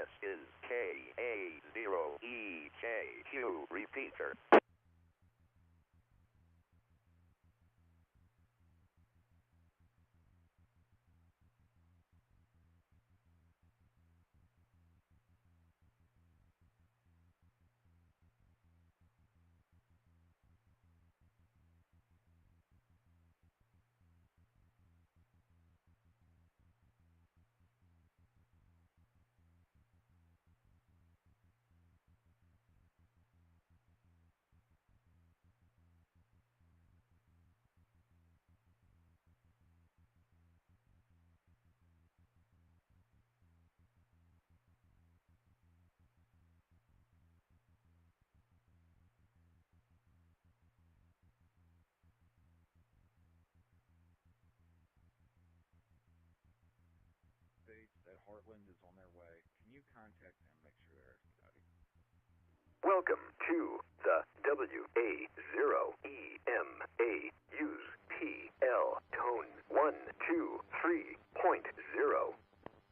This is KA0EKQ repeater. That Heartland is on their way. Can you contact them, make sure they're expediting? Welcome to the WA0EMA use PL tone 123.0.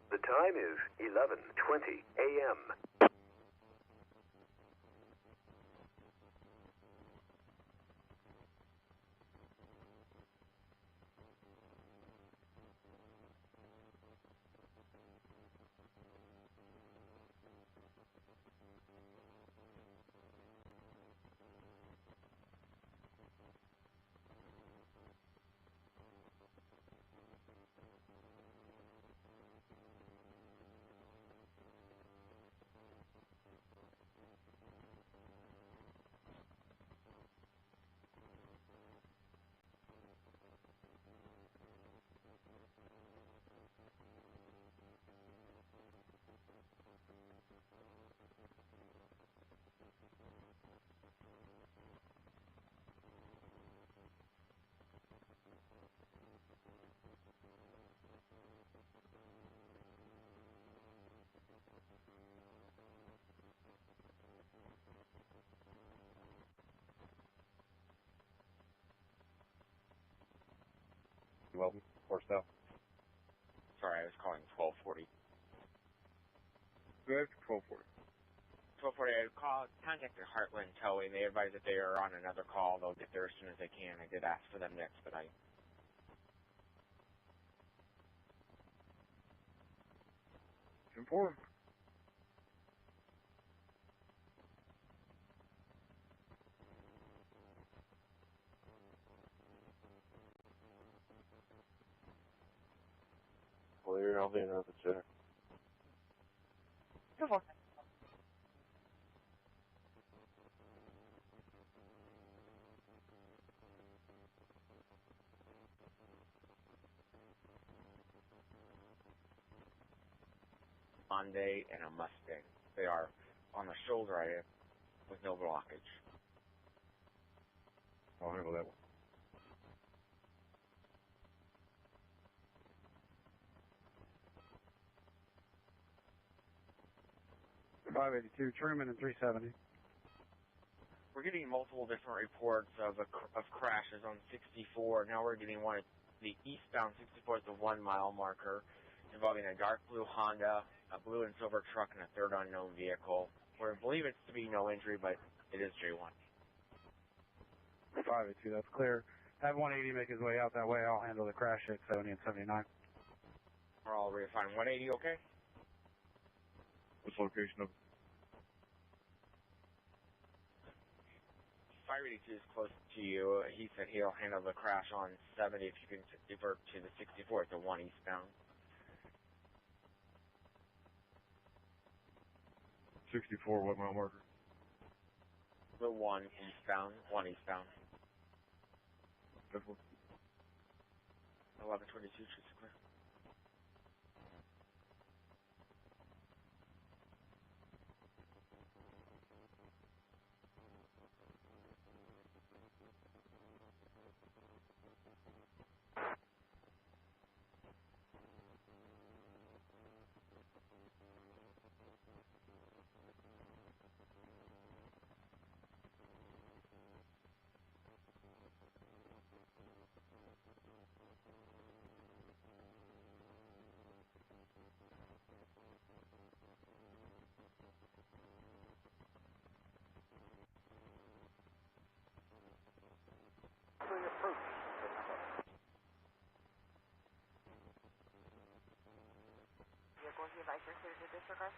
The time is 11:20 a.m. Well, or so. Sorry, I was calling 1240. Good, 1240. 1240, I contacted Heartland Towing. They advised that they are on another call. They'll get there as soon as they can. I did ask for them to expedite. Inform. Clear, I'll be another check. Come on. Hyundai and a Mustang. They are on the shoulder area with no blockage. I'll handle that one. .582 Truman and 370. We're getting multiple different reports of crashes on 64. Now we're getting one at the eastbound 64 at the 1 mile marker involving a dark blue Honda, a blue and silver truck, and a third unknown vehicle. We believe it's to be no injury, but it is J1. 582, that's clear. Have 180 make his way out that way. I'll handle the crash at 70 and 79. We're all reassigned. 180, okay? Which location of 582 is close to you. He said he'll handle the crash on 70 if you can divert to the 64 at the 1 eastbound. 64, what mile marker? The 1 eastbound, 1 eastbound. 1122, should clear. advise your crew to disregard.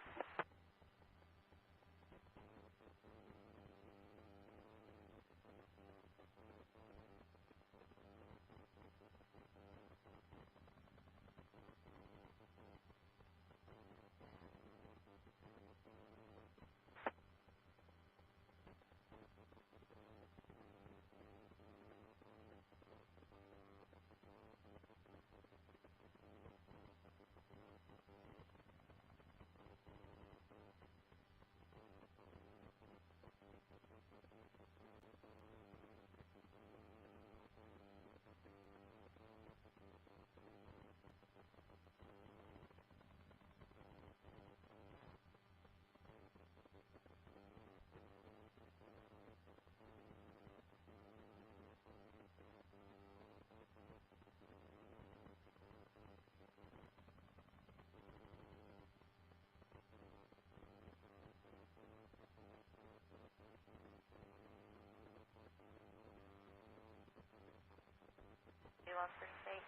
You lost free state.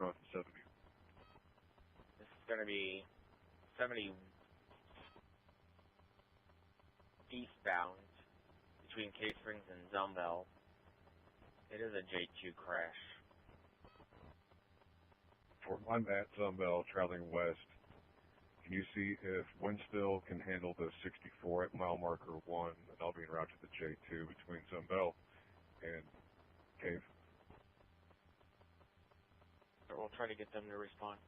North 70. This is going to be 70 eastbound between Cave Springs and Zumbell. It is a J2 crash. I'm at Zumbell, traveling west. Can you see if Winston can handle the 64 at mile marker 1, and I'll be en route to the J2 between Zumbell and Cave. We'll try to get them to respond.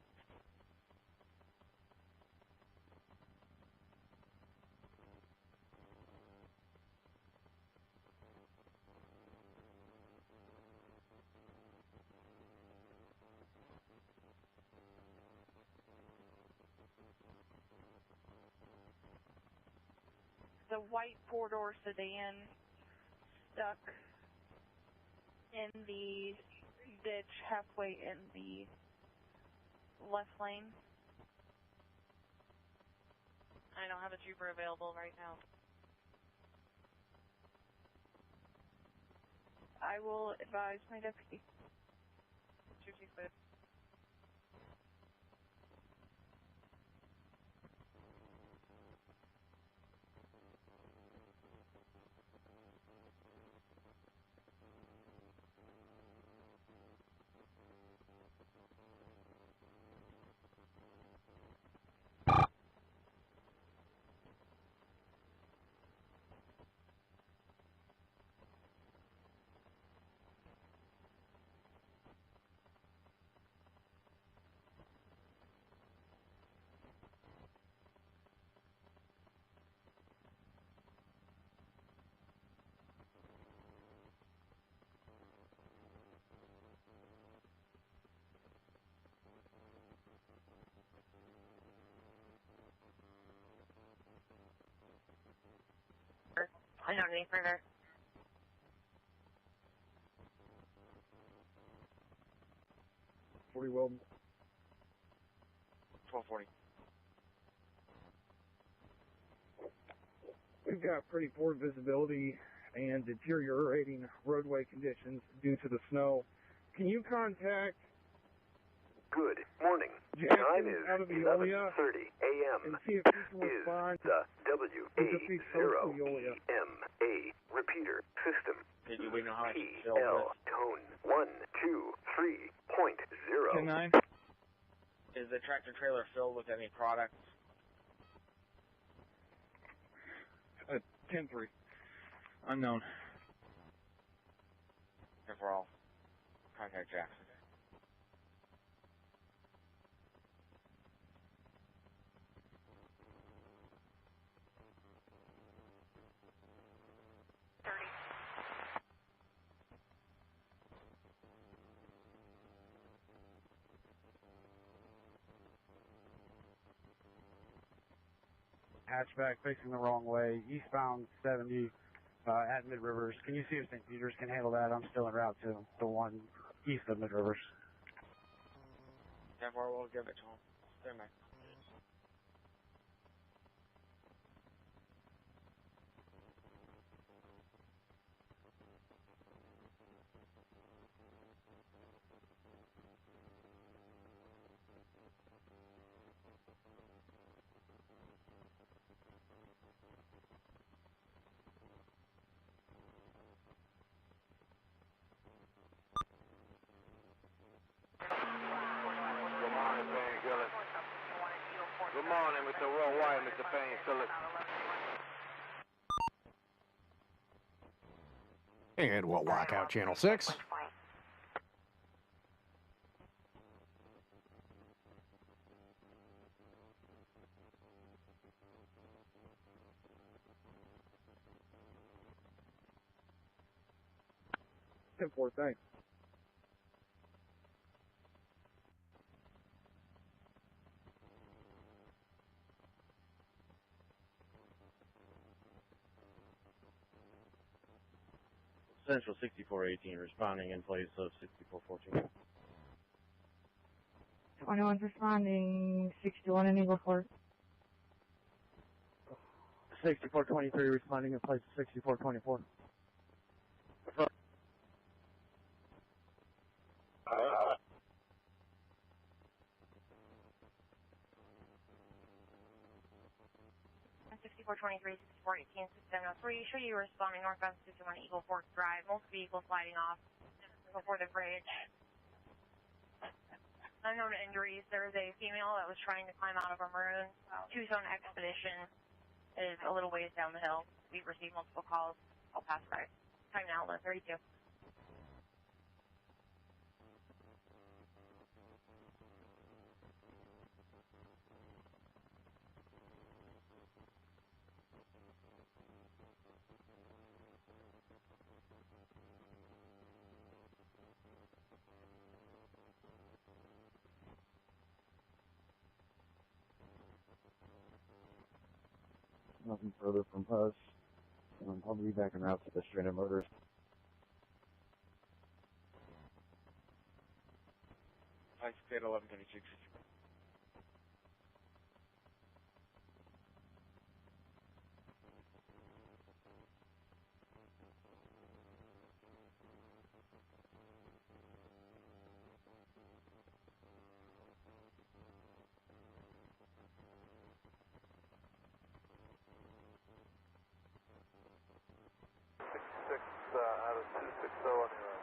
The white four-door sedan stuck in the ditch halfway in the left lane. I don't have a trooper available right now. I will advise my deputy. Chief clear. Unknown any further. Well, 1240. we've got pretty poor visibility and deteriorating roadway conditions due to the snow. Can you contact Good morning. The Jackson time is out of Eolia 11:30 a.m. and see if he can Is respond the Because he's close to Eolia. WA0EMA repeater system. Do we know how I should fill this? PL tone 123.0. 10-9? Is the tractor trailer filled with any products? 10-3. Unknown. Therefore, I'll contact Jackson. Hatchback facing the wrong way, eastbound 70 at Mid Rivers. Can you see if St. Peter's can handle that? I'm still en route to the one east of Mid Rivers. Therefore, we'll give it to him. Stand by. Good morning, Mr. Worldwide, Mr. Painkiller. And we'll lock out Channel 6. Thanks. Central 6418 responding in place of 6414. 21's responding, 61 in Eagle Ford. 6423 responding in place of 6424. On 6423, 6418, 6703. Show you responding northbound 61 Eagle Ford Drive. Multiple vehicles sliding off before the bridge. Unknown injuries. There was a female that was trying to climb out of a maroon two-zone expedition. It is a little ways down the hill. We've received multiple calls. I'll pass by. Time now, 11:32. Nothing further from us. I'll be back en route to the stranded motors. I stayed 11:36. Out of 260 on your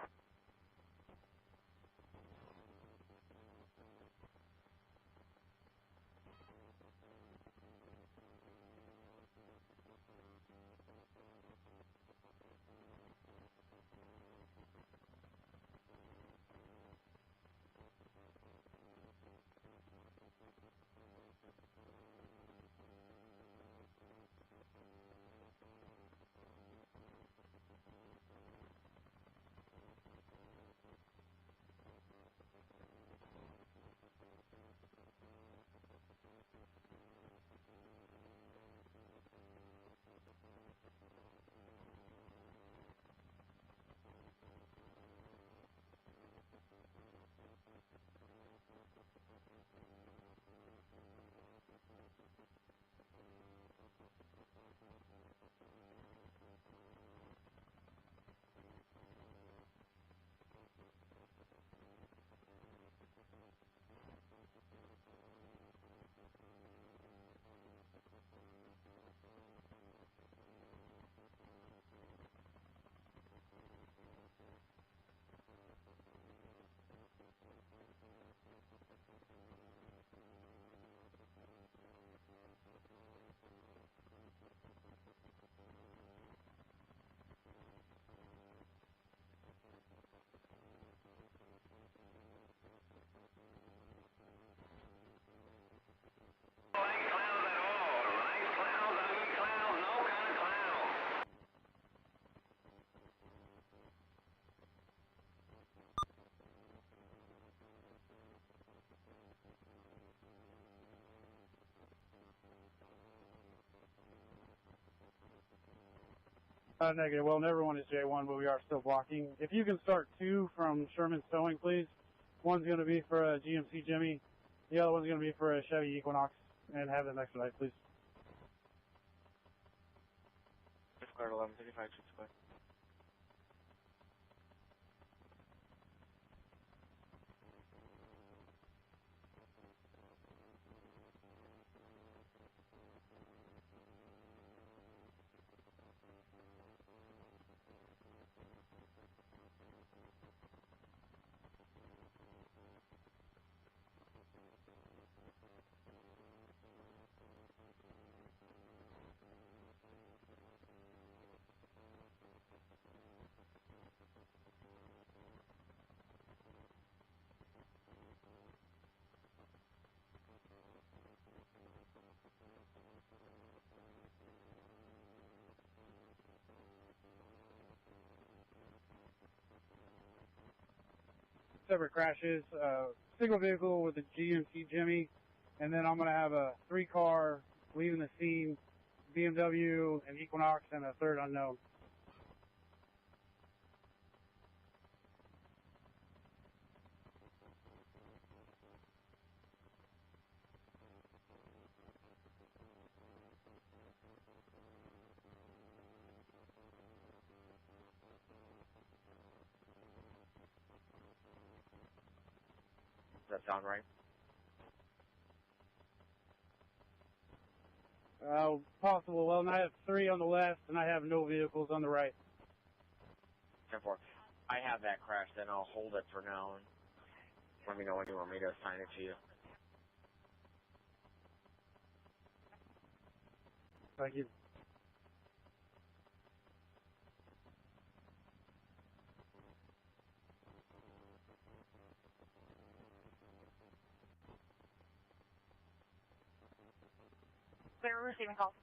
Negative. Well, everyone is J1, but we are still blocking. If you can start 2 from Sherman's Towing, please. One's going to be for a GMC Jimmy. The other one's going to be for a Chevy Equinox. And have them expedite, please. Square 1135, shoot square. Separate crashes, single vehicle with a GMC Jimmy, and then I'm going to have a 3-car leaving the scene, BMW, an Equinox, and a third unknown. Does that sound right? Possible. Well, and I have 3 on the left, and I have no vehicles on the right. 10-4. I have that crash, then I'll hold it for now. And let me know when you want me to assign it to you. Thank you. Clear receiving call.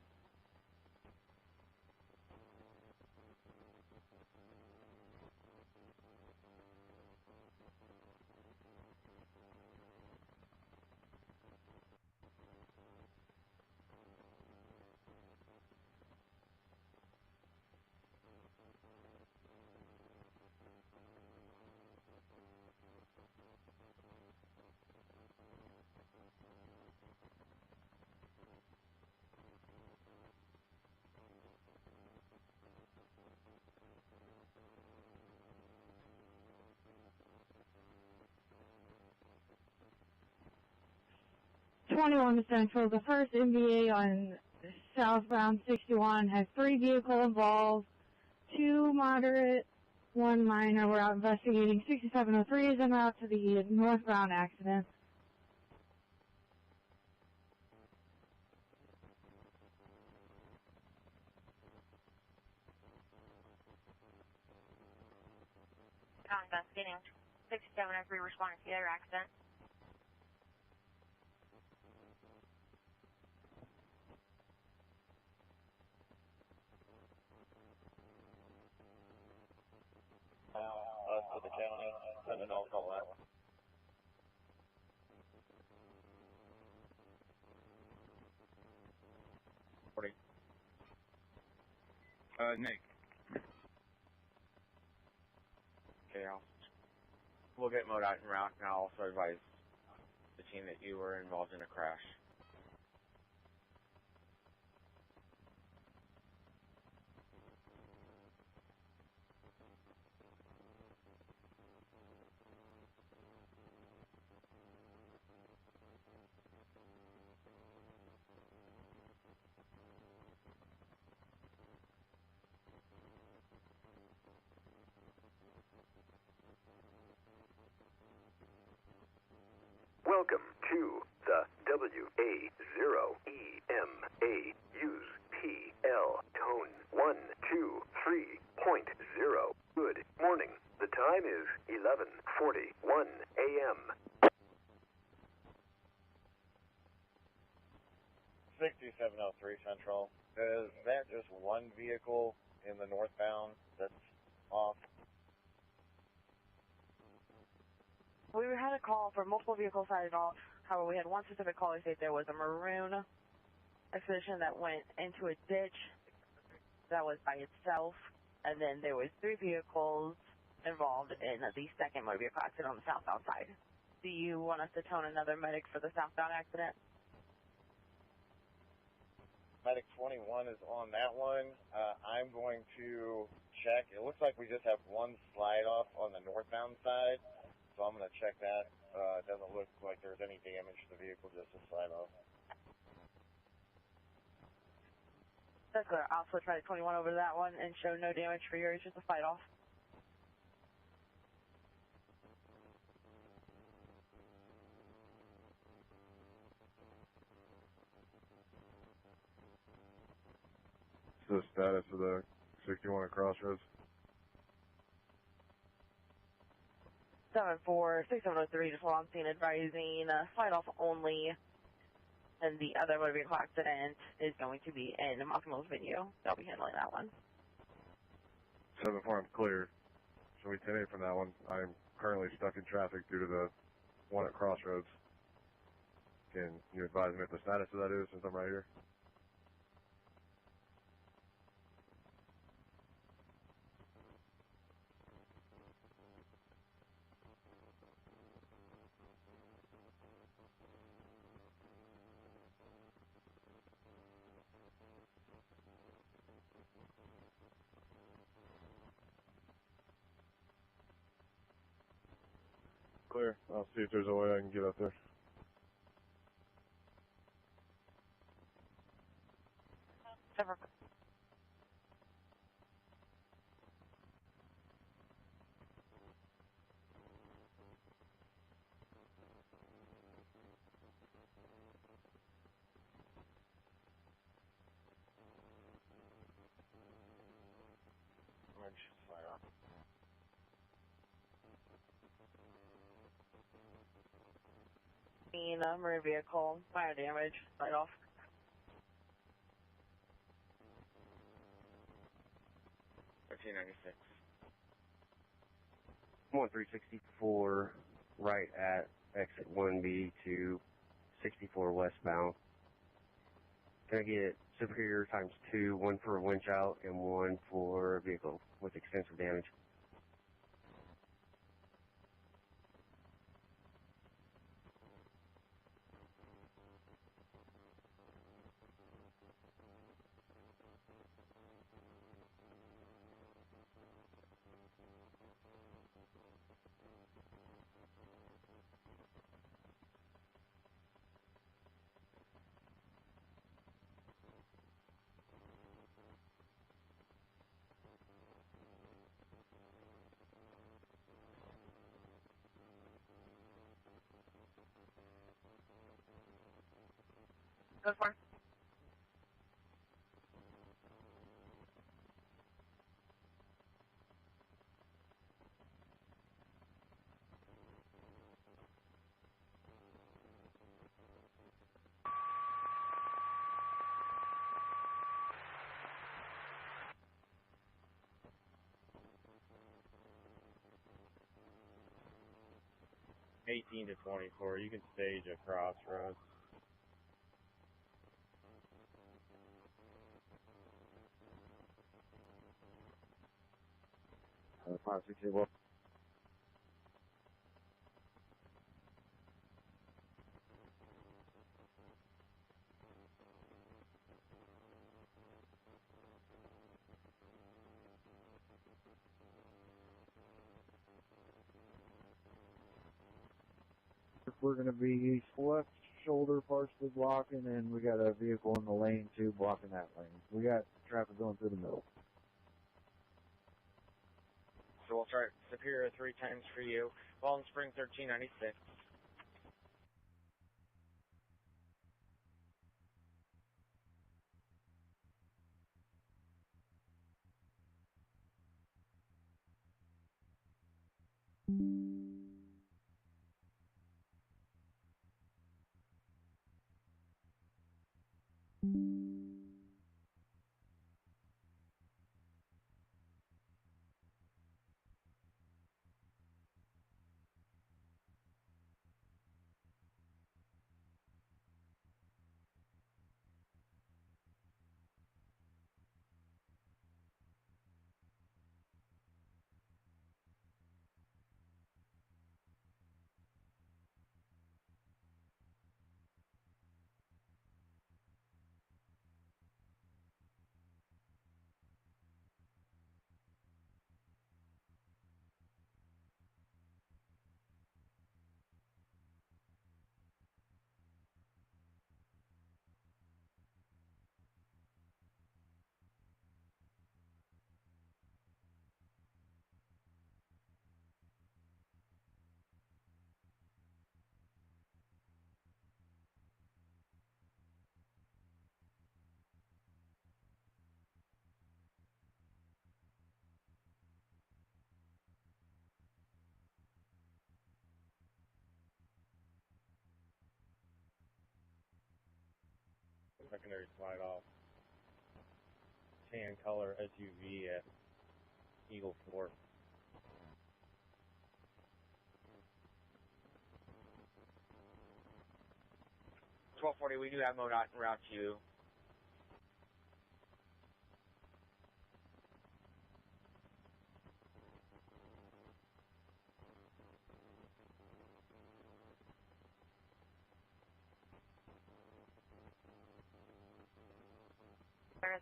Central. The first MVA on southbound 61 has 3 vehicles involved, 2 moderate, 1 minor. We're out investigating. 6703 is en route to the northbound accident. Not investigating. 6703 responding to the other accident. To the county, send an all-call out. Nick. Okay, we'll get MoDOT en route, and I'll also advise the team that you were involved in a crash. Welcome to the WA0EMA Use PL Tone 123.0. Good morning. The time is 11:41 a.m. 6703 Central. Is that just one vehicle in the northbound that's off? We had a call for multiple vehicles sided off. However, we had one specific caller say there was a maroon expedition that went into a ditch that was by itself, and then there was 3 vehicles involved in the second motor vehicle accident on the southbound side. Do you want us to tone another medic for the southbound accident? Medic 21 is on that one. I'm going to check. It looks like we just have one slide off on the northbound side, so I'm going to check that. It doesn't look like there's any damage to the vehicle, just a slide off. That's clear. I'll switch Medic 21 over to that one and show no damage for yours, just a fight off. The status of the 61 at Crossroads. 746-703, just while I'm seeing advising, fight off only, and the other motor vehicle accident is going to be in Massimo's venue. They'll be handling that one. 7-4, I'm clear. So we 10-8 from that one. I'm currently stuck in traffic due to the one at Crossroads. Can you advise me what the status of that is since I'm right here? Clear. I'll see if there's a way I can get up there. Never. Motor vehicle, fire damage, fight off. I'm on 364 right at exit 1B to 64 westbound. Can I get Superior times 2, 1 for a winch out and 1 for a vehicle with extensive damage? Go for it. $18 to $24. You can stage at Crossroads. Well, we're going to be left shoulder partially blocking, and we got a vehicle in the lane too blocking that lane. We got traffic going through the middle. So we'll try Superior 3 times for you. Walden Spring 1396. secondary slide off. Tan color SUV at Eagle Ford. $1240, we do have MoDOT en route to you. There's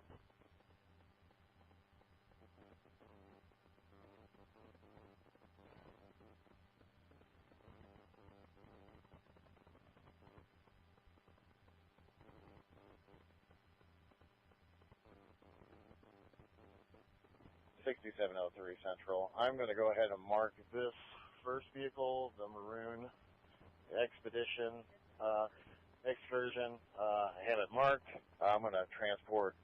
6703 Central. I'm going to go ahead and mark this first vehicle, the maroon Expedition Excursion. I have it marked. I'm going to transport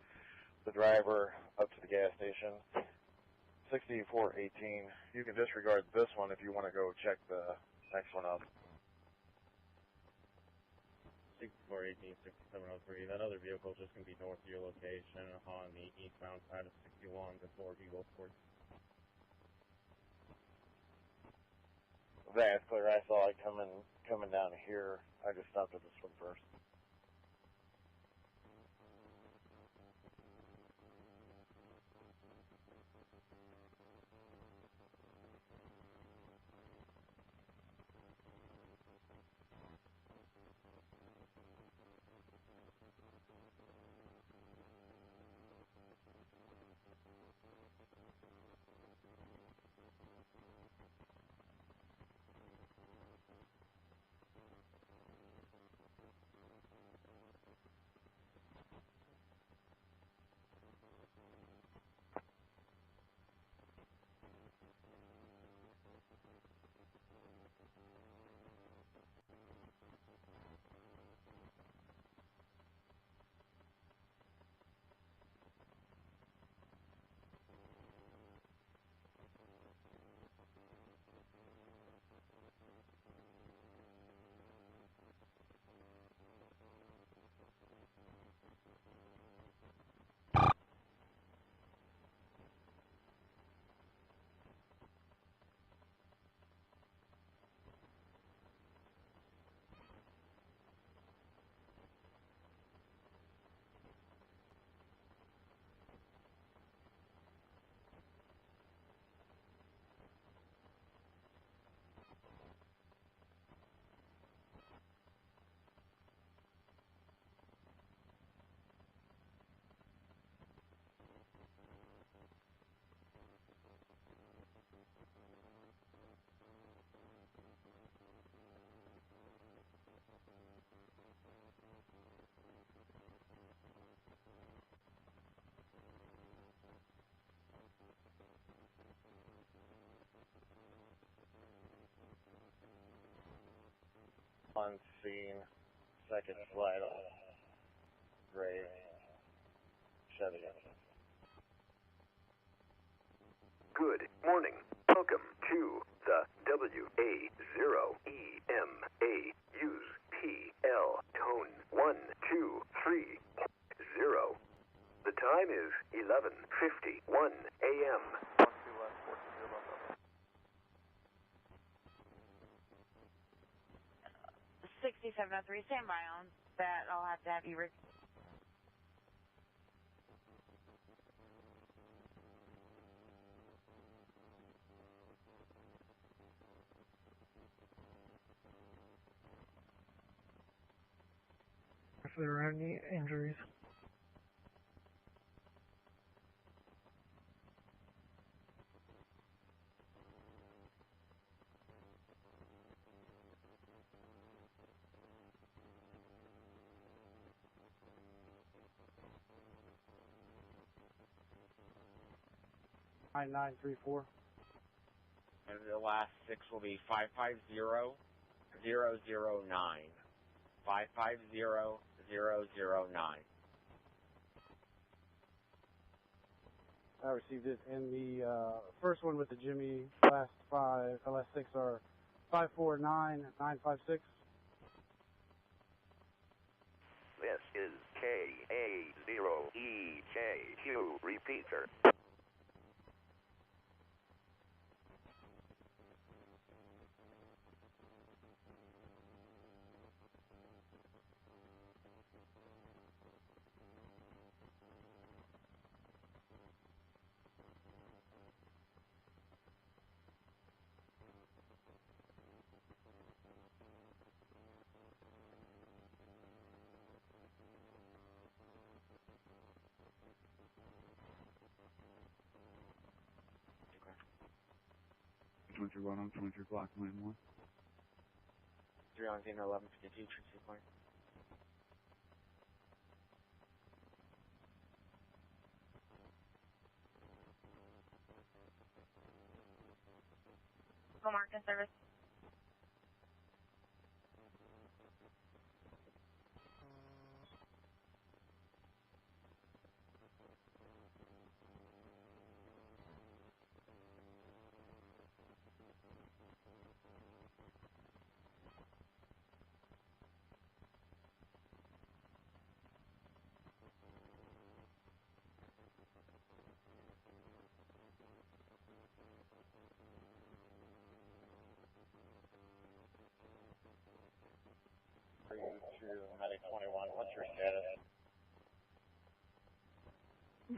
the driver up to the gas station. 6418. You can disregard this one if you want to go check the next one up. 6418, 6703. That other vehicle is just going to be north of your location on the eastbound side of 61 before Eagle Ford. That's clear. I saw it coming down here. I just stopped at this one first. On scene, second slide off, gray Chevy. Good morning. Welcome to the WA0EMA use PL tone 123.0. The time is 11:51 a.m. 6703, stand by on that. I'll have to have you. If there are any injuries. Nine 934. And the last six will be 550009. 550009. I received it in the first one with the Jimmy. Last six are 549956. This is KA0EKQ. Repeater. Twenty one on 23 block line 1. 3 on 1152, true point. Go market service. Are you to Medic 21? What's your status?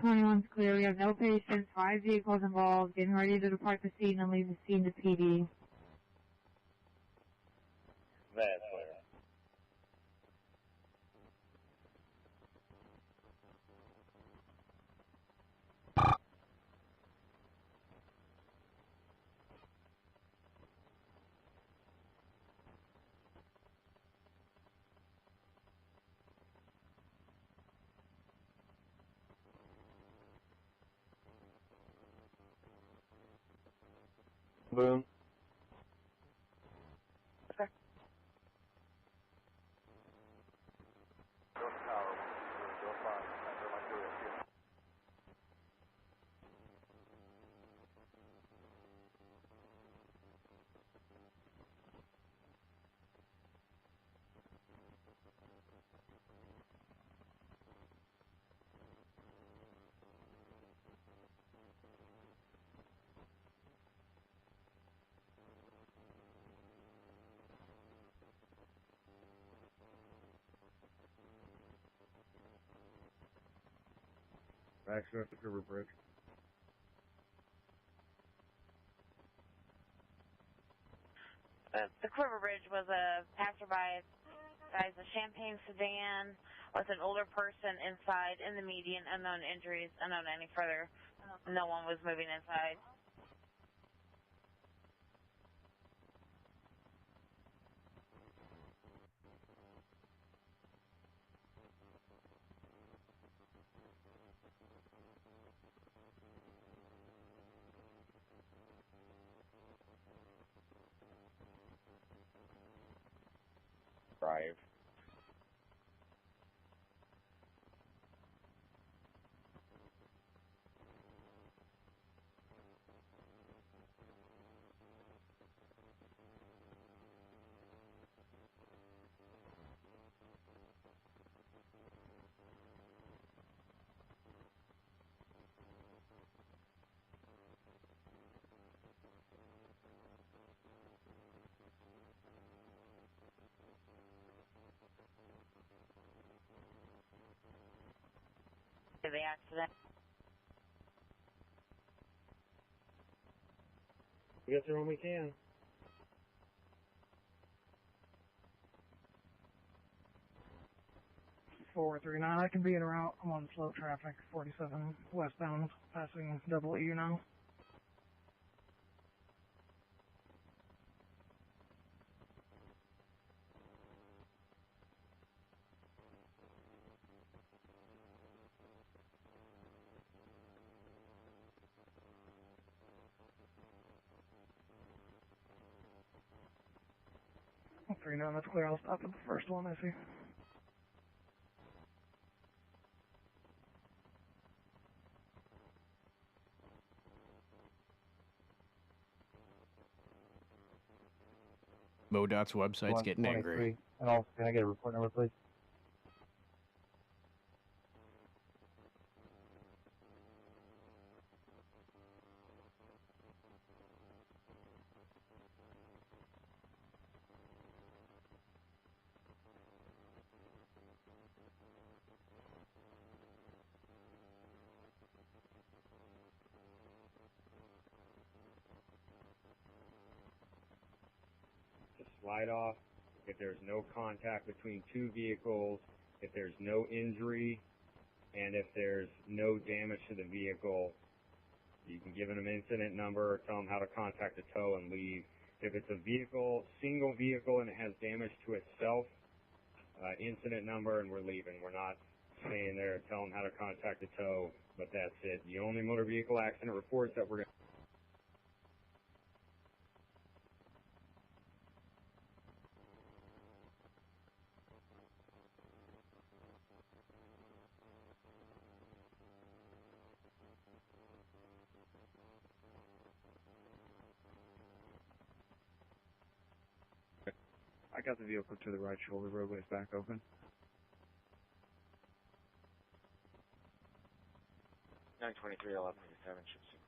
21's clear. We have no patients, 5 vehicles involved, getting ready to depart the scene and leave the scene to PD. That's clear. Boom. Okay. Baxter at the River Bridge. The Quiver Bridge was a passerby, guys, a champagne sedan with an older person inside in the median, unknown injuries, unknown any further. No one was moving inside. Drive. The accident. We get there when we can. .439, I can be in route. I'm on slow traffic, 47 westbound, passing double U now. .39, that's clear. I'll stop at the first one I see. MoDOT's website's getting angry. And also, can I get a report number, please? slide off, if there's no contact between two vehicles, if there's no injury, and if there's no damage to the vehicle, you can give them an incident number or tell them how to contact the tow and leave. If it's a vehicle, single vehicle, and it has damage to itself, incident number and we're leaving. We're not staying there, telling them how to contact the tow, but that's it. The only motor vehicle accident reports that we're going to I got the vehicle to the right shoulder, roadway's back open. 923, 1187, ship super.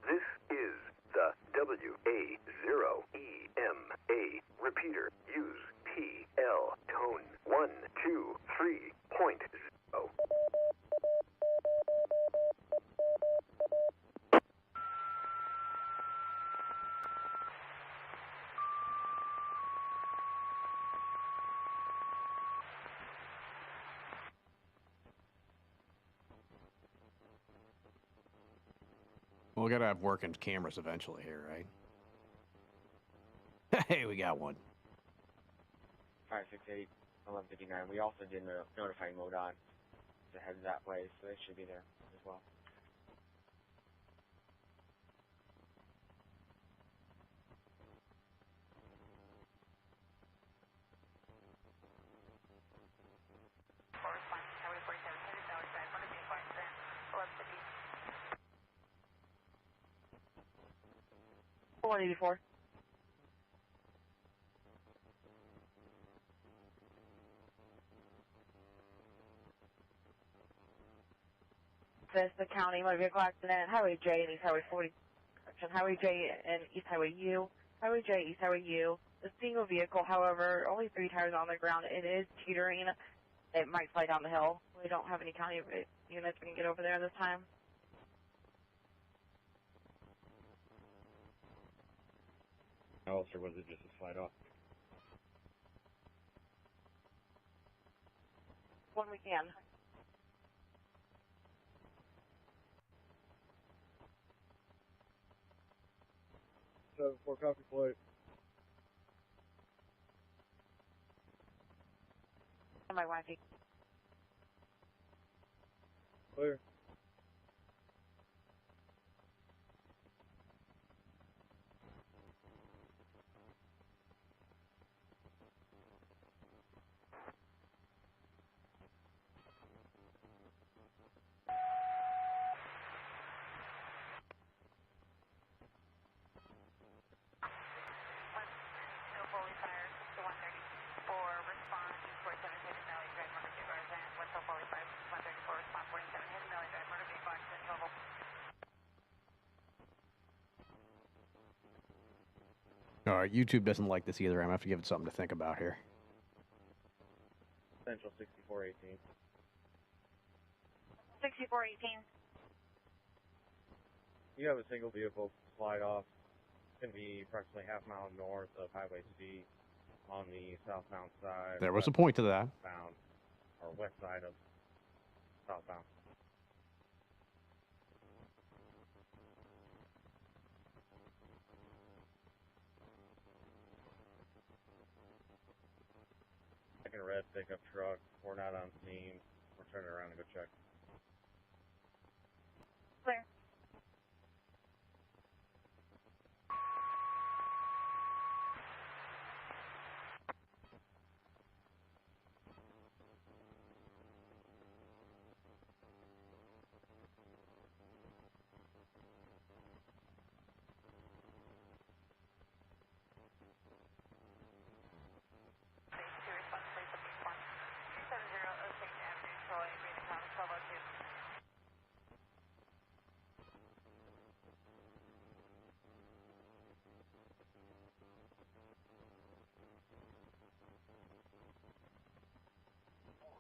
This is the WA0EMA repeater. Use PL tone 123.0. We gotta have working cameras eventually here, right? Hey, we got one. 568, 1159. We also did notify MoDOT to head that way, so they should be there as well. Corresponding Highway 47, headed Valley Drive, motor vehicle accident, 1150. 184. This the county motor vehicle accident, Highway J and East Highway 40, Highway J and East Highway U, Highway J, East Highway U. The single vehicle, however, only 3 tires on the ground. It is teetering. It might fly down the hill. We don't have any county units we can get over there this time. How else, or was it just a slide off? When we can. So, 4 copy plate. And my wifey. Clear. Alright, YouTube doesn't like this either. I'm gonna have to give it something to think about here. Central 6418. 6418. You have a single vehicle slide off. It's going to be approximately half mile north of Highway C on the southbound side. There was a point to that. Bound, or west side of southbound. Second red pickup truck. We're not on scene. We're turning around to go check. Clear.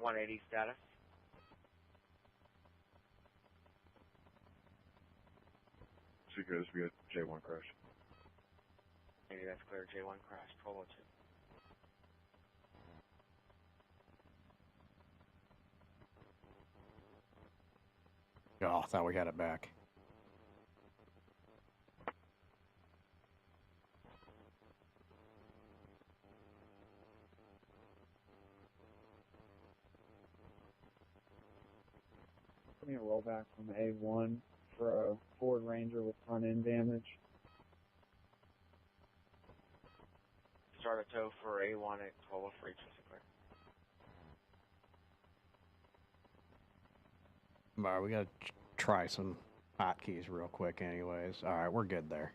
.180 status. Seekers, we had J1 crash. Maybe that's clear. J1 crash. 1202. Oh, I thought we had it back. Give me a rollback from A1 for a Ford Ranger with front end damage. Start a tow for A1 at 1203. Alright, we gotta try some hotkeys real quick anyways. Alright, we're good there.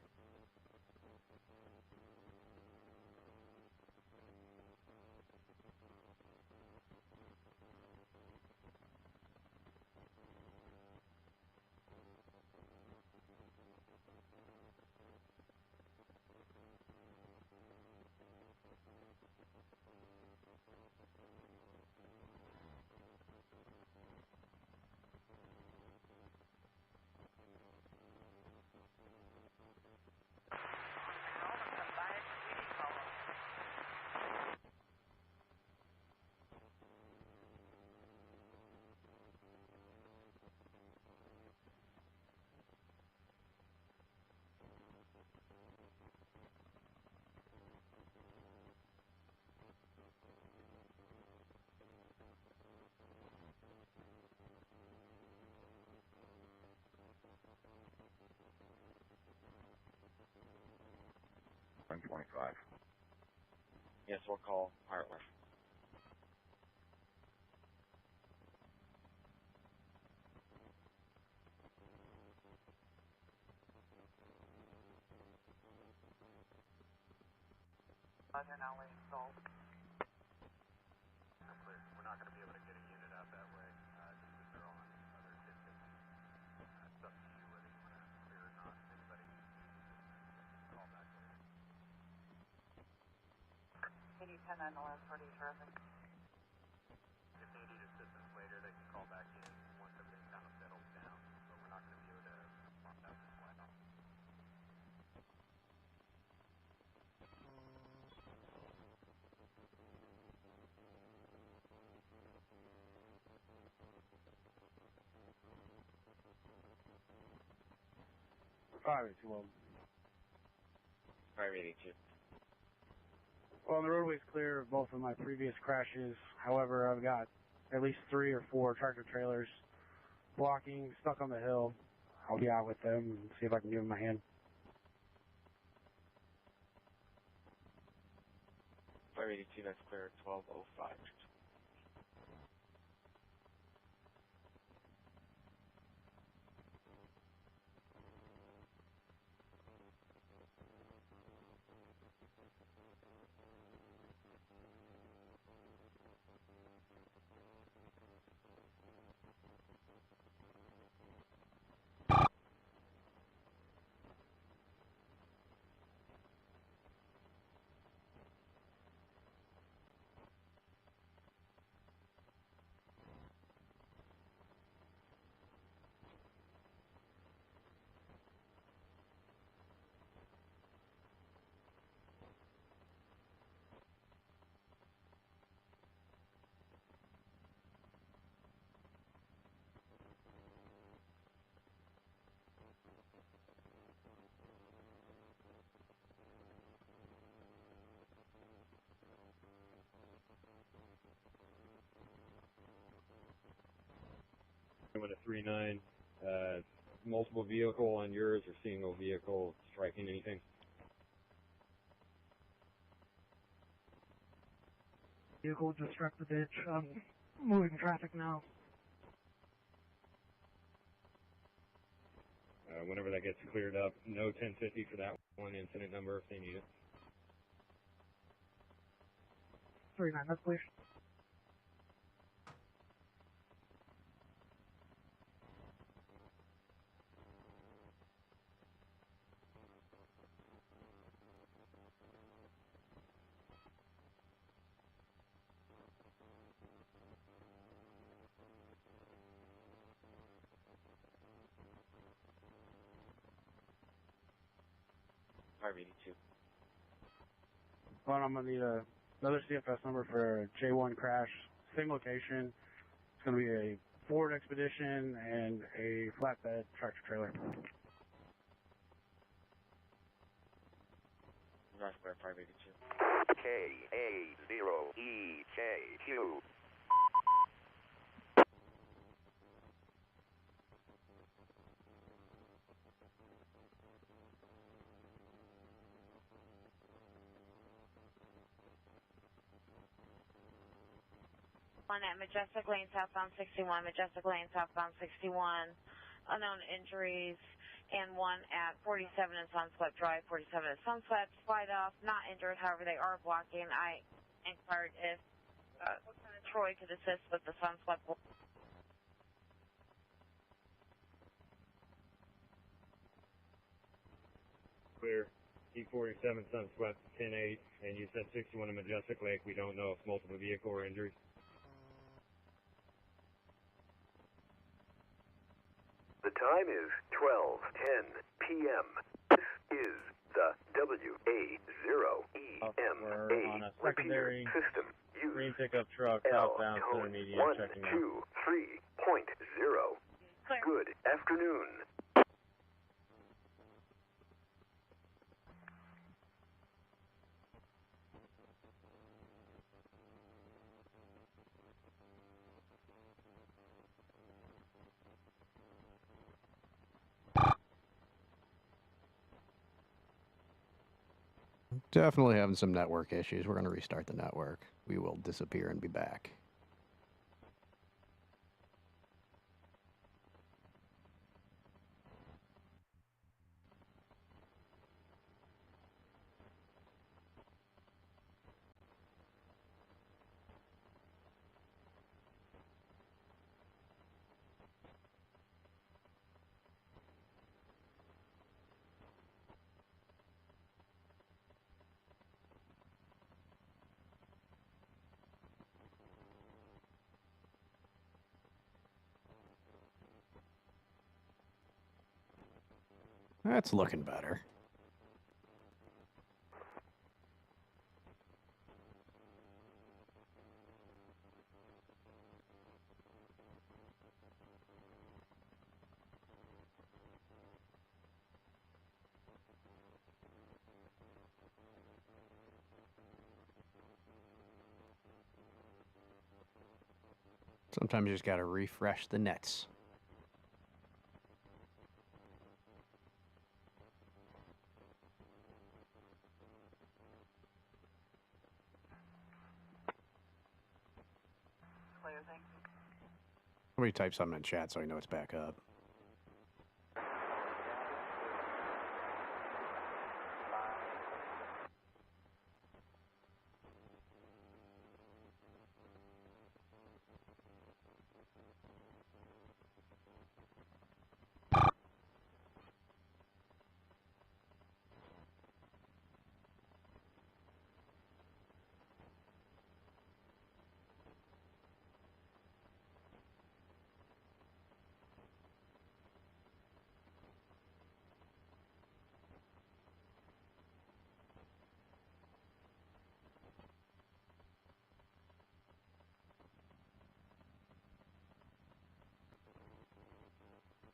.25. Yes, we'll call Heartland. Roger, now we're installed. We're not going to be able to get a unit out that way, just because they're all on other districts. It's up to you whether you want to clear or not. Anybody call back later. Can you 10-9 the last party, terrific. If they need assistance later, they can call back in once everything kind of settles down. But we're not going to be able to pump that supply off. Fire 82. Well, the roadway's clear of both of my previous crashes. However, I've got at least 3 or 4 tractor trailers blocking, stuck on the hill. I'll be out with them and see if I can give them a hand. Fire 82, that's clear at 1205. 49. Multiple vehicle on yours or single vehicle striking anything? Vehicle just struck the ditch. I'm moving traffic now. Whenever that gets cleared up, no 1050 for that one incident number if they need it. 39, that's clear. Well, I'm going to need another CFS number for a J1 crash. Same location. It's going to be a Ford Expedition and a flatbed tractor trailer. Northwest 582. KA0EJQ. One at Majestic Lane, southbound 61, Majestic Lane, southbound 61, unknown injuries, and one at 47 and Sunswept Drive, 47 and Sunswept, slide off, not injured, however they are blocking. I inquired if Lieutenant Troy could assist with the Sunswept. Clear. E47 Sunswept 10-8, and you said 61 in Majestic Lake. We don't know if multiple vehicle or injuries. The time is 12:10 p.m. This is the WA0EMA We're on a secondary system. green pickup truck southbound center median checking out. 123.0. Good afternoon. Definitely having some network issues. We're going to restart the network. We will disappear and be back. That's looking better. Sometimes you just got to refresh the nets. Somebody type something in chat so I know it's back up.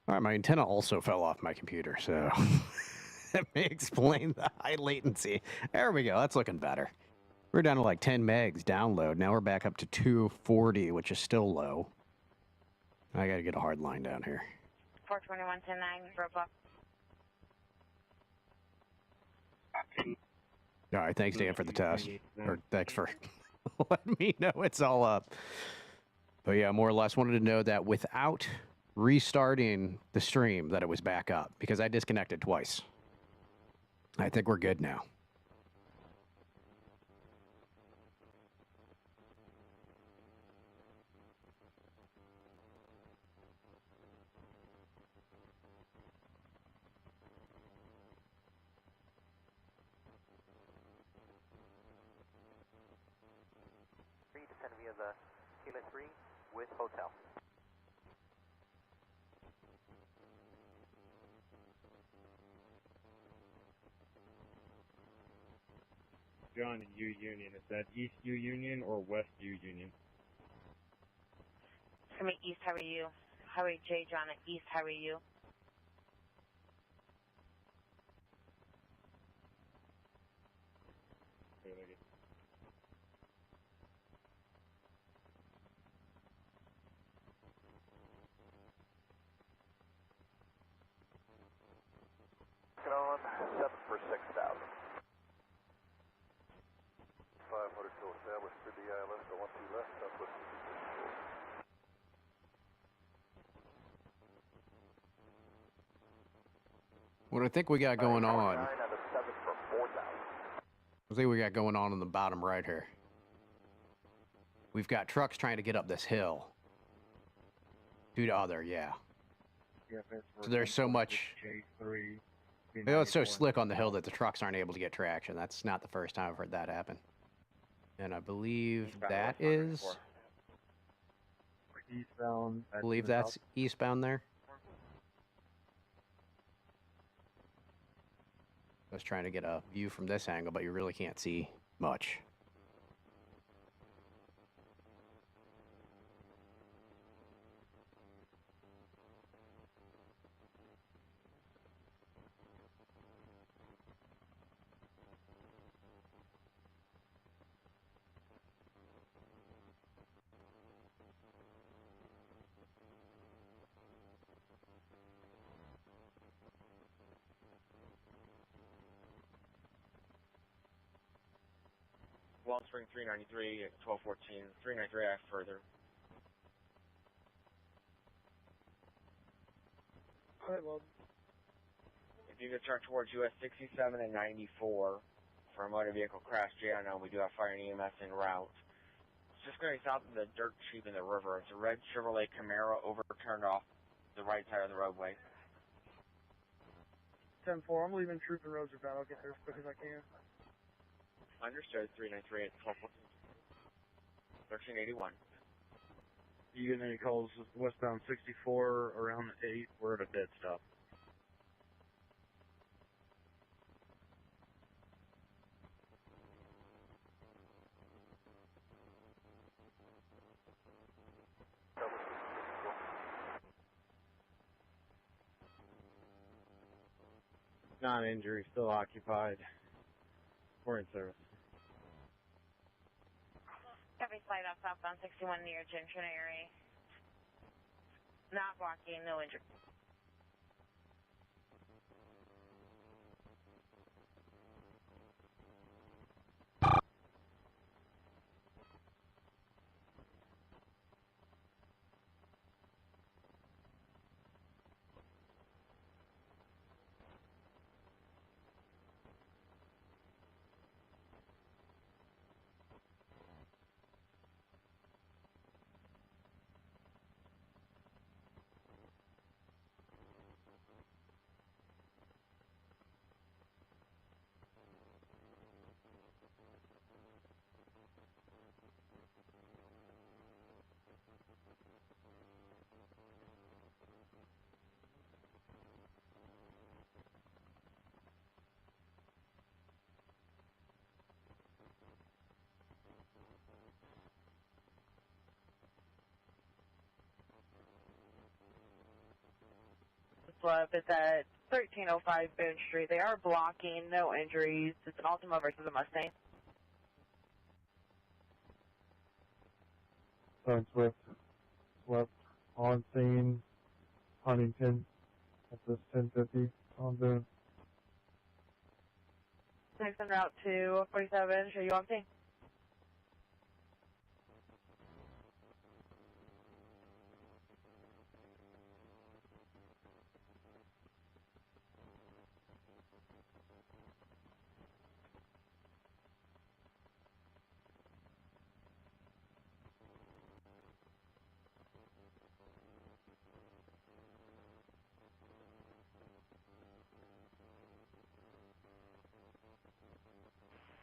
All right, my antenna also fell off my computer, so that may explain the high latency. There we go. That's looking better. We're down to like 10 megs download. Now we're back up to 240, which is still low. I got to get a hard line down here. 421 10 9, roadblock. All right, thanks, Dan, for the test. Or thanks for letting me know it's all up. But yeah, more or less wanted to know that without restarting the stream that it was back up because I disconnected twice. I think we're good now. Descend via the Kilo 3 with hotel. John, U Union, is that East U Union or West U Union? It's going to be East Highway U. Highway J, John, at East Highway U. On 7 for 6,000. 500 till established through the ILS, so 12 left, southwest. What I think we got going on. 9 out of 7 for 4,000. I think we got going on in the bottom right here. We've got trucks trying to get up this hill. Due to other, yeah. So there's so much. It's so slick on the hill that the trucks aren't able to get traction. That's not the first time I've heard that happen. And I believe that is. Eastbound. I believe that's eastbound there. I was trying to get a view from this angle, but you really can't see much. Long Spring 393 at 1214. 393 act further. If you could turn towards US 67 and 94 for a motor vehicle crash, JNO, we do have fire and EMS en route. It's just going to be south of the dirt cheap in the river. It's a red Chevrolet Camaro overturned off the right side of the roadway. 10-4, I'm leaving Troop and Roosevelt. I'll get there as quick as I can. Understood, 393 at 1214. 1381. You get any calls westbound 64 around the 8? We're at a dead stop. Non-injury, still occupied. We're in service. Copy, slide off southbound 61 near Junction area. Not blocking, no injury. Up. It's at 1305 Boone Street. They are blocking, no injuries. It's an Altima versus a Mustang. Swift. on scene, Huntington, at this 1050 on Boone. Next en route to 47, show you on scene.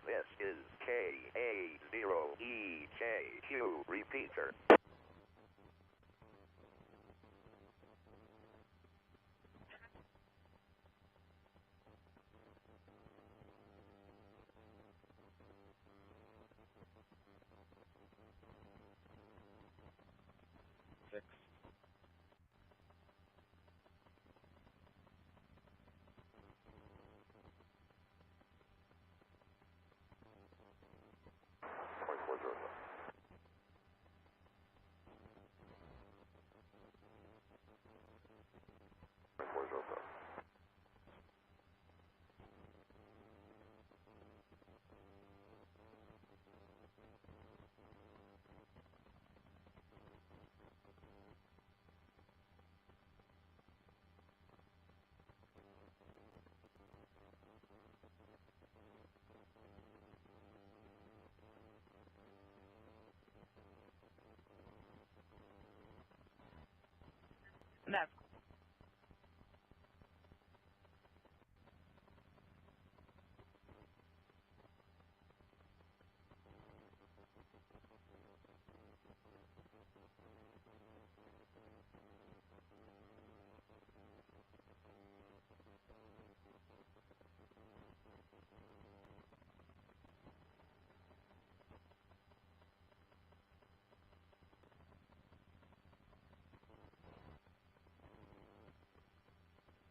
This is KA0EJQ repeater. Six. That's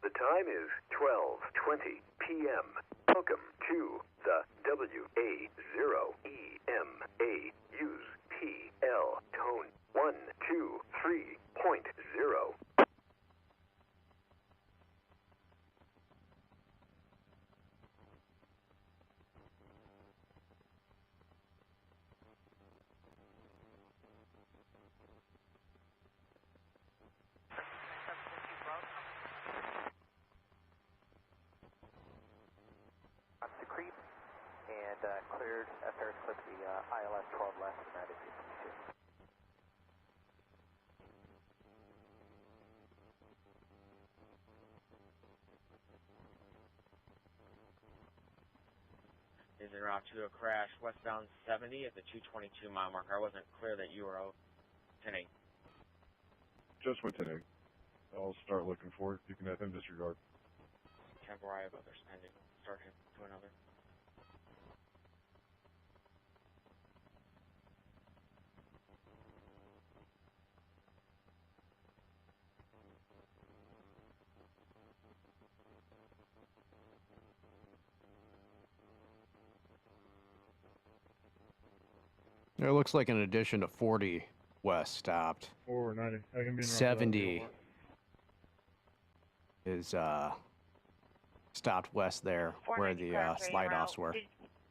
The time is 12:20 p.m. Welcome to the WA0EMA. Use PL tone 123.0. To creep and cleared after it clipped the ILS 12 left and that is 222. Is en route to a crash westbound 70 at the 222 mile marker. I wasn't clear that you were 10-8. Just went today. I'll start looking for it. You can have him disregard. Temporary of others pending. Start him to another. It looks like an addition to 40 west stopped. 490. I can be in 70 is stopped west there where the slide offs were.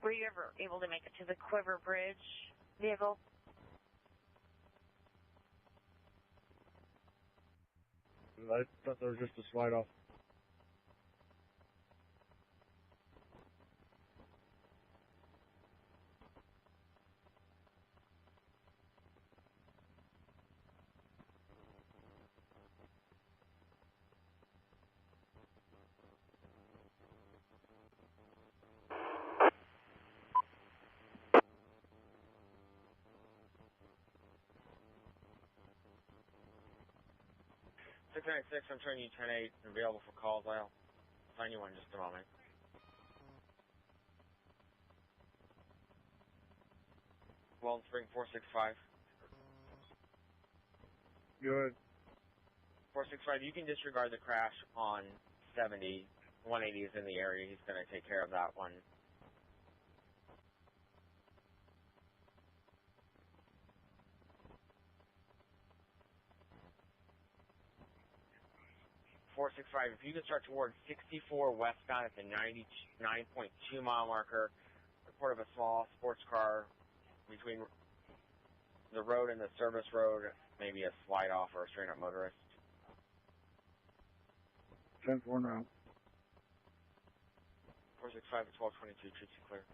Were you ever able to make it to the Quiver Bridge vehicle? I thought there was just a slide off. Six, I'm turning you 10-8, available for calls. I'll sign you one in just a moment. Walton Spring 465. Good. 465, you can disregard the crash on 70. 180 is in the area. He's going to take care of that one. 465, if you can start towards 64 westbound at the 99.2 mile marker, report of a small sports car between the road and the service road, maybe a slide off or a straight up motorist. 10-4 now. 465 at 1222, troops are clear.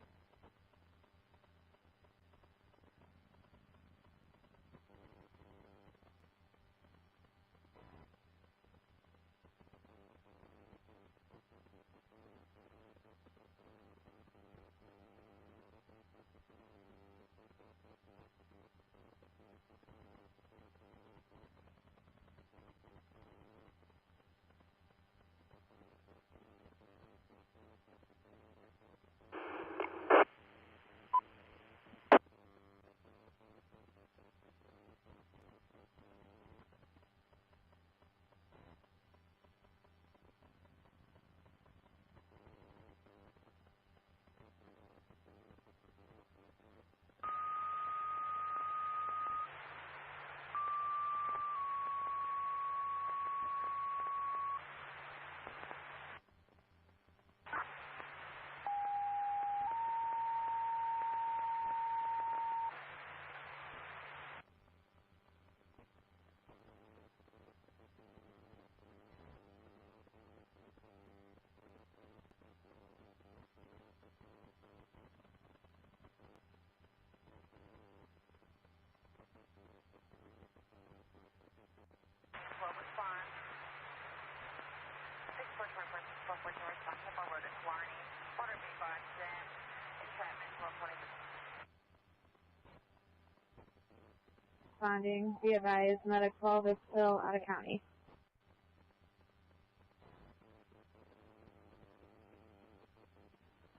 Responding, be advised, medic 12 is still out of county.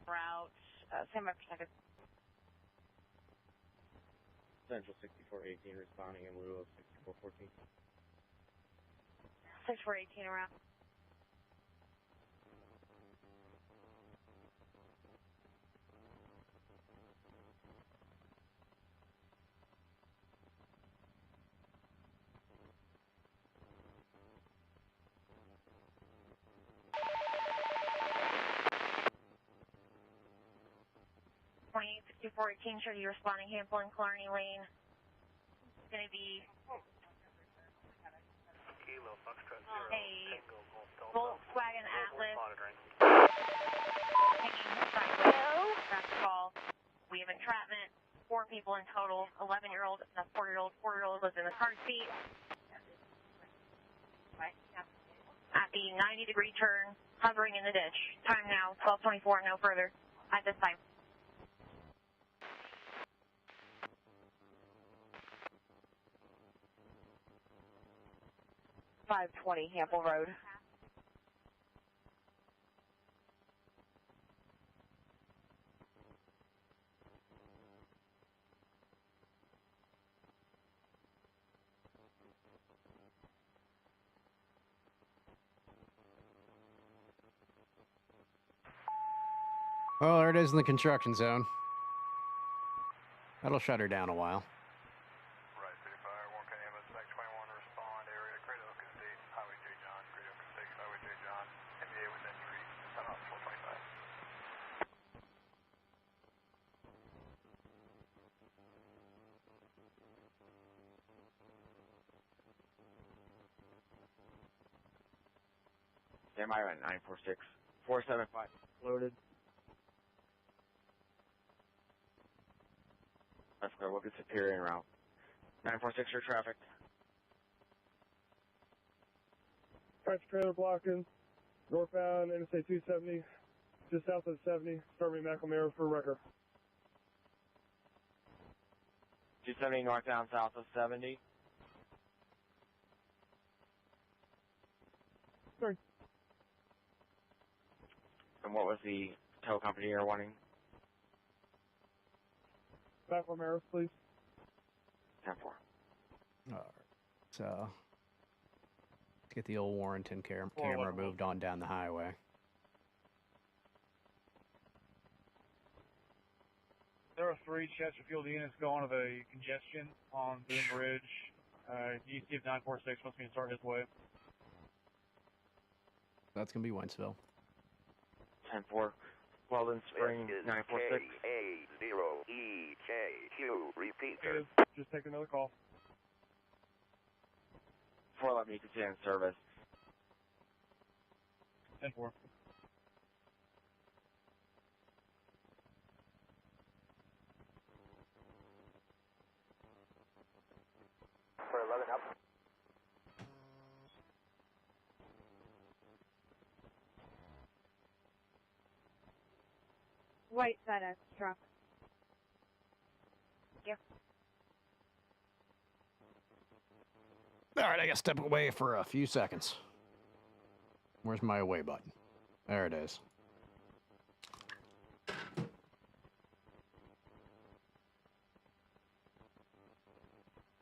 Route, standby for second. Central 6418 responding in lieu of 6414. 6418 around. Should be responding, Hample and Clarny Lane. It's going to be a Volkswagen Atlas hanging sideways. That's the call. We have entrapment, 4 people in total, 11-year-old and a 4-year-old. 4-year-old was in the car seat. At the 90-degree turn, hovering in the ditch. Time now, 12:24, no further at this time. 520 Hample Road. Well, there it is in the construction zone. That'll shut her down a while. Stand by at 946. 475. Loaded. That's clear. We'll get Superior en route. 946, your traffic. Tractor trailer blocking. Northbound Interstate 270. Just south of 70. Starting McElmere for record. 270 northbound south of 70. Sorry. And what was the tow company you're wanting? McElmere, please. 10-4. All right. So, let's get the old Warrenton camera moved on down the highway. There are 3 Chesterfield units going to the congestion on Boone Bridge. DC of 946 wants me to start his way. That's going to be Wentzville. 10-4. Weldon Spring, 946. A0EKQ. Repeat. Just take another call. 411, you can see in service. 10-4. For 11 up. White FedEx truck. Yep. All right, I got to step away for a few seconds. Where's my away button? There it is.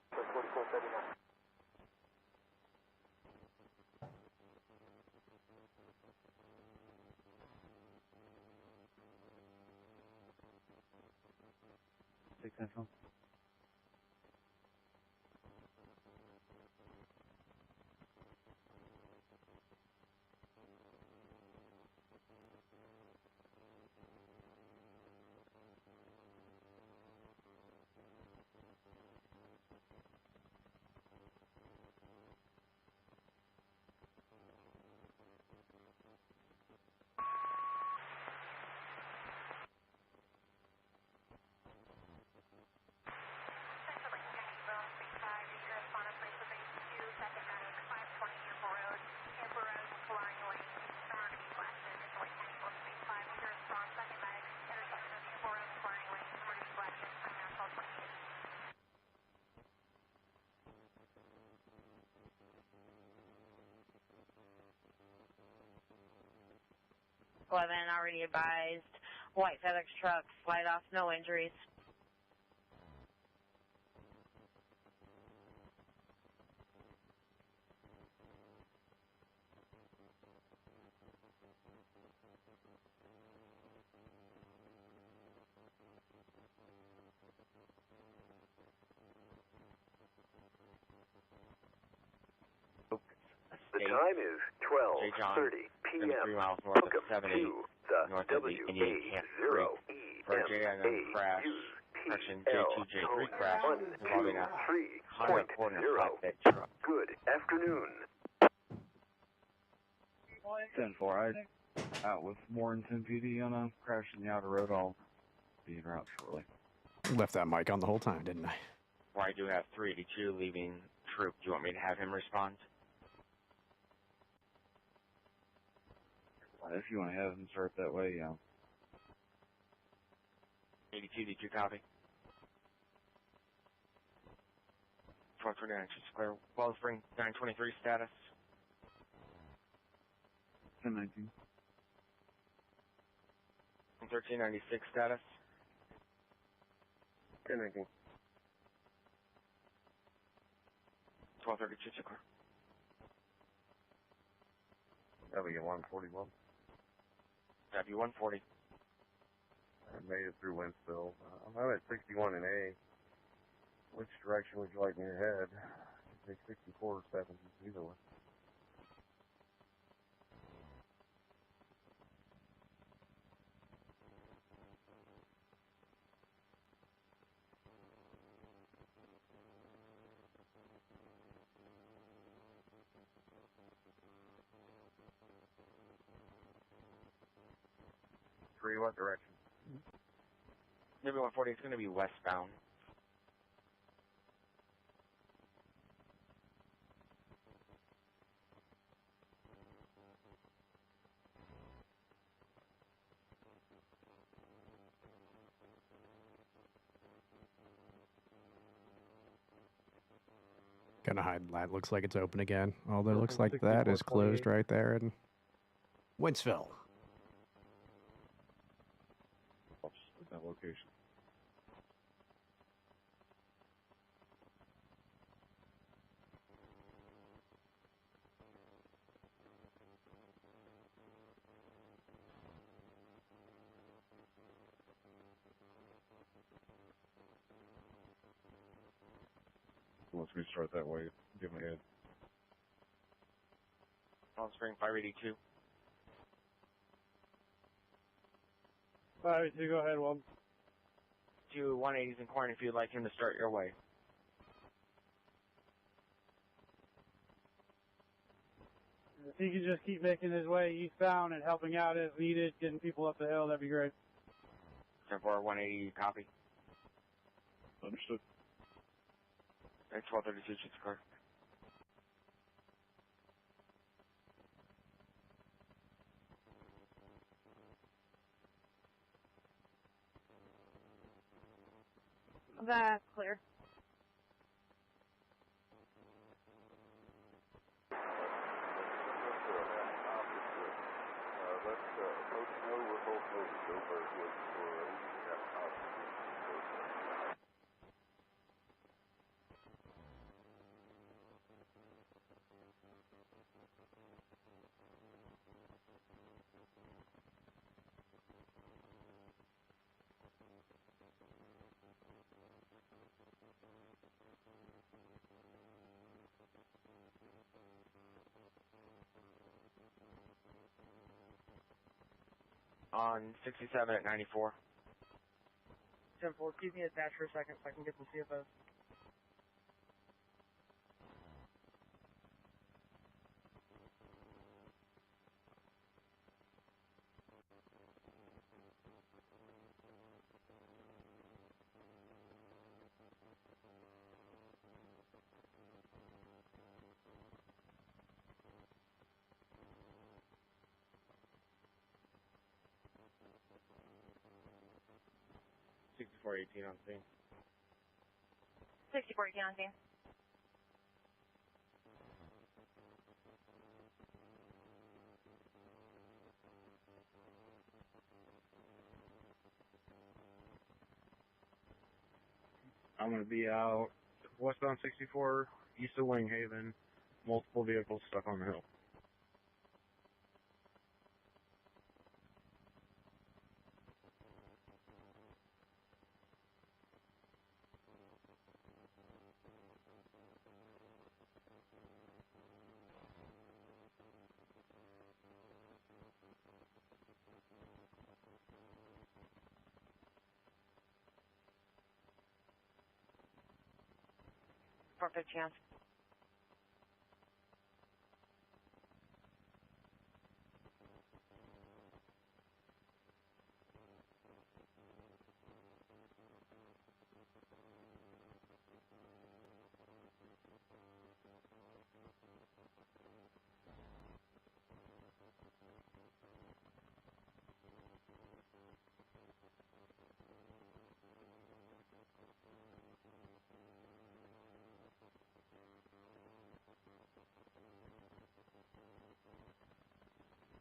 For 4439. Take that phone. Already advised. White FedEx truck, slide off, no injuries. The time is 12:30 p.m. 3 miles north of Welcome 70, to the north of the Indian Camp Creek. For a J9 crash, correction, J2, J3 crash involving a Honda Accord and a flatbed truck. Good afternoon. 10-4. I out with Warrenton PD on a crash in the outer road. I'll be en route shortly. Left that mic on the whole time, didn't I? Well, I do have 382 leaving troop. Do you want me to have him respond? If you want to have them start that way, yeah. 82, did you copy? 1229 Square, Wells Spring, 923 status. 10-19. 1396 status. 10-19. 1232 Square. W141. W140. I made it through Wentzville. I'm at 61 and A. Which direction would you like me to head? Take 64 or 70, either way. Three, what direction? W140 is going to be westbound. Gonna hide that. Looks like it's open again. Although it looks like that is closed right there in Wentzville. I'll just put that location. Once we start that way, give me a head. Wells Spring, 582. Highway 2, go ahead, Will. To 180's in corner if you'd like him to start your way. If he could just keep making his way eastbound and helping out as needed, getting people up the hill, that'd be great. 10-4, 180, copy. Understood. Thanks, 1232, shoot the car. That's clear. On 67 at 94. 10-4, keep me attached for a second so I can get the CFO. $64.18 on scene. 6418 on scene. I'm going to be out westbound 64, east of Wing Haven, multiple vehicles stuck on the hill. Perfect chance.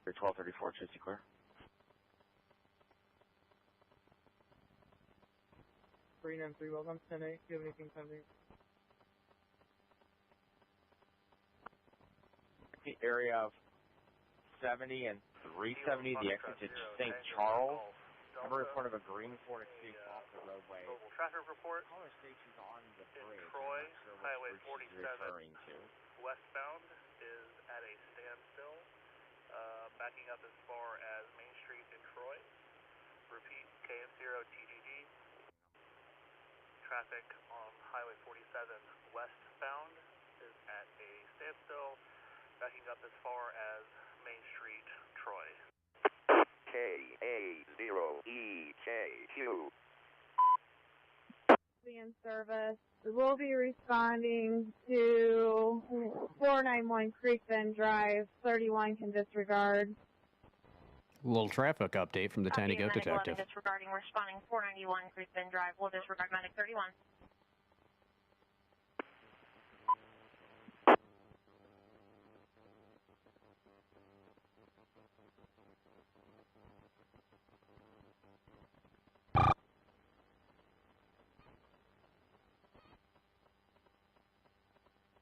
You're 1234, chasing clear. Green M3, well done, 10-8. Do you have anything pending? The area of 70 and 370, the exit to St. Charles. Number report of a green Ford Escape off the roadway. Traffic report. Caller station's on the bridge. In Troy, Highway 47 referring to. westbound is at a standstill, backing up as far as Main Street in Troy. Repeat, KM0 TGD. Traffic on Highway 47 westbound is at a standstill, backing up as far as Main Street, Troy. KA0EKQ. Be in service. We will be responding to 491 Creek Bend Drive, 31 can disregard. A little traffic update from the Tiny Goat Detective. Disregarding, responding 491 Creek Bend Drive. We'll disregard medic 31.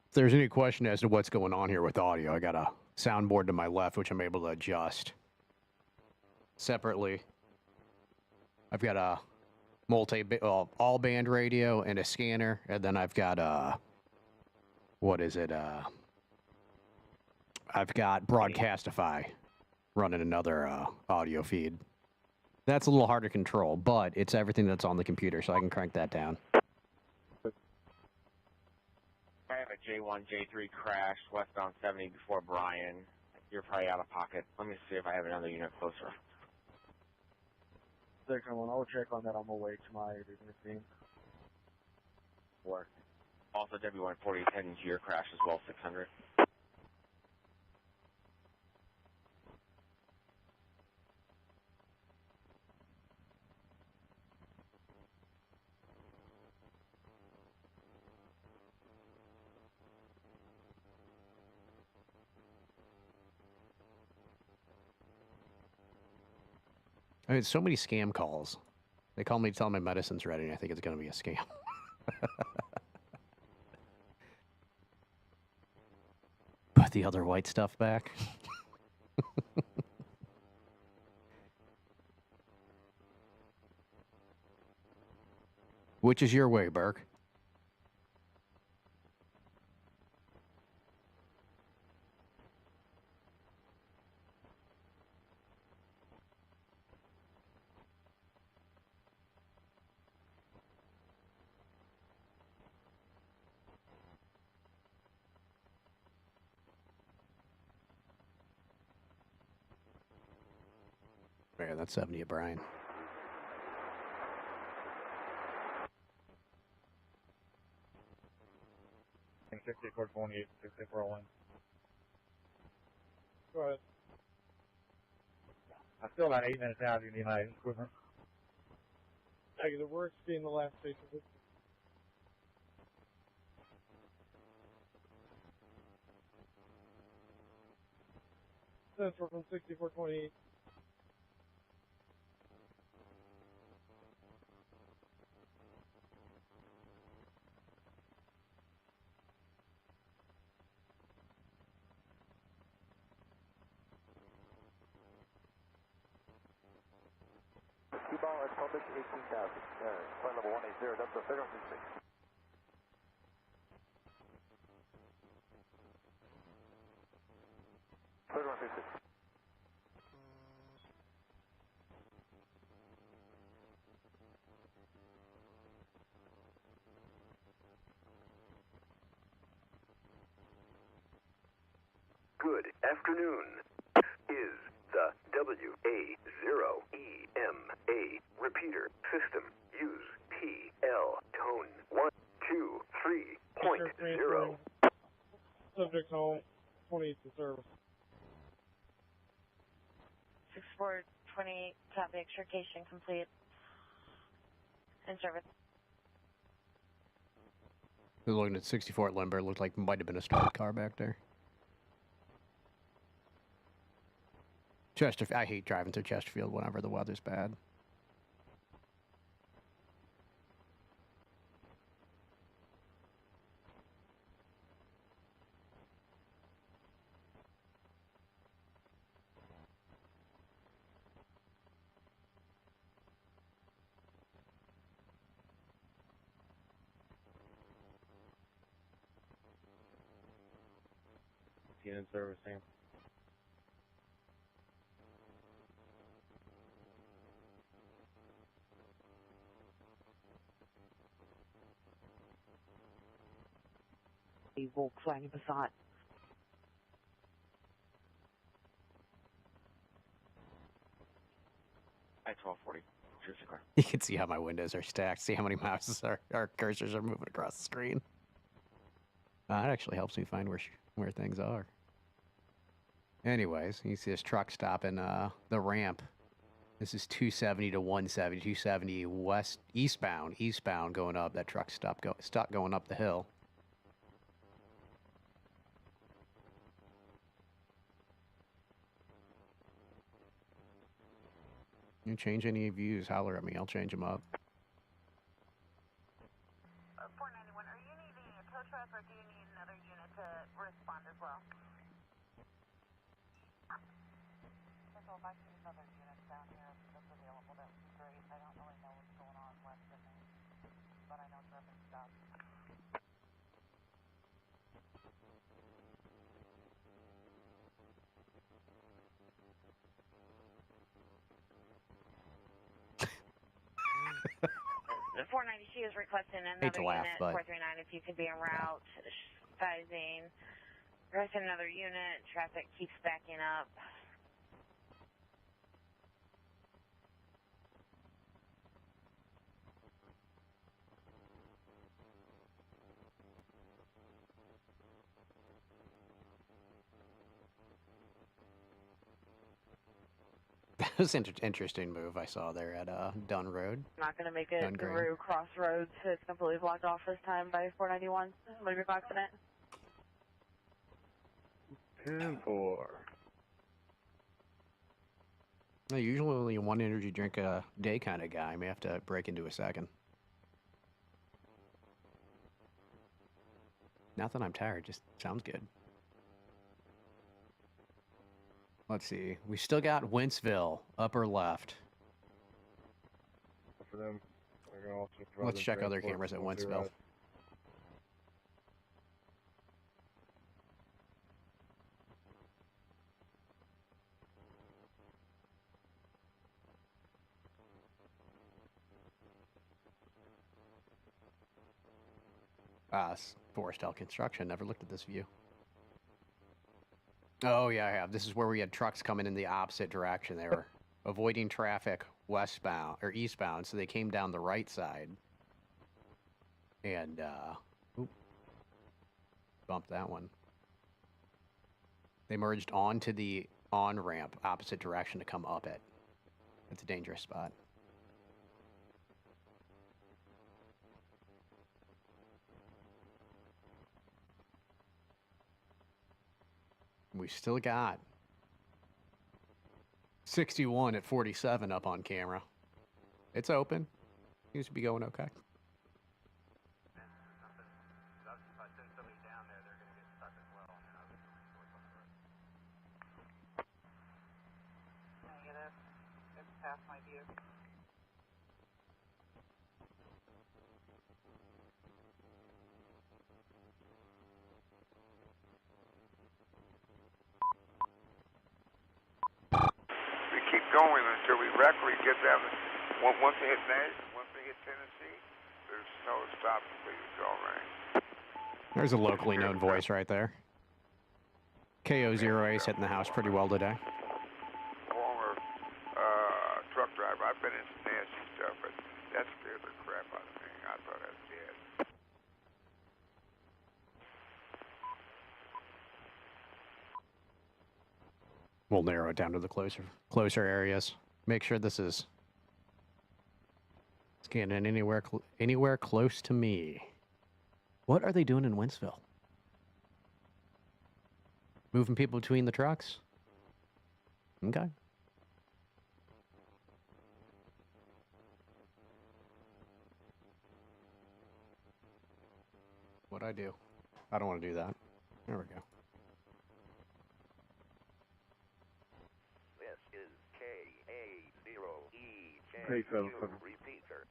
If there's any question as to what's going on here with audio, I got a soundboard to my left, which I'm able to adjust separately. I've got a all band radio and a scanner, and then I've got I've got Broadcastify running another audio feed. That's a little hard to control, but it's everything that's on the computer, so I can crank that down. I have a J1, J3 crash westbound 70 before Bryan. You're probably out of pocket. Let me see if I have another unit closer. Second one, I'll check on that on my way to my team. Work. Also, W140 heading to your crash as well, 600. I mean, so many scam calls. They call me to tell my medicine's ready, and I think it's going to be a scam. Put the other white stuff back. Which is your way, Burke? Yeah, that's 70 at Brian. And 6428, 6401. Go ahead. I'm still about 8 minutes out. You need my equipment. Negative. We're exceeding the last station. Central from 6428. Q-Ball at public 18,000. Flight level 180, that's the third on 36. Third on 36. Good afternoon. Is the WA0EMA repeater system. Use TL tone 123.0. Subject home. 28 to service. 6428, copy, extrication complete. In service. They're looking at 64 at Limber. Looked like might have been a started car back there. Chesterfield. I hate driving through Chesterfield whenever the weather's bad. Unit servicing. A Volkswagen Passat. At 1240. Choose a car. You can see how my windows are stacked. See how many mouses our cursors are moving across the screen. That actually helps me find where things are. Anyways, you see this truck stopping the ramp. This is 270 to 170, 270 eastbound going up. That truck stopped going up the hill. You change any views, holler at me. I'll change them up. 491, are you needing a tow truck or do you need another unit to respond as well? So if I see another unit down here that's available, that would be great. I don't really know what's going on west of me, but I know traffic stopped. The 490, she is requesting Hate another to laugh, unit, but 439, if you could be en route, sizing. Requesting another unit, traffic keeps backing up. that was an interesting move I saw there at Dunn Road. Not going to make it Dunn Green. through Crossroads. It's completely blocked off this time by 491. Leave your box in it. 10-4. Usually only one energy drink a day kind of guy. I may have to break into a second. Not that I'm tired, just sounds good. Let's see. We still got Wentzville, upper left. For them, they're gonna also Let's check other cameras at Wentzville. Forestel Construction. Never looked at this view. Oh, yeah, I have. This is where we had trucks coming in the opposite direction. They were avoiding traffic westbound or eastbound, so they came down the right side. And, bumped that one. They merged onto the on-ramp opposite direction to come up it. It's a dangerous spot. We still got 61 at 47 up on camera. It's open. Seems to be going okay. If I send somebody down there, they're going to get stuck as well, and then I'll get the resource on the road. Negative. It's past my view. We keep going until we regularly get them. Once they hit Nashville, once they hit Tennessee, there's no stopping. Please go right. There's a locally known voice right there. KO0A's hitting the house pretty well today. Former truck driver. I've been in some nasty stuff, but that scared the crap out of me. I thought I was dead. We'll narrow it down to the closer areas. Make sure this is scanning anywhere close to me. What are they doing in Wentzville? Moving people between the trucks? Okay. What'd I do? I don't want to do that. There we go. This is KA0EJ. Hey, fellas. Repeat, sir.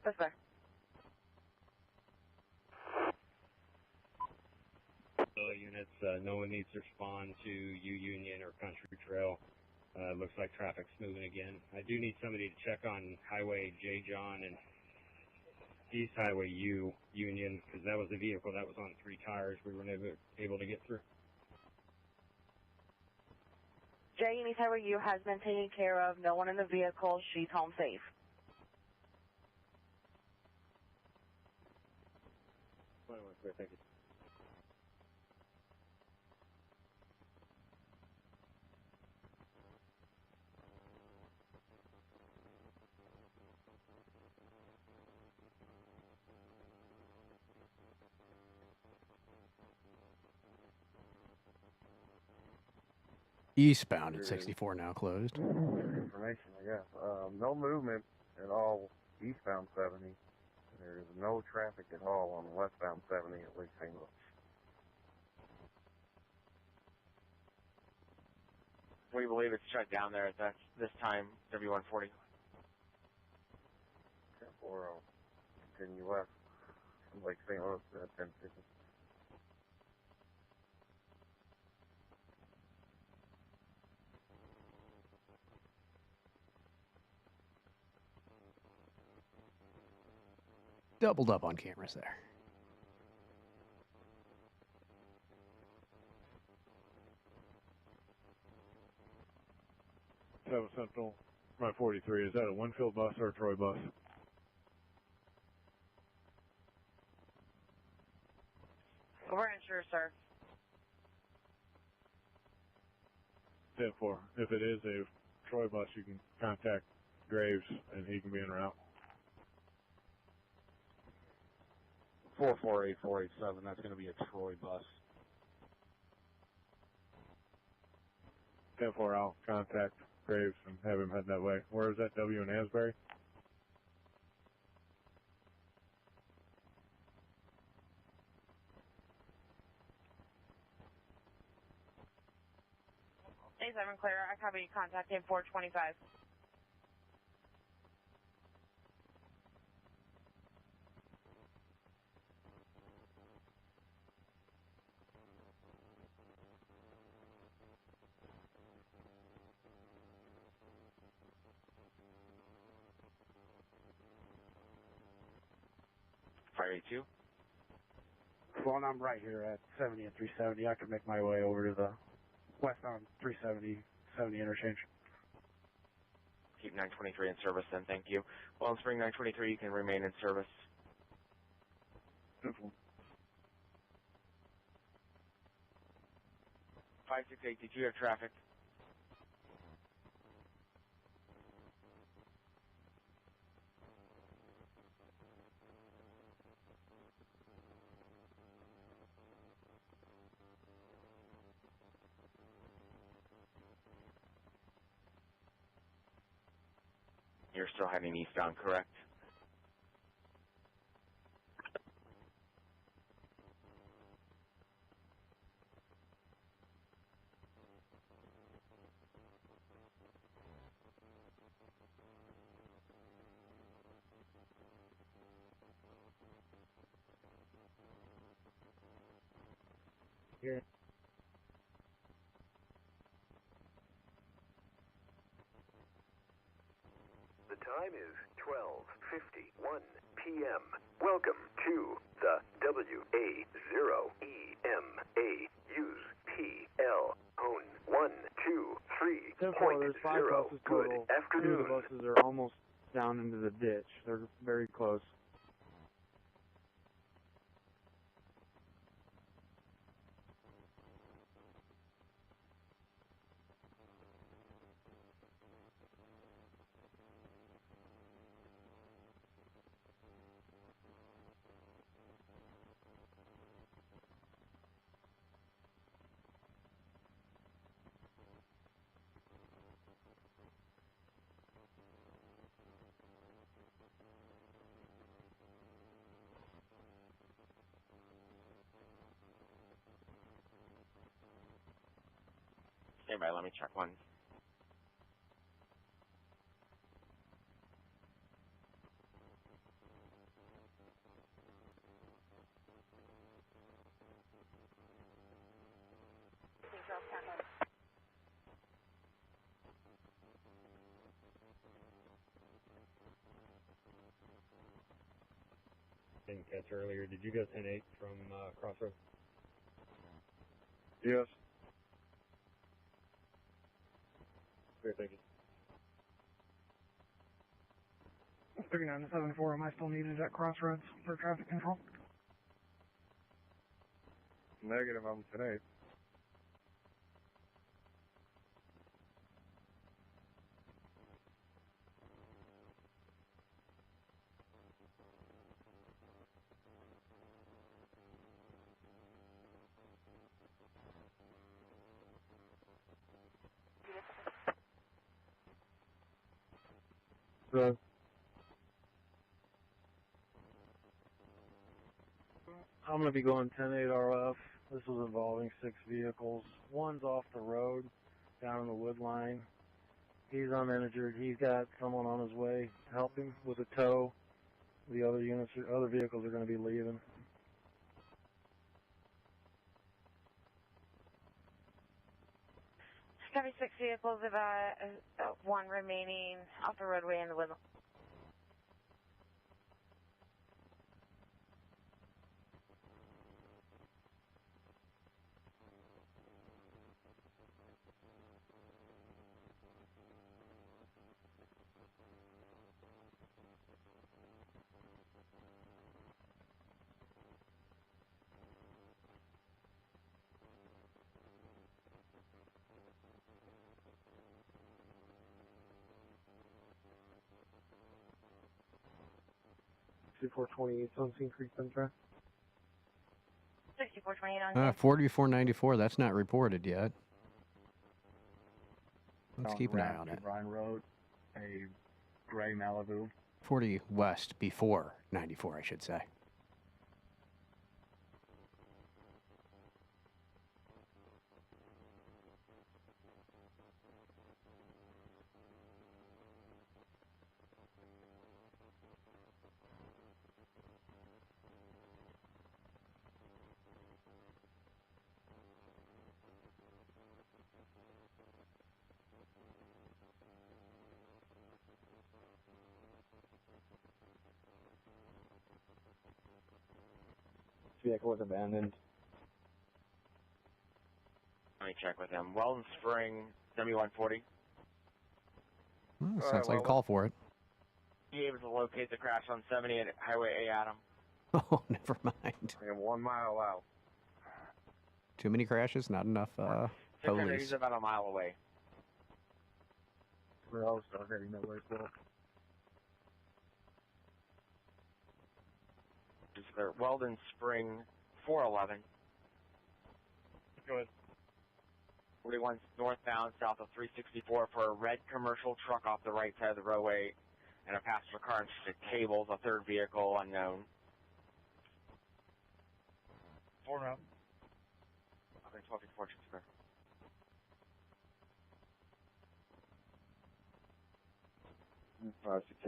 That's fair. Units, no one needs to respond to U Union or Country Trail. Looks like traffic's moving again. I do need somebody to check on Highway J. John and East Highway U Union, because that was the vehicle that was on 3 tires we were never able to get through. Jay and East Highway U has been taken care of. No one in the vehicle. She's home safe. Thank you. Eastbound at 64 now closed. Information, I guess. No movement at all eastbound 70. There's no traffic at all on westbound 70 at least St. Louis. We believe it's shut down there at this time, W140. Or continue west, like St. Louis at 1050. Doubled up on cameras there. Seven Central, my 43. Is that a Winfield bus or a Troy bus? We're unsure, sir. 10-4. If it is a Troy bus, you can contact Graves and he can be en route. 448487, that's going to be a Troy bus. 10-4, I'll contact Graves and have him head that way. Where is that, W in Asbury? A7 clear. I copy contact in 425. $582. Well, I'm right here at 70 and 370. I can make my way over to the westbound 370 interchange. Keep 923 in service then, thank you. Well, in Spring 923, you can remain in service. 568, did you have traffic? You're still heading eastbound, correct? Here. The time is 12:51 p.m. Welcome to the WA0EMA. Use PL Hone 123.0. There's 5 buses Good total. afternoon. 2 of the buses are almost down into the ditch. They're very close. Stand by, let me check one. Didn't catch earlier. Did you go 10-8 from Crossroads? Yes. Great, thank you. 3974, am I still needed at Crossroads for traffic control? Negative, I'm 10-8. So, I'm going to be going 10-8 RF. This was involving 6 vehicles. One's off the road, down in the wood line. He's uninjured. He's got someone on his way to help him with a tow. The other units, other vehicles are going to be leaving. Copy 6 vehicles, about one remaining off the roadway in the woodland. On scene creek track. 6428 on 4494, that's not reported yet. Let's keep an eye on it. Bryan Road, a gray Malibu. 40 west before 94, I should say. Vehicle was abandoned. Let me check with him. Weldon Spring, 7140. Sounds like a call for it. He able to locate the crash on 70 at Highway A, Adam? Oh, never mind. I am 1 mile out. Too many crashes, not enough police. He's about a mile away. We're all still heading that way, so. Weldon Spring, 411. Go ahead. 41 northbound, south of 364 for a red commercial truck off the right side of the roadway and a passenger car and cables, a third vehicle unknown. 4 now. Okay, 1254, square.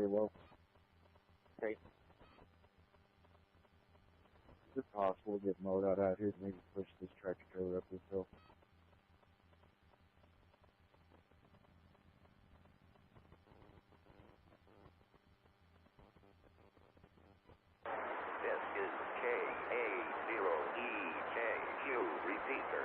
Well. Okay. Is it possible to get mowed out here to maybe push this tractor trailer up this hill? This is KA0EJQ repeater.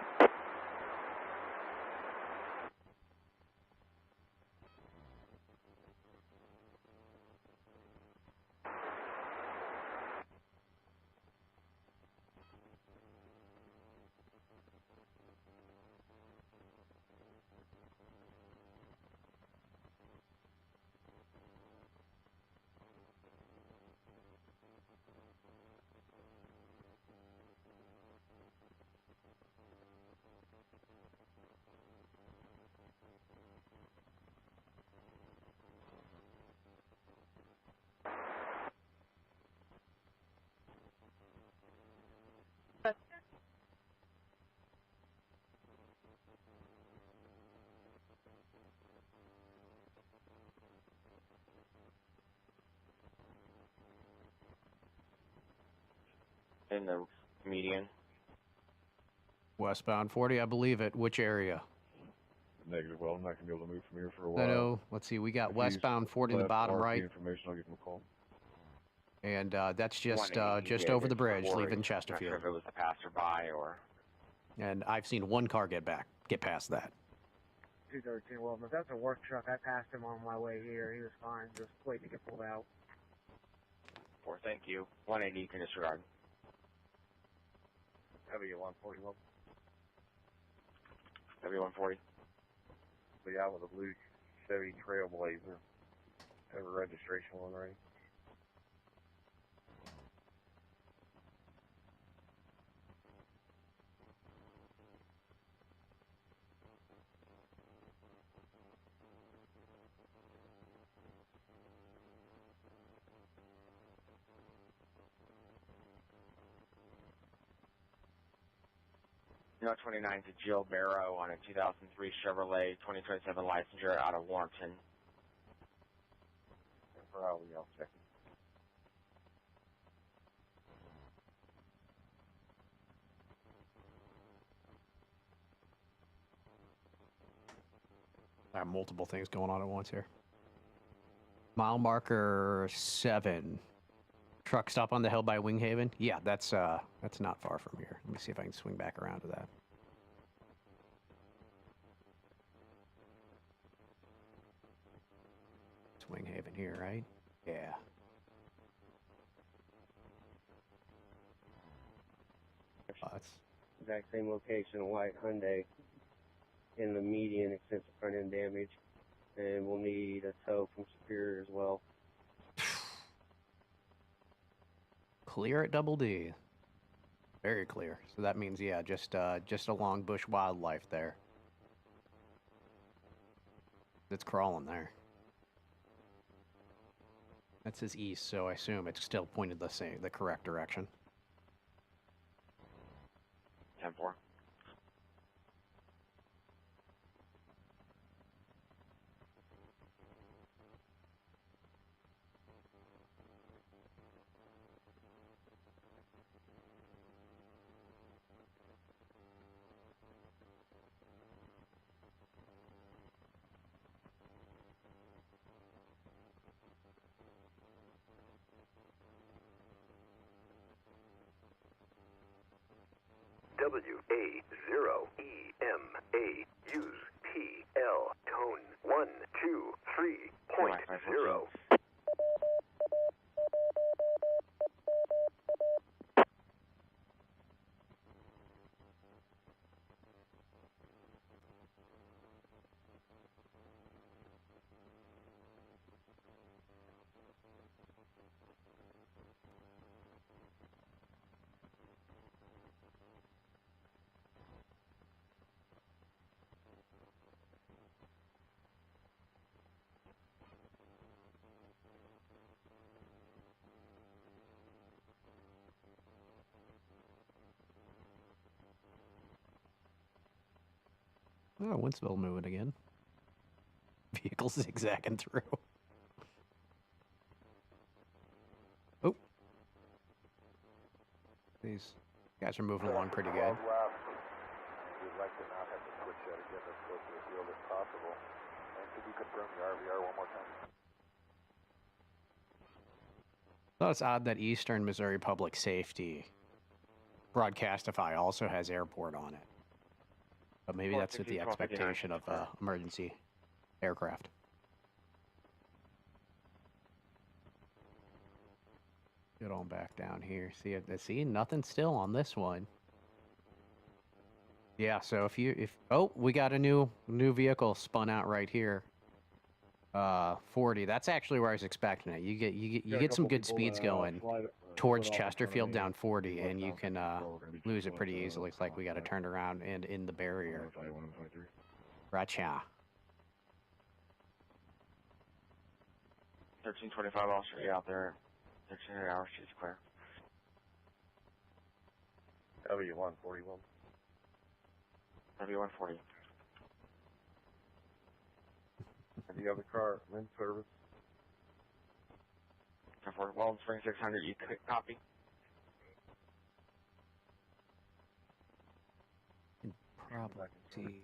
In the median. Westbound 40, I believe it. Which area? Negative. Well, I'm not going to be able to move from here for a while. I know. Let's see. We got If westbound 40 in the bottom right. Information, I'll give him a call. And that's just over the bridge, leaving Chesterfield. Not sure if it was a passerby or. And I've seen one car get past that. 213 Weldon. If that's a work truck, I passed him on my way here. He was fine, just waiting to get pulled out. 4, thank you. 180, you can disregard. W140 Weldon. W140. Be out with a blue Chevy Trailblazer. Have a registration one ready. No 29 to Jill Barrow on a 2003 Chevrolet 2027 licensure out of Warrenton. For all y'all checking. I have multiple things going on at once here. Mile marker 7. Truck stop on the hill by Winghaven. Yeah, that's not far from here. Let me see if I can swing back around to that. It's Winghaven here, right? Yeah. That's Exact same location, white Hyundai in the median, extensive front end damage, and we'll need a tow from Superior as well. clear at Double D. Very clear. So that means, yeah, just along Bush Wildlife there. It's crawling there. That says east, so I assume it's still pointed the correct direction. 10-4. WA0EMA. Use PL tone 123.0. Oh, Winsville moving again. Vehicle zigzagging through. Oh. These guys are moving along pretty good. We'd like to not have to switch that again as close to the field as possible. And could you confirm the RVR one more time? Thought it's odd that Eastern Missouri Public Safety Broadcastify also has airport on it. But maybe that's with the expectation of emergency aircraft. Get on back down here. See, nothing still on this one. Yeah, so oh, we got a new vehicle spun out right here. 40. That's actually where I was expecting it. You get some good speeds going towards Chesterfield down 40, and you can lose it pretty easily. Looks like we got to turn around and in the barrier. Gotcha. 1325 Wall Street out there. 1300 hours, she's clear. W141. W140. And the other car, wind service. For Weldon Spring 600, you copy? Probably see.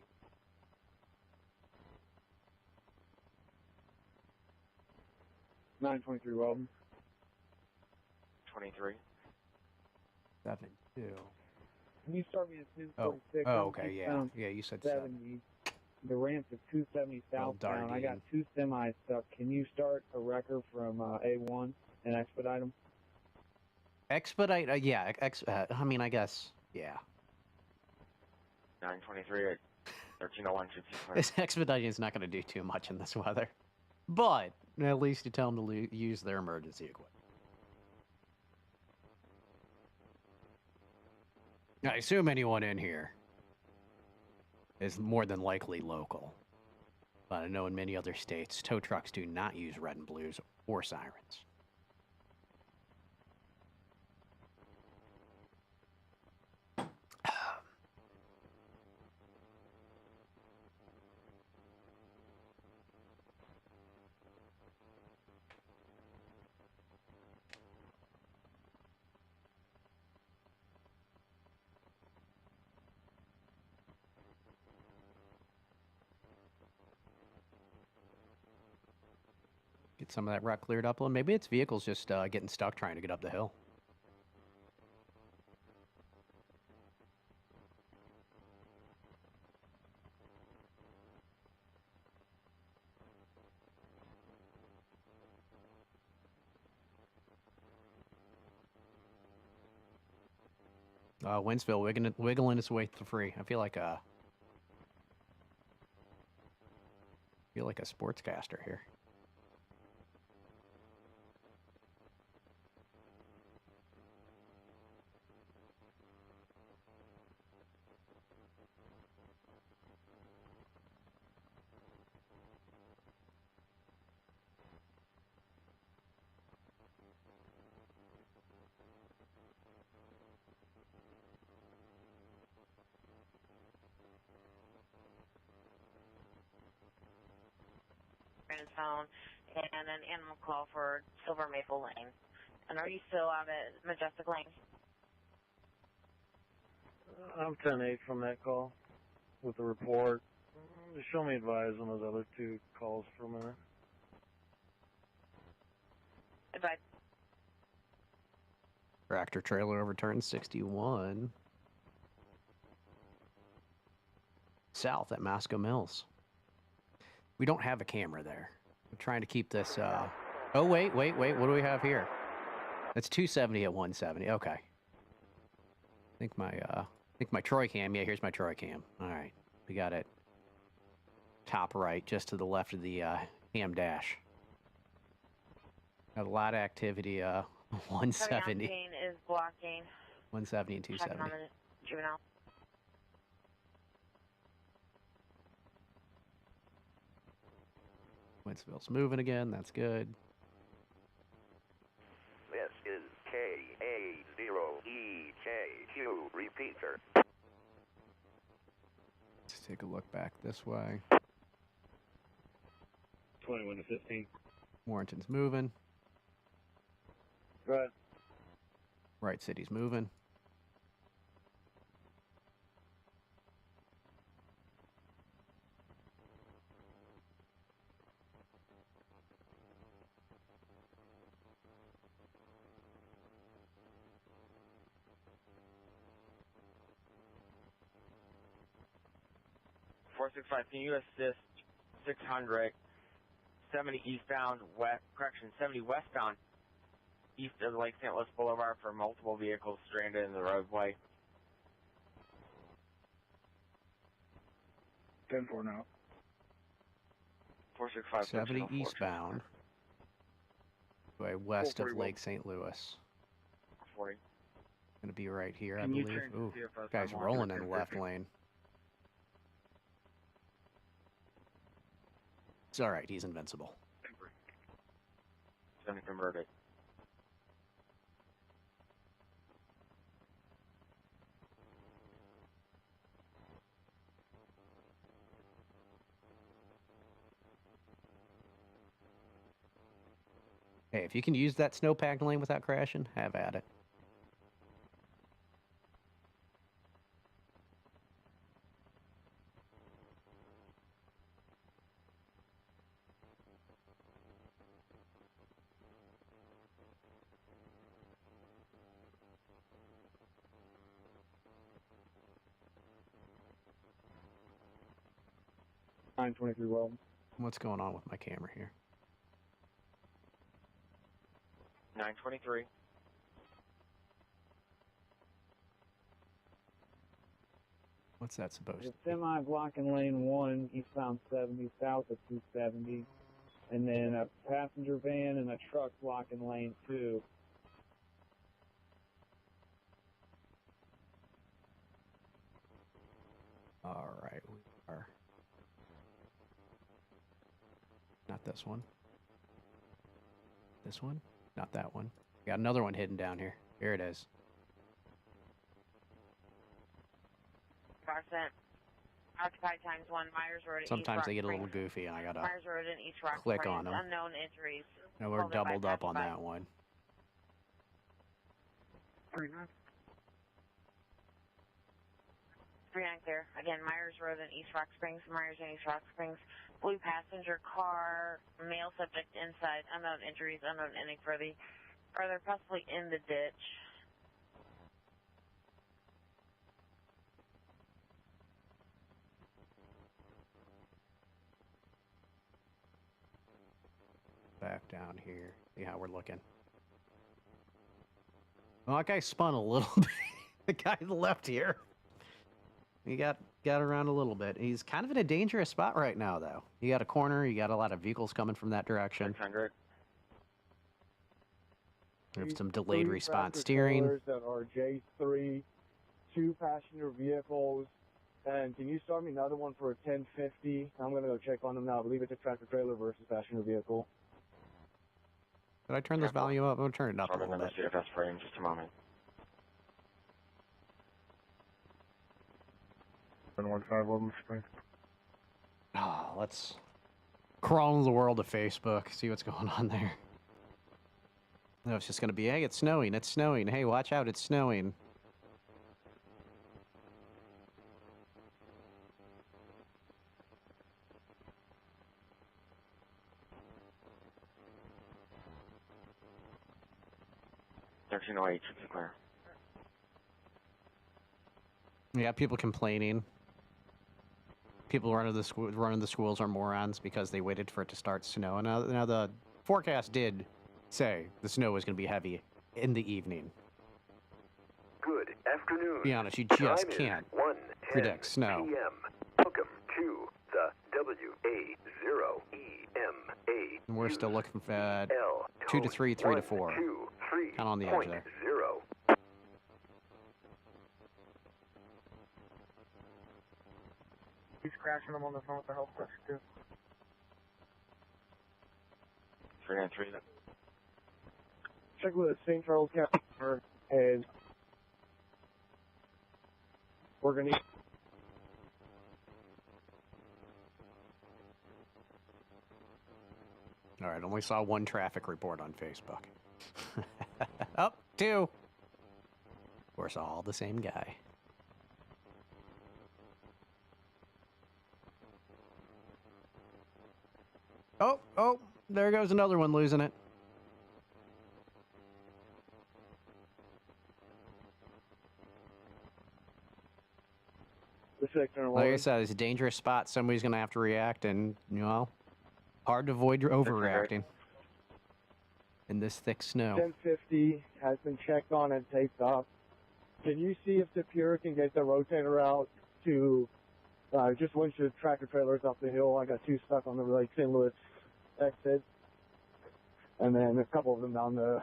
$923 Weldon. 23. 7-2. Can you start me at 246? Oh, okay, yeah. Yeah, you said 70. The ramp is 270 southbound. I got two semis stuck. Can you start a wrecker from A1 and expedite them? Expedite? Yeah. I mean, I guess. Yeah. 923 at 1301 should be clear. This expediting is not going to do too much in this weather, but at least you tell them to use their emergency equipment. I assume anyone in here is more than likely local. But I know in many other states, tow trucks do not use red and blues or sirens. Get some of that rut cleared up a little. Maybe it's vehicles just getting stuck trying to get up the hill. Winsville wiggling its way to free. I feel like a sportscaster here. Phone and an animal call for Silver Maple Lane. And are you still out at Majestic Lane? I'm 10-8 from that call with the report. Just show me advise on those other two calls for a minute. Advise. Tractor trailer overturned 61. South at Masco Mills. We don't have a camera there. I'm trying to keep this, Oh, wait. What do we have here? That's 270 at 170. Okay. I think my Troy cam. Yeah, here's my Troy cam. All right. We got it top right, just to the left of the ham dash. Got a lot of activity, 170. Is blocking. 170 and 270. Checking on the juvenile. Winsville's moving again. That's good. This is KA0EJQ repeater. Let's take a look back this way. 21 to 15. Warrenton's moving. Go ahead. Right City's moving. Can you assist 600, 70 eastbound, 70 westbound, east of Lake St. Louis Boulevard for multiple vehicles stranded in the roadway? 10-4 now. 465. 70 eastbound. Way west of Lake St. Louis. 40. Gonna be right here, I Can you believe. turn to Ooh, see if that's guy's unlocked rolling or in the left converted? lane. It's all right. He's invincible. It's gonna convert it. Hey, if you can use that snowpack lane without crashing, have at it. $923 Weldon. What's going on with my camera here? 923. What's that supposed to The semi blocking lane 1, eastbound 70, south of 270. And then a passenger van and a truck blocking lane 2. All right, we are. Not this one. This one? Not that one. Got another one hidden down here. Here it is. Carson. Occupied times 1, Myers Road. Sometimes East they get a Rock little goofy, and I gotta Myers Road and East Rock click Springs, on them. Unknown injuries. Now we're Called it by doubled up on Broadcastify. that one. 3-9 clear. Again, Myers Road in East Rock Springs, Myers and East Rock Springs. Blue passenger car, male subject inside, unknown injuries, unknown ending further, possibly in the ditch. Back down here. See how we're looking. Well, that guy spun a little bit. The guy to the left here. He got around a little bit. He's kind of in a dangerous spot right now, though. You got a corner. You got a lot of vehicles coming from that direction. 600. We have some delayed Three response tractor steering. trailers that are J3, 2 passenger vehicles, and can you start me another one for a 1050? I'm going to go check on them now. I believe it's a tractor trailer versus passenger vehicle. Did I turn this volume up? I'm going to turn it up a little bit. CFS frame, just a moment. 115 Spring. Oh, let's crawl into the world of Facebook, see what's going on there. No, it's just going to be, hey, it's snowing, it's snowing. Hey, watch out, it's snowing. $13.08, should be clear. Yeah, people complaining. People running the schools are morons because they waited for it to start snowing. Now the forecast did say the snow was going to be heavy in the evening. Good afternoon. To be honest, you Time just is can't 1:10 predict snow. PM. Welcome to the WA0EMA. And we're still looking for 2 to 3, 3 to 4. Kind of on the edge there. 0. He's crashing them on the phone with the health pressure, too. 393. Check with St. Charles County, and we're going to... All right, only saw one traffic report on Facebook. Oh, 2. Of course, all the same guy. Oh, there goes another one losing it. Like I said, it's a dangerous spot. Somebody's going to have to react, and, you know, hard to avoid overreacting in this thick snow. 1050 has been checked on and taped up. Can you see if Superior can get the rotator out to just winch the tractor trailers up the hill? I got 2 stuck on the Lake St. Louis exit, and then a couple of them down the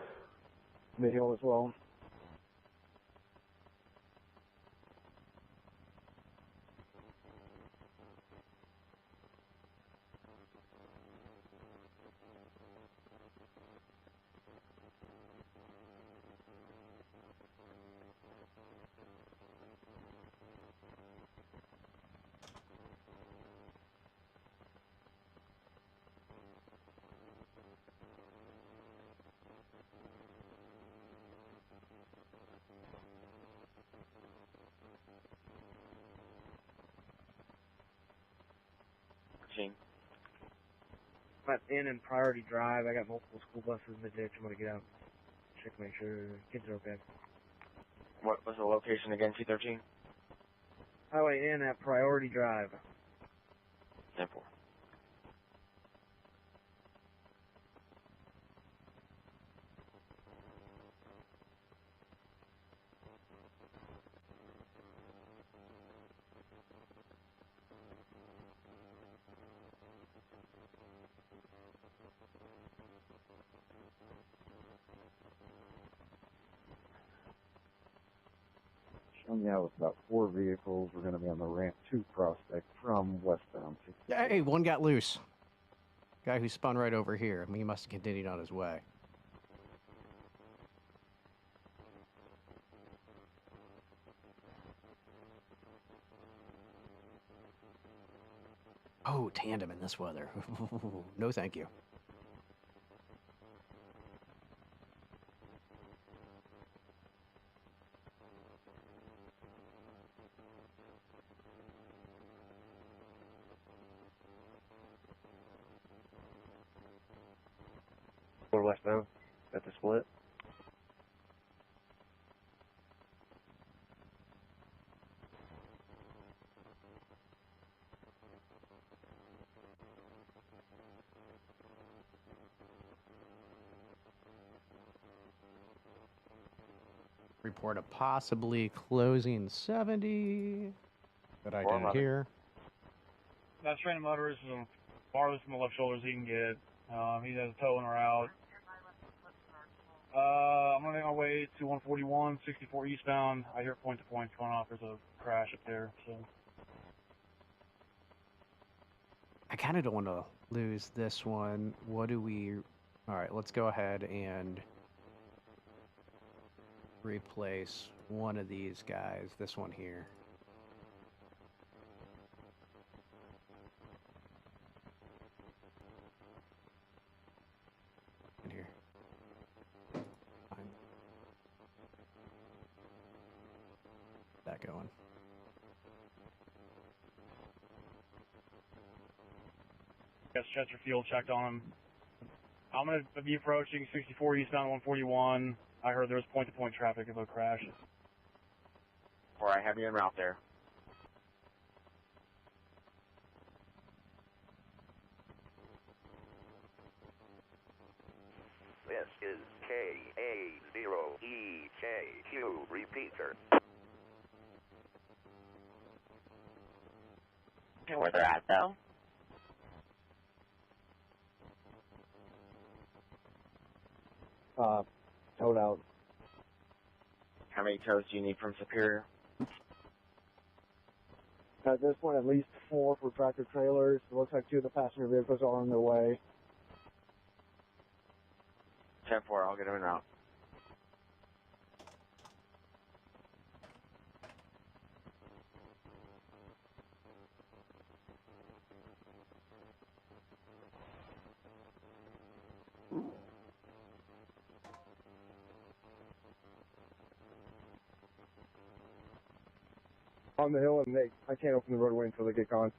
hill as well. I'm in Priority Drive. I got multiple school buses in the ditch. I'm going to get out, check, make sure kids are okay. What was the location again, 213? Highway in at Priority Drive. 10-4. Yeah, with about 4 vehicles. We're going to be on the ramp to Prospect from westbound. Hey, one got loose. Guy who spun right over here. I mean, he must have continued on his way. Oh, tandem in this weather. No, thank you. westbound at the split. Report of possibly closing 70 that I didn't hear. That stranded motorist is on farthest from the left shoulder as he can get. He has a tow in or out. I'm going to make my way to 141, 64 eastbound. I hear point-to-point going off. There's a crash up there. So I kind of don't want to lose this one. What do we... All right, let's go ahead and replace one of these guys. This one here. In here. Fine. That going. yes, Chesterfield checked on him. I'm going to be approaching 64 eastbound 141. I heard there was point-to-point traffic of a crash. Or I have you en route there. This is KA0EJQ repeater. Okay, where they're at, though. Towed out. How many tows do you need from Superior? At this point, at least 4 for tractor trailers. It looks like 2 of the passenger vehicles are on their way. 10-4, I'll get them en route. On the hill, and I can't open the roadway until they get gone.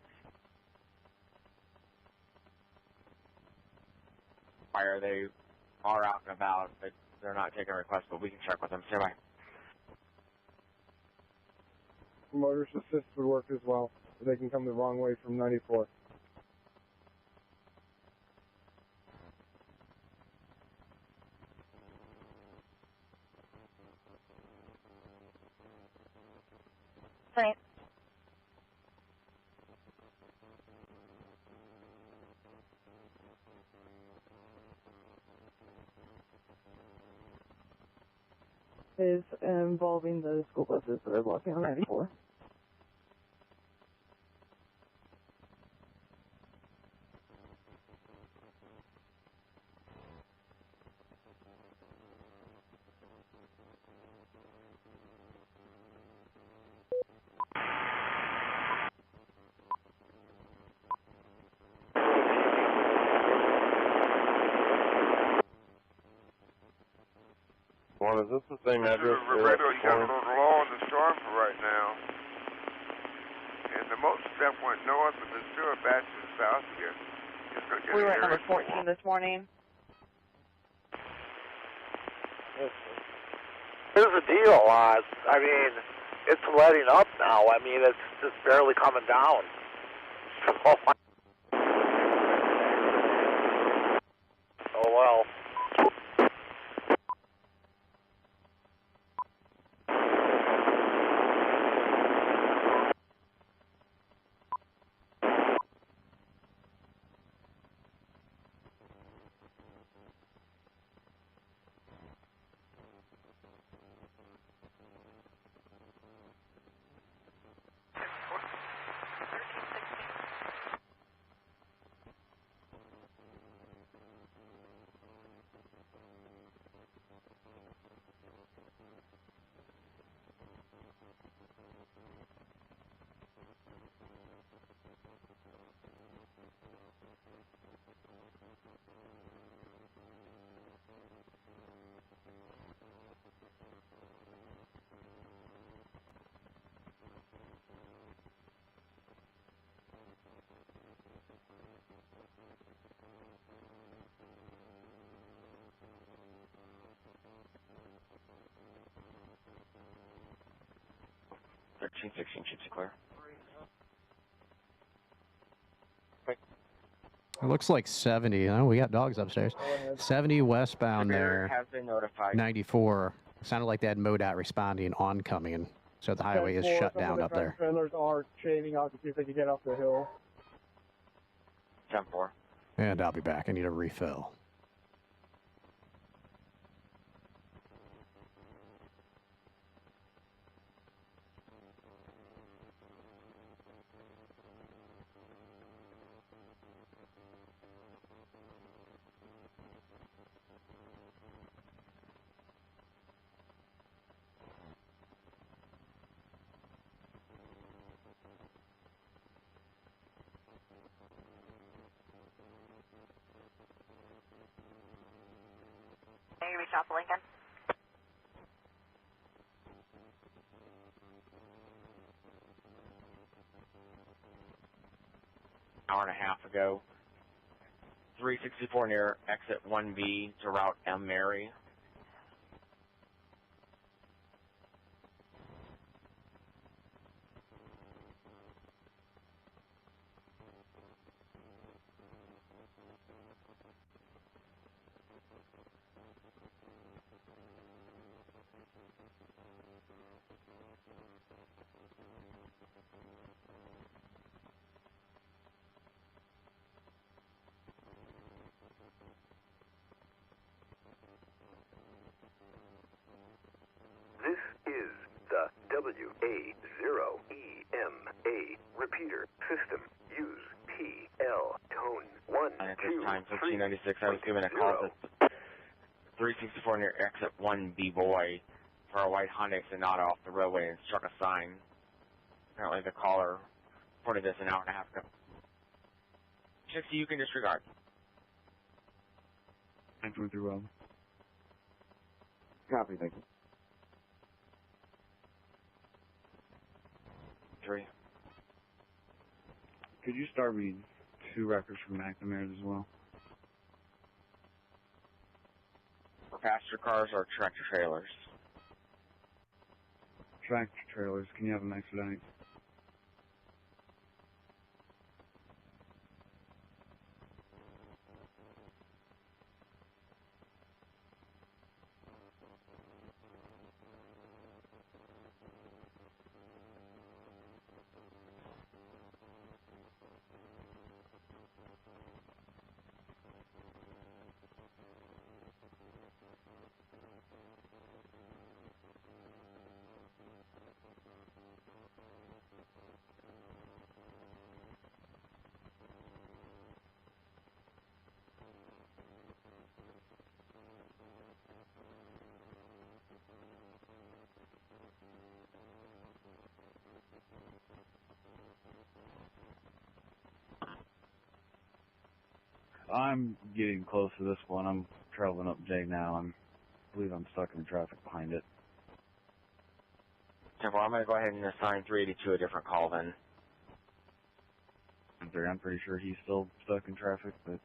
Why are they all out and about? They're not taking requests, but we can check with them. Stand by. Motorist assist would work as well. They can come the wrong way from 94. Right. Is involving the school buses that are blocking on 94. Well, is this the same address? Roberto, you got a little low on the storm for right now. And the most stuff went north, but there's still a batch to the south again. Just gonna get We were an at number area 14 this morning. Here's the deal. I mean, it's letting up now. I mean, it's just barely coming down. Oh well. 16, should be clear. It looks like 70. Oh, we got dogs upstairs. 70 westbound there. Has been notified. 94. Sounded like they had MoDOT responding oncoming. So the highway is shut down up there. Trailers are chaining out to see if they can get up the hill. 10-4. And I'll be back. I need a refill. Can you reach out to Lincoln? Hour and a half ago. 364 near exit 1B to route M. Mary. This is the WA0EMA repeater system. Use PL tone 1, And at 2, this time, 3, 1596, I was given a call to 364 near exit 1B Boy for a white Hyundai Sonata off the roadway and struck a sign. Apparently the caller reported this an hour and a half ago. 60, you can disregard. 923 Rob. Copy, thank you. 3. Could you start me 2 records from McNamara's as well? For passenger cars or tractor trailers? Tractor trailers. Can you have them expedite? I'm getting close to this one. I'm traveling up J now. I believe I'm stuck in traffic behind it. Well, I'm going to go ahead and assign 382 a different call then. I'm pretty sure he's still stuck in traffic, but...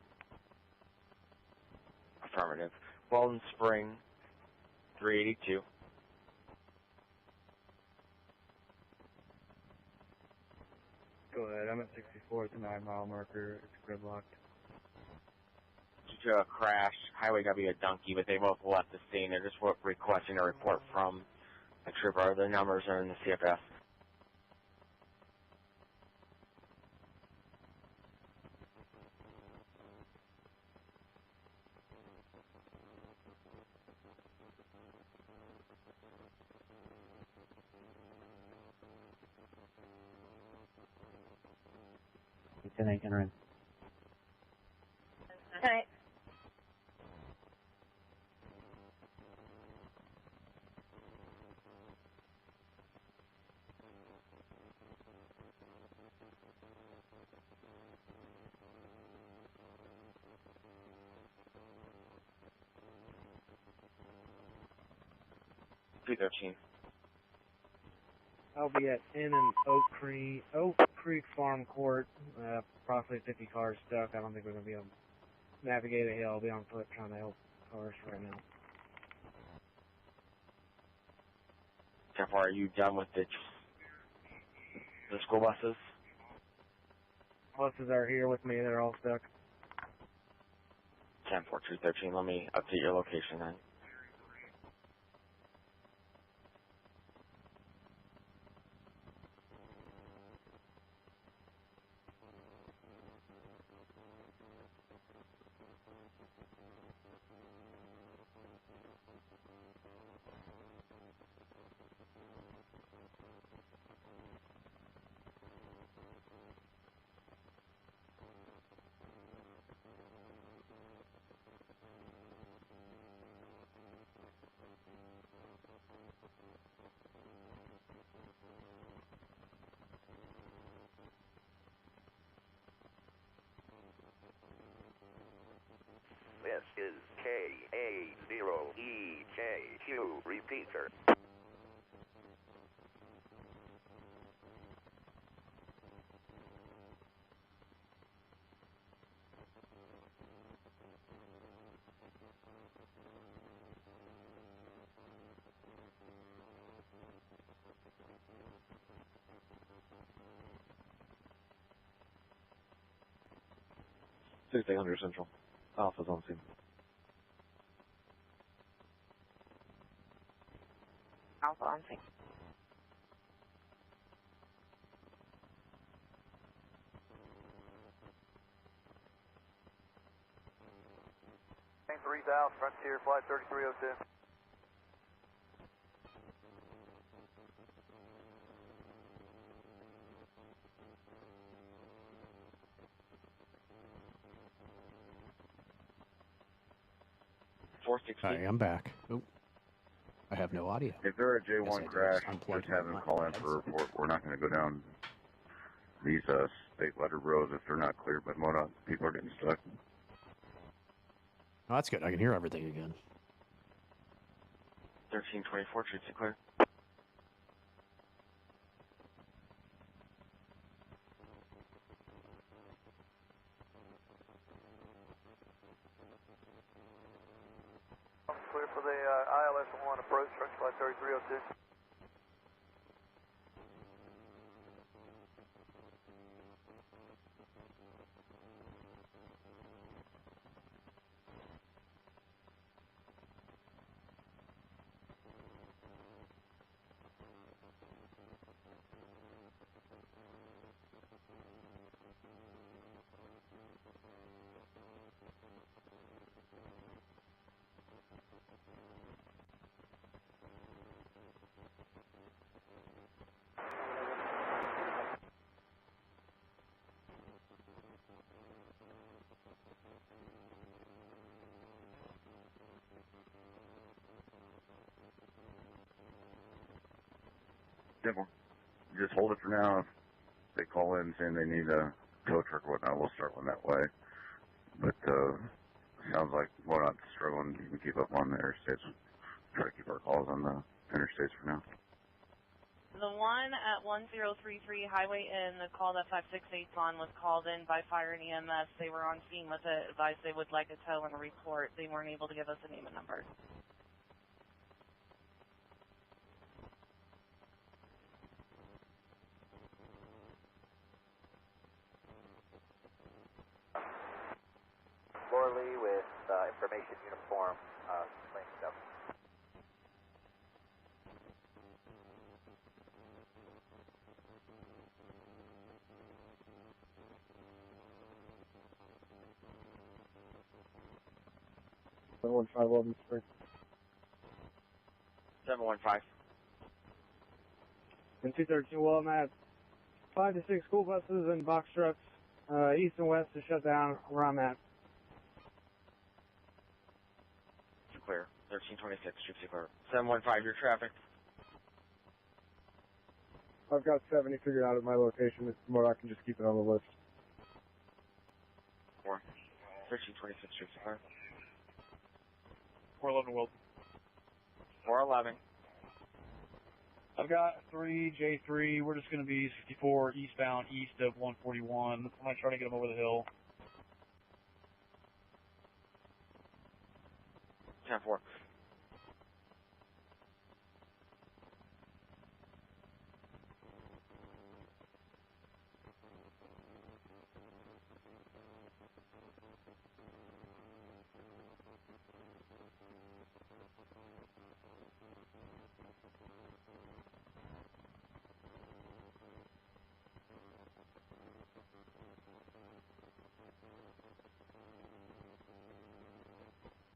Affirmative. Weldon Spring, 382. Go ahead. I'm at 64 at the 9-mile marker. It's gridlocked. Due to a crash, highway got to be a donkey, but they both left the scene. They're just requesting a report from a trooper. The numbers are in the CFS. Lieutenant Henry. Okay. P13. I'll be at N and Oak Creek Farm Court. Approximately 50 cars stuck. I don't think we're going to be able to navigate a hill. I'll be on foot trying to help cars right now. How far are you done with the The school buses? Buses are here with me. They're all stuck. 10-4-2-13. Let me update your location then. This is KA0EJQ repeater. Under Central. Alpha's on scene. Alpha on scene. Plane 3000, Frontier, Flight 3302. Hi, I'm back. Oh, I have no audio. If they're a J1 crash, just have them call in for a report. We're not going to go down these state lettered roads if they're not cleared by MoDOT. People are getting stuck. Oh, that's good. I can hear everything again. 1324, streets are clear. Clear for the ILS-1 approach, Flight 3302. Simple. Just hold it for now. If they call in saying they need a tow truck or whatnot, we'll start one that way. But sounds like we're not struggling to keep up on the interstates. Try to keep our calls on the interstates for now. The one at 1033 Highway N, the call that 568's on was called in by fire and EMS. They were on scene with it, advised they would like a tow and a report. They weren't able to give us a name and number. Lorley with information uniform, lane 7. One 511 Spring. 715. And 232, well, I'm at 5 to 6 school buses and box trucks, east and west to shut down where I'm at. Clear. 1326, streets are clear. 715, your traffic. I've got 70 figured out at my location. It's more I can just keep it on the list. 1326, streets are clear. 411 Wilton. 411. I've got 3J3. We're just going to be 64 eastbound, east of 141. I'm going to try to get them over the hill. 10-4.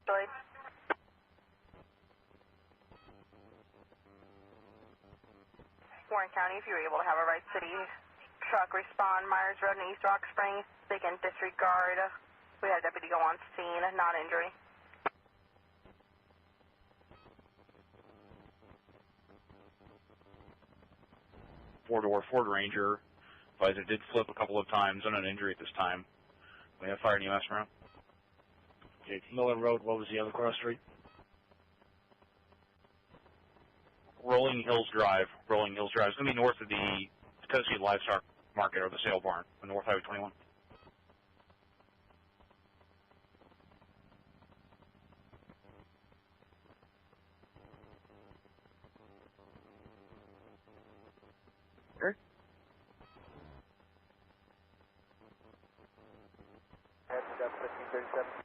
Droid. Warren County, if you were able to have a Wright City truck respond Myers Road and East Rock Springs, they can disregard. We had a deputy go on scene, not injury. Four-door Ford Ranger. Visor did flip a couple of times on an injury at this time. We have fire and EMS around. Okay, Miller Road, what was the other cross street? Rolling Hills Drive. Rolling Hills Drive. It's going to be north of the Petoskey Livestock Market or the sale barn on North Highway 21. Okay. Heads up 1537.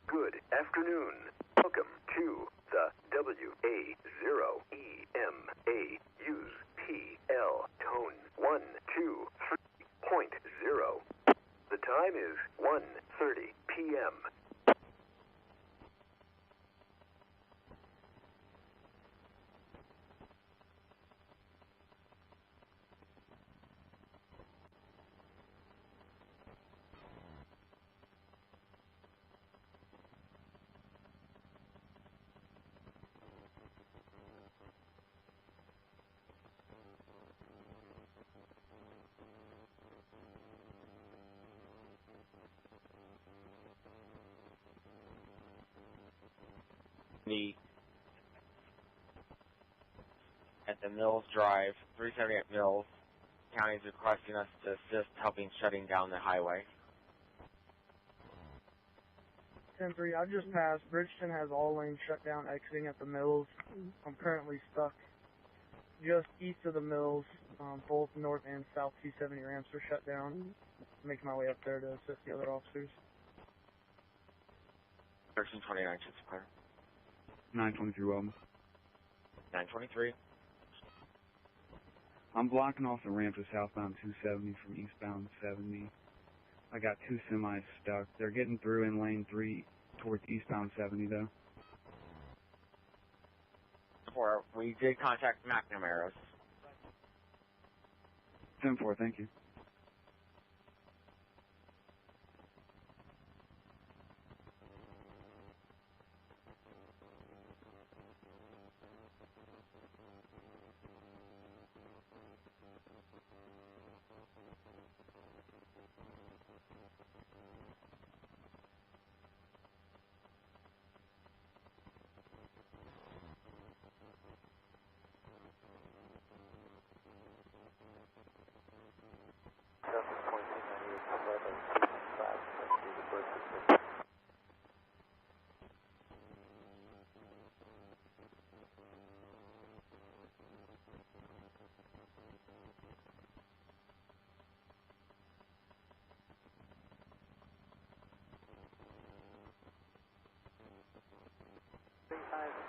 Good afternoon. Welcome to the WA0EMA. Use PL tone 123.0. The time is 1:30 p.m. At the Mills Drive, 378 Mills. County is requesting us to assist helping shutting down the highway. 10-3, I just passed. Bridgeton has all lanes shut down exiting at the Mills. I'm currently stuck just east of the Mills. Both north and south 270 ramps are shut down. Making my way up there to assist the other officers. 1329 should clear. 923 Weldon. 923. I'm blocking off the ramp to southbound 270 from eastbound 70. I got two semis stuck. They're getting through in lane 3 towards eastbound 70 though. We did contact McNamara's. 10-4, thank you.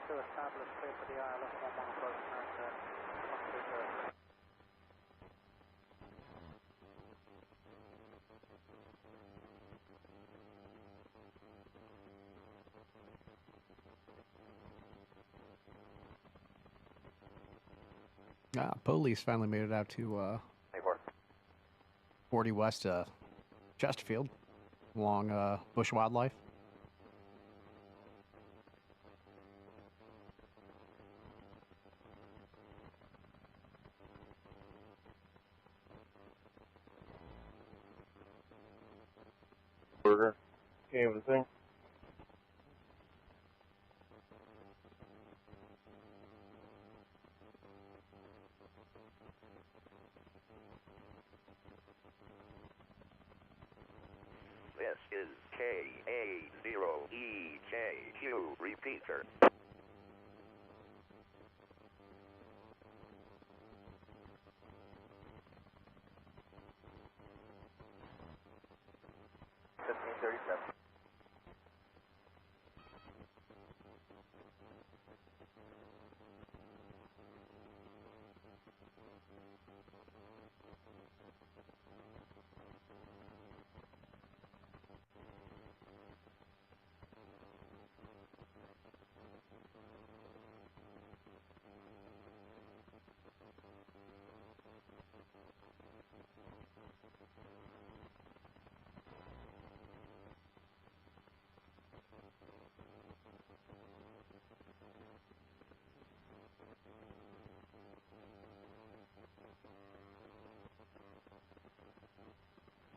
To establish clear for the ILS 11 approach character 120. Police finally made it out to 40 West Chesterfield along Bush Wildlife. Burger. Okay, with the thing. This is KA0EJQ. Repeat, sir.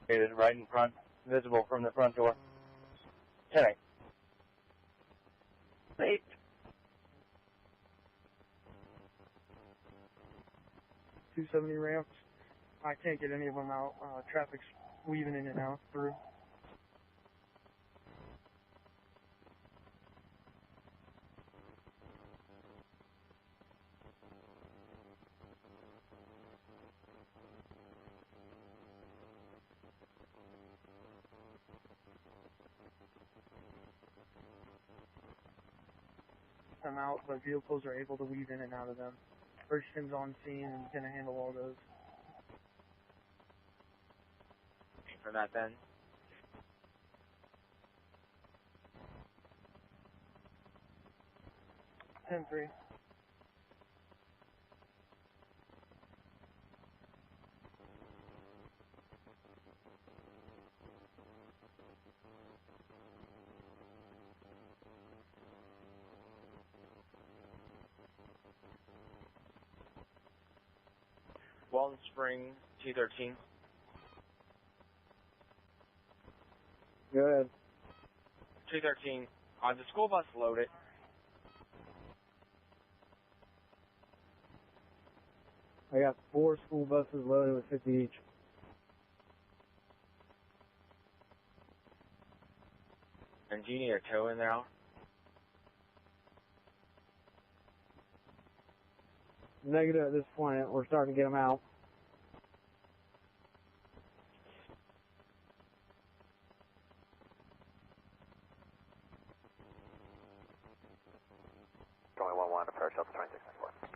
Located right in front, visible from the front door. 10-8. 8. .270 ramps. I can't get any of them out. Traffic's weaving in and out through. I'm out, but vehicles are able to weave in and out of them. First-tim's on scene and going to handle all those. For that then. Ten three. Walton Spring, 213. Go ahead. 213. The school bus loaded. I got 4 school buses loaded with 50 each. And do you need a tow in there? Negative at this point. We're starting to get them out. Going 1-1 to approach Delta 2694.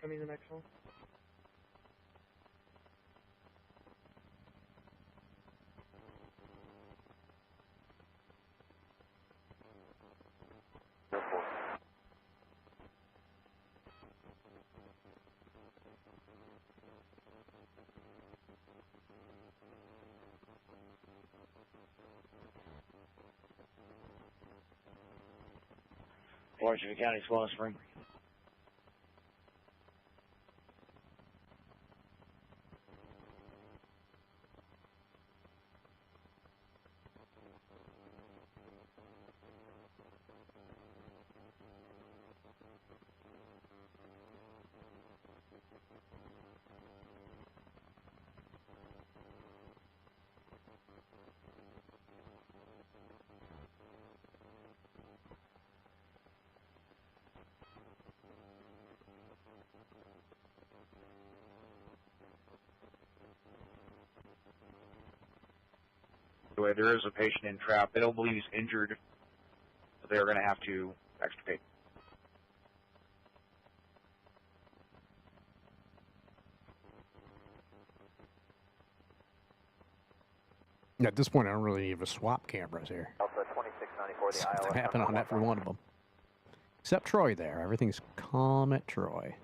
Coming the next one. Washington County, Swallow Spring. highway. There is a patient in trap. They don't believe he's injured, but they are going to have to extricate. At this point, I don't really need to swap cameras here. Alpha 2694, the Something ILS. happened on every one of them. Except Troy there. Everything's calm at Troy.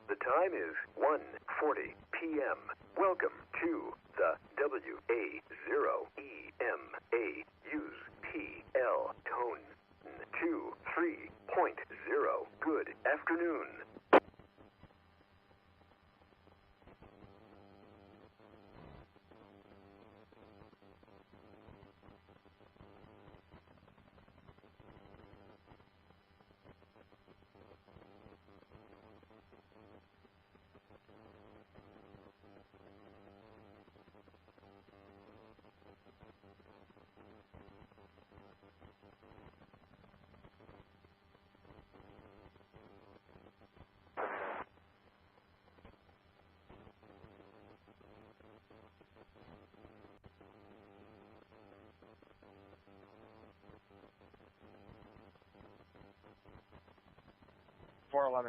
The time is 1:40 p.m. Welcome to the WA0EMA. Use PL tone 23.0. Good afternoon.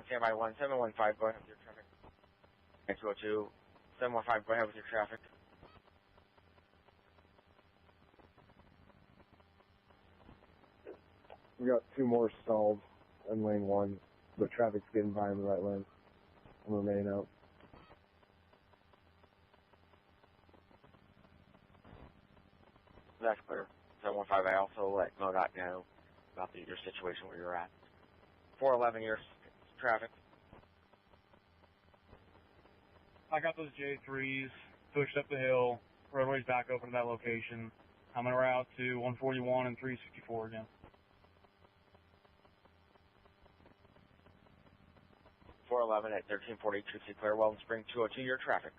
Standby 1715, go ahead with your traffic. 202, 715, go ahead with your traffic. We got two more stalled in lane 1, but traffic's getting by in the right lane. I'm remaining out. That's clear. 715, I also let MoDOT know about your situation where you're at. 411, your traffic. I got those J3s pushed up the hill, roadway's back open to that location. I'm en route to 141 and 364 again. 411 at 1340 Trixie Clear, Weldon Spring 202, your traffic.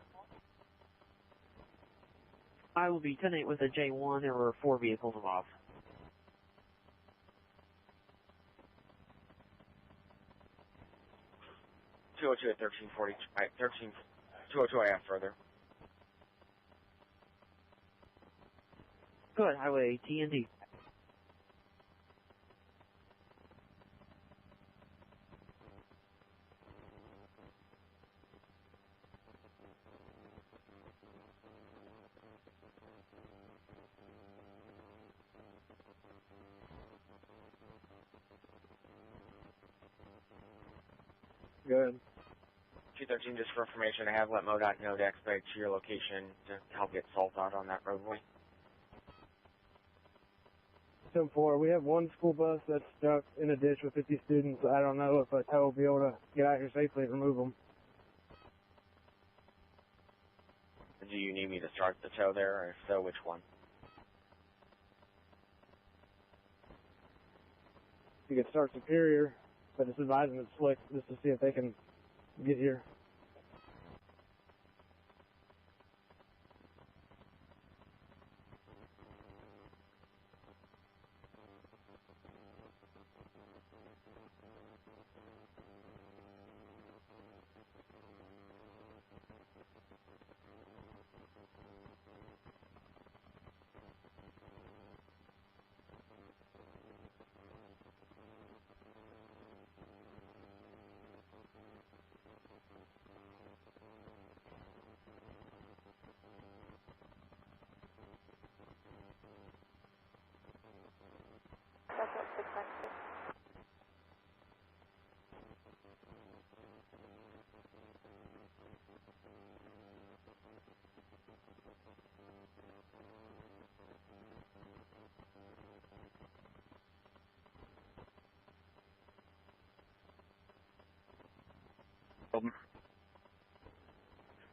I will be 10-8 with a J1. There were 4 vehicles involved. At 1340, 202 I have further. Good, highway TND. Good. 213, just for information, I have let MoDOT know to expedite to your location to help get salt out on that roadway. 10-4, we have one school bus that's stuck in a ditch with 50 students. I don't know if a tow will be able to get out here safely and remove them. Do you need me to start the tow there, or if so, which one? You can start Superior, but it's advising it's slick just to see if they can get here.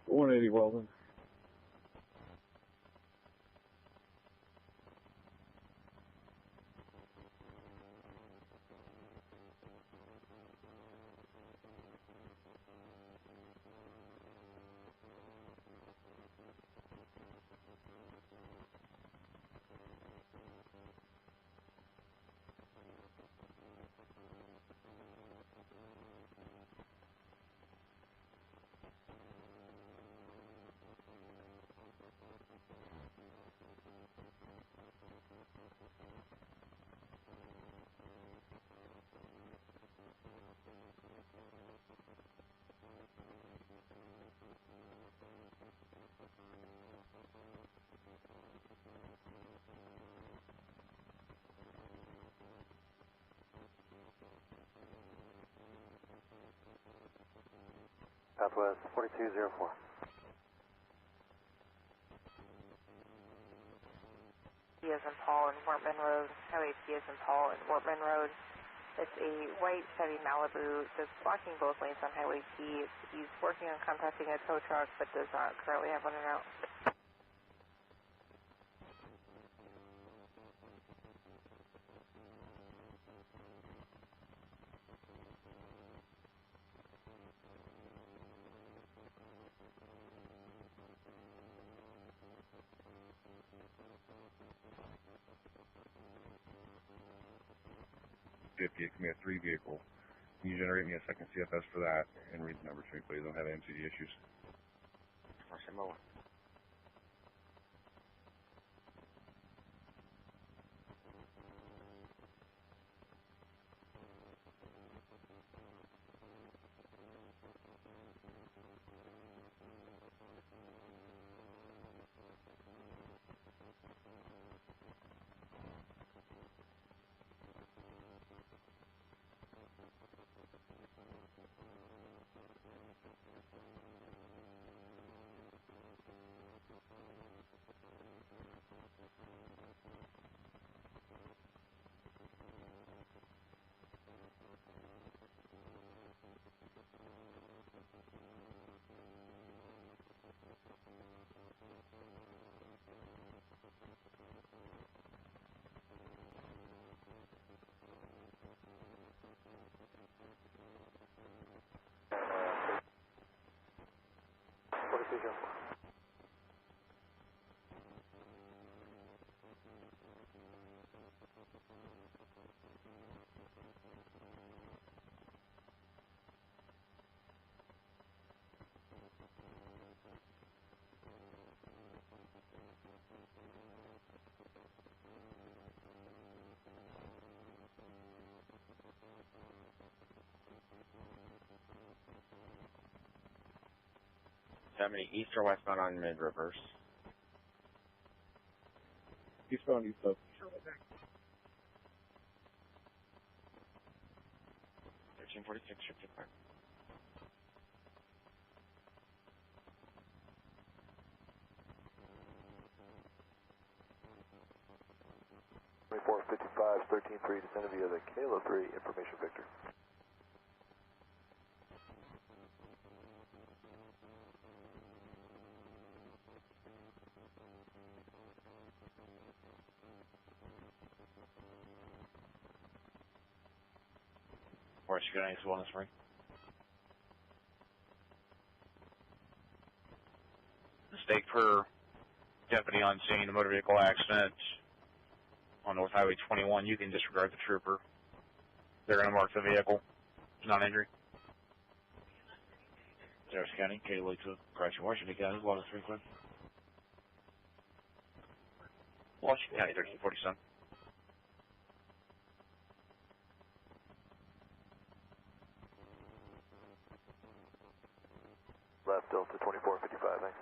180 Weldon. Southwest 4204. P as in Paul and Wortman Road, Highway P as in Paul and Wortman Road. It's a white Chevy Malibu that's blocking both lanes on Highway P. He's working on contacting a tow truck but does not currently have one out. Give me a 3 vehicle. Can you generate me a second CFS for that and read the number to me, please? I don't have MCD issues. Proximo. How many east or westbound on mid reverse? Eastbound, east up. 1346, shift to park. .55, 13-3, descended via the Kilo 3, information Victor. Or you got any wellness ring? Mistake per deputy on scene, a motor vehicle accident on North Highway 21. You can disregard the trooper. They're going to mark the vehicle. Non-injury. Harris County, Kaylee to Correction, Washington County, wellness ring, please. Washington County, 1347. Left Delta 2455, thanks.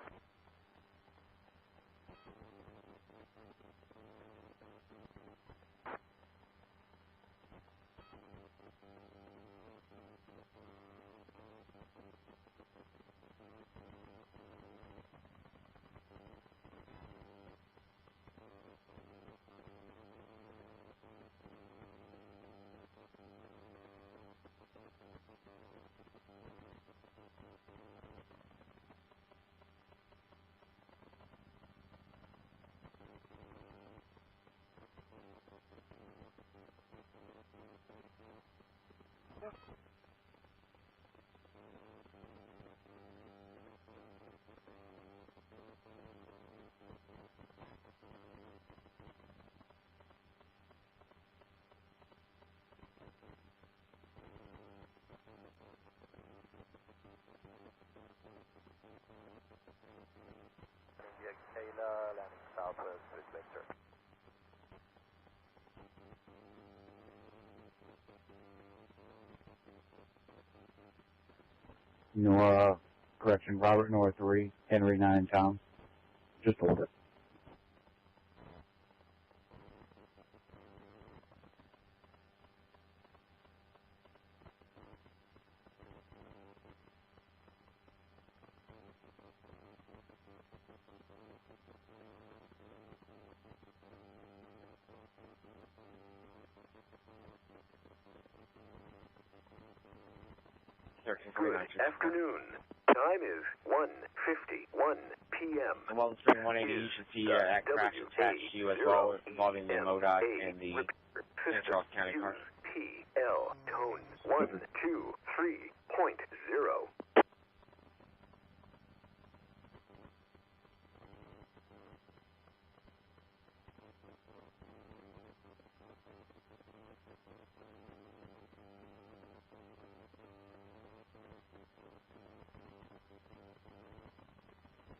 Correction, Robert North 3, Henry 9, Tom. Just hold it. Good afternoon. Time is 1:51 p.m. And while it's been 180, you should see that crash attached to you as well, involving the MoDOT and the St. Charles County car. PL tone 123.0.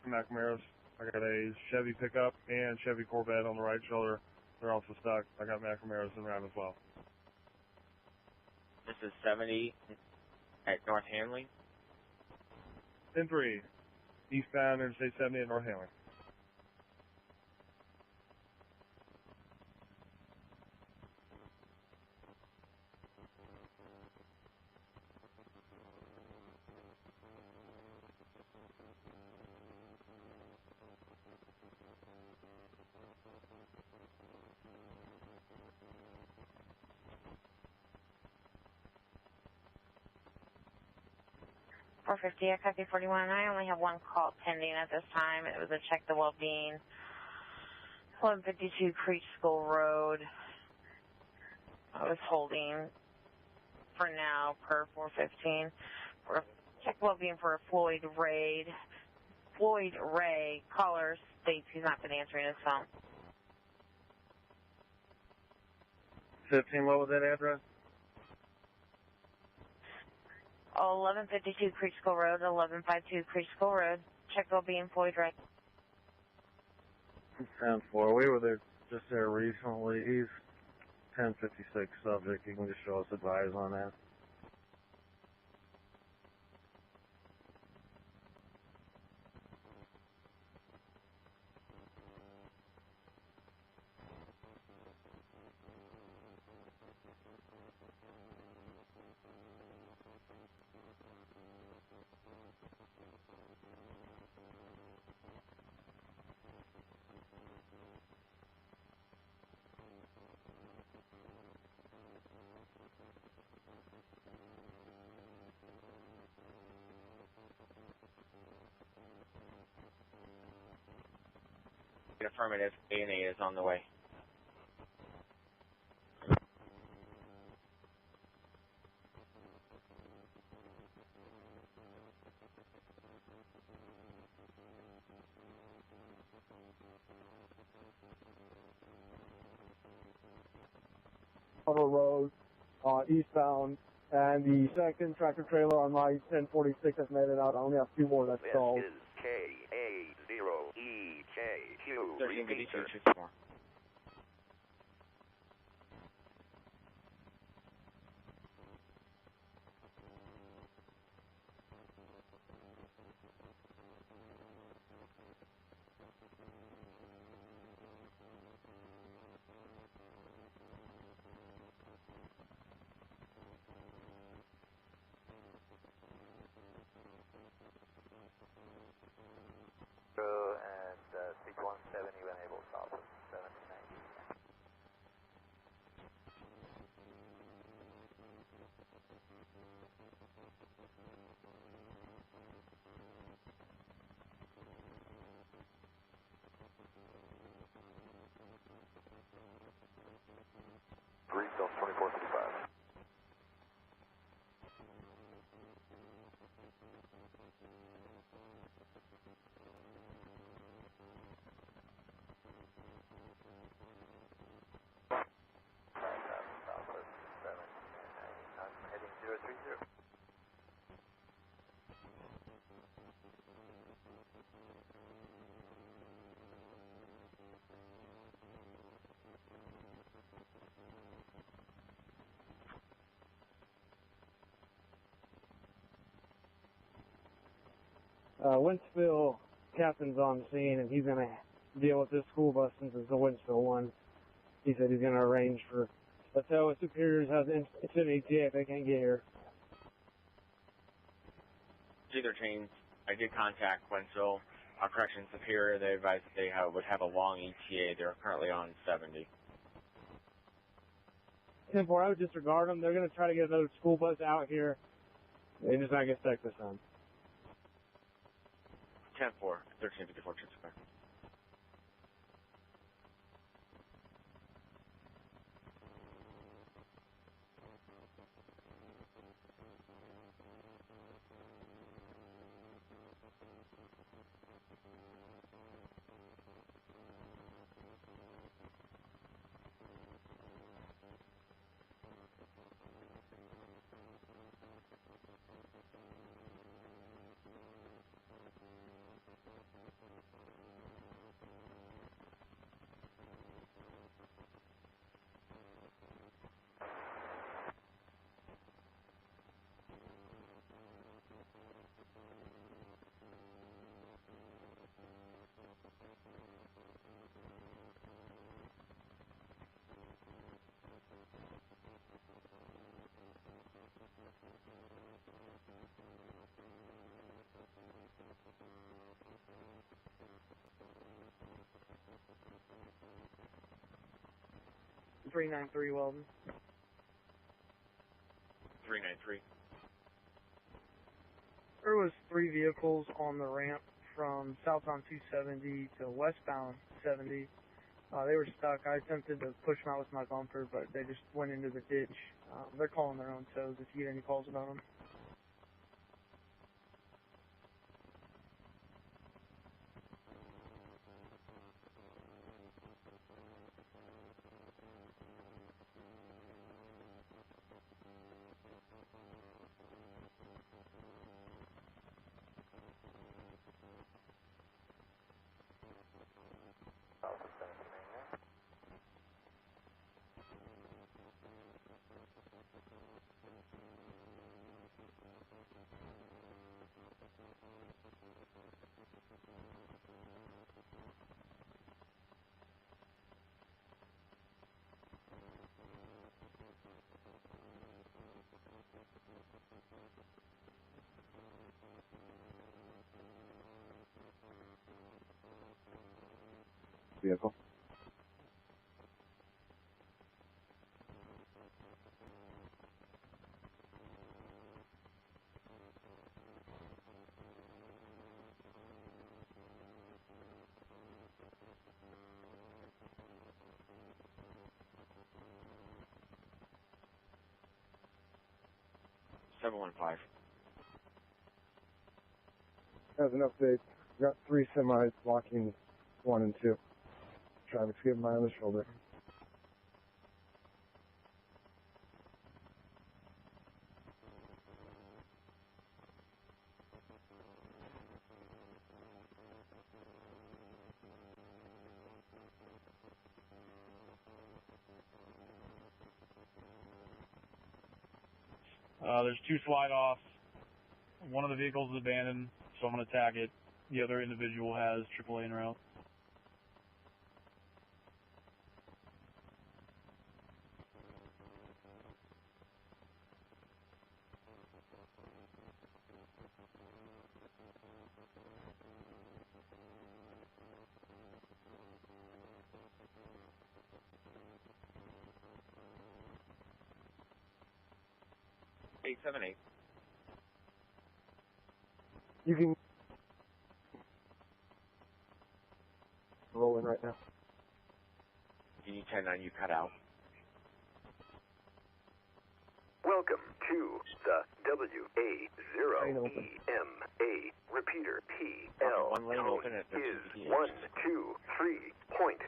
McNamara's. I got a Chevy pickup and Chevy Corvette on the right shoulder. They're also stuck. I got McNamara's around as well. This is 70 at North Hanley. 10-3, eastbound Interstate 70 at North Hanley. I copy 41. I only have one call pending at this time. It was a check the well-being. 1152 Creek School Road. I was holding for now per 415 for check the well-being for a Floyd Ray. Floyd Ray. Caller states he's not been answering his phone. 15, what was that address? 1152 Creek School Road, 1152 Creek School Road. Check well-being, Floyd Ray. 10-4. We were there just there recently. He's 1056 subject. You can just show us advise on that. Affirmative, A&A is on the way. Road, eastbound, and the second tractor trailer on my 1046 has made it out. I only have two more that's stalled. This is KA0EJQ. 1352 and 6170 when able to stop us. Wentzville captain's on the scene, and he's going to deal with this school bus since it's the Wentzville one. He said he's going to arrange for the tow if Superiors has an ETA if they can't get here. Either change. I did contact Wentzville, Correction Superior. They advised that they would have a long ETA. They're currently on 70. 10-4, I would disregard them. They're going to try to get another school bus out here. They're just not going to stick this time. 10-4, 1354, Chichester. .393 Weldon. 393. There was 3 vehicles on the ramp from southbound 270 to westbound 70. They were stuck. I attempted to push them out with my bumper, but they just went into the ditch. They're calling their own tows if you get any calls about them. Vehicle. As an update, got 3 semis blocking 1 and 2. Traffic's getting by on the shoulder. There's 2 slide-offs. One of the vehicles is abandoned, so I'm going to tag it. The other individual has AAA en route. Eight 878. You can roll in right now. You 10-9, you cut out. Welcome to the WA0EMA repeater PL. One lane open at is 123.0.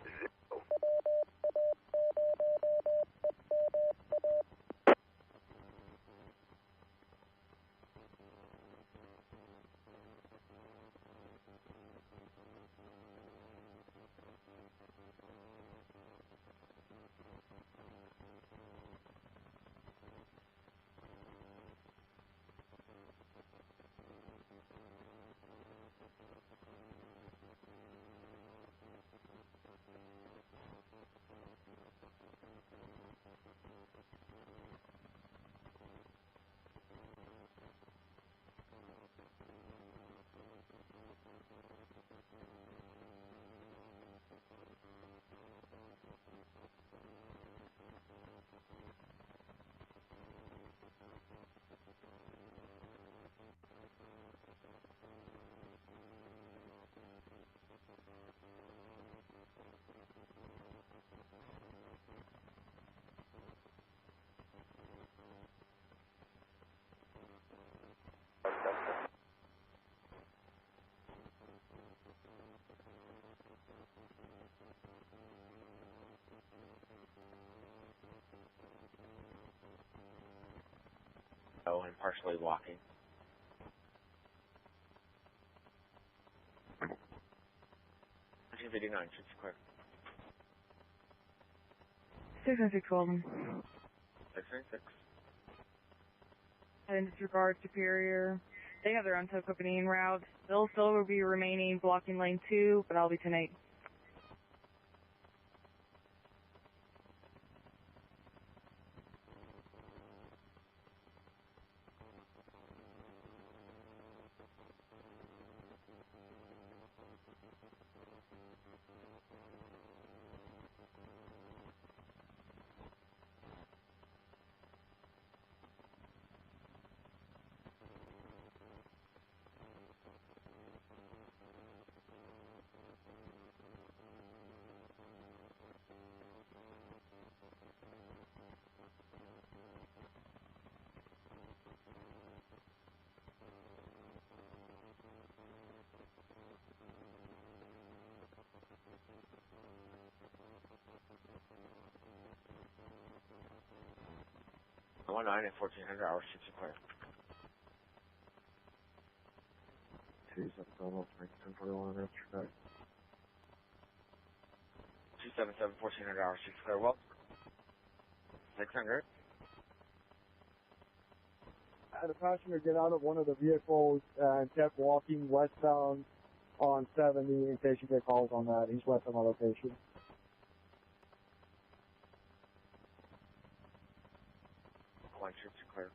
low and partially walking. Engine 59, should be clear. 696 Golden. 696. And disregard Superior. They have their own tow company en route. They'll still be remaining blocking lane 2, but I'll be 10-8. One 9 at 1400 hours, should be clear. 277, 1041, that's correct. 277, 1400 hours, should be clear. Well, 600. I had a passenger get out of one of the vehicles and kept walking westbound on 70 in case you get calls on that. He's west of my location. One should be clear.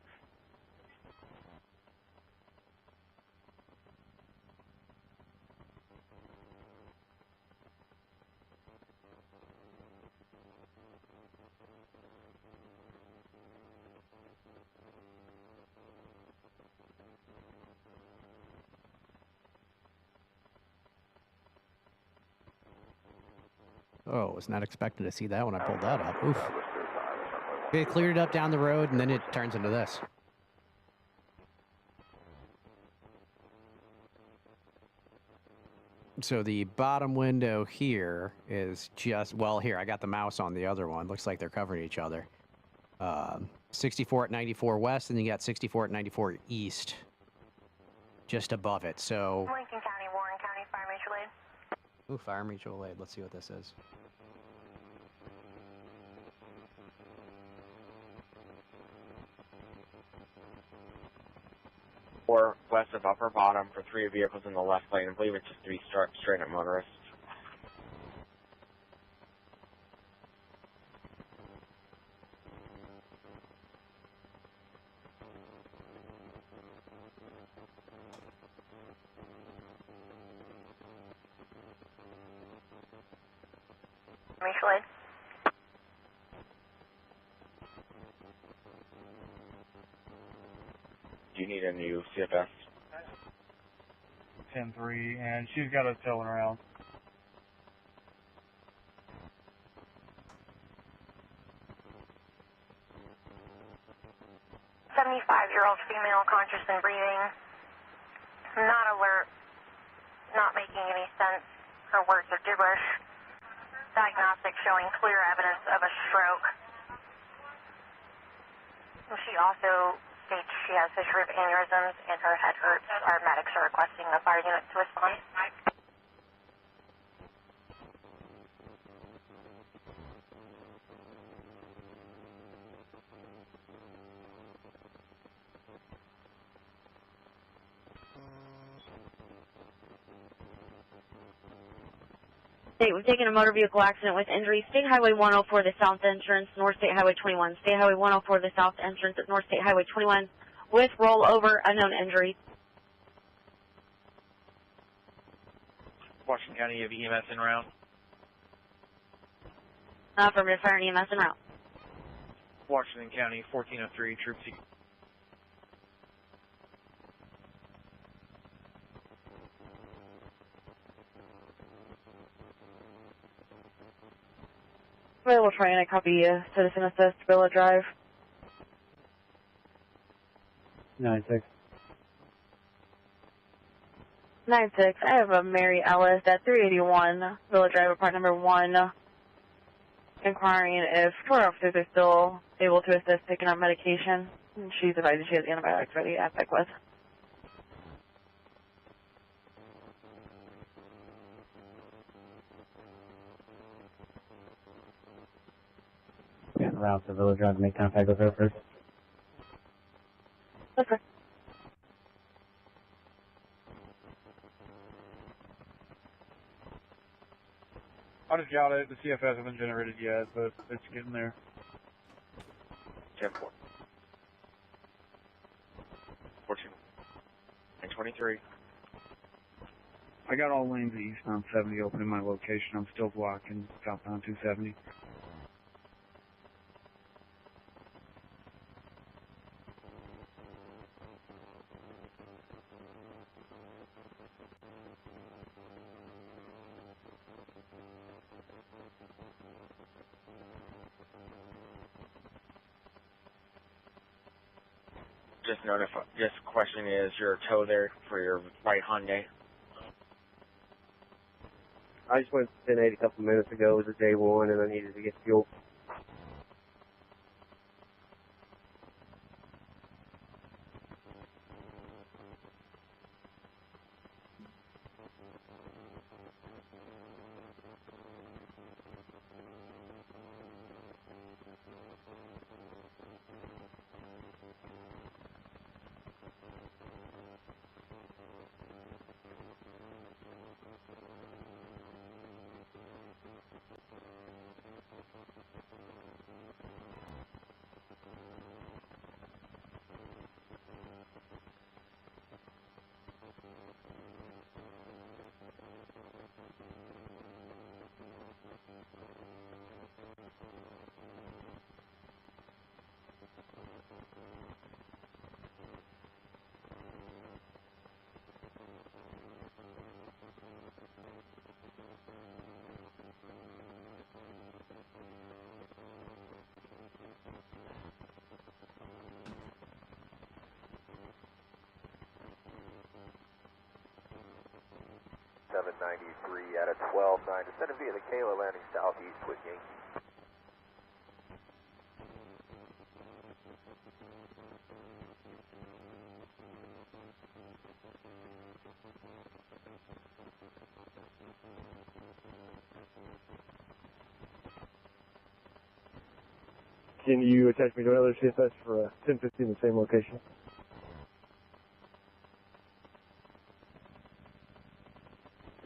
Oh, was not expecting to see that when I pulled that up. Oof. It cleared it up down the road, and then it turns into this. So the bottom window here is just, well, here, I got the mouse on the other one. Looks like they're covering each other. 64 at 94 west, and you got 64 at 94 east just above it. So, Lincoln County, Warren County, Fire Mutual Aid. ooh, Fire Mutual Aid. Let's see what this is. Or west of upper bottom for 3 vehicles in the left lane. I believe it's just 3 straight up motorists. Mutual Aid. Do you need a new CFS? 10-3, and she's got us towing around. Year-old female, conscious and breathing, not alert, not making any sense. Her words are gibberish. Diagnostic showing clear evidence of a stroke. She also states she has history of aneurysms and her head hurts. Our medics are requesting the fire unit to respond. State, we've taken a motor vehicle accident with injury. State Highway 104, the south entrance, North State Highway 21. State Highway 104, the south entrance at North State Highway 21 with rollover, unknown injury. Washington County, you have EMS en route. Affirmative, fire and EMS en route. Washington County, 1403, troops. Available train, I copy Citizen Assist, Villa Drive. 9-6. 9-6, I have a Mary Ellis at 381 Villa Drive, apartment number 1, inquiring if tour officers are still able to assist picking up medication. She's advised she has antibiotics ready at Epic with. En route to Village Drive to make contact with her first. Okay. I'll just jot it. The CFS hasn't generated yet, but it's getting there. 10-4. 14. And 23. I got all lanes at eastbound 70 open in my location. I'm still blocking southbound 270. Just question is your tow there for your white Hyundai? I just went to 10-8 a couple minutes ago with a J1 and I needed to get fuel. .93 at a 12-9, descending via the Kayla, landing southeast with Yankee. Can you attach me to another CFS for 1050 in the same location?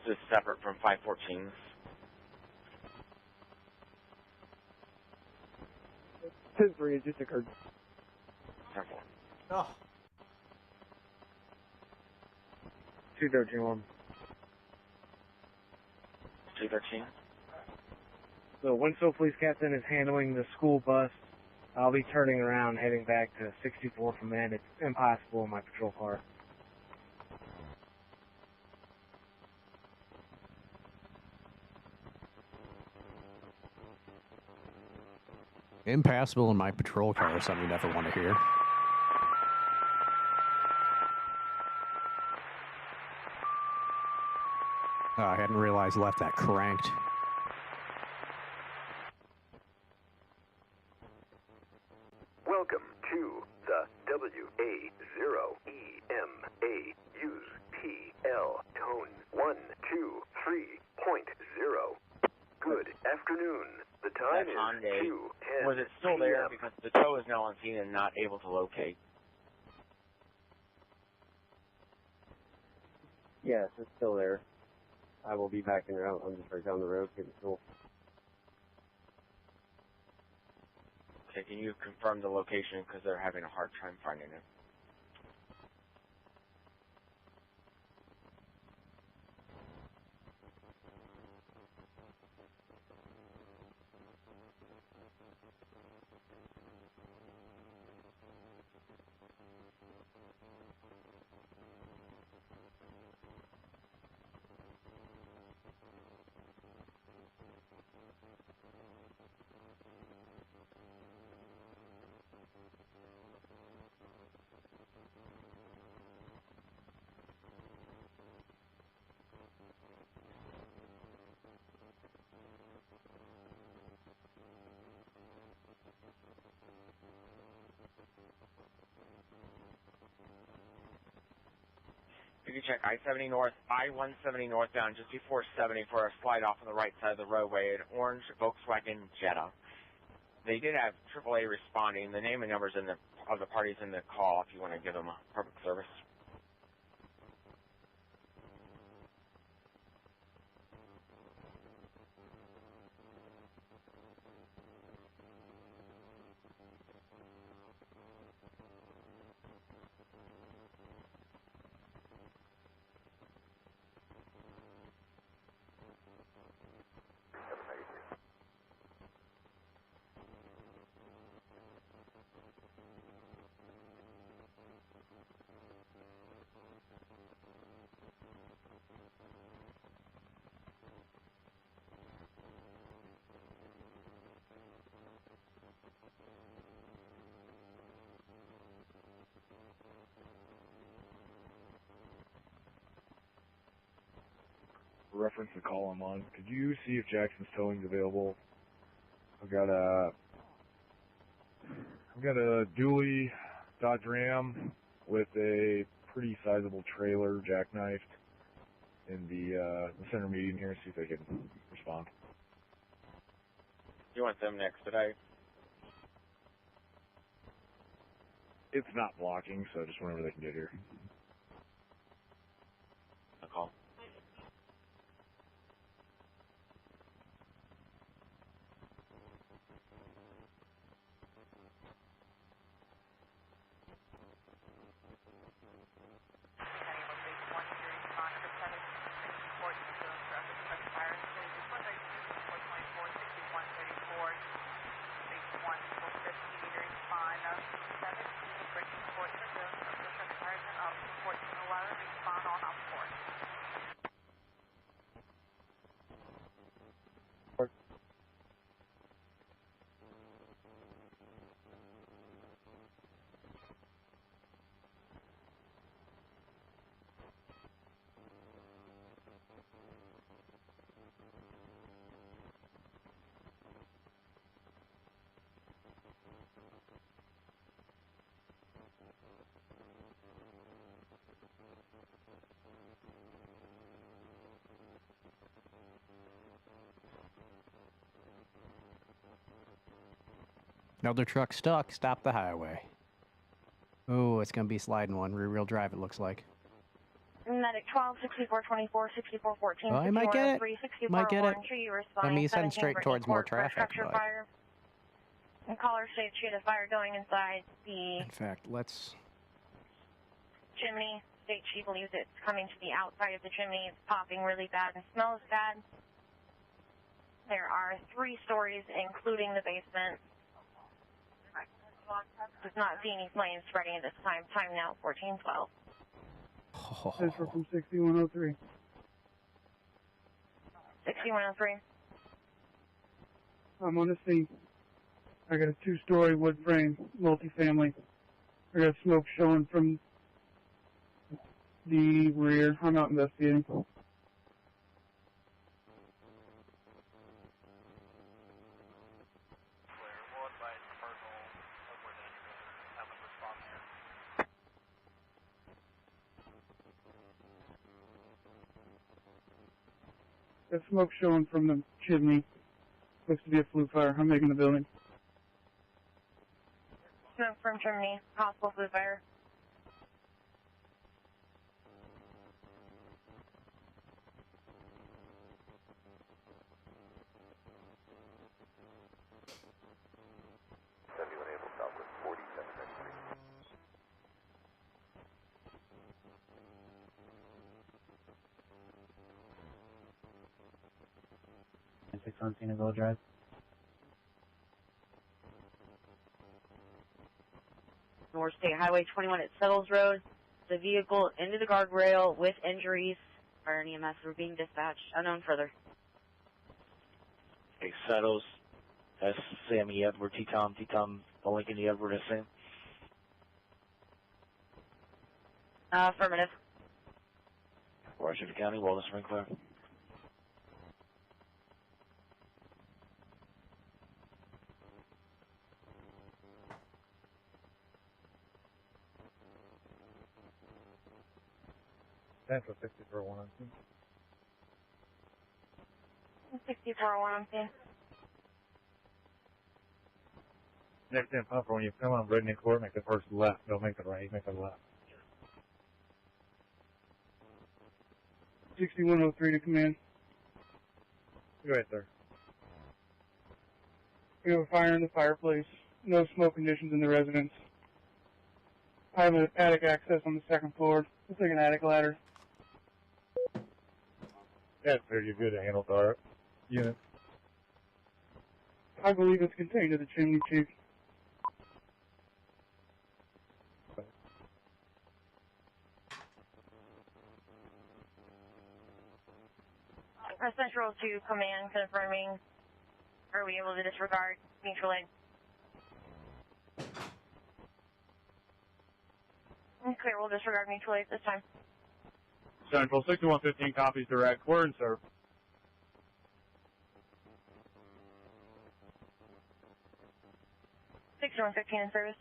This is separate from 514. $10-3, it just occurred. 10-4. Oh. 213-1. 213. So Winslow Police Captain is handling the school bus. I'll be turning around, heading back to 64 from that. It's impossible in my patrol car. Impassable in my patrol car is something you never want to hear. Oh, I hadn't realized left that cranked. Welcome to the WA0EMA use PL tone 123.0. Good afternoon. The time That is Hyundai, 2:10 was it still there? Because the tow is now on scene and not able to locate. Yes, it's still there. I will be back en route. I'm just right down the road getting fuel. Okay, can you confirm the location because they're having a hard time finding it? you could check I-70 north, I-170 northbound just before 70 for a slide off on the right side of the roadway, an orange Volkswagen Jetta. They did have AAA responding. The name and numbers of the parties in the call if you want to give them a public service. Reference the call I'm on. Could you see if Jackson's towing's available? I've got a dually Dodge Ram with a pretty sizable trailer jackknifed in the center median here. See if they can respond. You want them next today? It's not blocking, so just whenever they can get here. A call. Another truck stuck. Stop the highway. Oh, it's going to be sliding one. Rear-wheel drive, it looks like. Medic 12, 6424, 6414, Oh, I might get it. Might get it. I mean, he's heading straight towards more traffic, but... Fire. And caller states she had a fire going inside the... In fact, let's... chimney. State she believes it's coming to the outside of the chimney. It's popping really bad and smells bad. There are 3 stories, including the basement. Does not see any flames spreading at this time. Time now, 1412. Central from 6103. 6103. I'm on the scene. I got a 2-story wood frame, multifamily. I got smoke showing from the rear. I'm out investigating. Got smoke showing from the chimney. Looks to be a flue fire. I'm making the building. Smoke from chimney. Possible flue fire. On Sanibel Drive. North State Highway 21 at Settles Road. The vehicle into the guardrail with injuries. Fire and EMS were being dispatched. Unknown further. Hey, Settles. That's Sammy Edward, T-Tom, the Lincoln E. Edward, Sam. Affirmative. Washington County, Wellness Sprinkler. Central 64-1 on scene. 64-1 on scene. Next time, Puffer, when you come on Brittany Court, make the first left. Don't make the right, make the left. 6103 to command. Go ahead, sir. We have a fire in the fireplace. No smoke conditions in the residence. I have an attic access on the second floor. It's like an attic ladder. That's pretty good to handle the unit. I believe it's contained to the chimney, Chief. Central to command confirming. Are we able to disregard mutual aid? Clear, we'll disregard mutual aid this time. Central 6115 copies direct. Word and serve. in service.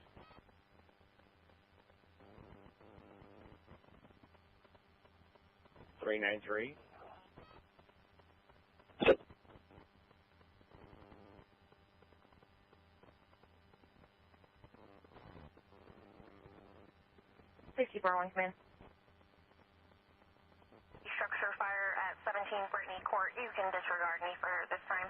Three 393. One command. Structure fire at 17 Brittany Court. You can disregard me for this time.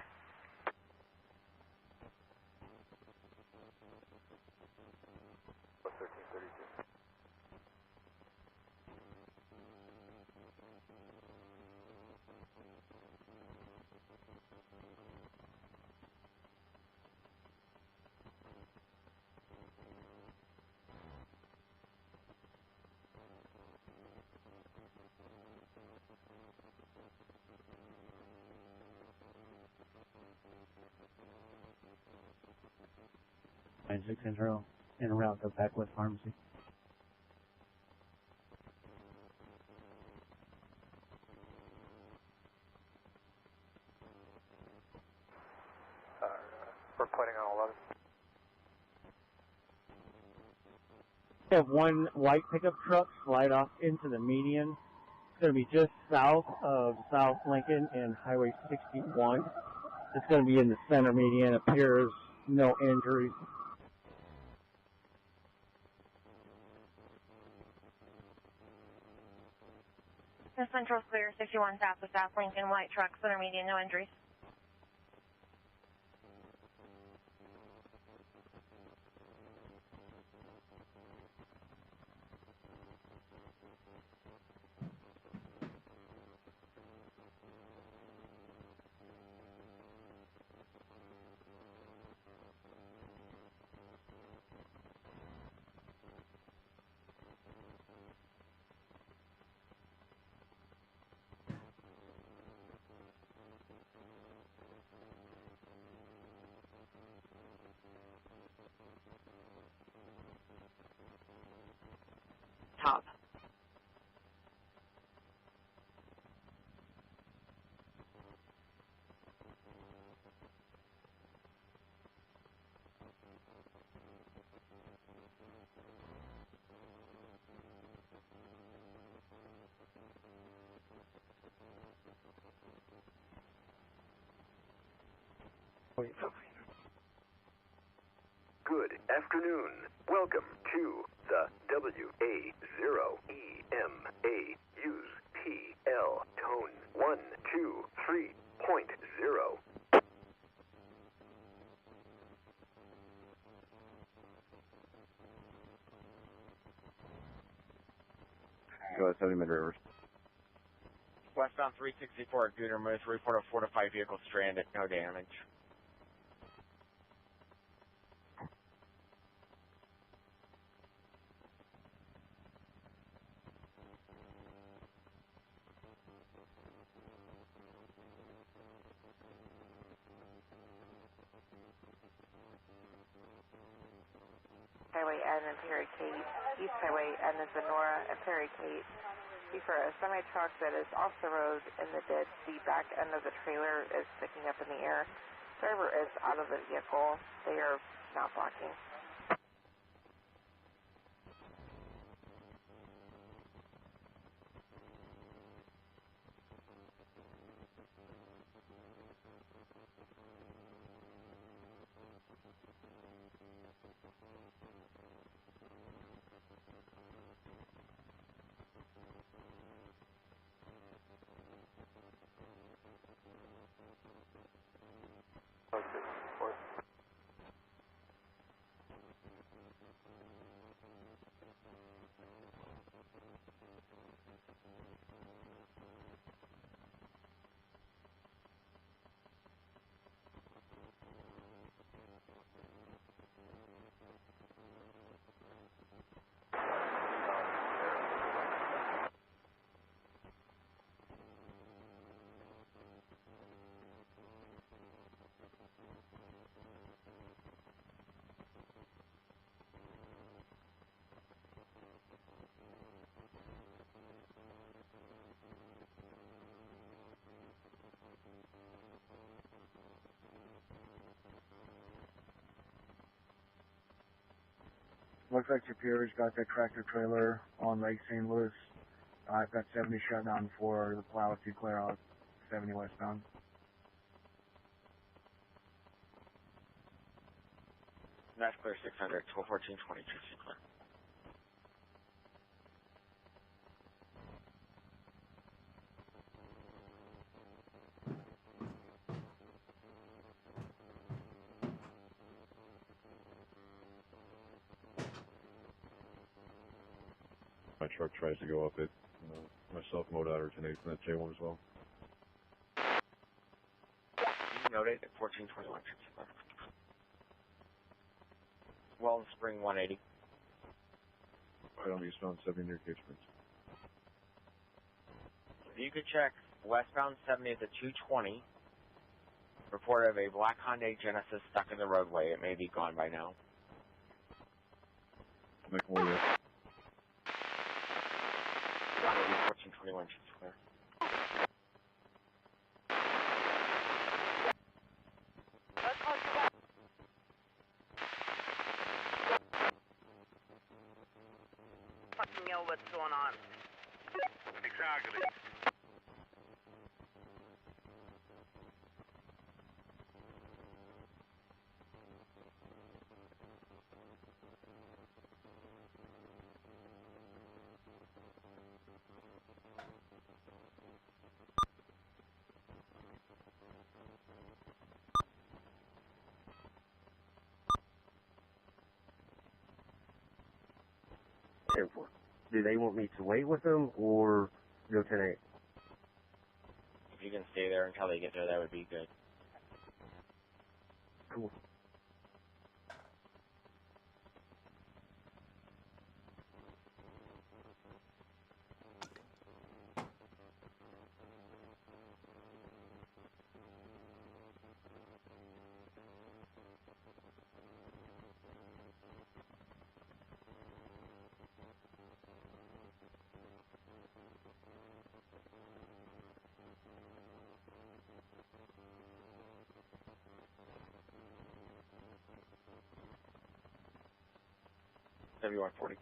Six Central, en route to Backwest Pharmacy. We're pointing on 11. We have one white pickup truck slide off into the median. It's going to be just south of South Lincoln and Highway 61. It's going to be in the center median. Appears no injuries. Central clear, 61 south of South Lincoln, white truck, center median, no injuries. Top. Good afternoon. Welcome to the WA0EMA use PL tone 123.0. Go ahead, 70 mid-rivers. Westbound 364 at Gooner Moose. Report of 4 to 5 vehicles stranded. No damage. Highway N and Perry Kate, East Highway N is Sonora and Perry Kate. For a semi-truck that is off the road in the ditch, the back end of the trailer is sticking up in the air. Driver is out of the vehicle. They are not blocking. Looks like Superior's got that tractor trailer on Lake St. Louis. I've got 70 shut down for the plow to clear out 70 westbound. That's clear 600, 121420, clear. My truck tries to go up it. Myself, MoDOT or 10-8 from that J1 as well. Note 8 at 1421. Well, Spring 180. Right on eastbound 70 near Cage-Springs. You could check westbound 70 at the 220. Report of a black Hyundai Genesis stuck in the roadway. It may be gone by now. Make more there. 1421, she's clear. Fucking know what's going on. Exactly. Airport. Do they want me to wait with them or go 10-8? If you can stay there until they get there, that would be good. Cool. W140.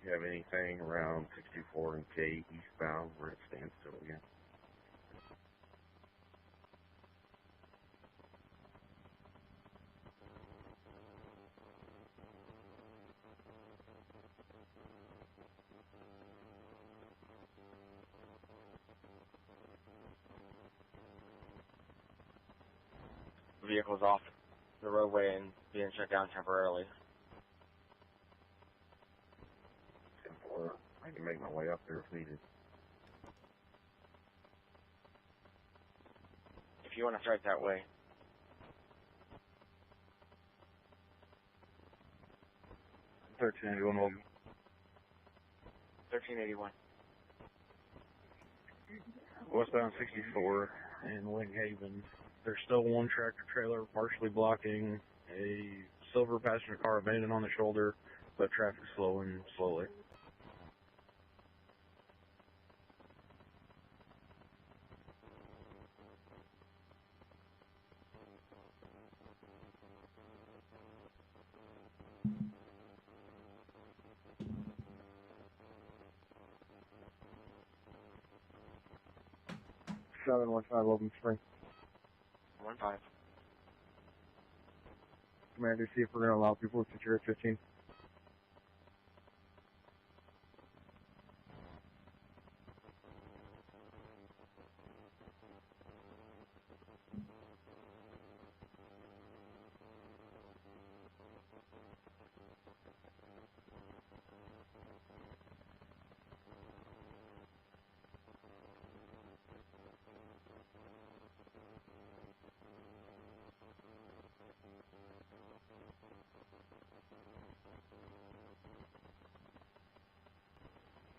You have anything around 64 and K eastbound where it stands still again? Vehicles off the roadway and being shut down temporarily. I can make my way up there if needed. If you want to start that way. 1381 will 1381. westbound 64 in Lynn Haven. There's still one tractor trailer partially blocking a silver passenger car abandoned on the shoulder, but traffic's slowing slowly. Southern 15 Open Spring. 15. Commander, see if we're going to allow people to secure at 15.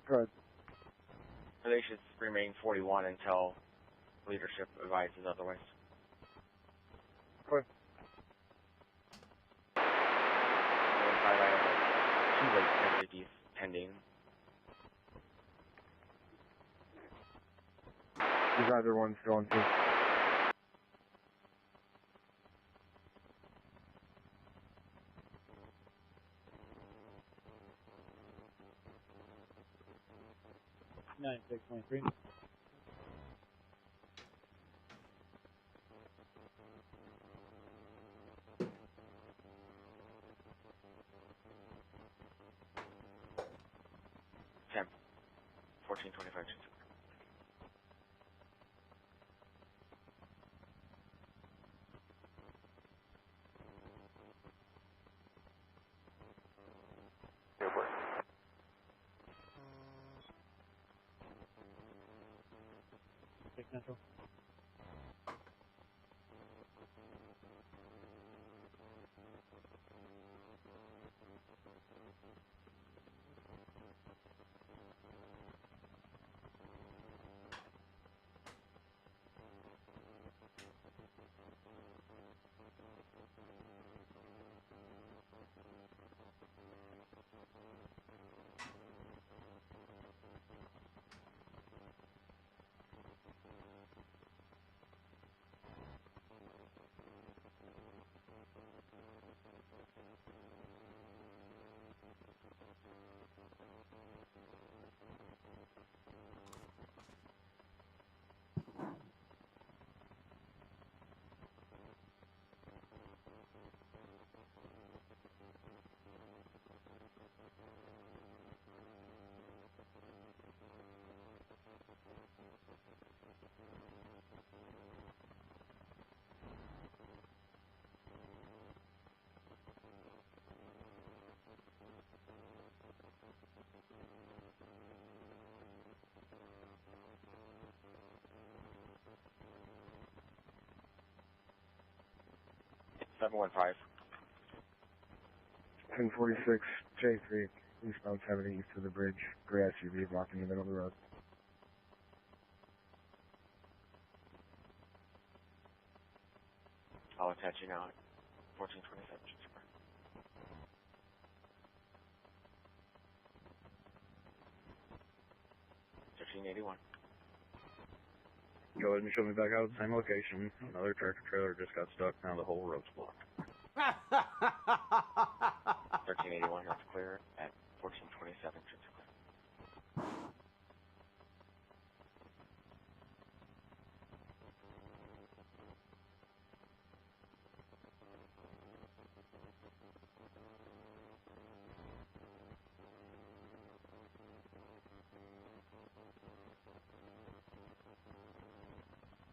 Good. They should remain 41 until leadership advises otherwise. Good. 2 late entities pending. There's either one still on 2. 9623. Temp, 1425. Airport. Six Central. Seven 715. 1046 J3, eastbound 70 east of the bridge. Gray SUV blocking the middle of the road. I'll attach you now at 1427. 1381. Go ahead and show me back out at the same location. Another tractor trailer just got stuck. Now the whole road's blocked. 1381, that's clear. At 1427, should be clear.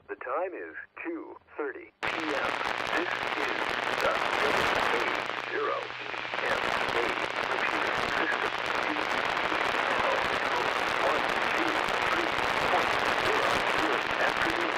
The time is 2:30 p.m. This is the 780 EMA computer system. Good afternoon.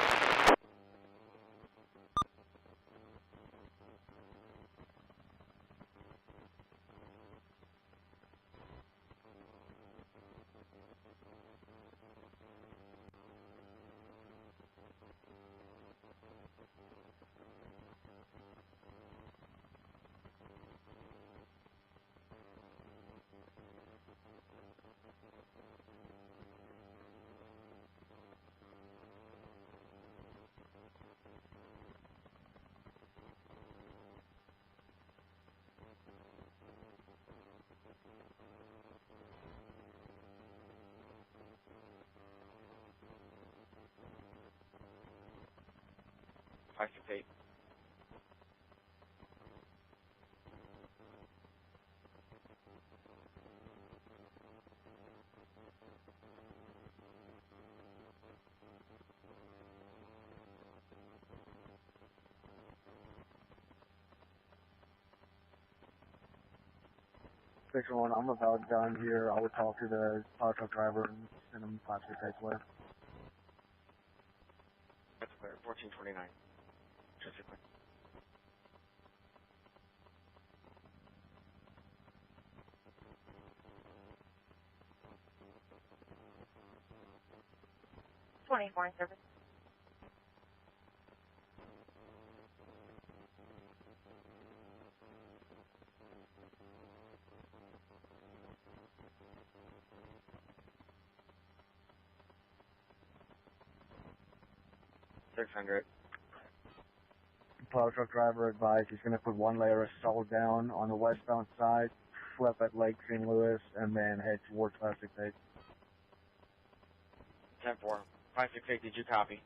Five six eight. Station 1, I'm about done here. I will talk to the fire truck driver and send him 568 away. That's clear. 1429. Just a quick. .24 in service. $600. Plow truck driver advised he's going to put one layer of salt down on the westbound side, flip at Lake St. Louis, and then head towards 568. 10-4. 568, did you copy?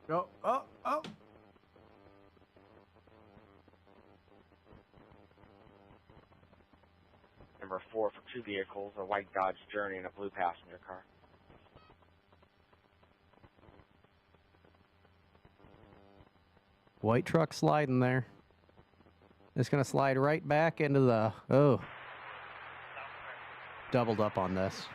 Go. Oh. Number 4 for 2 vehicles, a white Dodge Journey and a blue passenger car. White truck sliding there. It's going to slide right back into the... Oh. Doubled up on this.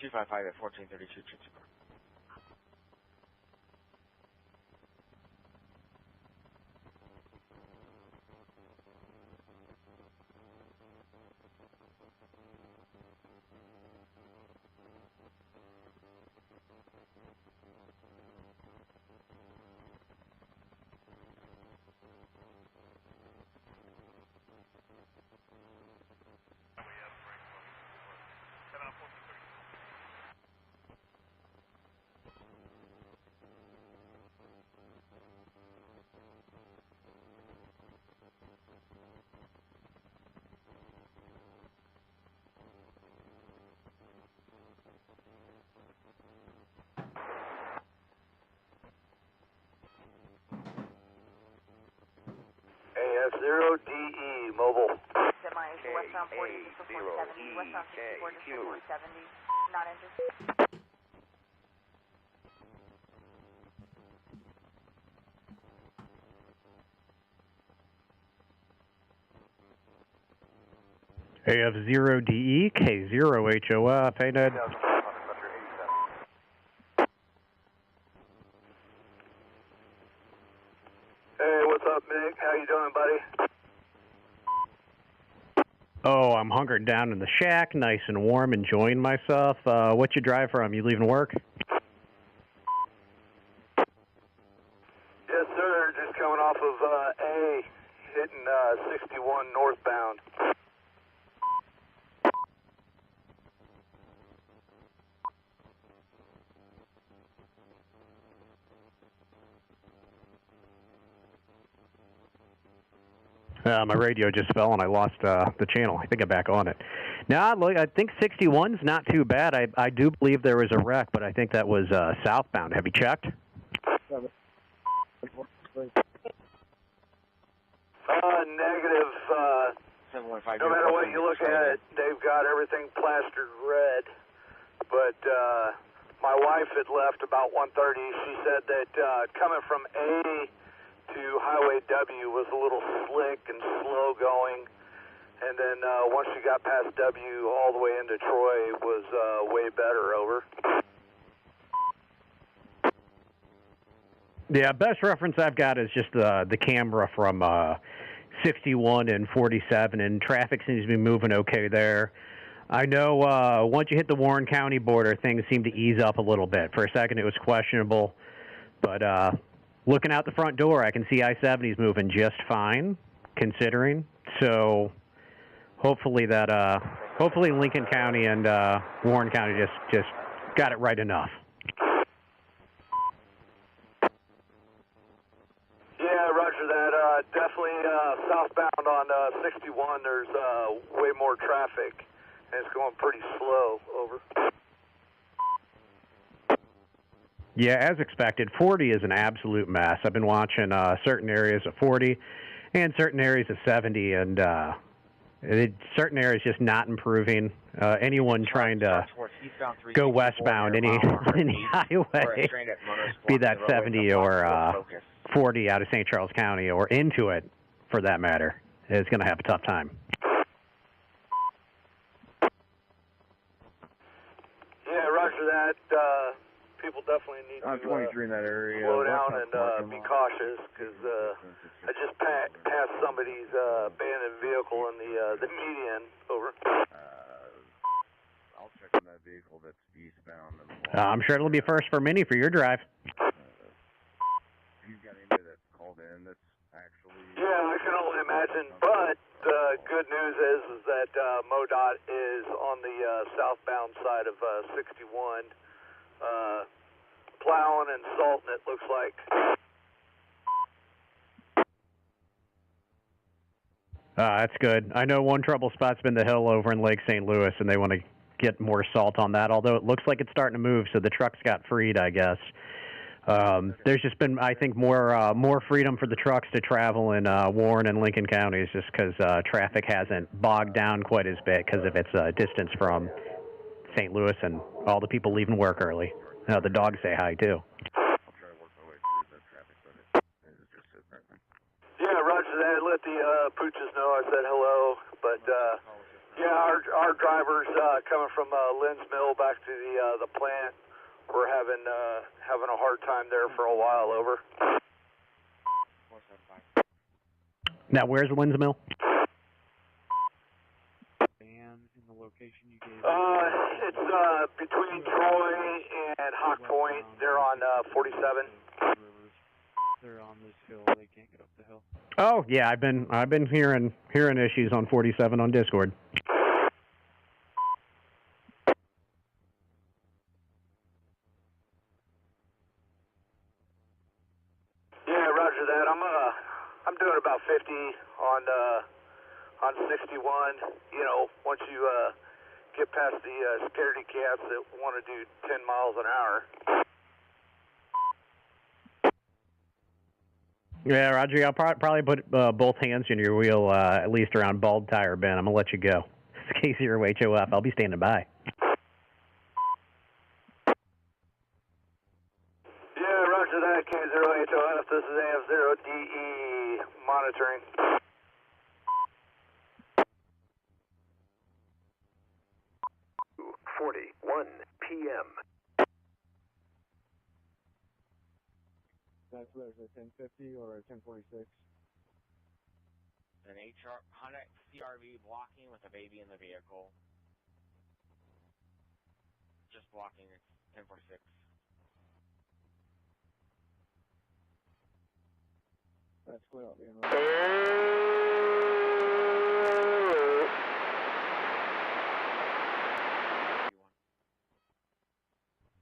Two 5 at 1432 Trixie Park. AF0DE mobile. Semi westbound 40 to 470, westbound 64 to 470, not interested. AF0DE, K0HOF, hey Ned. Hey, what's up, Nick? How you doing, buddy? Oh, I'm hunkered down in the shack, nice and warm, enjoying myself. What you drive from? You leaving work? Yes, sir. Just coming off of A, hitting 61 northbound. My radio just fell and I lost the channel. I think I'm back on it. Now, look, I think 61's not too bad. I do believe there was a wreck, but I think that was southbound. Have you checked? Negative. No matter what you look at, they've got everything plastered red. But my wife had left about 1:30. She said that coming from A to Highway W was a little slick and slow going, and then once you got past W all the way into Troy was way better. Over. Yeah, best reference I've got is just the camera from 61 and 47, and traffic seems to be moving okay there. I know once you hit the Warren County border, things seem to ease up a little bit. For a second, it was questionable, but looking out the front door, I can see I-70's moving just fine, considering. So hopefully that Hopefully Lincoln County and Warren County just got it right enough. Yeah, roger that. Definitely southbound on 61, there's way more traffic, and it's going pretty slow. Over. Yeah, as expected, 40 is an absolute mess. I've been watching certain areas of 40 and certain areas of 70, and certain areas just not improving. Anyone trying to go westbound, any highway, be that 70 or 40 out of St. Charles County or into it, for that matter, is going to have a tough time. Yeah, roger that. People definitely need to 23 in that area. slow down and be cautious, because I just passed somebody's abandoned vehicle in the median. Over. I'll check on that vehicle that's eastbound. I'm sure it'll be first for many for your drive. You've got anybody that's called in that's actually... Yeah, I can only imagine, but the good news is that MoDOT is on the southbound side of 61, plowing and salting, it looks like. That's good. I know one trouble spot's been the hill over in Lake St. Louis, and they want to get more salt on that, although it looks like it's starting to move, so the trucks got freed, I guess. There's just been, I think, more freedom for the trucks to travel in Warren and Lincoln counties, just because traffic hasn't bogged down quite as bit because of its distance from St. Louis and all the people leaving work early. The dogs say hi, too. I'll try to work my way through the traffic, but it's just sitting right now. Yeah, roger that. Let the pooches know I said hello. But, yeah, our drivers coming from Lynn's Mill back to the plant, we're having a hard time there for a while. Over. Now, where's Lynn's Mill? In the location you gave. It's between Troy and Hawk Point. They're on 47. They're on this hill. They can't get up the hill. Oh yeah, I've been hearing issues on 47 on Discord. Yeah, roger that. I'm doing about 50 on 61. You know, once you get past the scaredy cats that want to do 10 miles an hour. Yeah, Roger, I'll probably put both hands in your wheel, at least around Bald Tire Bend. I'm going to let you go. It's K0HOF. I'll be standing by. Yeah, roger that, K0HOF. This is AF0DE monitoring. .41 p.m. That's what is it, 1050 or 1046? An Honda CRV blocking with a baby in the vehicle. Just blocking, it's 1046. That's clear up here.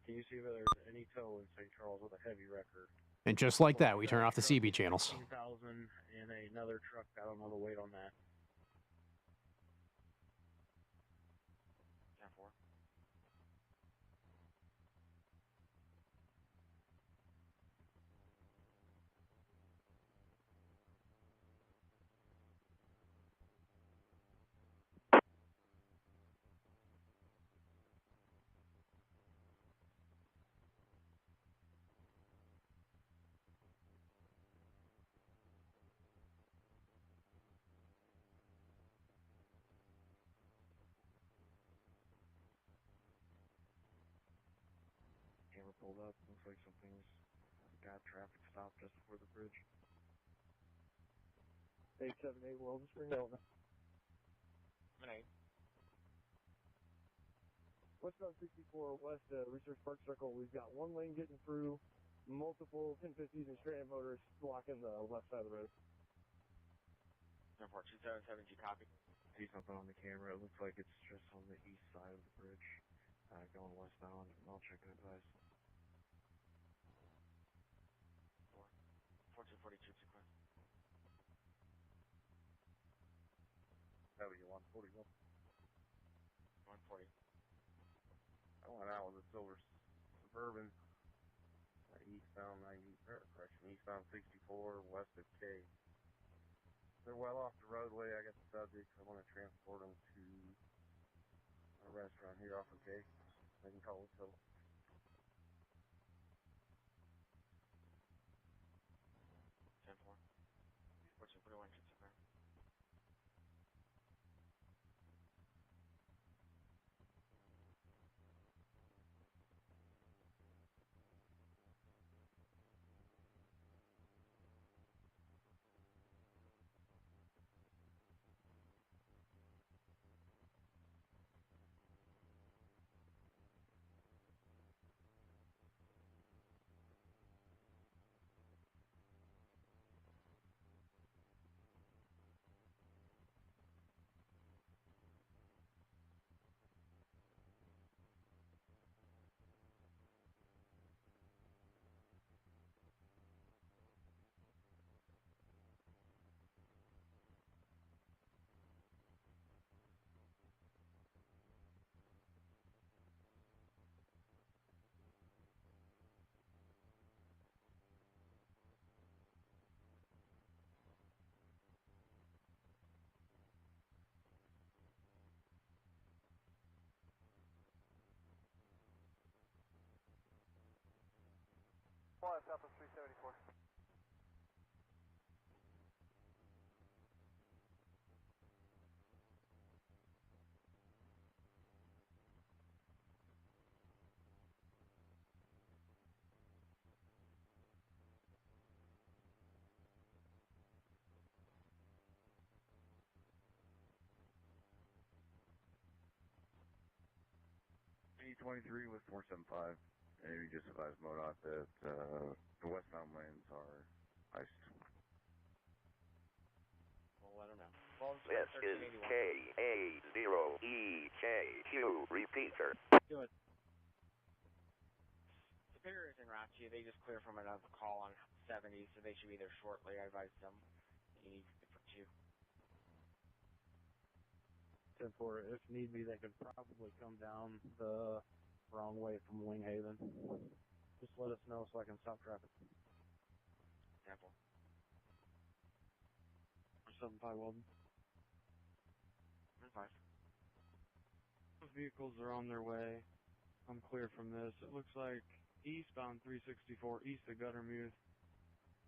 Can you see if there's any tow in St. Charles with a heavy record? And just like that, we turn off the CB channels. 15,000 and another truck. I don't know the weight on that. 10-4. Camera pulled up. Looks like something's got traffic stopped just before the bridge. 878 Wilton Spring Hill. What's on 64 West Research Park Circle? We've got one lane getting through, multiple 1050s and stranded motors blocking the left side of the road. 10-4, 277, G copy. see something on the camera. It looks like it's just on the east side of the bridge, going westbound. I'll check and advise. 1442 sequence. That was 140. 140. I went out with a silver Suburban, eastbound 64 west of K. They're well off the roadway. I got the subjects. I want to transport them to a restaurant here off of K. They can call it so. 10-4. 1441 should sequence. Southwest 374. E23 with 475. And you just advised MoDOT that the westbound lanes are iced. We'll let them know. Well, This is KA0EKQ repeater. Do it. Superior is en route to you. They just cleared from another call on 70, so they should be there shortly. I advised them. You need for 2. 10-4, if need be, they could probably come down the wrong way from Wing Haven. Just let us know so I can stop traffic. 10-4. 75 Weldon. 5. Those vehicles are on their way. I'm clear from this. It looks like eastbound 364 east of Guttermuth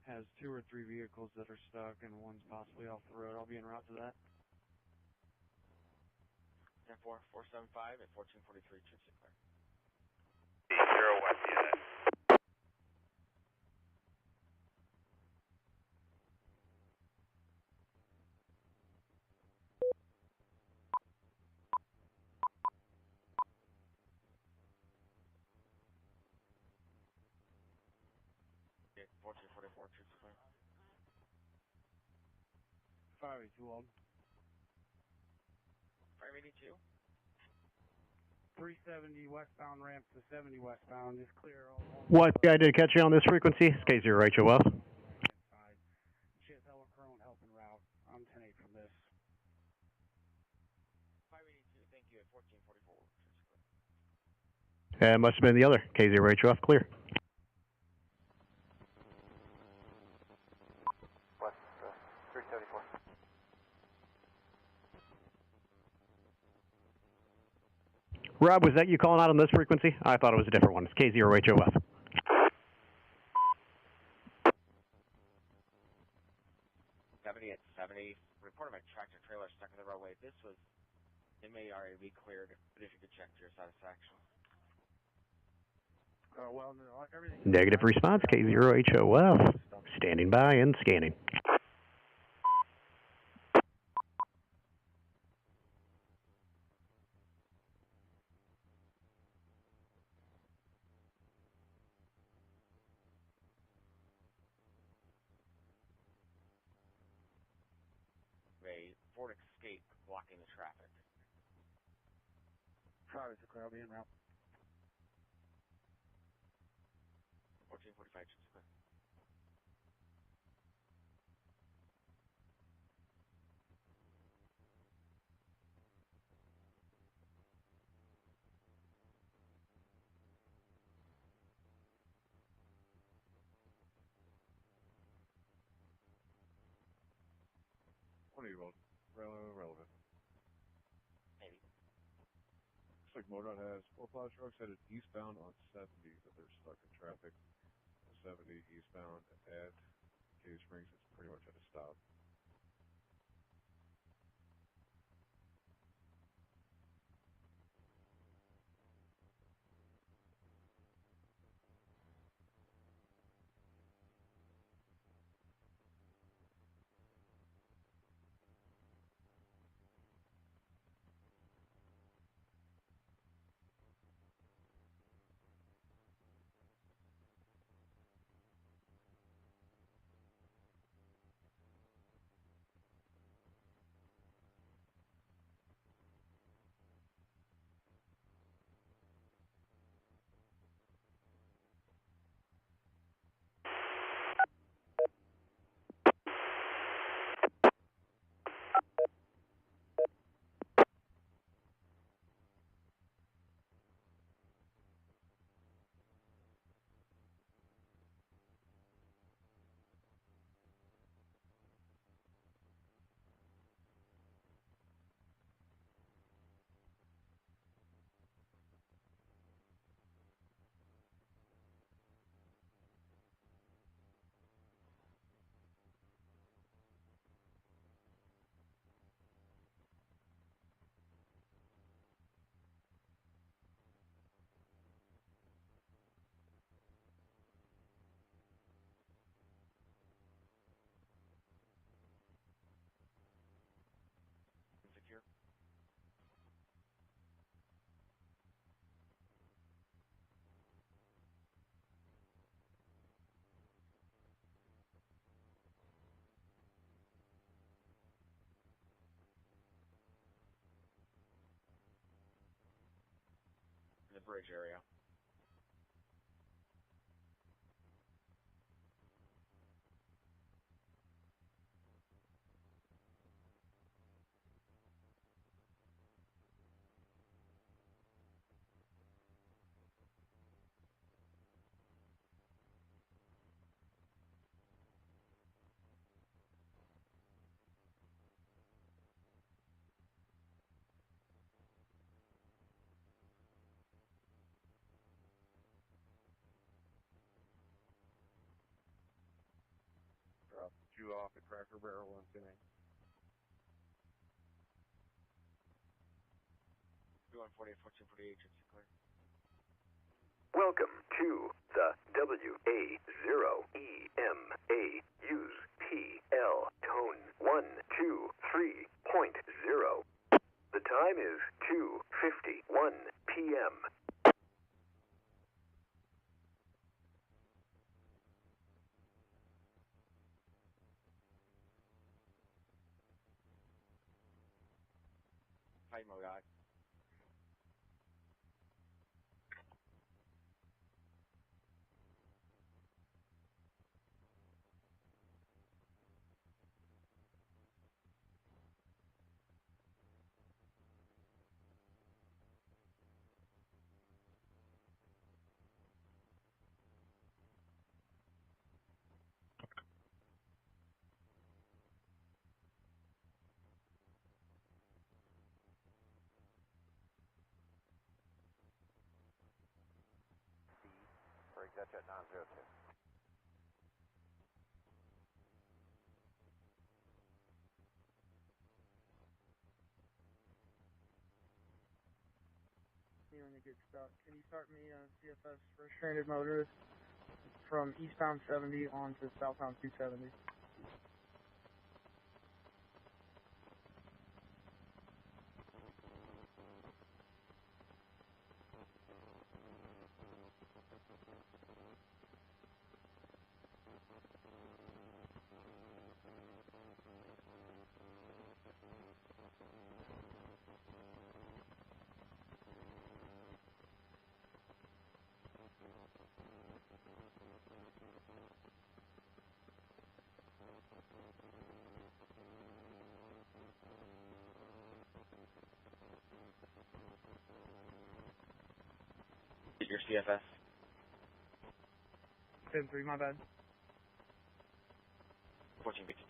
has 2 or 3 vehicles that are stuck and one's possibly off the road. I'll be en route to that. 10-4, 475 at 1443 troops declared. 0 West unit. Okay, 1444 troops declared. 582 Weldon. 582. 370 westbound ramp to 70 westbound is clear. What? I did catch you on this frequency. It's K0HOF. Inside. Shit, Crone helping route. I'm 10-8 from this. 582, thank you at 1444 troops declared. It must have been the other. K0HOF, clear. West 374. Rob, was that you calling out on this frequency? I thought it was a different one. It's K0HOF. 70 at 70. Reported my tractor trailer stuck in the roadway. This was, it may already be cleared, but if you could check to your satisfaction. Well, everything. Negative response, K0HOF. Standing by and scanning. A Ford Escape blocking the traffic. Sorry, it's a crowd in route. 1445, just clear. What are you about? Relevant. Maybe. Looks like MoDOT has 4 plow trucks headed eastbound on 70 that they're stuck in traffic. 70 eastbound at Cave Springs, it's pretty much at a stop. Secure. The bridge area. Drop you off at Cracker Barrel and Connect. 2148, 1448, just clear. Welcome to the WA0EMA Use TL Tone 123.0. The time is 2:51 p.m. Hi, MoDOT. Break that jet 902. When you get stuck, can you start me a CFS for stranded motorist from eastbound 70 on to southbound 270? your CFS. 10-3, my bad. 1452.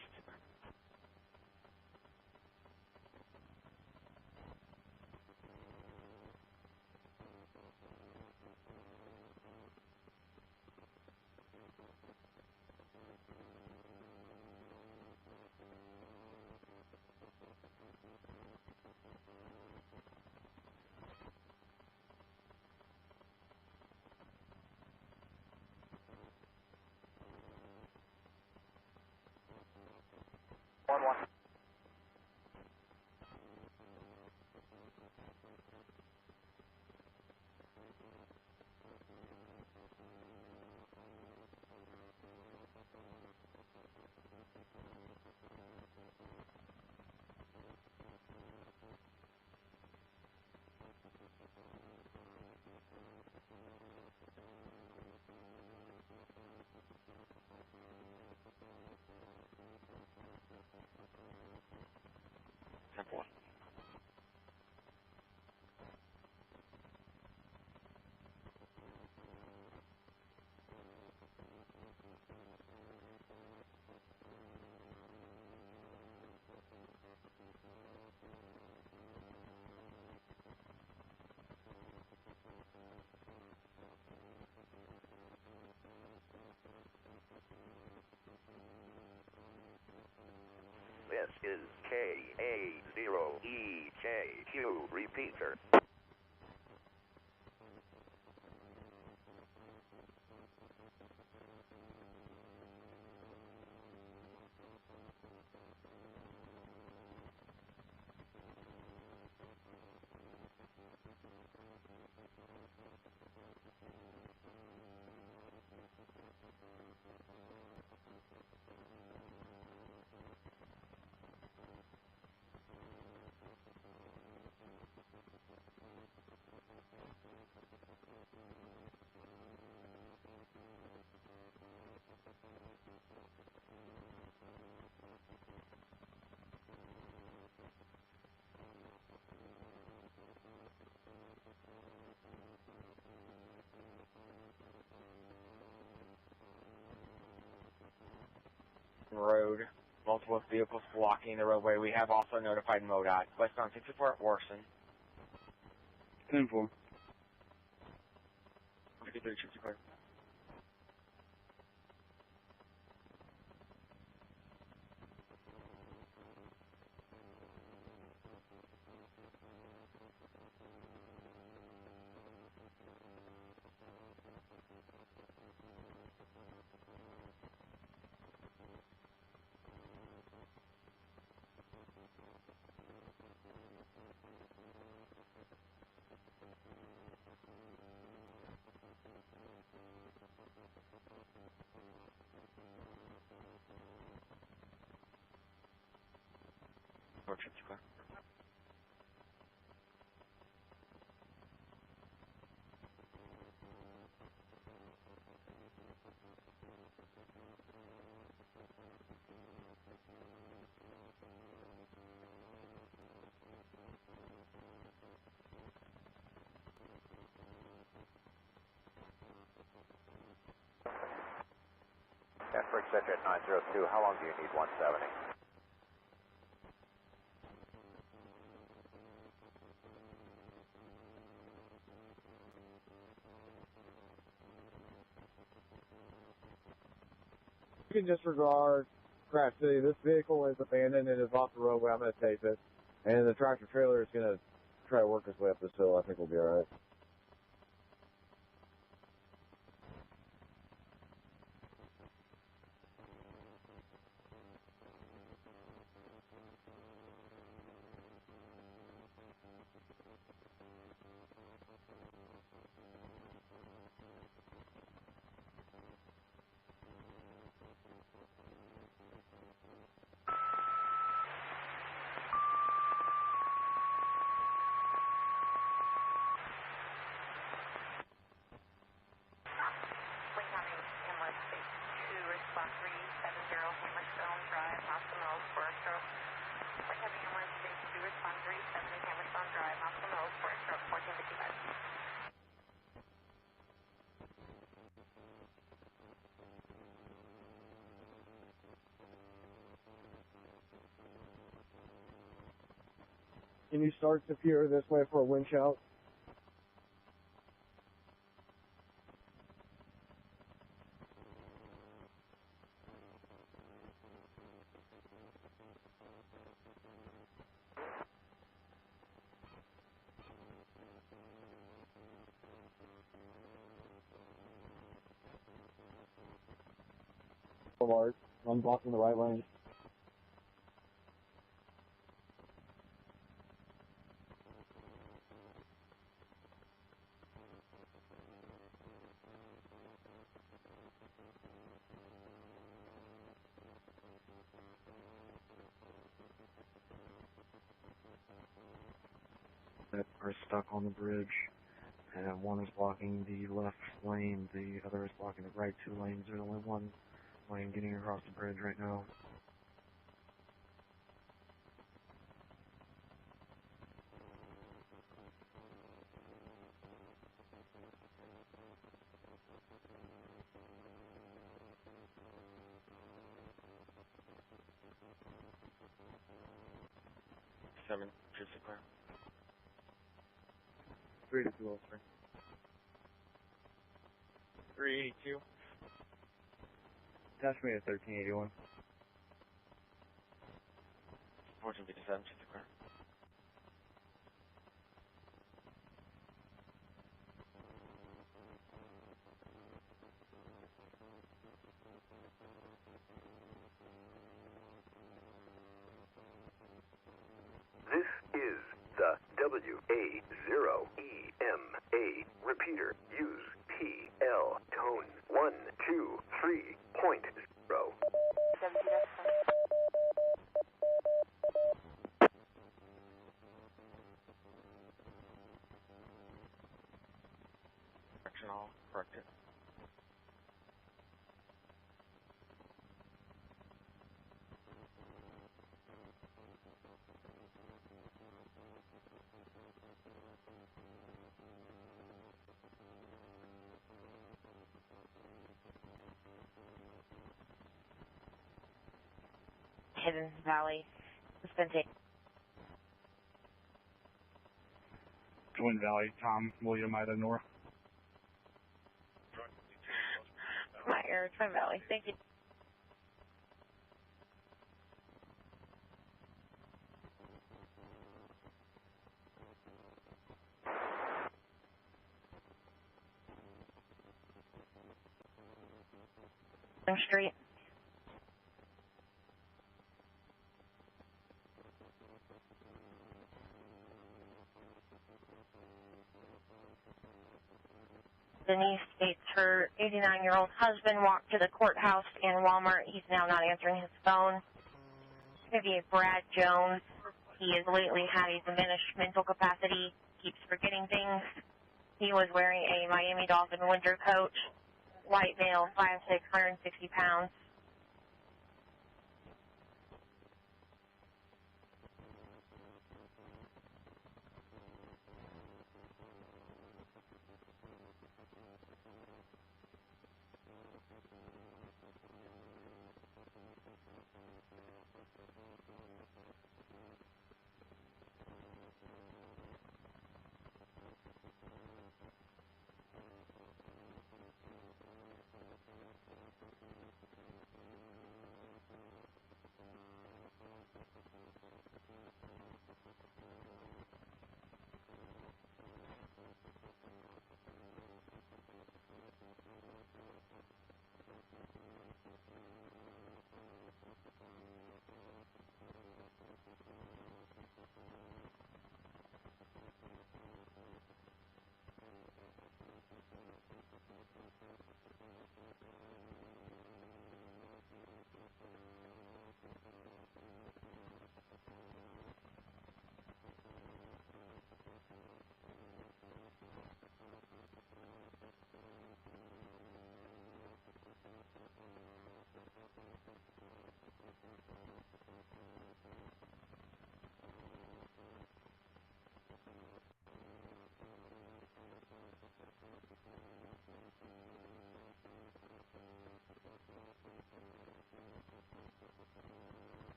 Simple. This is KA0EJQ repeater. Road, multiple vehicles blocking the roadway. We have also notified MoDOT. Westbound 64 Orson. 10-4. 53, 65. Denver extension 902, how long do you need 170? You can disregard Crash City. This vehicle is abandoned and is off the roadway. I'm going to tape it. And the tractor trailer is going to try to work his way up this hill. I think we'll be alright. Can you start Superior this way for a winch out? Boulevard. I'm blocking the right lane. That are stuck on the bridge, and one is blocking the left lane, the other is blocking the right 2 lanes. There's only one lane getting across the bridge right now. Seven, just to clear. 3 to 203. 382. Attach me at 1381. 1457, just to clear. This is the WA0EMA repeater. Use PL tone 123.0. Correction, I'll correct it. Hidden Valley. It's been taken. Twin Valley, Tom, William, Ida, Nora. My air, Twin Valley. Thank you. Street. Denise states her 89-year-old husband walked to the courthouse in Walmart. He's now not answering his phone. 58 Brad Jones. He has lately had a diminished mental capacity, keeps forgetting things. He was wearing a Miami Dolphin winter coat, white male, 5'6", 160 pounds.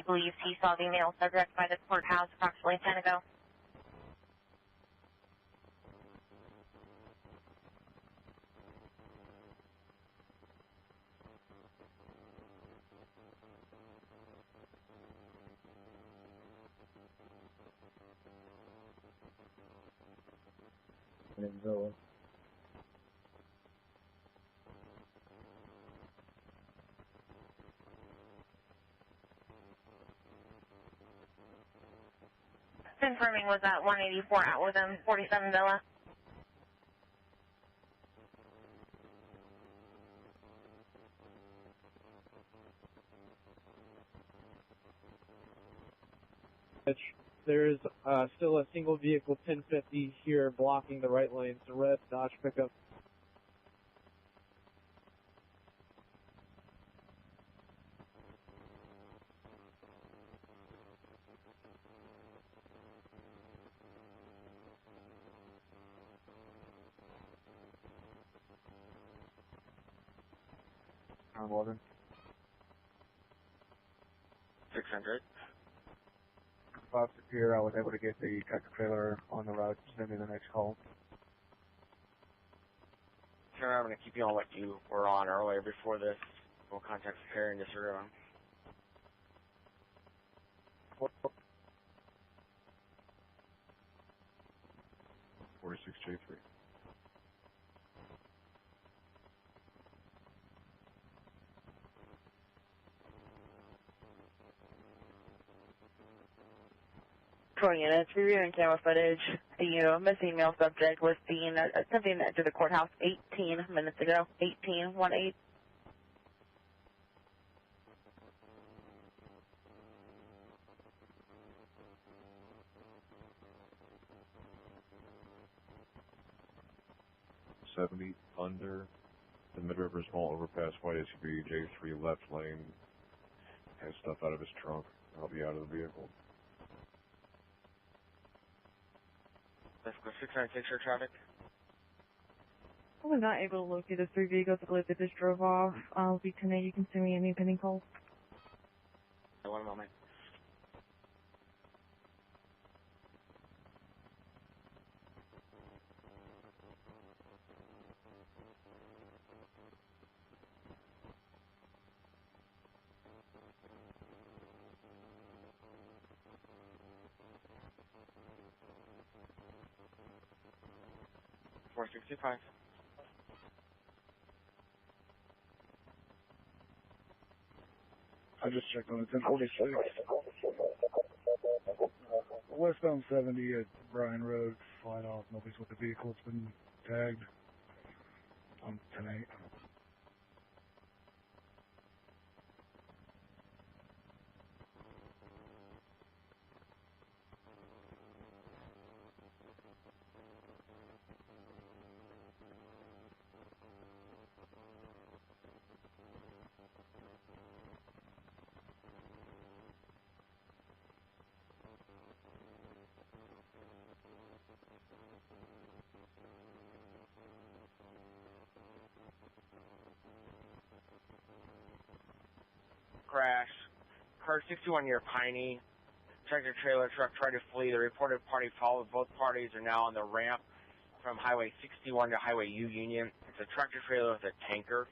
believes he saw the male subject by the courthouse approximately 10 ago. Confirming was at 184 out with him, 47 Villa. There's still a single vehicle 1050 here blocking the right lane. It's a red Dodge pickup. I'm 11. 600. 5 Superior, I was able to get the tractor trailer on the road. Send me the next call. Sure, I'm going to keep you on what you were on earlier before this. We'll contact Superior and disregard him. 46J3. Control units, reviewing camera footage. The missing male subject was seen attempting to enter the courthouse 18 minutes ago. 18. Under the Mid-River Small Overpass, white SUV, J3 left lane, has stuff out of his trunk. I'll be out of the vehicle. Let's go 696 for traffic. I was not able to locate the 3 vehicles I believe that just drove off. Lieutenant, you can send me any pending calls. One moment. $465. I just checked on the 1046. Westbound 70 at Bryan Road, flat off. Nobody's with the vehicle. It's been tagged on 10-8. Crash. Car 61 near Piney. Tractor trailer truck tried to flee. The reported party followed. Both parties are now on the ramp from Highway 61 to Highway U Union. It's a tractor trailer with a tanker.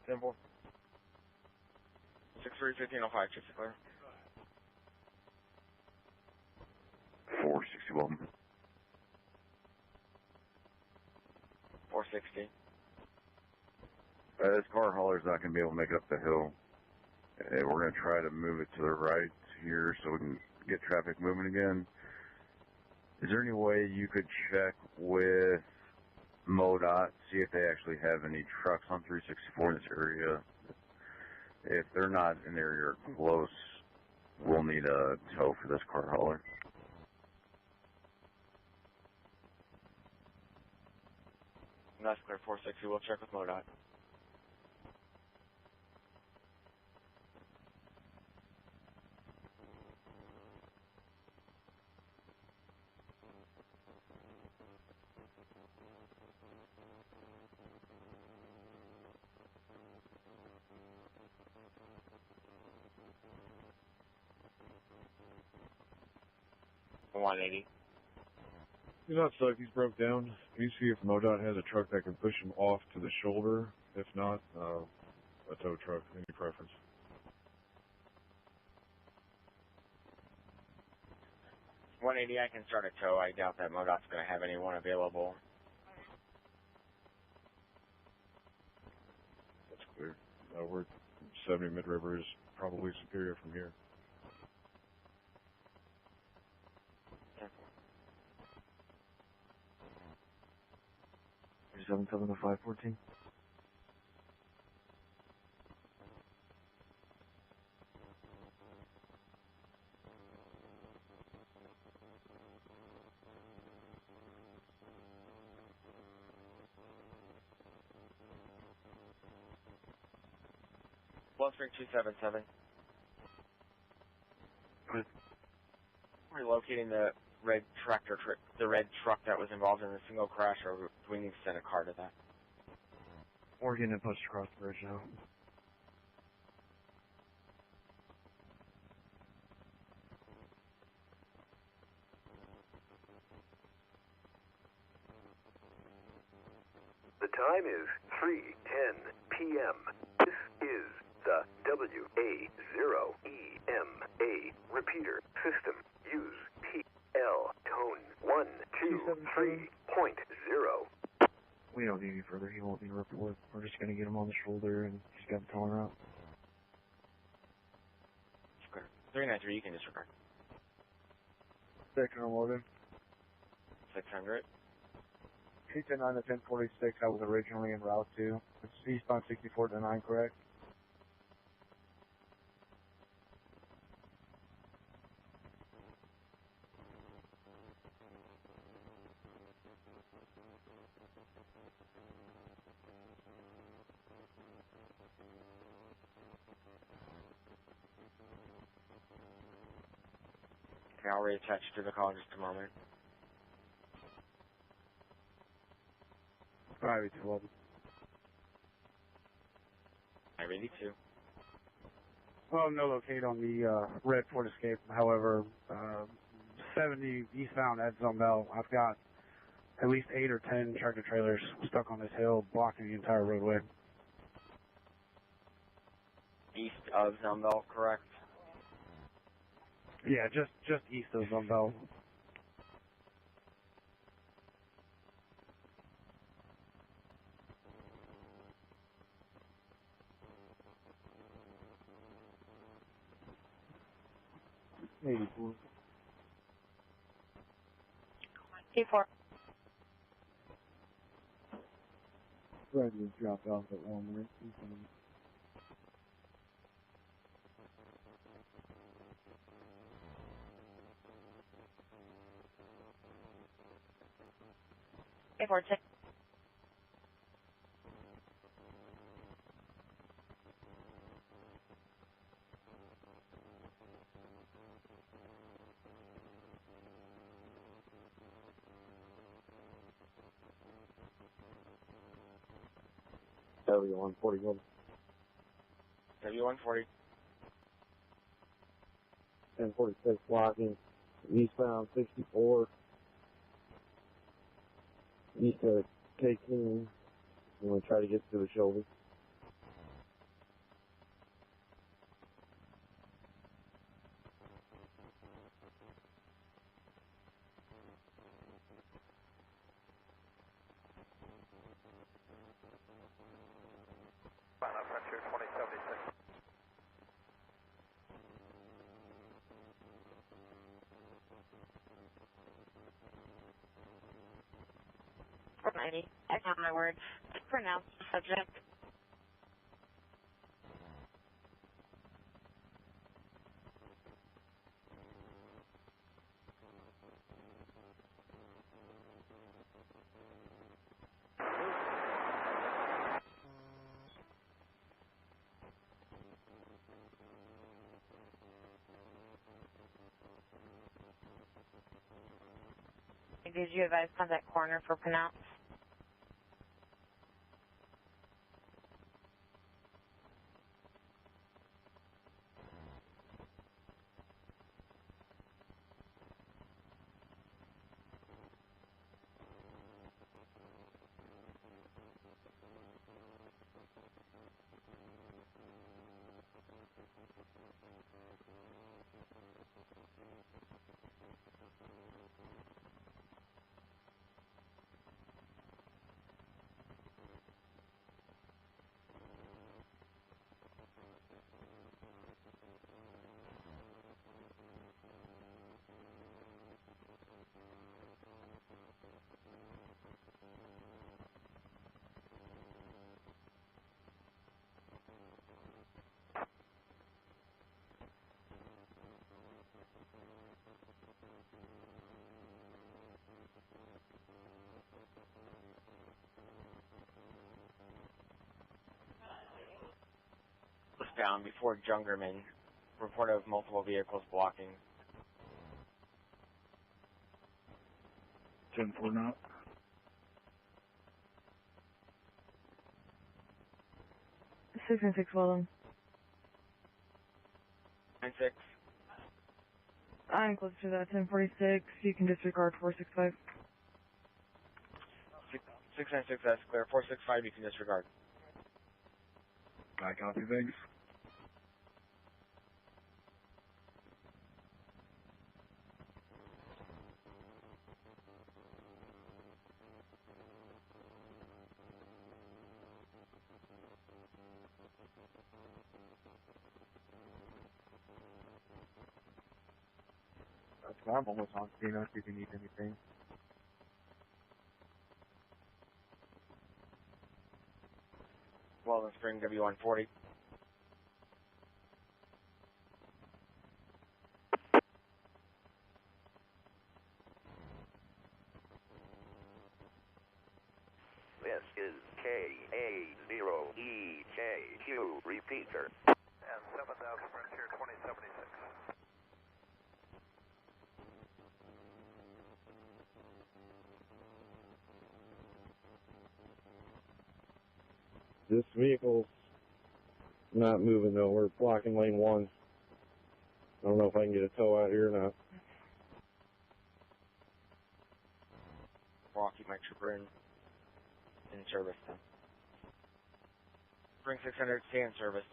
Simple. 631505, chip clear. 461. 460. This car hauler's not going to be able to make it up the hill. We're going to try to move it to the right here so we can get traffic moving again. Is there any way you could check with MoDOT, see if they actually have any trucks on 364 in this area? If they're not in the area or close, we'll need a tow for this car hauler. That's clear, 460. We'll check with MoDOT. 180. He's not stuck. He's broke down. Can you see if MoDOT has a truck that can push him off to the shoulder? If not, a tow truck. Any preference? $180, I can start a tow. I doubt that MoDOT's going to have anyone available. That's clear. We're 70 mid-river is probably superior from here. Yeah. 77 to 514. Spring 277. Relocating the red the red truck that was involved in the single crash, or do we need to send a car to that? We're getting it pushed across the bridge now. The time is 3:10 p.m. This is the WA0EMA repeater system. Use PL tone 123.0. We don't need any further. He won't need a report. We're just going to get him on the shoulder, and he's got the toner out. 393, you can disregard. Second order. 600. 229 to 1046, I was originally en route to. It's eastbound 64 to 9, correct? Okay, I'll reattach to the call in just a moment. 512. 582. Well, no locate on the red Ford Escape. However, 70 eastbound at Zumbel, I've got at least 8 or 10 tractor trailers stuck on this hill, blocking the entire roadway. East of Zumbel, correct? Yeah, just east of Zumbel. Maybe 4. T4. Fred was dropped off at Walmart. T4, check. W140. W140. 1046 blocking. Eastbound 64. East of K King. I'm going to try to get to the shoulder. Frontier 2076. I found my words. Pronounce the subject. Did you advise contact coroner for pronounce? eastbound before Jungerman. Report of multiple vehicles blocking. 10-4 knot. Six and 6, well done. 9-6. I'm close to that. 1046. You can disregard 465. 696, that's clear. 465, you can disregard. I copy, thanks. I'm almost on scene. I'll see if you need anything. Weldon Spring, W140. This is KA0EJQ, repeater. And 7000 Frontier 2076. This vehicle's not moving though. We're blocking lane 1. I don't know if I can get a tow out here or not. I'll keep my trooper in service then. Spring 600, stay in service.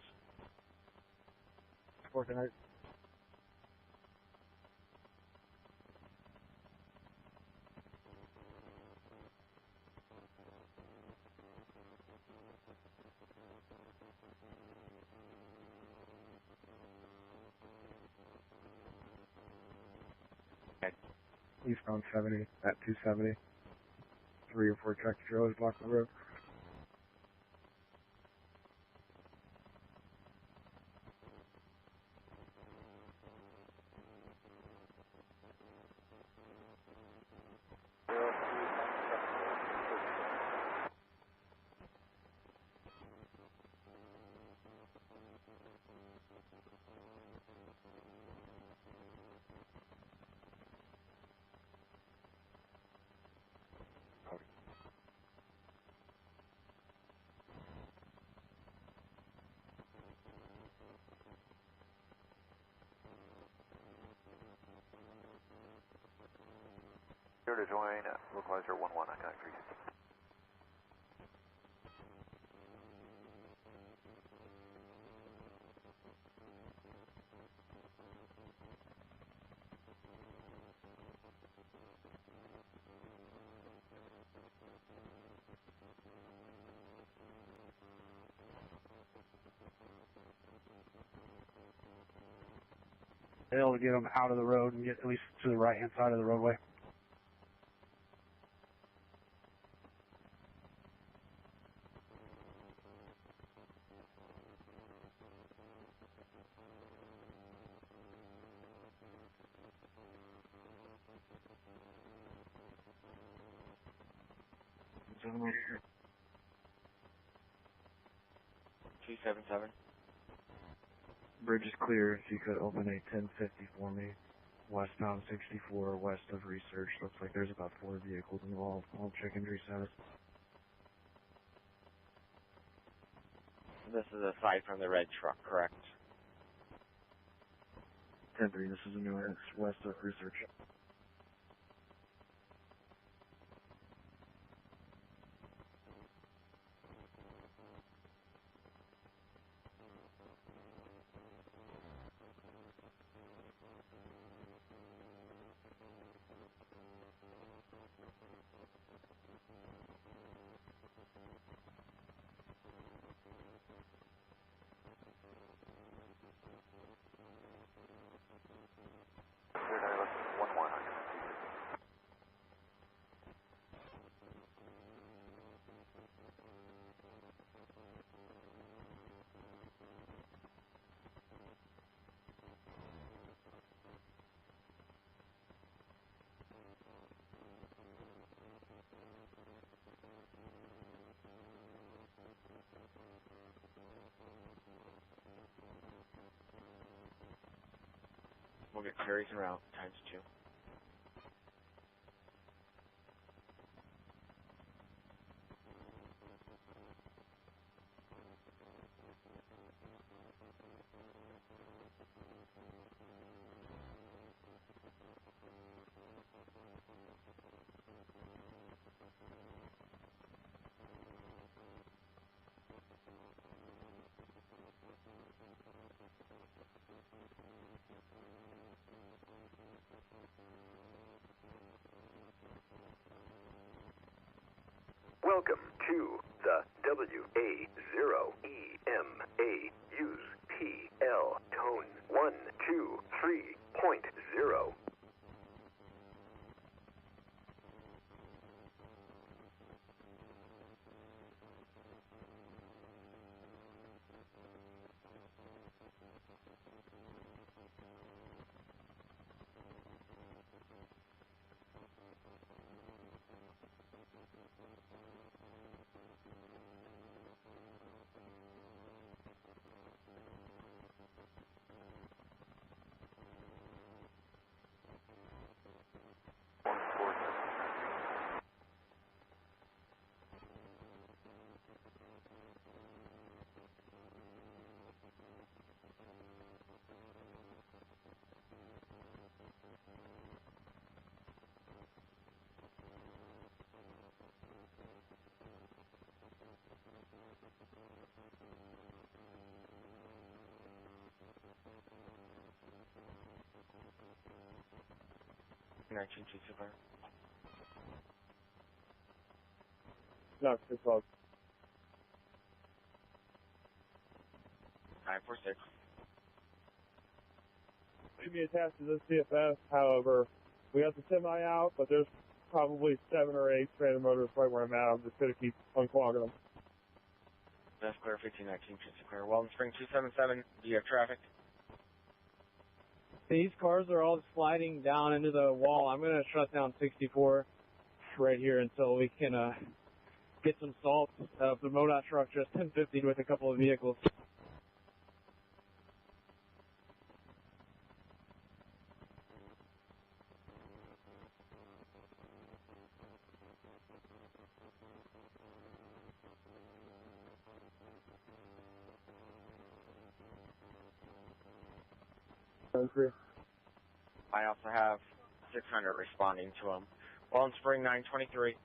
Working out. Eastbound 70 at 270. 3 or 4 tractor trailers block the road. Here to join localizer 1-1 on Connect 3. Be able to get them out of the road and get at least to the right-hand side of the roadway. Gentlemen. 277. Bridge is clear. If you could open a 1050 for me. Westbound 64, west of Research. Looks like there's about 4 vehicles involved. I'll check injury status. This is aside from the red truck, correct? 10-3, this is a new X, west of Research. Here to 1-1. We'll get carries en route times 2. Welcome to the WA0EMA use PL tone 123.0. Connection to super. No, it's close. 946. Maybe attached to this CFS, however, we got the semi out, but there's probably 7 or 8 stranded motors right where I'm at. I'm just going to keep unclogging them. That's clear, 1519, just clear. Weldon Spring 277, do you have traffic? These cars are all sliding down into the wall. I'm going to shut down 64 right here until we can get some salt. The MoDOT truck just 1050 with a couple of vehicles. I also have 600 responding to him. Weldon Spring 923.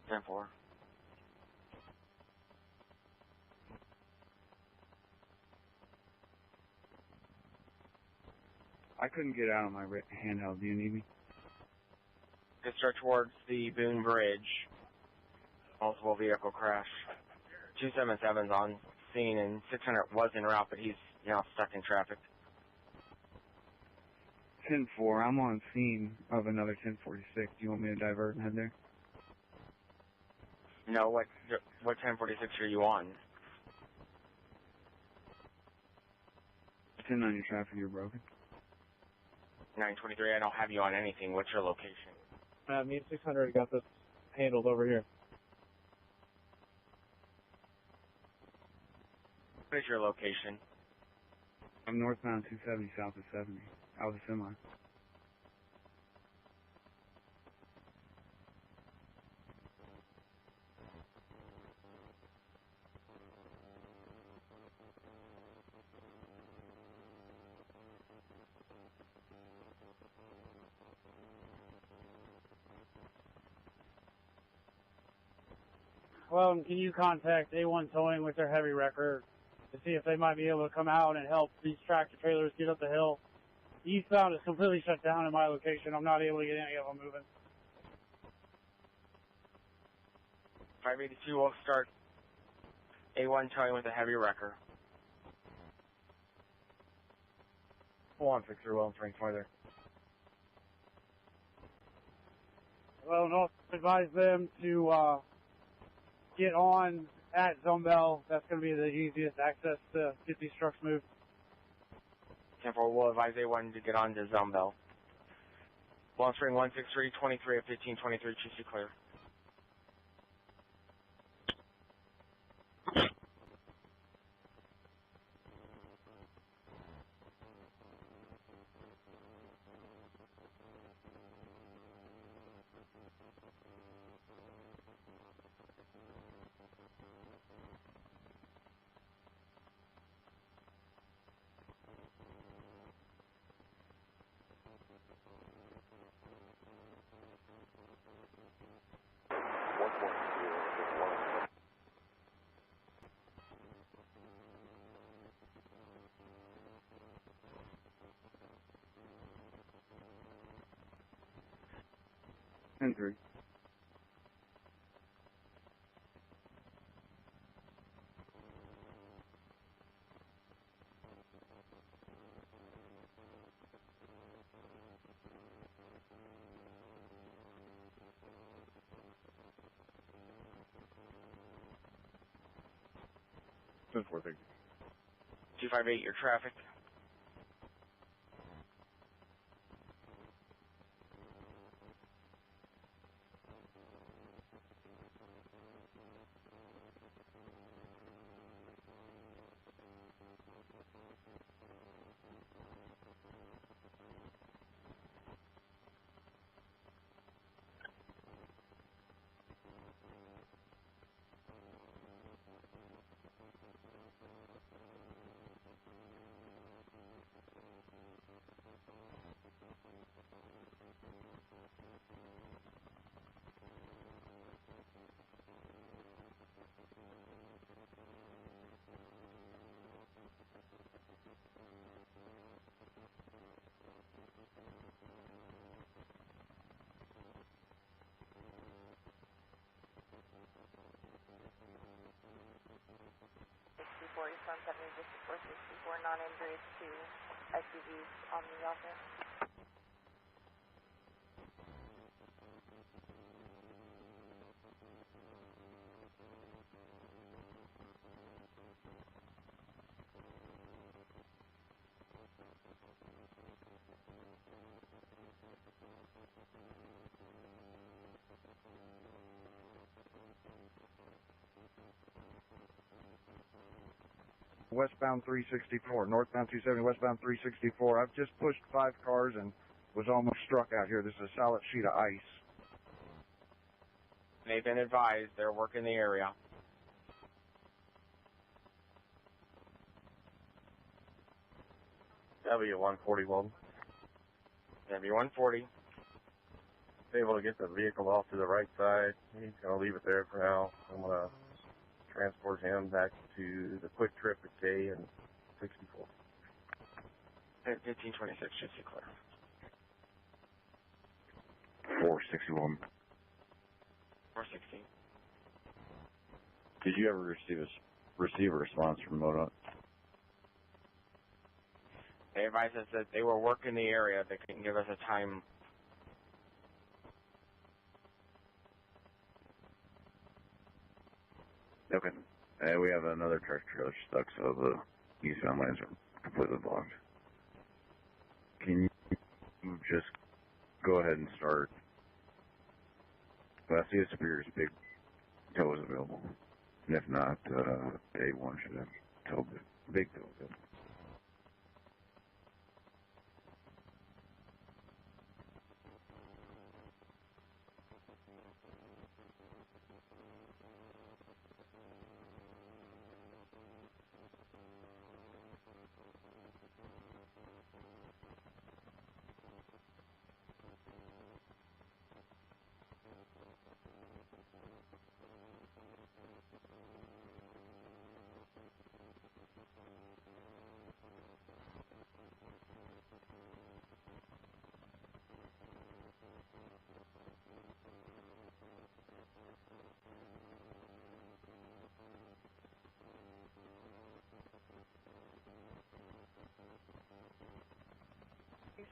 Ten four. I couldn't get out on my handheld. Do you need me? Discharge towards the Boone Bridge. Multiple vehicle crash. 277's on scene, and 600 was en route, but he's now stuck in traffic. 10-4, I'm on scene of another 1046. Do you want me to divert and head there? No, what 1046 are you on? 10 on your traffic, you're broken. 923, I don't have you on anything. What's your location? Me and 600 got this handled over here. What is your location? I'm northbound 270 south of 70. I was a semi. Well, can you contact A1 Towing with their heavy wrecker to see if they might be able to come out and help these tractor trailers get up the hill? Eastbound is completely shut down in my location. I'm not able to get any of them moving. 582 will start A1 Towing with a heavy wrecker. Hold on, fixer. Well, I'm 20 there. Well, and also advise them to get on at Zombell. That's going to be the easiest access to get these trucks moved. 10-4 will advise A1 to get on to Zombell. Long string 163, 23 of 15, 23, GC clear. And 3. Ten four, thank you. 258, your traffic. Sunset New District 464, non-injuries to SUVs on the offense. Westbound 364, northbound 270, westbound 364. I've just pushed 5 cars and was almost struck out here. This is a solid sheet of ice. They've been advised they're working the area. W141. W140. Able to get the vehicle off to the right side. He's going to leave it there for now. I'm going to transport him back to the quick trip at K and 64. 1526, just to clear. 461. 416. Did you ever receive a response from MoDOT? They advised us that they were working the area. They couldn't give us a time. Okay. We have another tractor trailer stuck, so the eastbound lanes are completely blocked. Can you just go ahead and start? Well, I see a Superior's big tow is available. And if not, A1 should have tow, big tow available.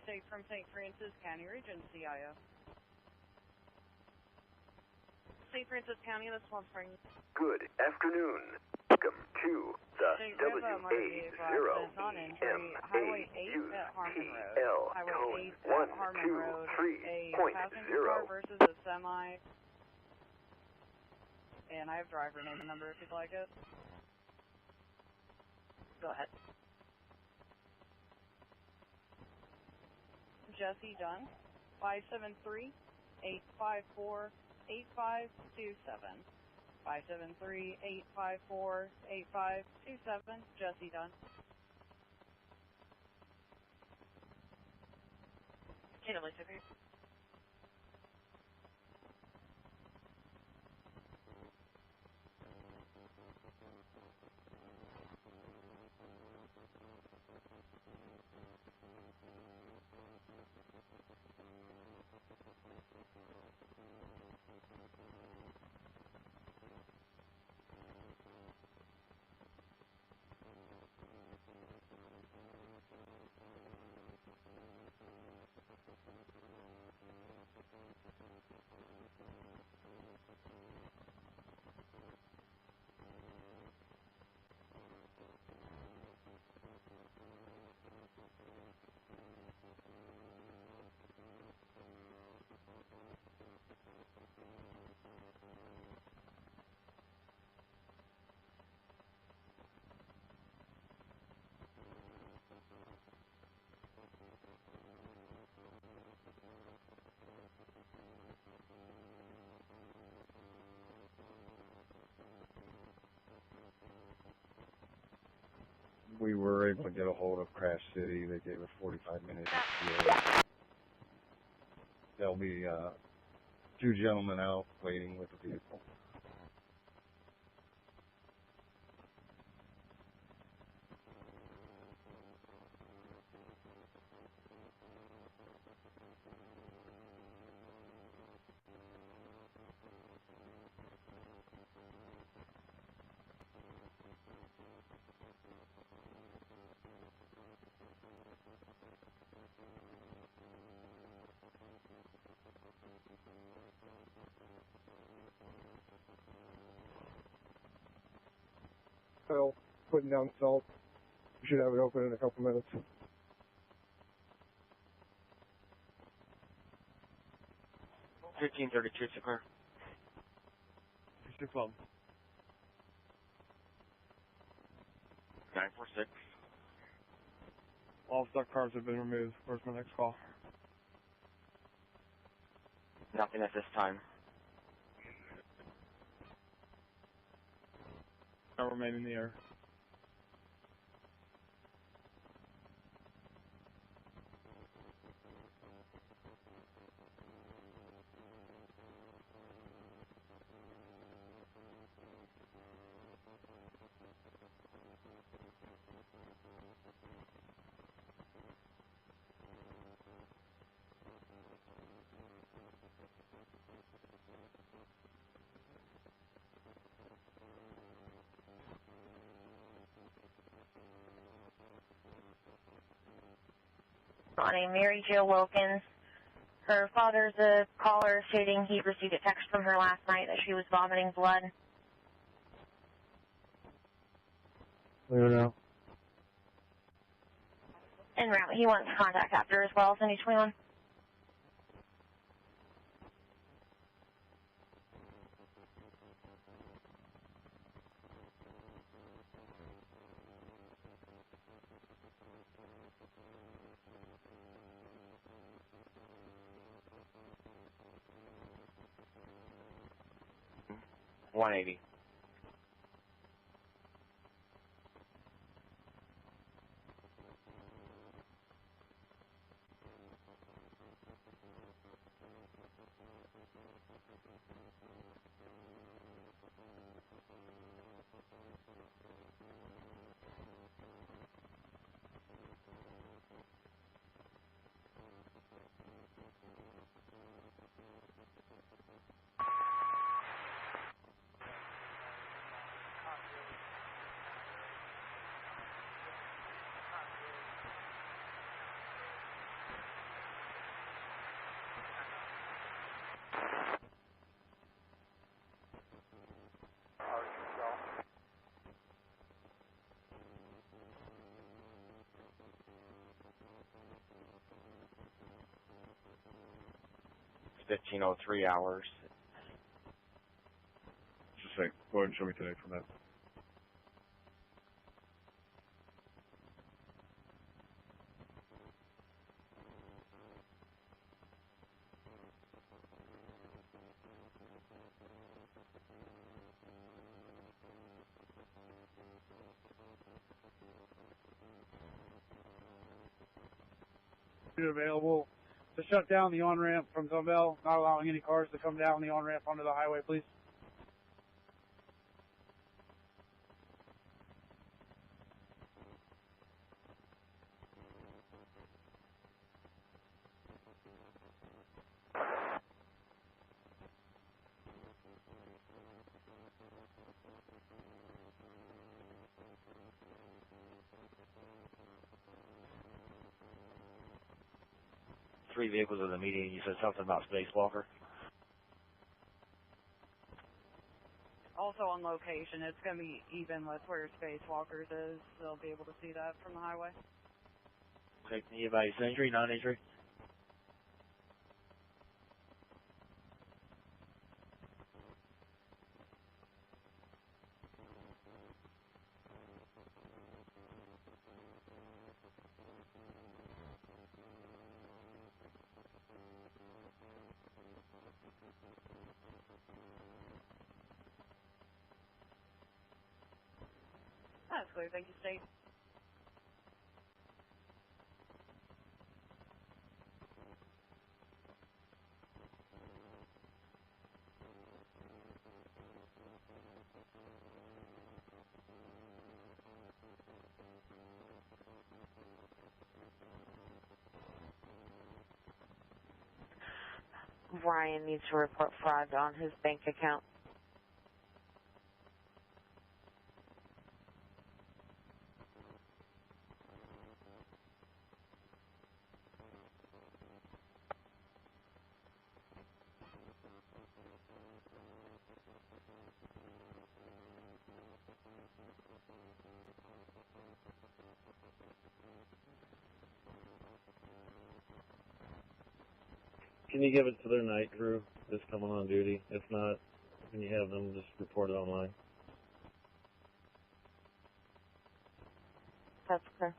update from St. Francis County Region, CIO. St. Francis County, this one's Spring. Good afternoon. Welcome to the WA0MAUPL Highway 8 at Harmon Road. Highway 8 at Harmon Road. A passenger car versus a semi. And I have driver name and number if you'd like it. Go ahead. Jesse Dunn, 573-854-8527. 573-854-8527. Jesse Dunn. KW2. We were able to get a hold of Crash City. They gave us 45 minutes. There'll be two gentlemen out waiting with the vehicle. Phil, putting down salt. We should have it open in a couple minutes. $15.32 to clear. 612. 946. All stock cars have been removed. Where's my next call? Nothing at this time. I'll remain in the air. On a Mary Jo Wilkins. Her father's a caller stating he received a text from her last night that she was vomiting blood. I don't know. En route, he wants contact after as well, Cindy 21. $180. 15:03 hours. Just a sec. Go ahead and show me today from that. Available to shut down the on-ramp from Zumel, not allowing any cars to come down the on-ramp onto the highway, please. Three vehicles in the meeting. You said something about Spacewalker. Also on location, it's going to be even with where Spacewalkers is. They'll be able to see that from the highway. Okay, anybody injury, non-injury? That's clear. Thank you, State. Ryan needs to report fraud on his bank account. Can you give it to their night crew that's coming on duty? If not, can you have them just report it online? That's clear.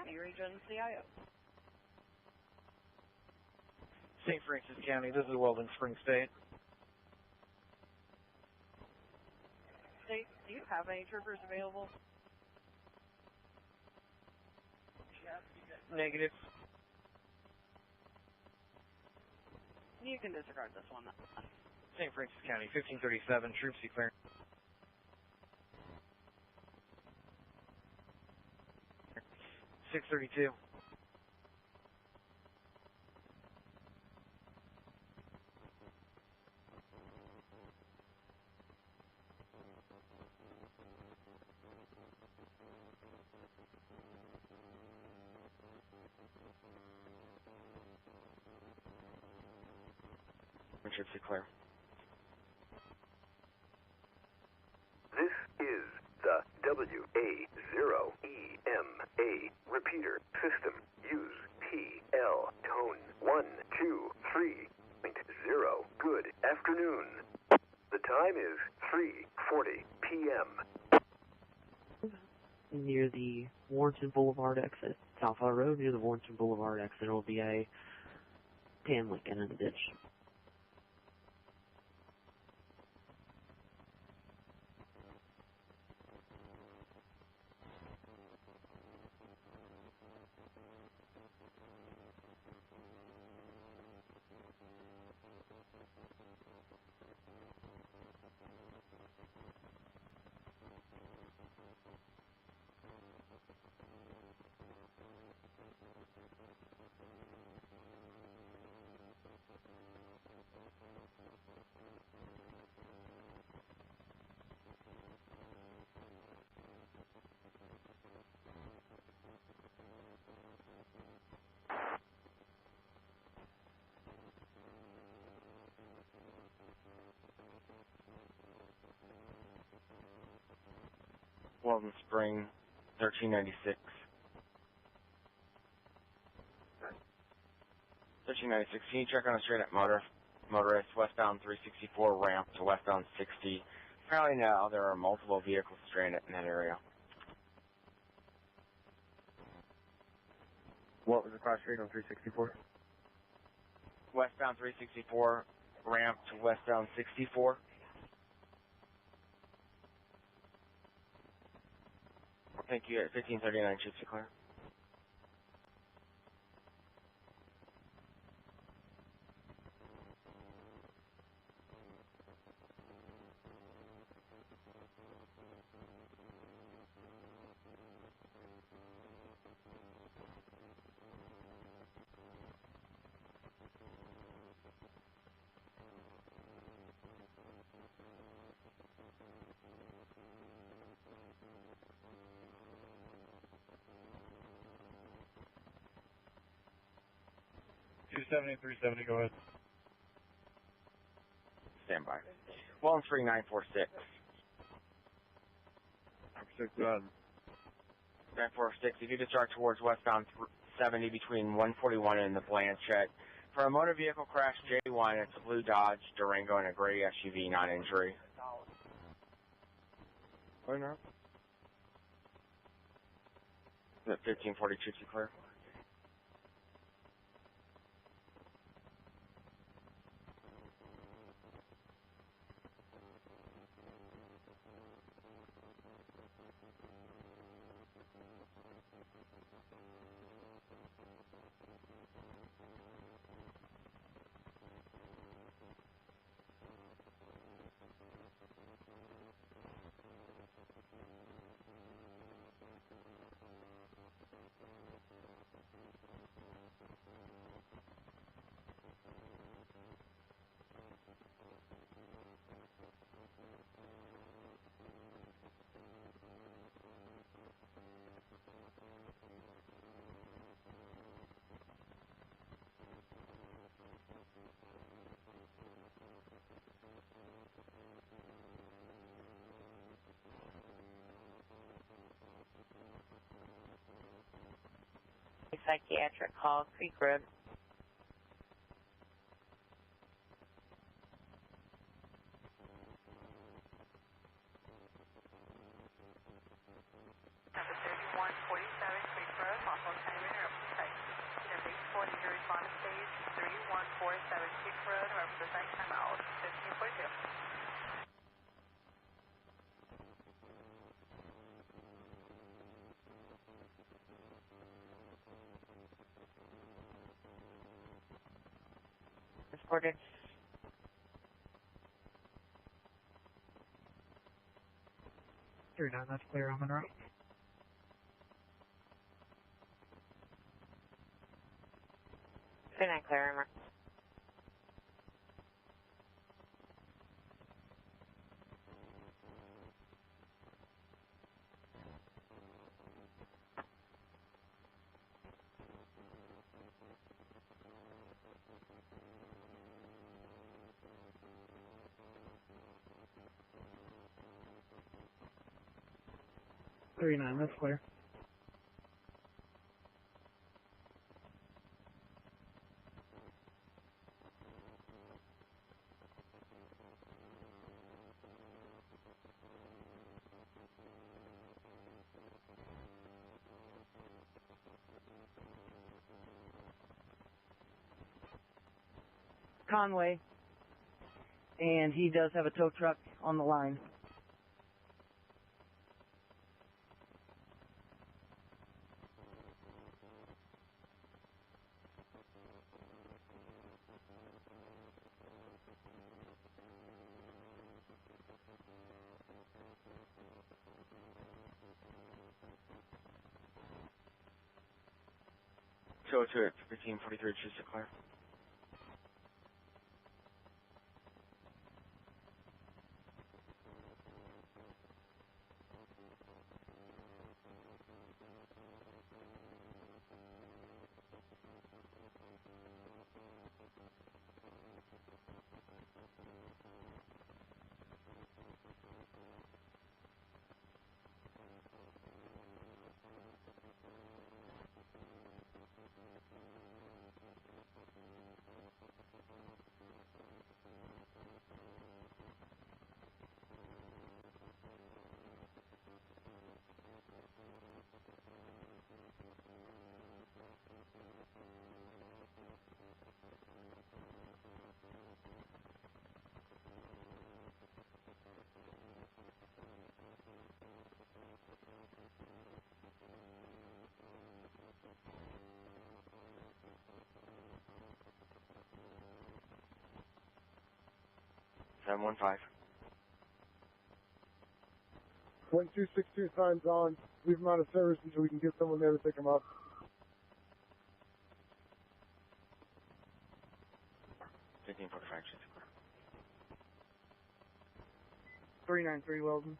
County Region CIO. St. Francis County, this is Weldon Springs State. State, do you have any troopers available? Negative. You can disregard this one. St. Francis County, 1537, troops declaring. .632. Troops declare. WA0EMA. Repeater system. Use TL tone 123.0. Good afternoon. The time is 3:40 p.m. Near the Warrenton Boulevard exit, Southall Road, near the Warrenton Boulevard exit, there will be a tan Lincoln in the ditch. Walden Spring, 1396. 1396, can you check on a straight up motorist westbound 364 ramp to westbound 60? Apparently now there are multiple vehicles stranded in that area. What was the cross street on 364? Westbound 364 ramp to westbound 64. Thank you. At 1539, shoots are clear. $270, $370, go ahead. Stand by. Walden Spring 946. 946, if you discharge towards westbound 70 between 141 and the Blanchette. For a motor vehicle crash, J1, it's a blue Dodge Durango and a gray SUV, non-injury. Why not? At 1540, shoots are clear. Psychiatric call, Creek Road. Escorted. That's clear on Monroe. Good night, Clear. 39, that's clear. Conway, and he does have a tow truck on the line. Show it to it, 1543, just to clear. Seven 1-5. 1262 signs on. Leave them out of service until we can get someone there to pick them up. 1545, just to clear. 393 Weldon.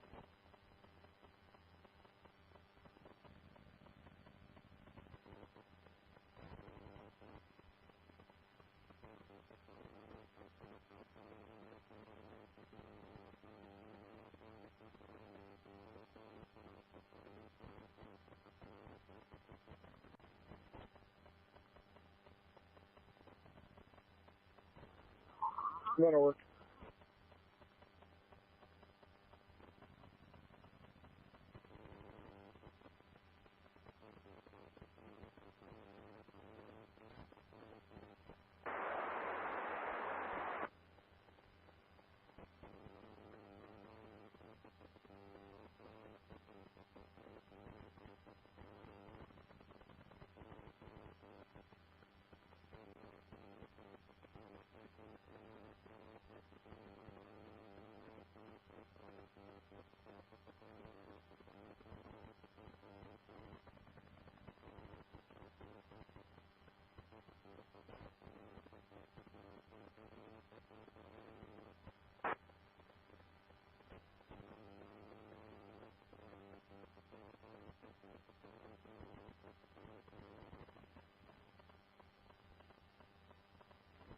That'll work.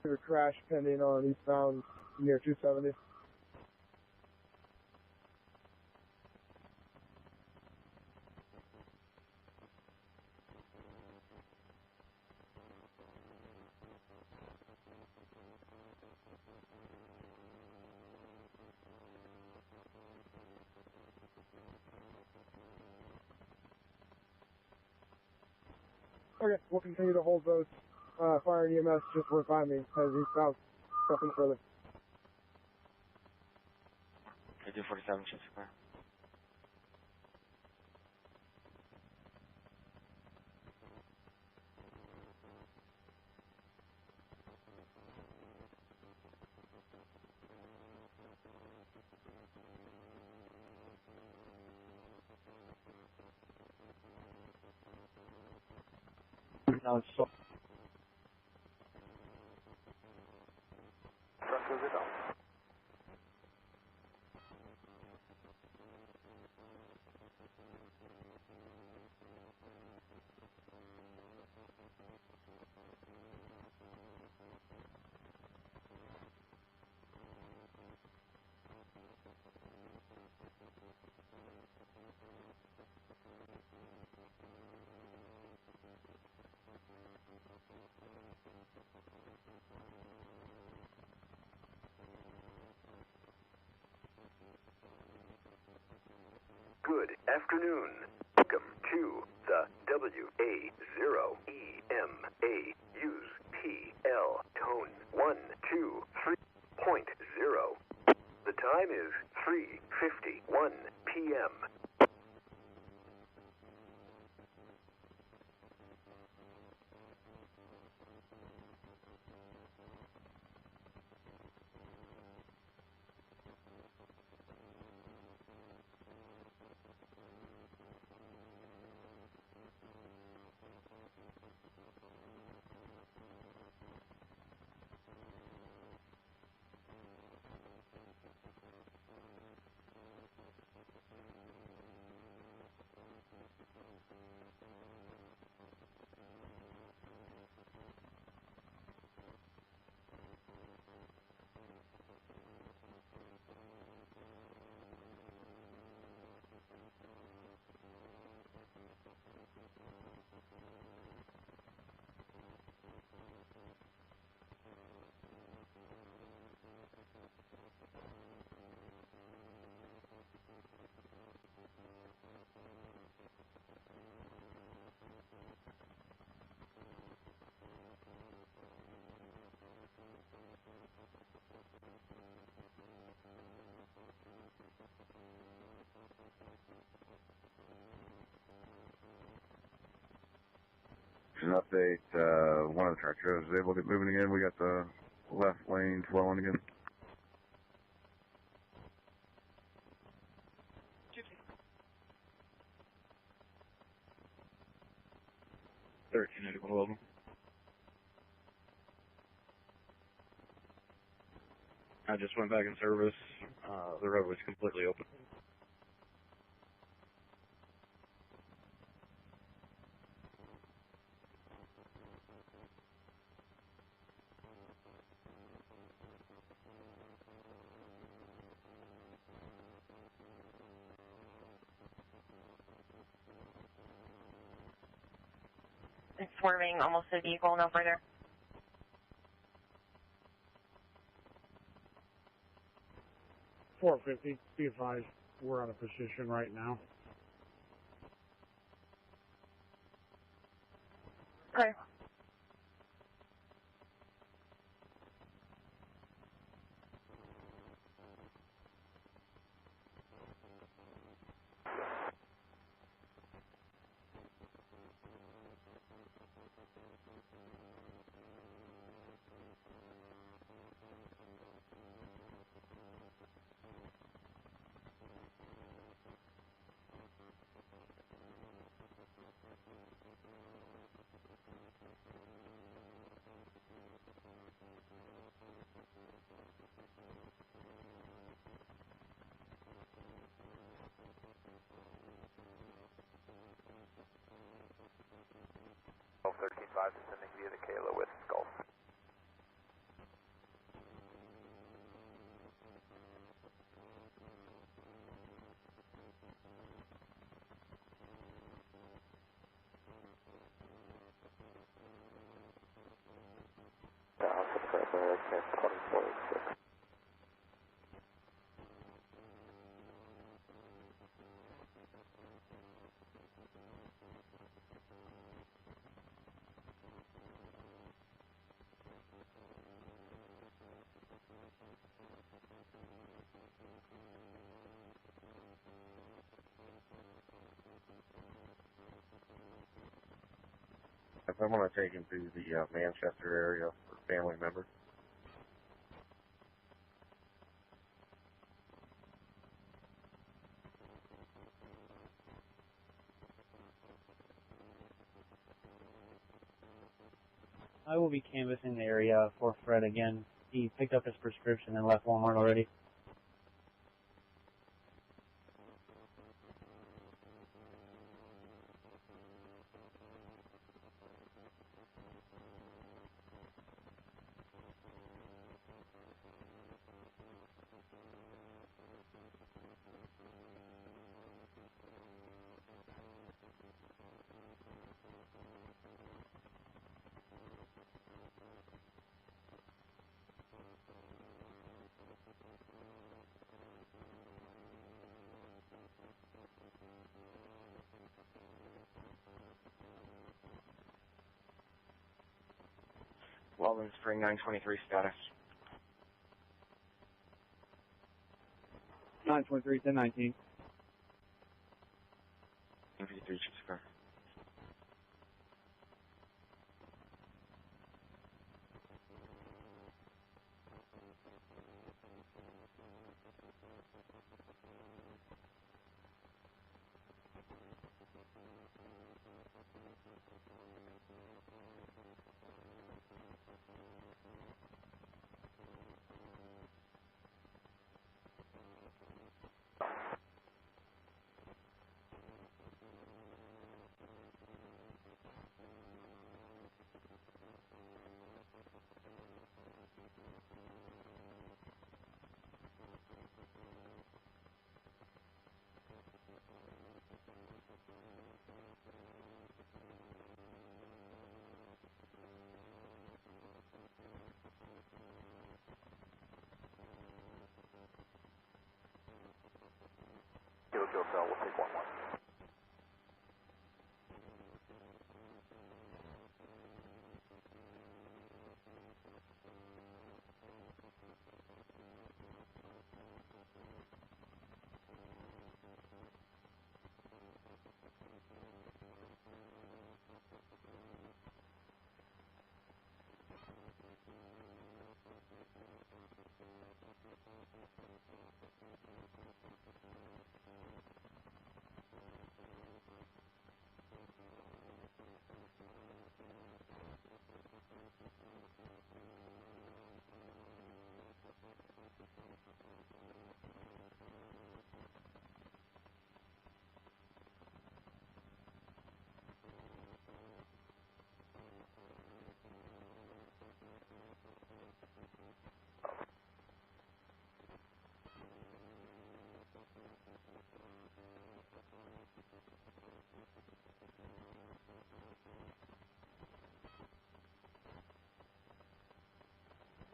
A crash pending on eastbound near 270. Okay, we'll continue to hold those fire and EMS just work by me as eastbound. Nothing further. 1547, just to clear. Now it's so. good afternoon. Welcome to the WA0EMA use PL tone 123.0. The time is 3:51 p.m. An update, one of the track trailers is able to get moving again. We got the left lane flowing again. I just went back in service. The road was completely open. It's swerving almost a vehicle, no further. .450, be advised, we're out of position right now. Okay. Descending via the Kayla with Gulf. I want to take him to the Manchester area for family members. I will be canvassing the area for Fred again. He picked up his prescription and left Walmart already. Weldon Spring 923 status. 923, 1019. 953, Chief. Kilo Kill Cell, we'll take 1-1.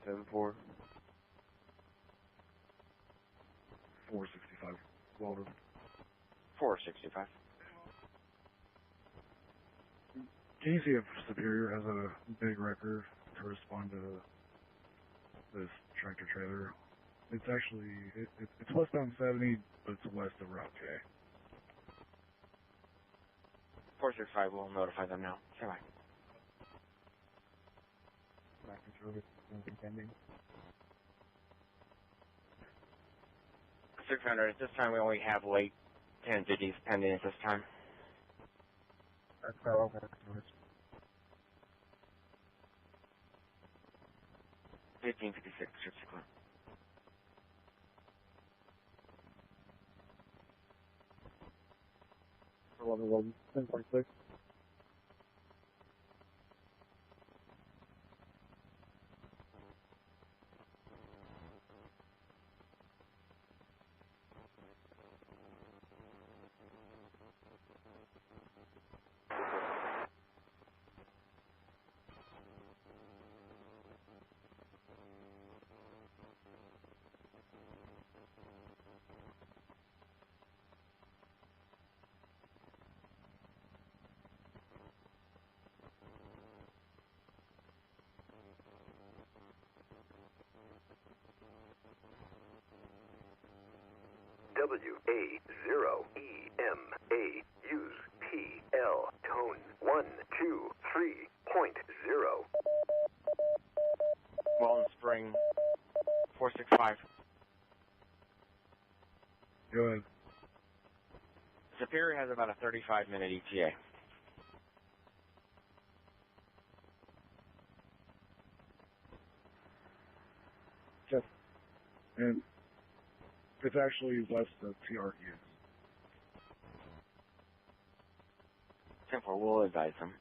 Seven 4. 465. Welder. 465. Can you see if Superior has a big record to respond to this tractor trailer? It's actually, it's westbound 70, but it's west of Route K. 465 will notify them now. Stand by. Back control is pending. 600, at this time we only have late 10 digits pending at this time. That's all over. 1556, trip sequence. For 10.6. WA0EMA, use PL, tone 123.0. Weldon Spring 465. Go ahead. Superior has about a 35-minute ETA. Yes. And it's actually west of TRQ. 10-4, we'll advise them.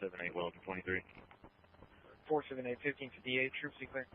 478 Weldon 23. 478, 1558, troops declare.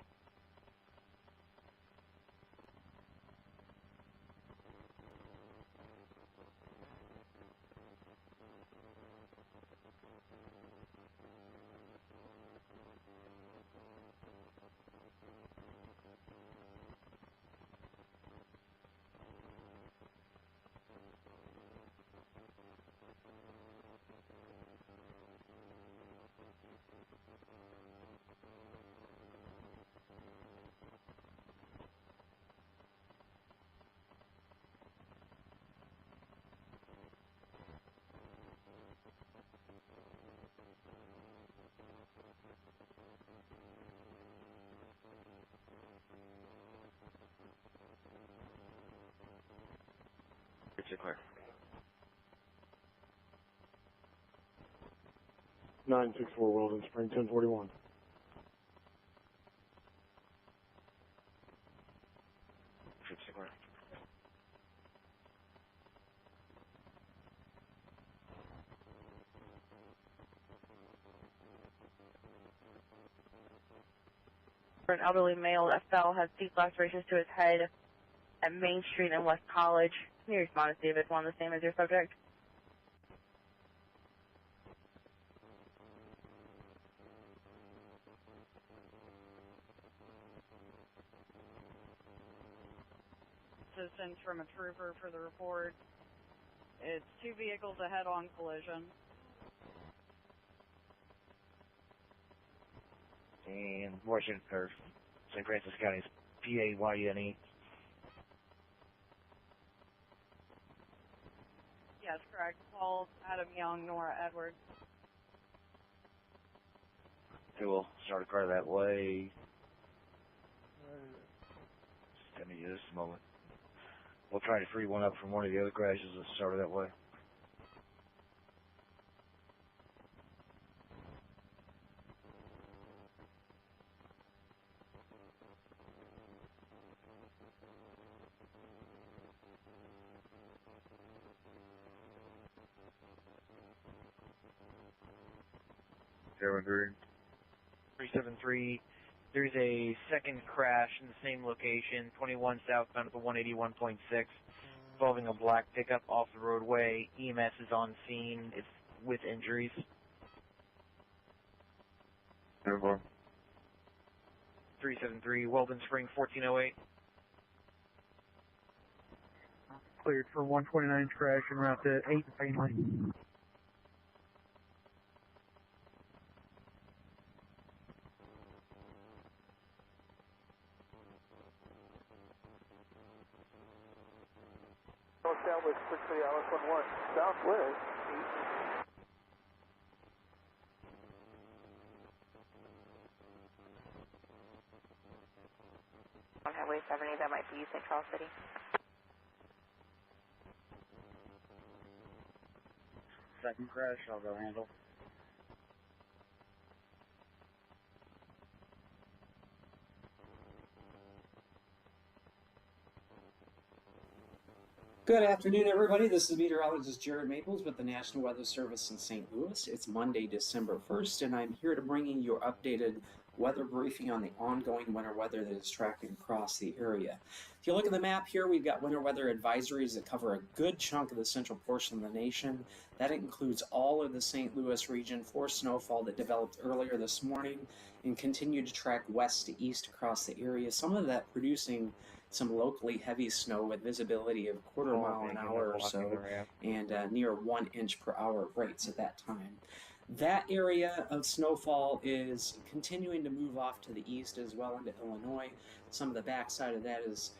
Declare. 964 Weldon Spring 1041. Troops declare. For an elderly male that fell has deep lacerations to his head at Main Street and West College. Can you respond to see if it's one and the same as your subject? Assistance from a trooper for the report. It's two vehicles, a head-on collision. And Washington, or St. Francis County's P-A-Y-N-E. Yes, correct. Paul, Adam Young, Nora Edwards. Okay, we'll start a car that way. Just give me just a moment. We'll try to free one up from one of the other crashes. Let's start it that way. Seven 373. There's a second crash in the same location, 21 southbound at the 181.6, involving a black pickup off the roadway. EMS is on scene. It's with injuries. 373, Weldon Spring 1408. Cleared for 129 crash en route to 8 Main Lane. Southwest 63 Alice 11, Southwest 8. On Highway 70, that might be St. Charles City. Second crash, I'll go handle. Good afternoon, everybody. This is meteorologist Jared Maples with the National Weather Service in St. Louis. It's Monday, December 1st, and I'm here to bring you your updated weather briefing on the ongoing winter weather that is tracking across the area. If you look at the map here, we've got winter weather advisories that cover a good chunk of the central portion of the nation. That includes all of the St. Louis region for snowfall that developed earlier this morning and continued to track west to east across the area. Some of that producing some locally heavy snow with visibility of a quarter mile an hour or so and near 1 inch per hour rates at that time. That area of snowfall is continuing to move off to the east as well into Illinois. Some of the backside of that is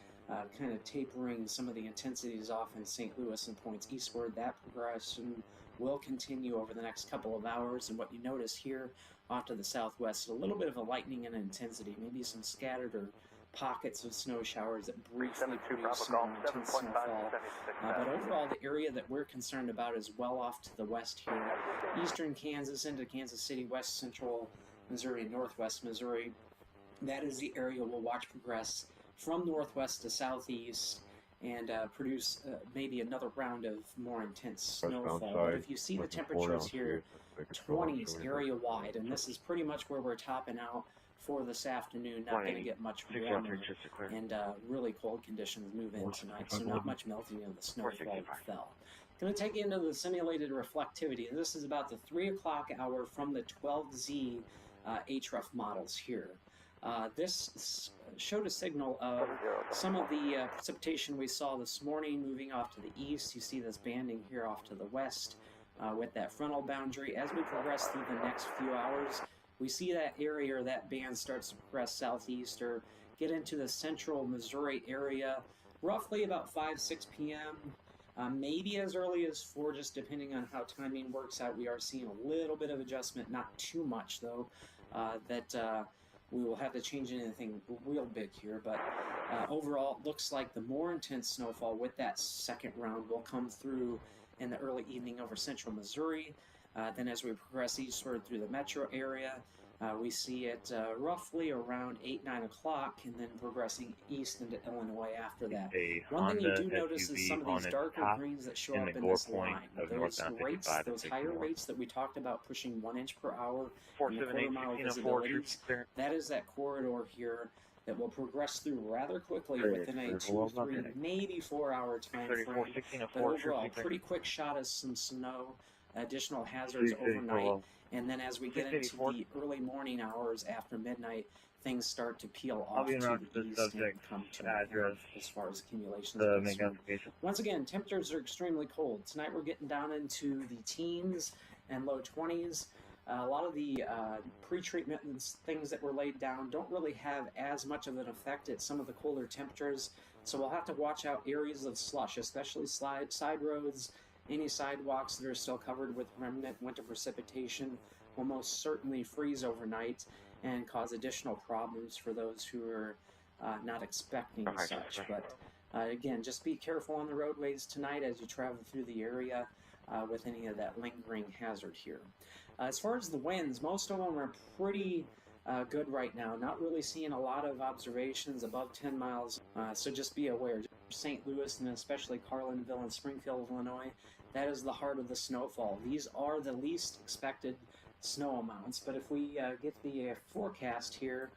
kind of tapering some of the intensities off in St. Louis and points eastward. That progression will continue over the next couple of hours, and what you notice here off to the southwest, a little bit of a lightening in intensity, maybe some scattered or pockets of snow showers that briefly produce some intense snowfall. But overall, the area that we're concerned about is well off to the west here. Eastern Kansas into Kansas City, west central Missouri, northwest Missouri. That is the area we'll watch progress from northwest to southeast and produce maybe another round of more intense Westbound snowfall. side, But if you see the looking forward temperatures down here, street, they could tell us 20s over area wide, and this is pretty much where we're topping out for this afternoon. Not going to get much warmer, and really cold conditions move in tonight, so not much melting of the snowfall fell. Going to take you into the simulated reflectivity, and this is about the 3 o'clock hour from the 12Z HREF models here. This showed a signal of some of the precipitation we saw this morning moving off to the east. You see this banding here off to the west with that frontal boundary. As we progress through the next few hours, we see that area or that band starts to progress southeast or get into the central Missouri area roughly about 5-6 p.m. Maybe as early as 4, just depending on how timing works out. We are seeing a little bit of adjustment, not too much though, that we will have to change anything real big here. But overall, it looks like the more intense snowfall with that second round will come through in the early evening over central Missouri. Then as we progress eastward through the metro area, we see it roughly around 8-9 o'clock, and then progressing east into Illinois after that. One thing you do notice is some of these darker greens that show up in this line. Those rates, those higher rates that we talked about pushing 1 inch per hour in the quarter-mile visibilities, that is that corridor here that will progress through rather quickly within a 2, 3, maybe 4 hour time frame. But overall, pretty quick shot of some snow, additional hazards overnight, and then as we get into the early morning hours after midnight, things start to peel off to the east and come to an end as far as accumulations are concerned. Once again, temperatures are extremely cold. Tonight we're getting down into the teens and low 20s. A lot of the pre-treatment and things that were laid down don't really have as much of an effect at some of the colder temperatures, so we'll have to watch out areas of slush, especially side roads. Any sidewalks that are still covered with remnant winter precipitation will most certainly freeze overnight and cause additional problems for those who are not expecting such. But again, just be careful on the roadways tonight as you travel through the area with any of that lingering hazard here. As far as the winds, most of them are pretty good right now. Not really seeing a lot of observations above 10 miles, so just be aware. St. Louis and especially Carlinville and Springfield, Illinois, that is the heart of the snowfall. These are the least expected snow amounts, but if we get the forecast here,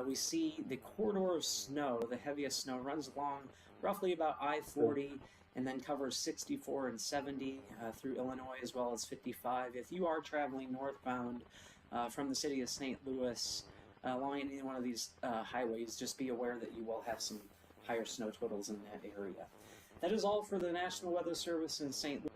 we see the corridor of snow, the heaviest snow, runs along roughly about I-40 and then covers 64 and 70 through Illinois as well as 55. If you are traveling northbound from the city of St. Louis along any one of these highways, just be aware that you will have some higher snow totals in that area. That is all for the National Weather Service in St. Louis.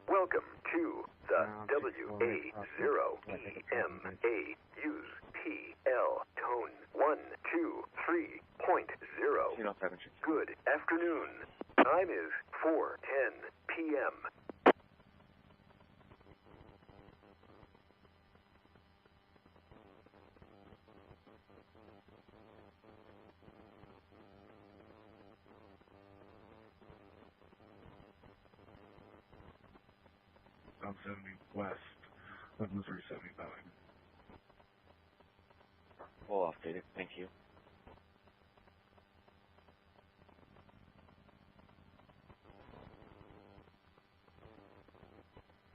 Welcome to the WA0EMA Use PL Tone 123.0. Good afternoon. Time is 4:10 p.m. Down 70 west of Missouri 75. We'll update it. Thank you.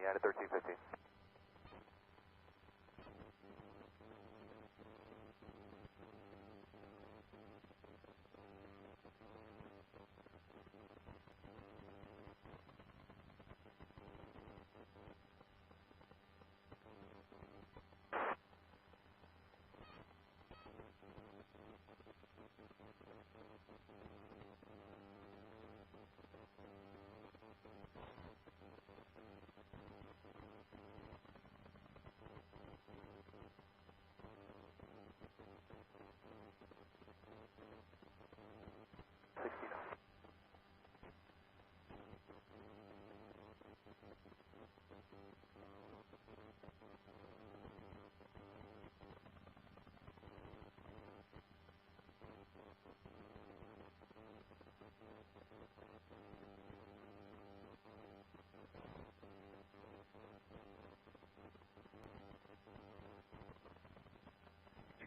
Yeah, to 1350.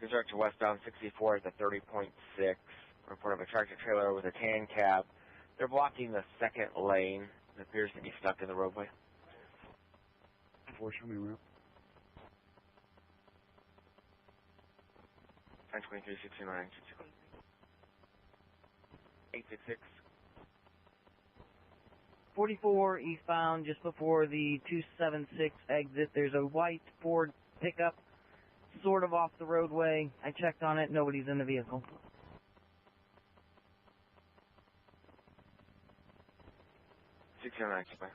Construction westbound 64 at the 30.6. Report of a tractor trailer with a tan cab. They're blocking the second lane. It appears to be stuck in the roadway. Show me around. 923, 609, 866. 44 eastbound, just before the 276 exit. There's a white Ford pickup, sort of off the roadway. I checked on it. Nobody's in the vehicle. 609, bye.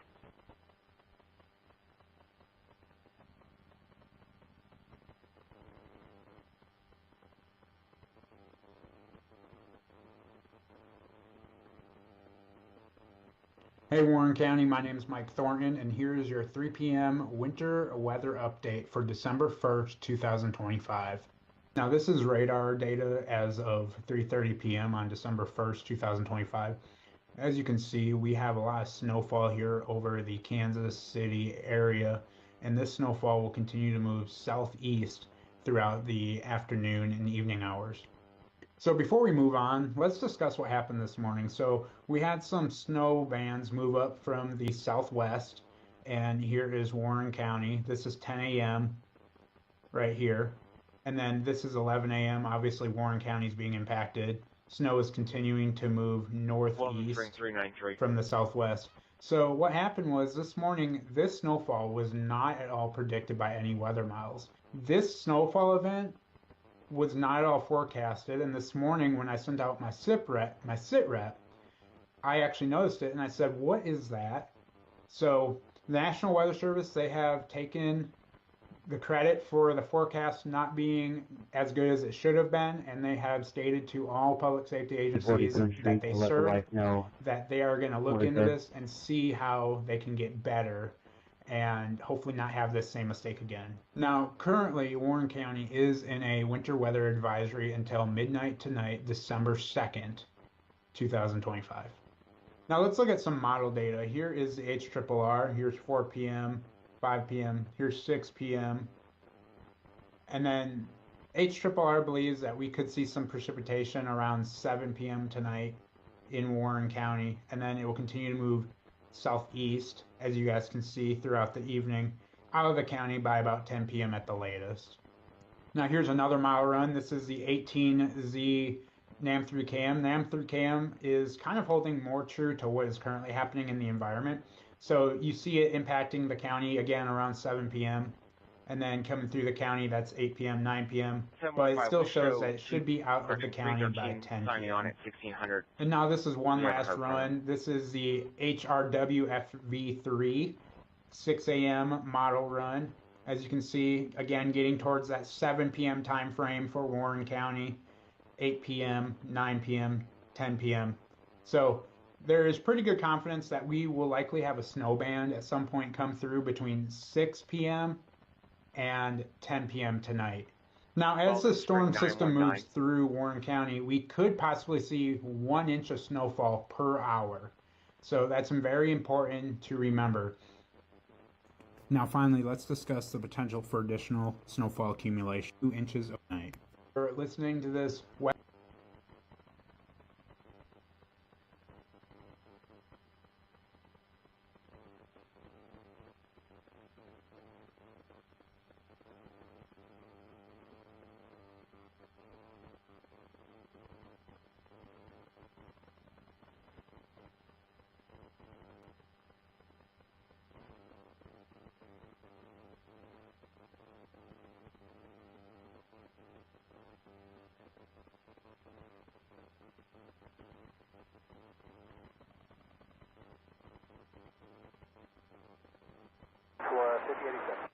Hey Warren County, my name is Mike Thornton, and here is your 3 p.m. winter weather update for December 1st, 2025. Now this is radar data as of 3:30 p.m. on December 1st, 2025. As you can see, we have a lot of snowfall here over the Kansas City area, and this snowfall will continue to move southeast throughout the afternoon and evening hours. So before we move on, let's discuss what happened this morning. So we had some snow bands move up from the southwest, and here is Warren County. This is 10 a.m. right here. And then this is 11 a.m. Obviously, Warren County is being impacted. Snow is continuing to move northeast from the southwest. So what happened was this morning, this snowfall was not at all predicted by any weather models. This snowfall event was not at all forecasted, and this morning when I sent out my sit rep, I actually noticed it and I said, what is that? So the National Weather Service, they have taken the credit for the forecast not being as good as it should have been, and they have stated to all public safety agencies that they serve that they are going to look into this and see how they can get better and hopefully not have this same mistake again. Now, currently, Warren County is in a winter weather advisory until midnight tonight, December 2nd, 2025. Now, let's look at some model data. Here is the HRRR. Here's 4 p.m., 5 p.m., here's 6 p.m. And then HRRR believes that we could see some precipitation around 7 p.m. tonight in Warren County, and then it will continue to move southeast, as you guys can see throughout the evening, out of the county by about 10 p.m. at the latest. Now here's another mile run. This is the 18Z NAM3KM. NAM3KM is kind of holding more true to what is currently happening in the environment. So you see it impacting the county again around 7 p.m. and then coming through the county, that's 8 p.m., 9 p.m. But it still shows that it should be out of the county by 10 p.m. And now this is one last run. This is the HRWFV3 6 a.m. model run. As you can see, again, getting towards that 7 p.m. time frame for Warren County, 8 p.m., 9 p.m., 10 p.m. So there is pretty good confidence that we will likely have a snow band at some point come through between 6 p.m. and 10 p.m. tonight. Now, as the storm system moves through Warren County, we could possibly see 1 inch of snowfall per hour. So that's very important to remember. Now, finally, let's discuss the potential for additional snowfall accumulation. 2 inches overnight. For listening to this for 5087.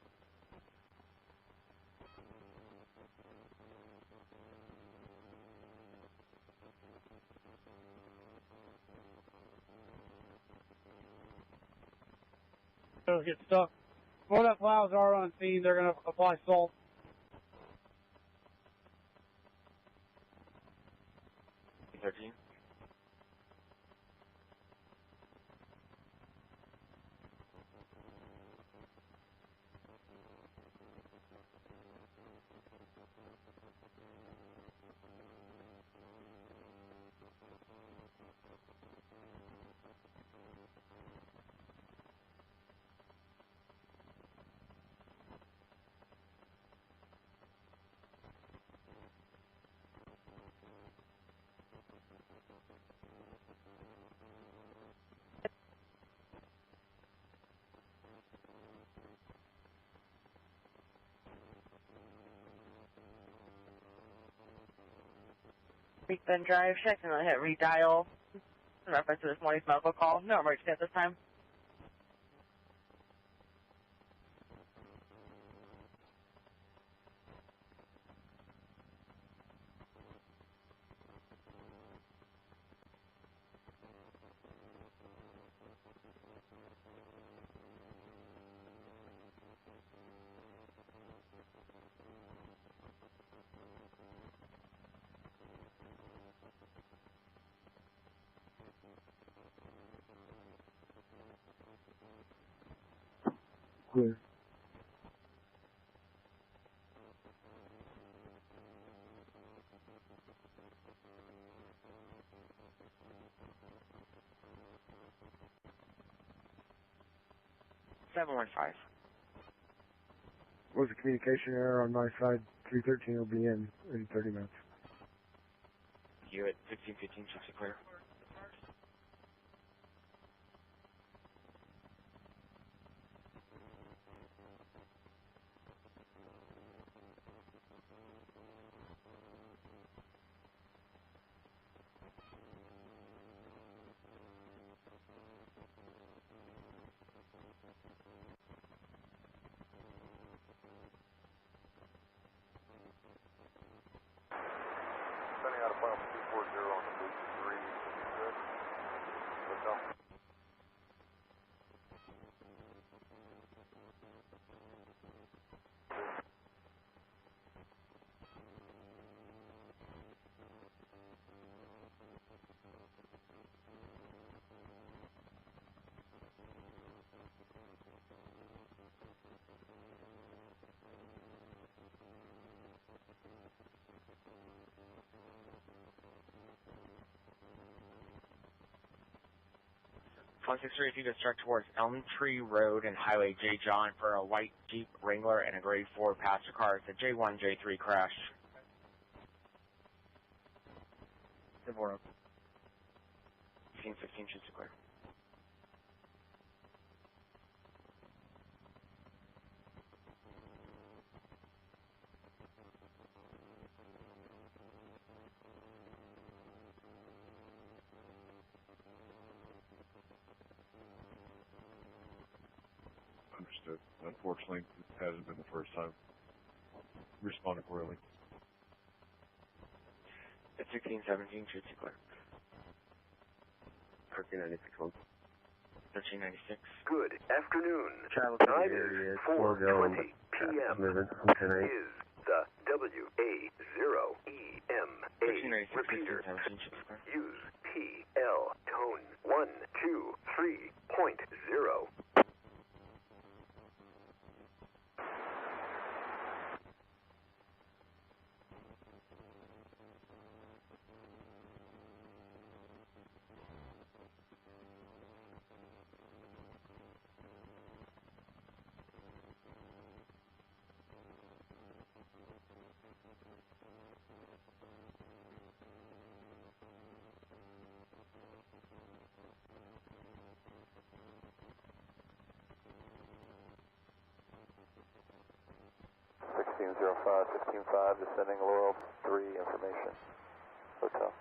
Those get stuck. Before that plows are on scene, they're going to apply salt. Thirteen. Speak then drive, check and hit redial. In reference to this morning's medical call. No emergency at this time. Clear. Was a communication error on my side. 313 will be in 30 minutes. You at 1615, checks are clear. Sending out a final 240 on the Boost 3. Good. Hotel. Flight 63, if you could start towards Elm Tree Road and Highway J. John for a white Jeep Wrangler and a grade 4 passenger car. It's a J1, J3 crash. 1615, shoots are clear. Understood. Unfortunately, it hasn't been the first time. Respond accordingly. At 1617, shoots are clear. 1396 1396. Good afternoon. Travel to the Time area, is it's slow going, 4:20 but p.m. moving from This tonight. is the WA0EMA 1396, repeater. 1617, shoots are clear. Use PL tone 123.0. Descending Laurel 3 information. Hotel.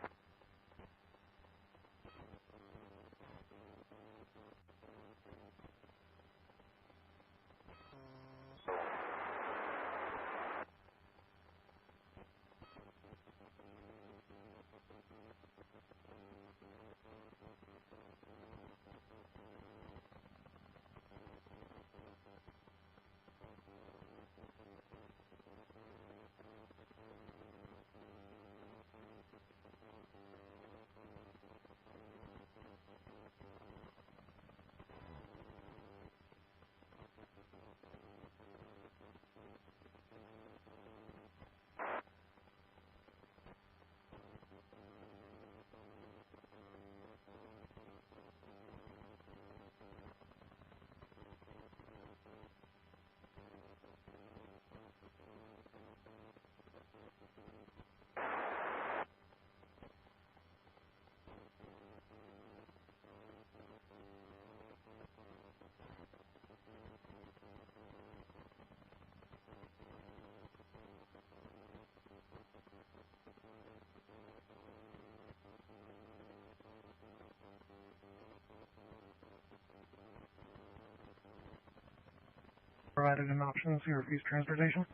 provided an option to refuse transportation.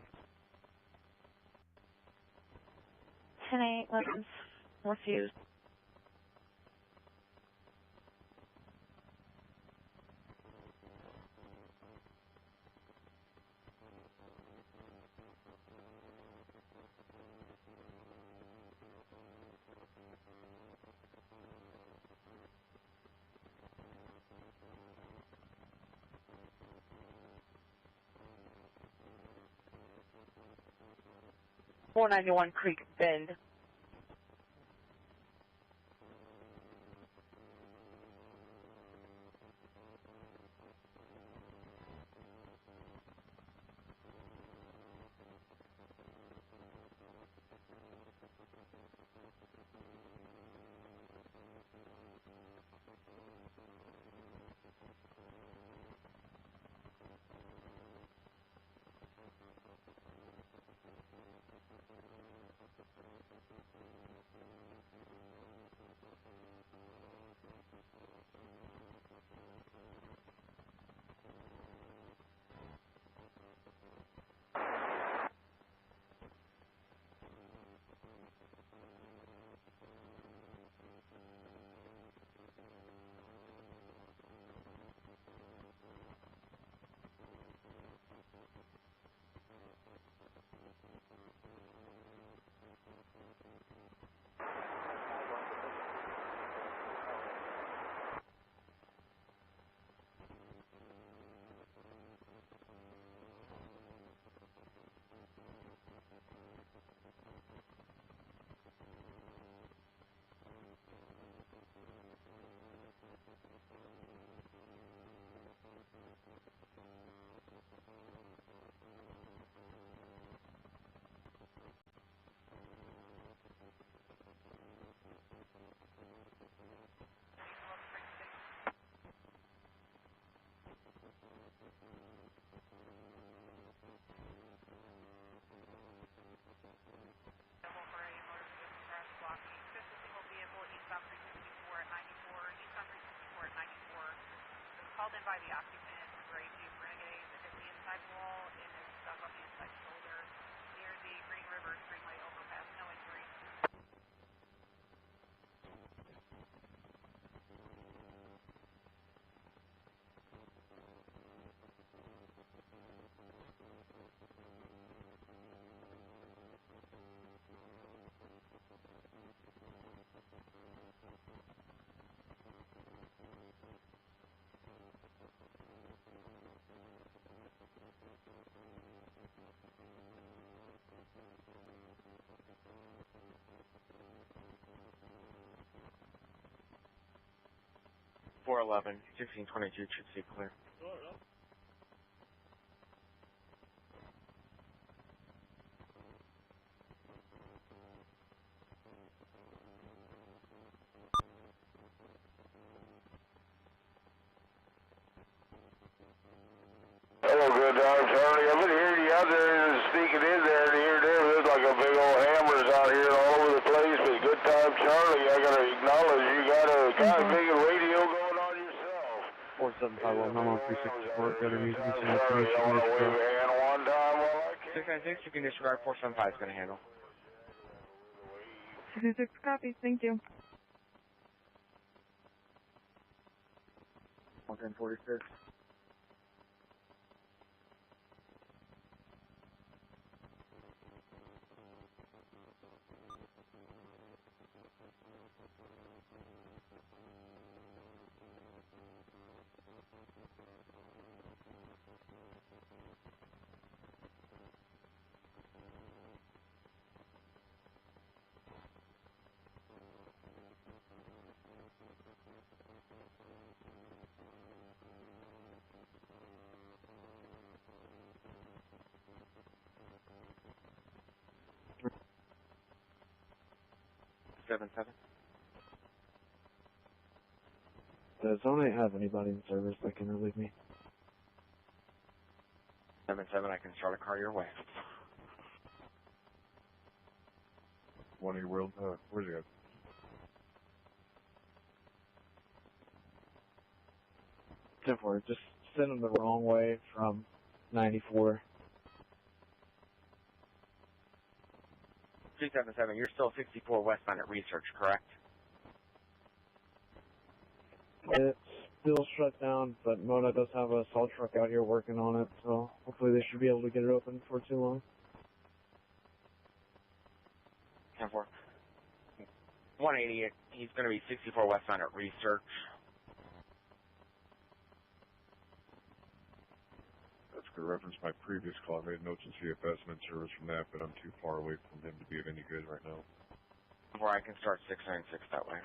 10-8, weapons refused. .491 Creek Bend. Called in by the occupant, Gray Jeep Renegade, that hit the inside wall and is stuck on the inside shoulder near the Green River Greenway overpass. No injuries. .411, 1622 should see clear. Hello, good dog, Charlie. I've been hearing you out there sneaking in there and here and there. There's like a big old hammers out here all over the place. But good time, Charlie. I gotta acknowledge you got a kind of big radio going on yourself. 4751, I'm on 360 support. Better music and some Sorry, I want to wave a hand one time while I can. 696, you can disregard 475 is going to handle. 6 copies, thank you. 146. Seven. Does Zone 8 have anybody in service that can relieve me? 77, I can start a car your way. One of your world, where's he at? Just send them the wrong way from 94. 277, you're still 64 westbound at Research, correct? It's still shut down, but Mona does have a salt truck out here working on it, so hopefully they should be able to get it open before too long. 10-4. 180, he's going to be 64 westbound at Research. That's good. Reference my previous call. I made notes in CFS and in service from that, but I'm too far away from him to be of any good right now. Before I can start 696 that way.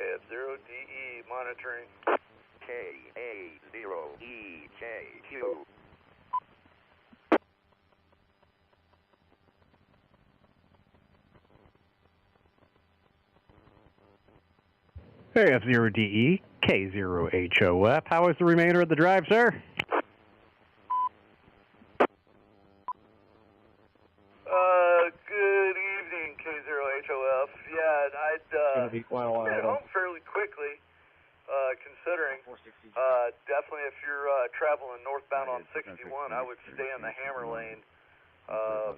F0DE monitoring. KA0EJQ. Hey, F0DE, K0HOF. How is the remainder of the drive, sir? Good evening, K0HOF. Yeah, I'd Gonna be quite a while. get home fairly quickly, considering. Definitely if you're traveling northbound on 61, I would stay in the hammer lane. The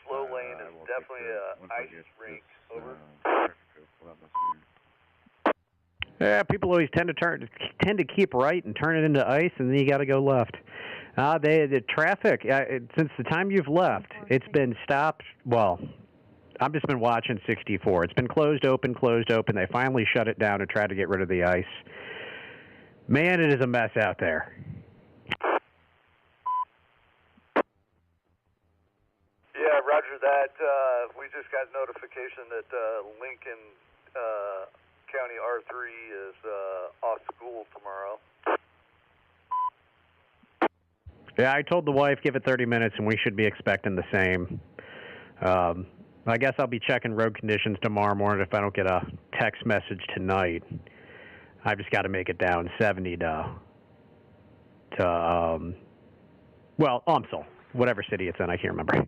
slow lane is definitely a ice rink. Over. Yeah, people always tend to keep right and turn it into ice, and then you got to go left. The traffic since the time you've left, it's been stopped. Well, I've just been watching 64. It's been closed, open. They finally shut it down and tried to get rid of the ice. Man, it is a mess out there. Yeah, roger that. We just got notification that Lincoln County R3 is off school tomorrow. Yeah, I told the wife, give it 30 minutes, and we should be expecting the same. I guess I'll be checking road conditions tomorrow morning if I don't get a text message tonight. I've just got to make it down 70 to UMSL, whatever city it's in. I can't remember.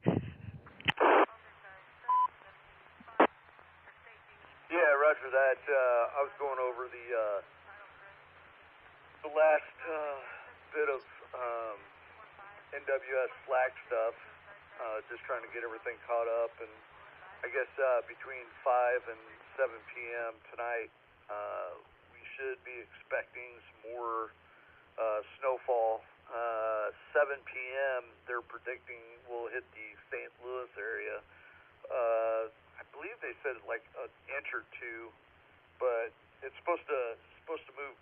Yeah, roger that. I was going over the last bit of NWS Slack stuff, just trying to get everything caught up, and I guess between 5 and 7 p.m. tonight, we should be expecting some more snowfall. 7 p.m. they're predicting will hit the St. Louis area. I believe they said like an inch or two, but it's supposed to move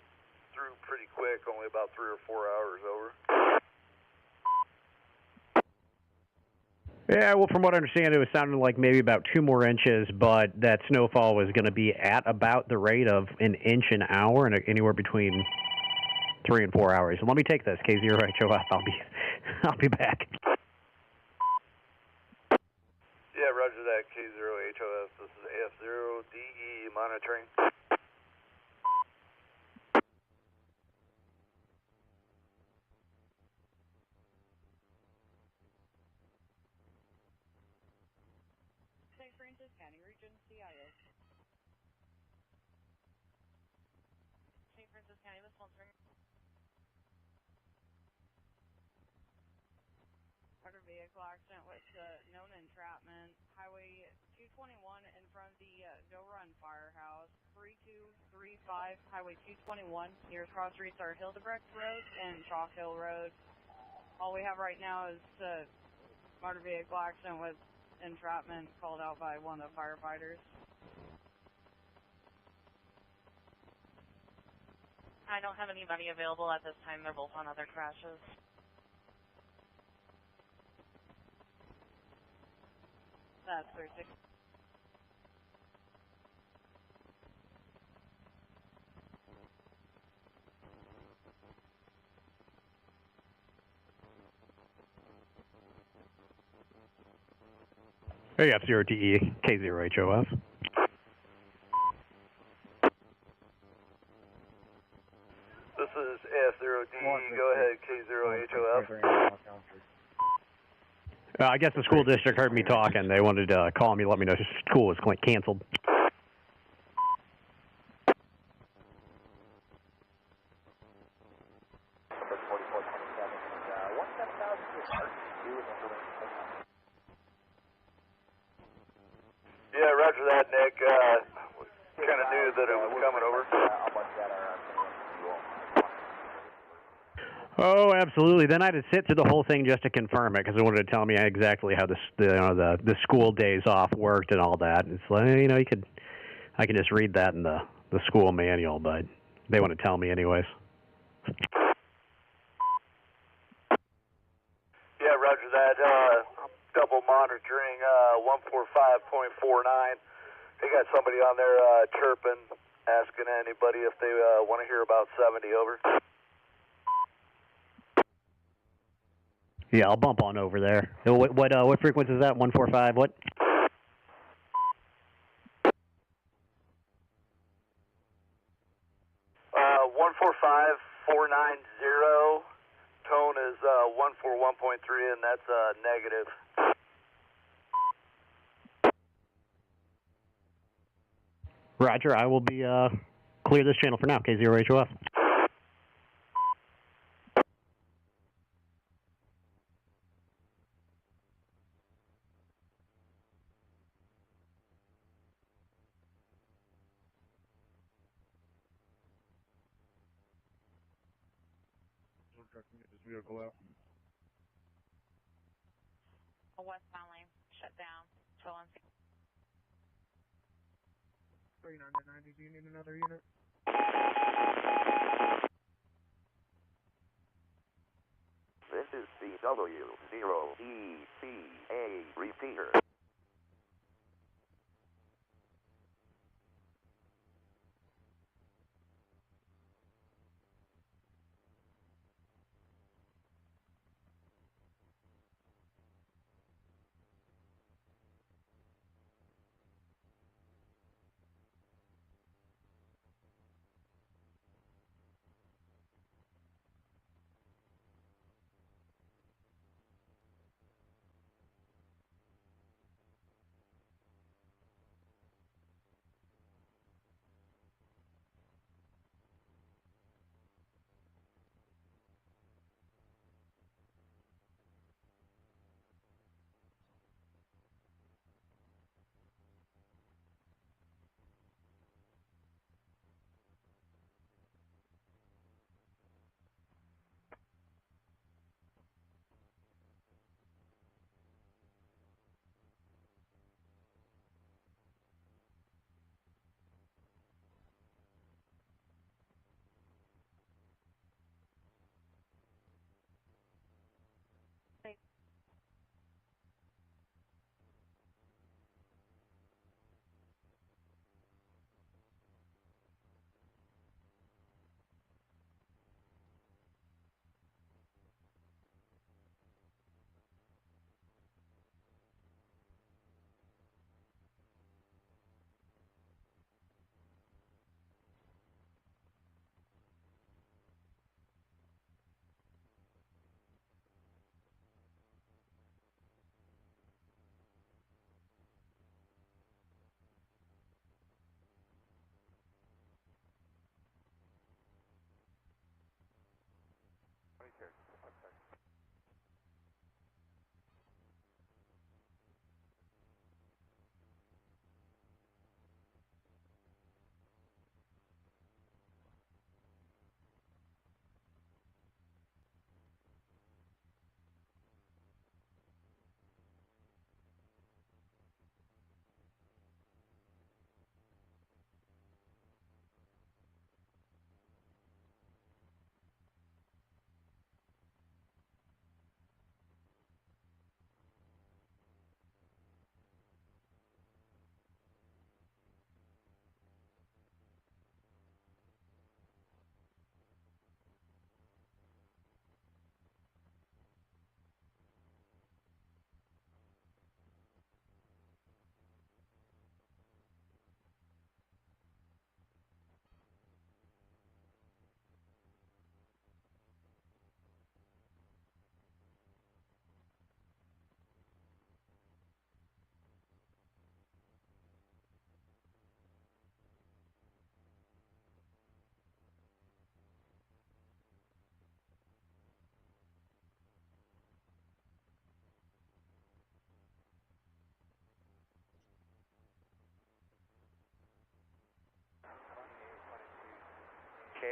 through pretty quick, only about 3 or 4 hours over. Yeah, well, from what I understand, it was sounding like maybe about 2 more inches, but that snowfall was going to be at about the rate of an inch an hour, and anywhere between 3 and 4 hours. So let me take this, K0HOF. I'll be back. Yeah, roger that, K0HOF. This is F0DE monitoring. St. Francis County Region, CIO. St. Francis County, this one's motor vehicle accident with known entrapment. Highway 221 in front of the Go Run Firehouse. 3235 Highway 221. Nearest cross streets are Hildebrecht Road and Chalk Hill Road. All we have right now is motor vehicle accident with entrapment called out by one of the firefighters. I don't have anybody available at this time. They're both on other crashes. That's 36. Hey, F0DE, K0HOF. This is F0DE. Go ahead, K0HOF. I guess the school district heard me talking. They wanted to call me, let me know school was canceled. Yeah, roger that, Nick. Kind of knew that it was coming over. Oh, absolutely. Then I had to sit through the whole thing just to confirm it because they wanted to tell me exactly how the school days off worked and all that. It's like, I can just read that in the school manual, but they want to tell me anyways. Yeah, roger that. Double monitoring 145.49. They got somebody on there chirping, asking anybody if they want to hear about 70. Over. Yeah, I'll bump on over there. What frequency is that? 145. What? 145.490. Tone is 141.3, and that's negative. Roger, I will be clear this channel for now. K0HOF. Try to get this vehicle out. Westbound lane shut down. 39 to 90, do you need another unit? This is CW0ECA repeater.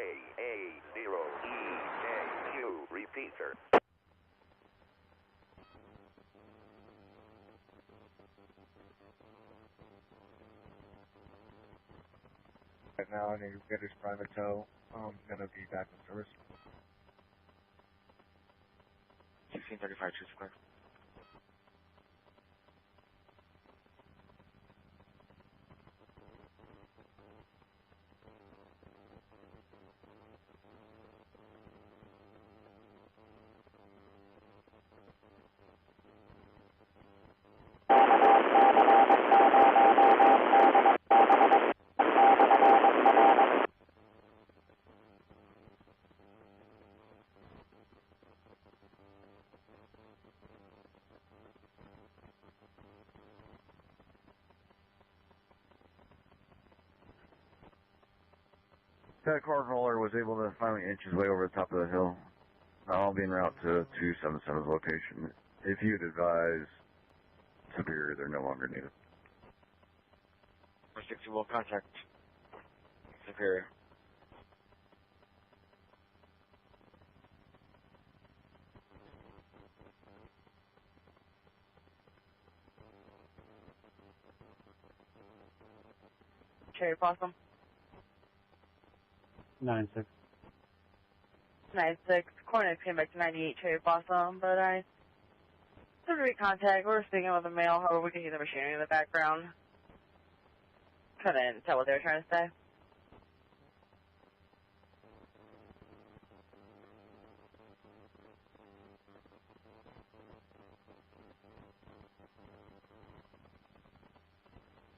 JA0EKU. Repeat, sir. Right now, I need to get his private tow. Gonna be back in service. 1635, True Square. That car hauler was able to finally inch his way over the top of the hill. I'll be en route to 277's location. If you'd advise Superior, they're no longer needed. 460 will contact Superior. Cherry Blossom. 9-6. 9-6. Cornet came back to 98 Cherry Blossom, but I didn't contact. We were speaking with a male, however we can hear the machinery in the background. Couldn't tell what they were trying to say.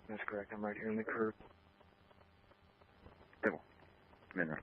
That's correct. I'm right here in the curb. Stable. Come in there.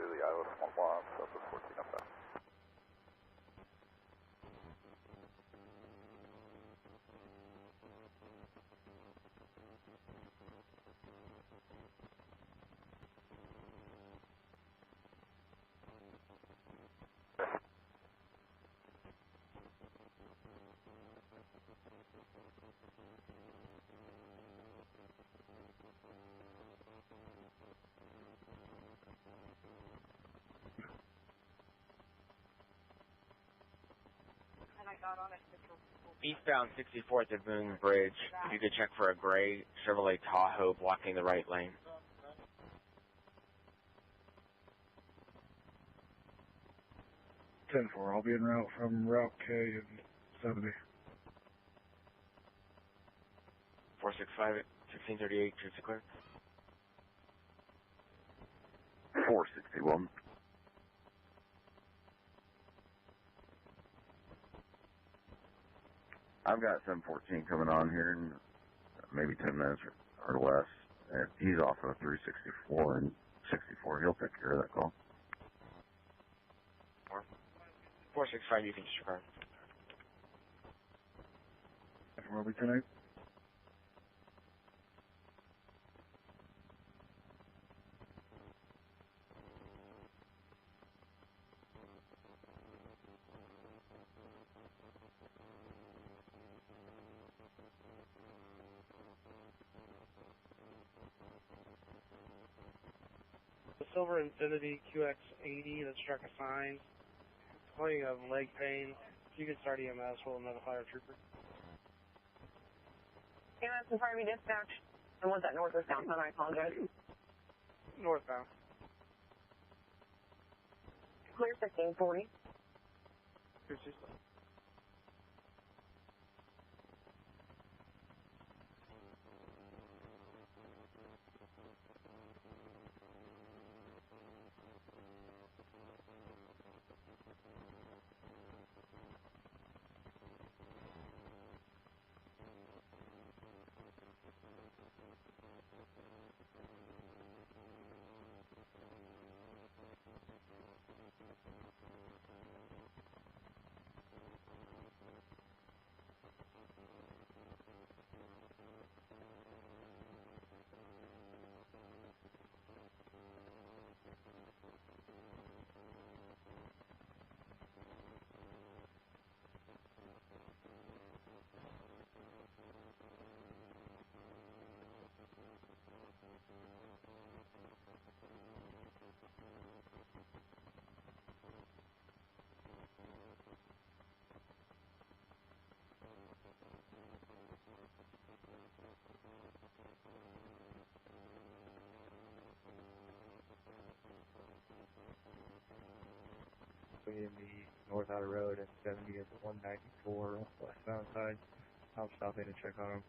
To the Iowa Small Bomb, Southwest 14 up there. Eastbound 64th at Boone Bridge. If you could check for a gray Chevrolet Tahoe blocking the right lane. 10-4. I'll be en route from Route K and 70. 465 at 1638, True Square. 461. I've got 714 coming on here in maybe 10 minutes or less. And he's off of 364 and 64. He'll take care of that call. 465, you can just confirm. Where are we tonight? The Silver Infinity QX80 that struck a sign. Complaining of leg pain. If you could start EMS, we'll notify our trooper. EMS in front of me, dispatch. And was that north or south? I apologize. Northbound. Clear 1540. between the North Outer Road and 70 at the 194 westbound side. I'll stop in and check on them.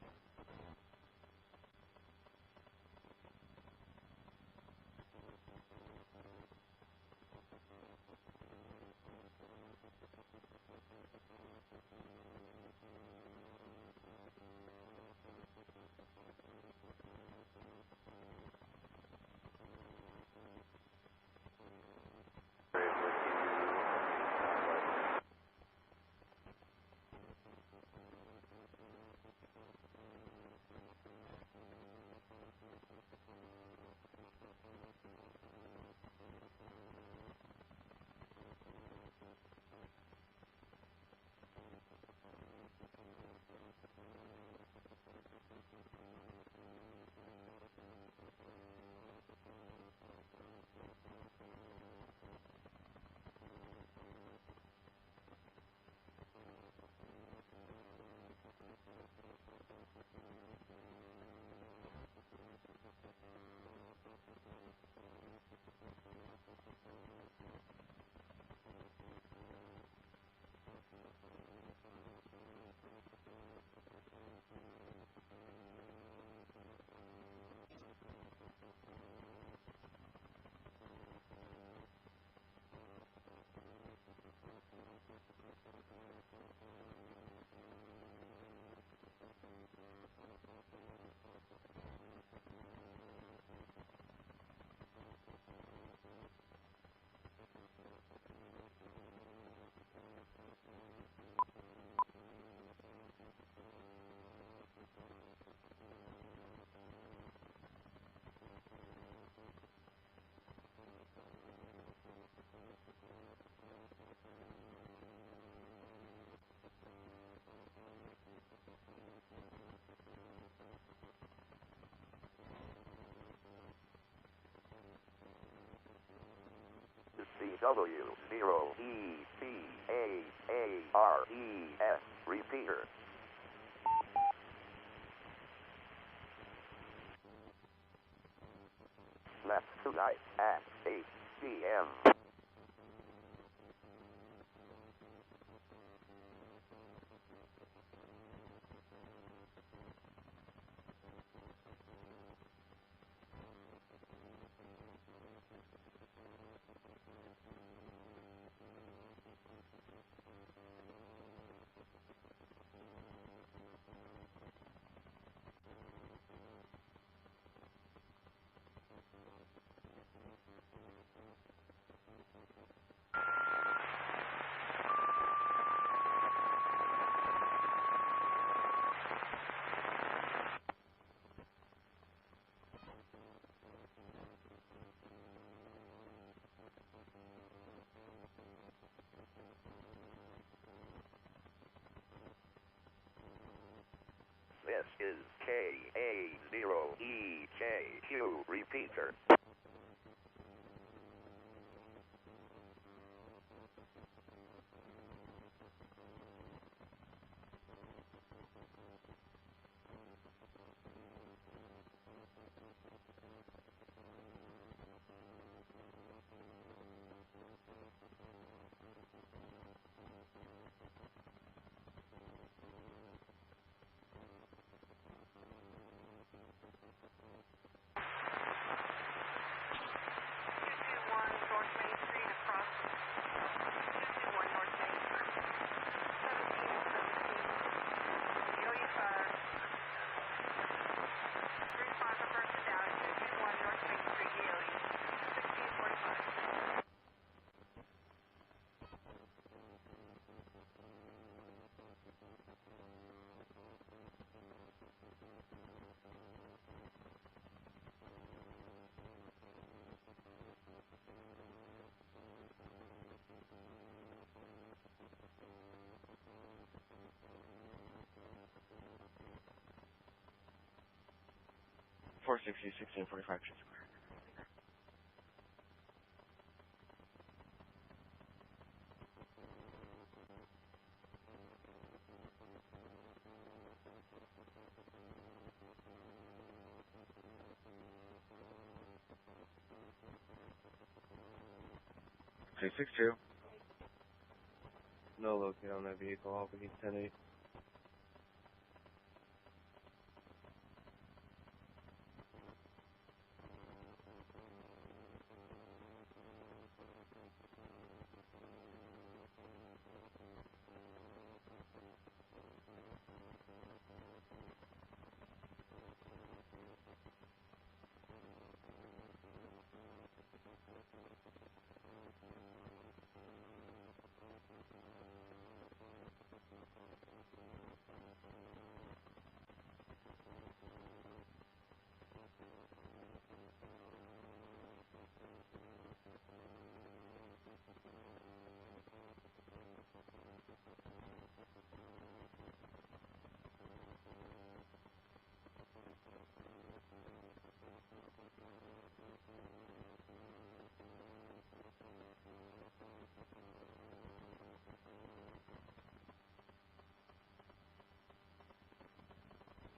CW0EPAARES repeater. Left to right at 8 p.m. This is KA0EKQ repeater. Four 1645 square. Two 62. No locate on that vehicle, Albany 10-8.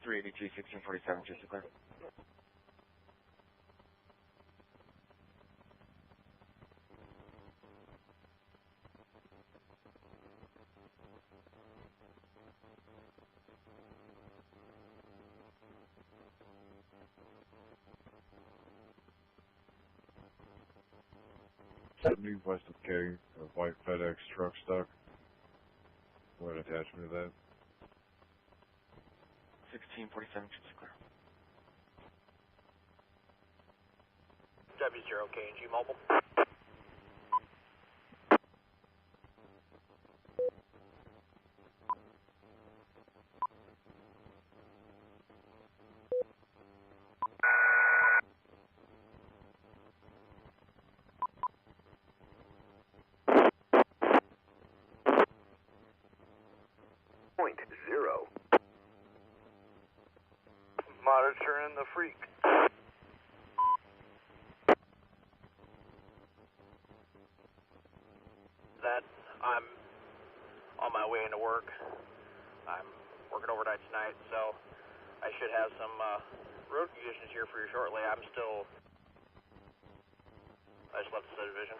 .383, 1647, just to clear. New west of K, a white FedEx truck stuck. What attachment to that? 1647, just to clear. W0KG mobile. .0. Monitoring the freak. That I'm on my way into work. I'm working overnight tonight, so I should have some road conditions here for you shortly. I just left the subdivision.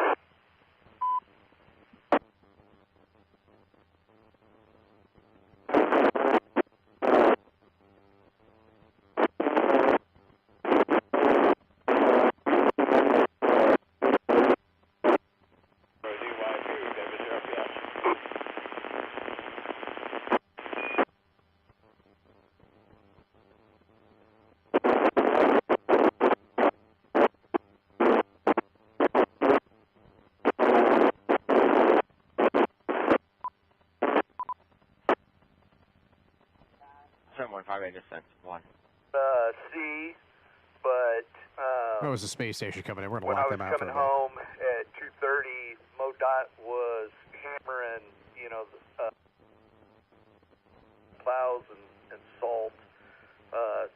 I just sent one. C, but That was the space station coming in. We're when going to I lock was them out for coming a bit. home at 2:30, MoDOT was hammering, plows and salt. The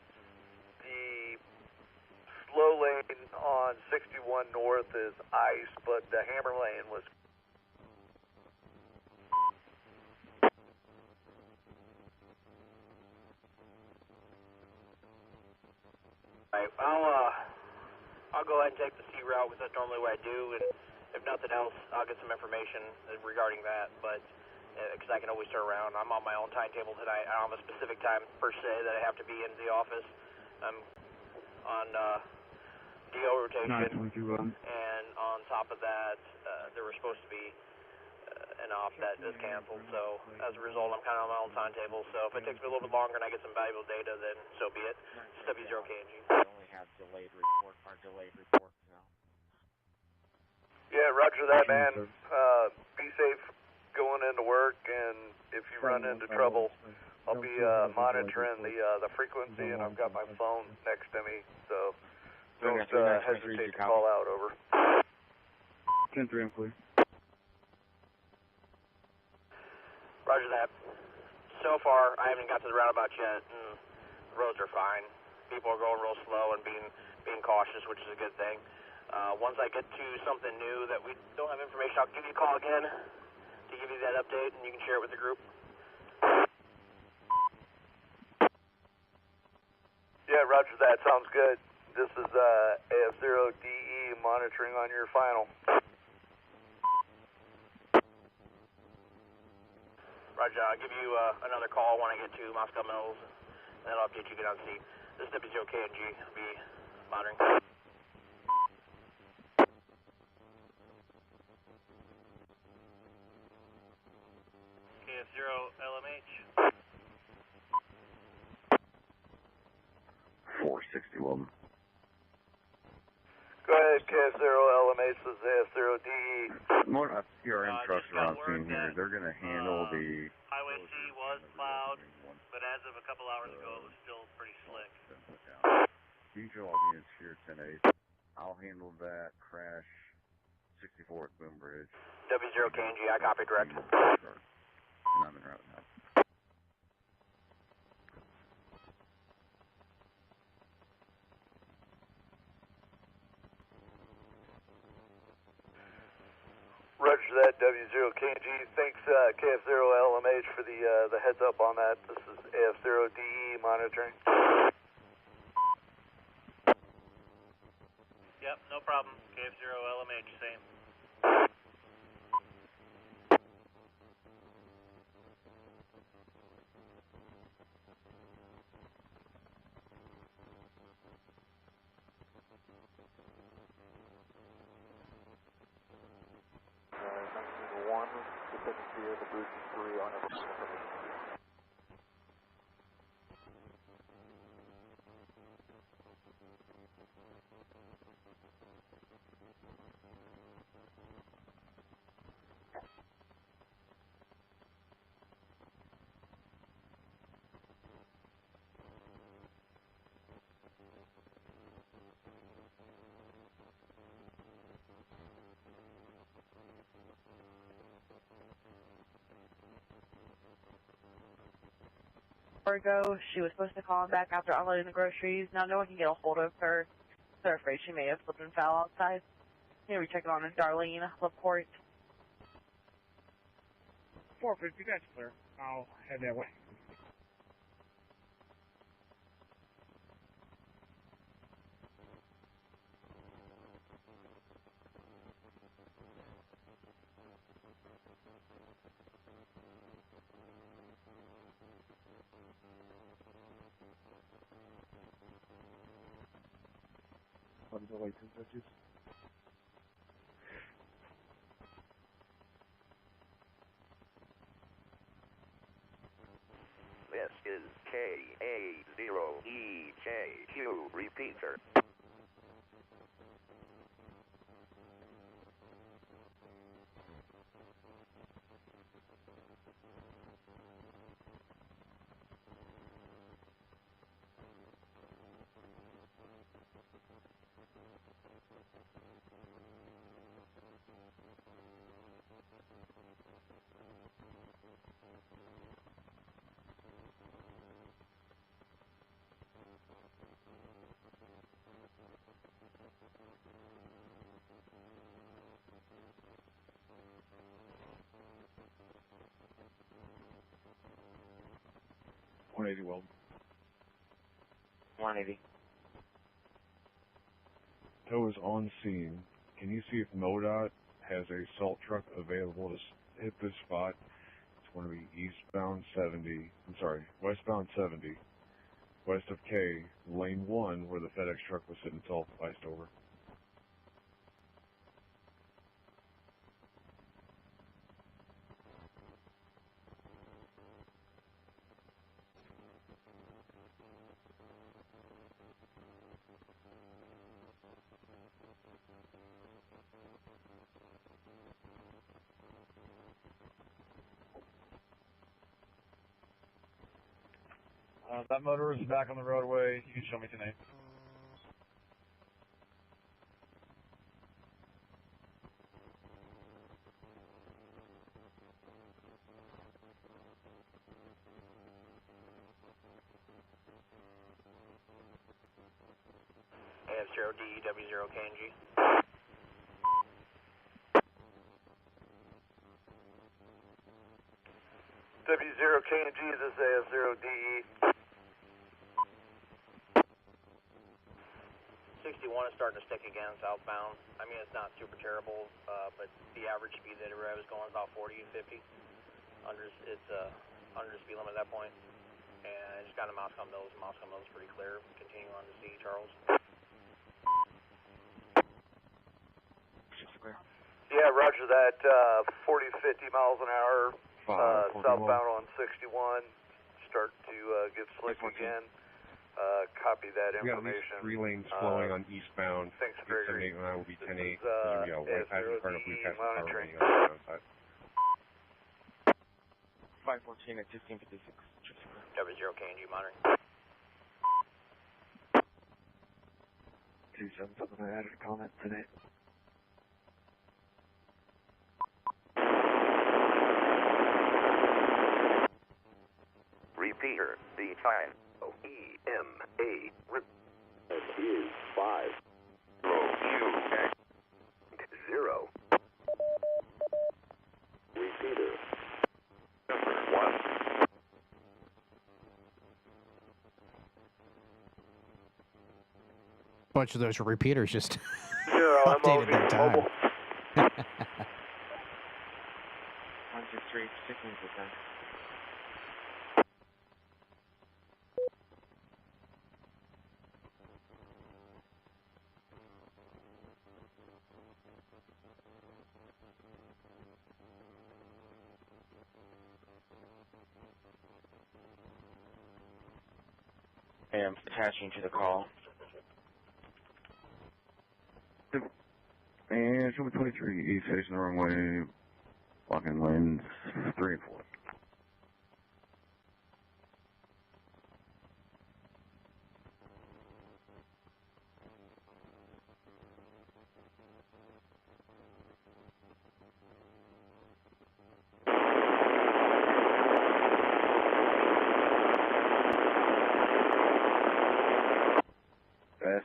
slow lane on 61 North is ice, but the hammer lane was. Alright, I'll go ahead and take the C route because that's normally what I do, and if nothing else, I'll get some information regarding that, but because I can always turn around. I'm on my own timetable tonight. I don't have a specific time per se that I have to be in the office. I'm on DO rotation, and on top of that, there was supposed to be an off that is canceled, so as a result, I'm kind of on my own timetable, so if it takes me a little bit longer and I get some valuable data, then so be it. It's W0KNG. We only have delayed reports now. Yeah, roger that, man. Be safe going into work, and if you run into trouble, I'll be monitoring the frequency, and I've got my phone next to me, so don't hesitate to call out. Over. 10-3, I'm clear. Roger that. So far, I haven't got to the roundabout yet, and the roads are fine. People are going real slow and being cautious, which is a good thing. Once I get to something new that we don't have information, I'll give you a call again to give you that update, and you can share it with the group. Yeah, roger that. Sounds good. This is AF0DE monitoring on your final. Roger. I'll give you another call when I get to Moscow Mills, and then I'll update you again on C. This is W0KNG. I'll be monitoring. KF0 LMH. 461. Go ahead, KF0 LMH, this is AF0DE. More PRM trucks are on scene here. They're going to handle the... Highway C was plowed, but as of a couple hours ago, it was still pretty slick. Visual audience here, 10-8. I'll handle that crash 64 at Boom Bridge. W0KNG, I copy direct. And I'm en route now. Roger that, W0KNG. Thanks, KF0 LMH, for the heads up on that. This is AF0DE monitoring. Yep, no problem. KF0 LMH, same. One, the second tier, the boost is 3 on everything. Ago, she was supposed to call him back after unloading the groceries. Now no one can get a hold of her. They're afraid she may have slipped and fell outside. Here we check it on Darlene Laporte. 450, that's clear. I'll head that way. What are the lights and switches? This is KA0EJQ repeater. Well. 180. Tow is on scene. Can you see if MoDOT has a salt truck available to hit this spot? It's going to be westbound 70, west of K, lane 1, where the FedEx truck was sitting salt iced over. That motor is back on the roadway. You can show me tonight. AF0DE W0KNG. W0KNG, this is AF0DE. 61 is starting to stick again southbound. I mean, it's not super terrible, but the average speed that I was going is about 40 to 50. under the speed limit at that point. And I just got to Moscow Mills. Moscow Mills is pretty clear. Continue on to C, Charles. Yeah, roger that. 40 to 50 miles an hour, southbound on 61. Start to get slick again. Copy that information. We got at least 3 lanes flowing on eastbound. Thanks, Gregory. 78 will be 10-8. White passenger car, blue passenger car monitoring. running on the outside. 514 at 1556. W0 KNG monitoring. 277, I added a comment today. Repeater, the time. EMA. That is 5. 0. Repeater. Number 1. Bunch of those repeaters just 0, updated their time. 163, 16%. I am attaching to the call. And show me 23 east facing the wrong way, blocking lanes 3 and 4.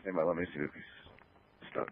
Stand by, let me see if he's stuck.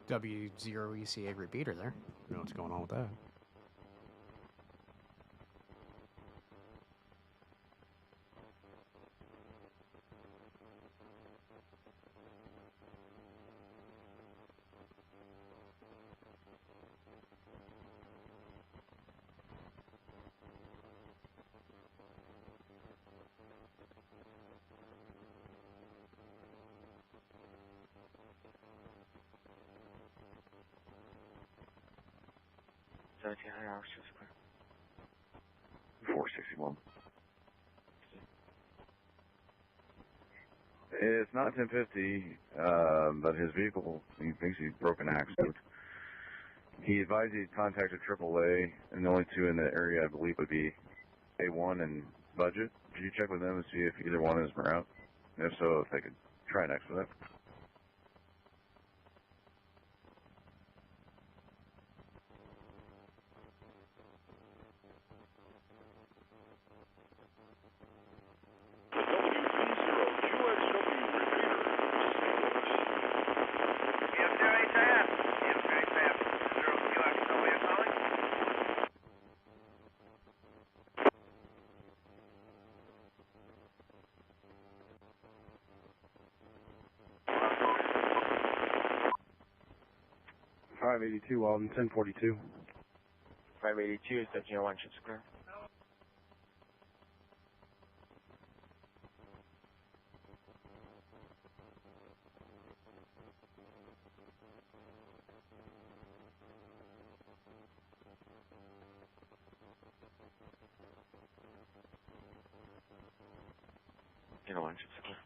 W0 ECA repeater there. I don't know what's going on with that. $1,700 just clear. 461. It's not 1050, but his vehicle, he thinks he's broken accident. He advised he'd contacted AAA, and the only two in the area I believe would be A1 and Budget. Could you check with them and see if either one is en route? And if so, if they could try and expedite. .582 Walden, 1042. 582 is 1301 ships clear. Line should clear.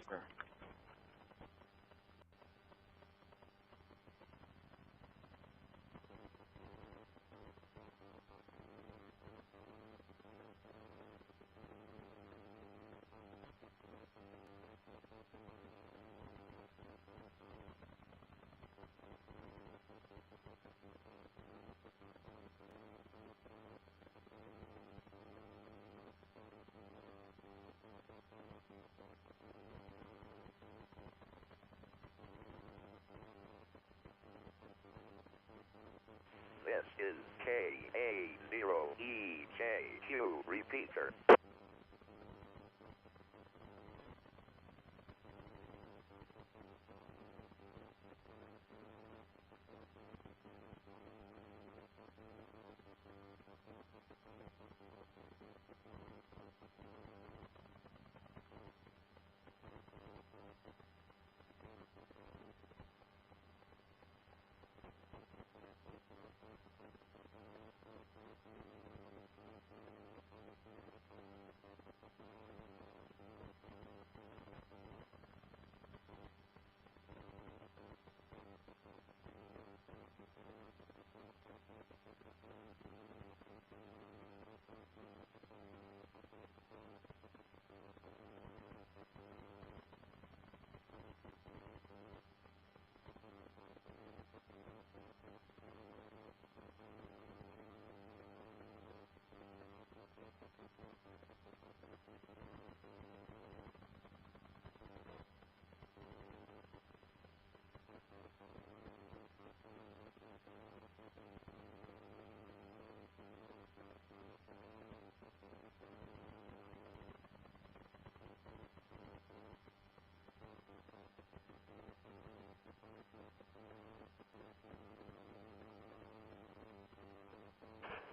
Square. This is KA0EJQ repeater.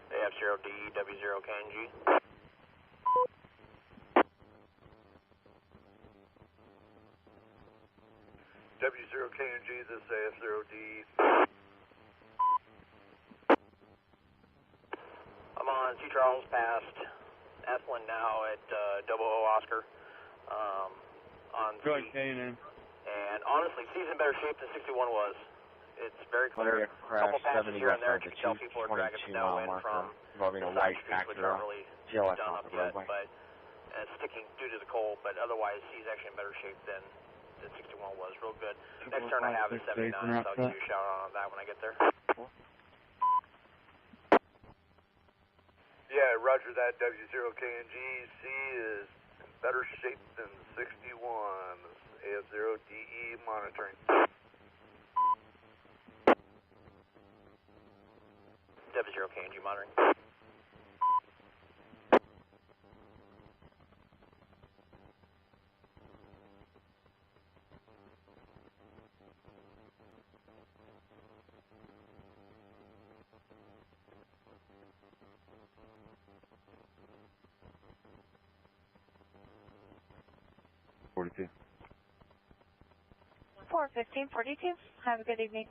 AF0D, W0KNG. W0KNG, this AF0D. I'm on T. Charles past Ethlyn now at Double O Oscar. On Go ahead, K&N. And honestly, C's in better shape than 61 was. It's very clear. A Crash, couple patches 70 here and west there, side you can tell people are dragging snow in from involving a the white side streets, which Acura aren't really GLS done off up the yet, roadway. but it's sticking due to the cold. But otherwise, C's actually in better shape than 61 was. Real good. Next turn I have is 79, so I'll give you a shout out on that when I get there. Yeah, roger that, W0KNG. C is in better shape than 61. AF0DE monitoring. W0KNG monitoring. $42. 41542. Have a good evening.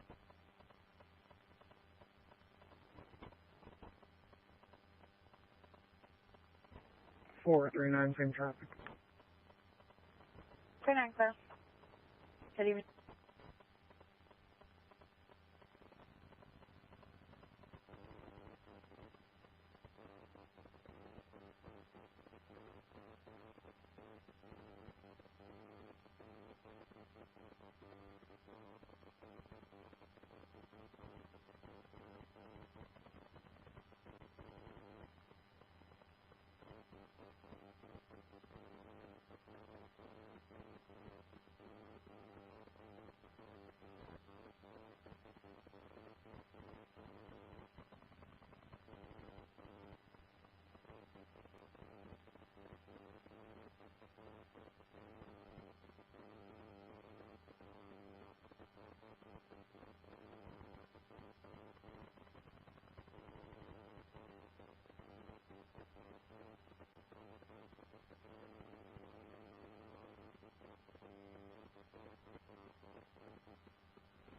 439, same traffic. 39, sir. Good evening.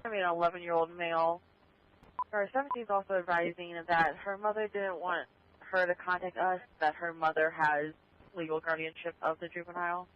I mean, an 11-year-old male. Our 17 is also advising that her mother didn't want her to contact us, that her mother has legal guardianship of the juvenile.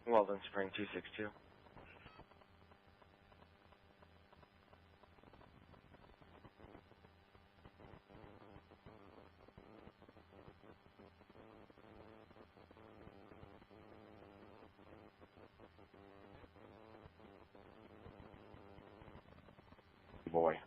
Weldon Spring 262. Boy.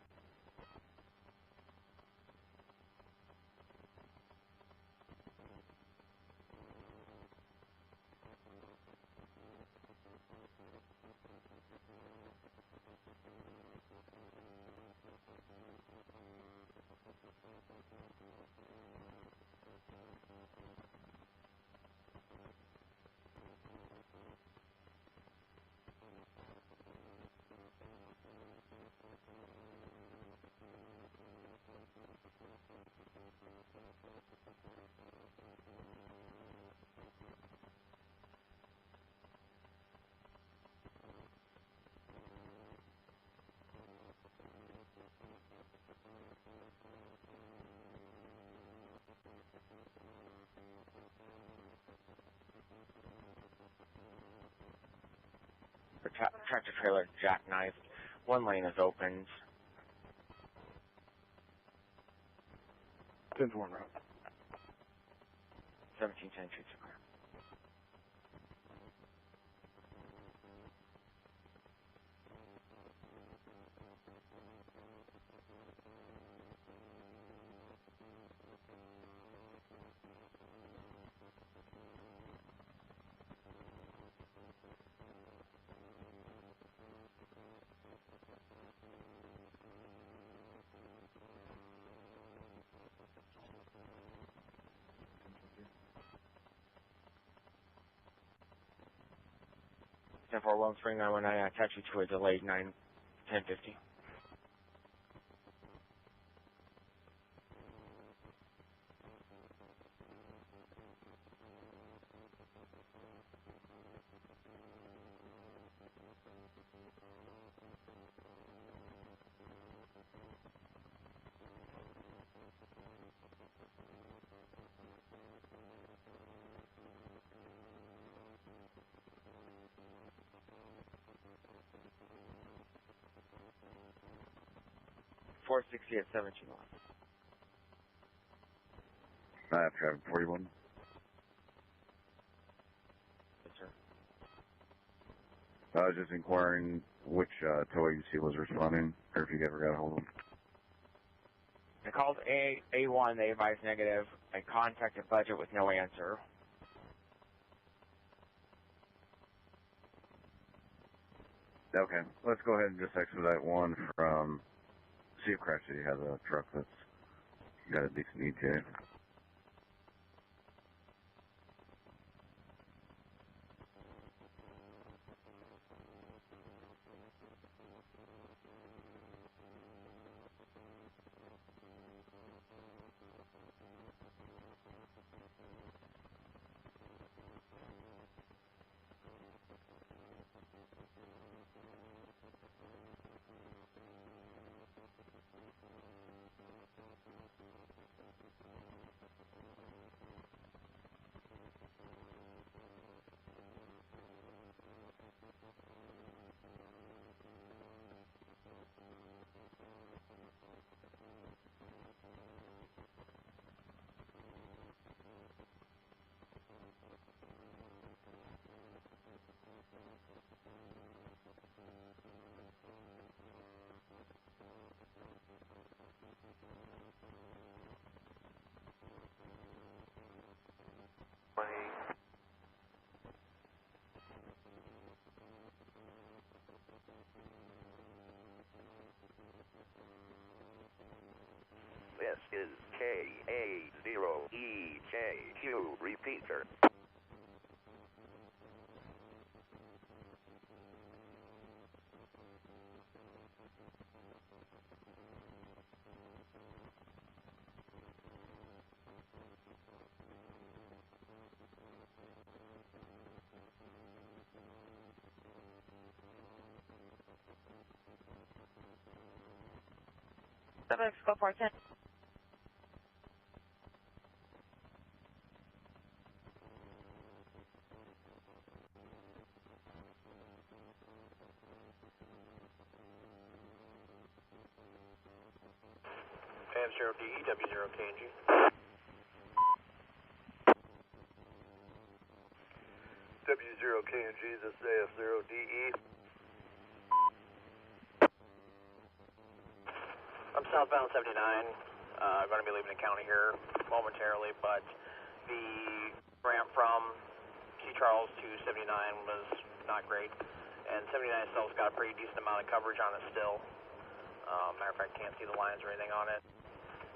Tractor trailer jackknifed. One lane is opened. 10-1 route. 1710 shoots a clear. For Wells Spring 919, I attach you to a delayed 1050. .460 at 17-1. I have traffic 41. Yes, sir. I was just inquiring which tow agency was responding, or if you ever got a hold of them. I called A1, they advised negative. I contacted budget with no answer. Okay, let's go ahead and just expedite one from, see if Crash City has a truck that's got a decent ETA. This is KA0EJQ repeater. Go for it. AF0DE, W0KNG. W0KNG, this is AF0DE. I'm southbound 79. I'm going to be leaving the county here momentarily, but the ramp from C. Charles to 79 was not great, and 79 still's got a pretty decent amount of coverage on it still. Matter of fact, can't see the lines or anything on it,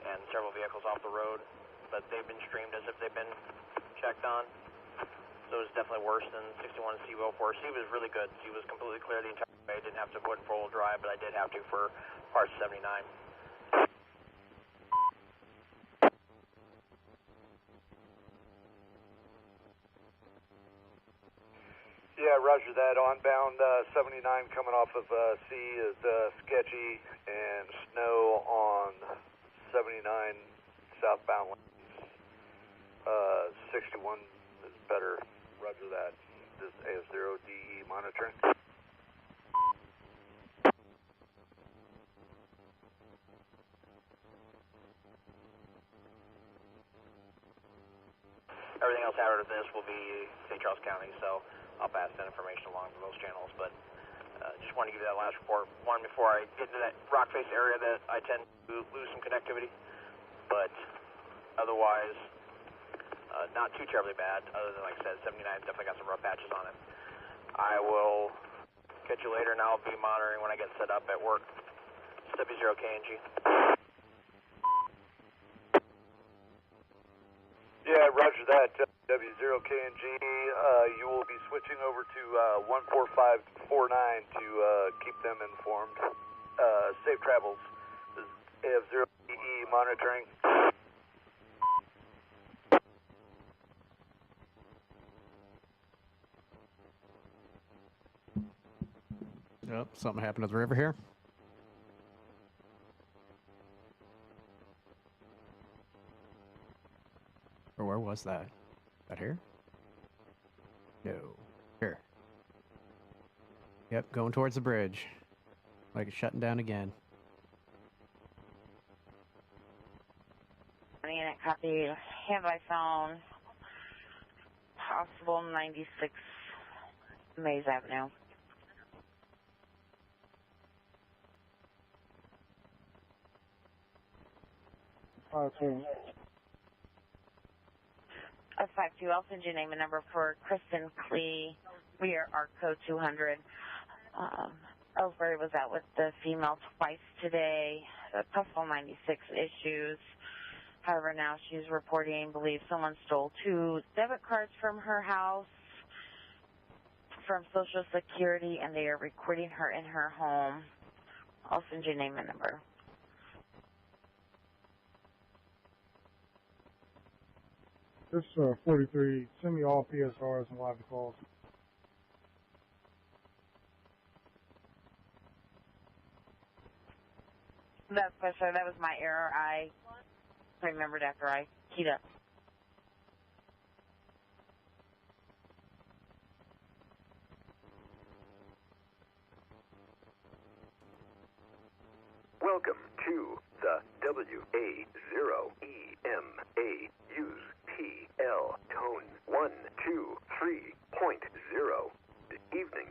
and several vehicles off the road, but they've been streamed as if they've been checked on. So it's definitely worse than 61 C-Will 4. C was really good. C was completely clear the entire way. I didn't have to put in four-wheel drive, but I did have to for parts of 79. Yeah, roger that. Onbound 79 coming off of C is sketchy, and snow on 79 southbound lanes. 61 is better. Roger that. This is AF0DE monitoring. Everything else out of this will be St. Charles County, so I'll pass that information along to those channels. But just want to give you that last report. One, before I get into that rock face area that I tend to lose some connectivity, but otherwise not too terribly bad, other than, like I said, 79 definitely got some rough patches on it. I will catch you later, and I'll be monitoring when I get set up at work. W0KNG. Yeah, roger that. W0KNG, you will be switching over to 14549 to keep them informed. Safe travels. This is AF0DE monitoring. Yep, something happened to the river here. Or where was that? That here? No. Here. Yep, going towards the bridge. Like it's shutting down again. Unit copy. Hand by phone. Possible 96 Mays Avenue. Okay. 52, I'll send you name and number for Kristen Klee. We are ARC code 200. Ellsbury was out with the female twice today. Possible 96 issues. However, now she's reporting, believes someone stole 2 debit cards from her house from Social Security, and they are recording her in her home. I'll send you name and number. This 43, send me all PSRs and live calls. That's for sure. That was my error. I remembered after I keyed up. Welcome to the WA0EMA Use TL Tone 123.0. Good evening.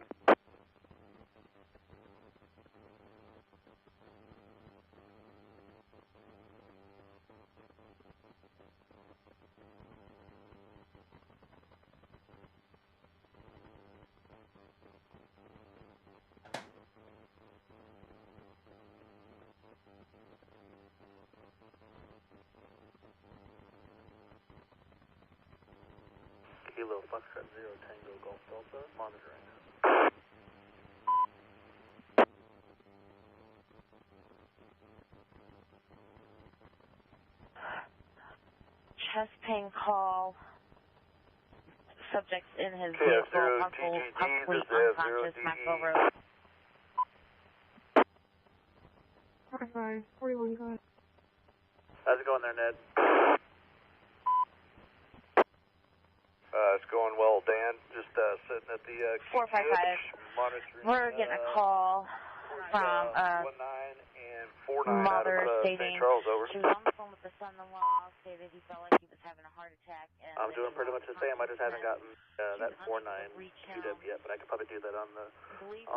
Kilo Foxtrot 0 Tango Golf Delta, monitoring. Chest pain call. Subject's in his vehicle, possibly unconscious, Maxwell Road. 45, 41, go ahead. How's it going there, Ned? It's going well, Dan. Just sitting at the 455. monitoring. We're getting a call from 19 and 49 mother out of stating St. Charles, over. she was on the phone with the son-in-law, stated he felt like he was having a heart attack. And I'm doing pretty much the same. I just haven't gotten that 49 queued up yet, but I could probably do that on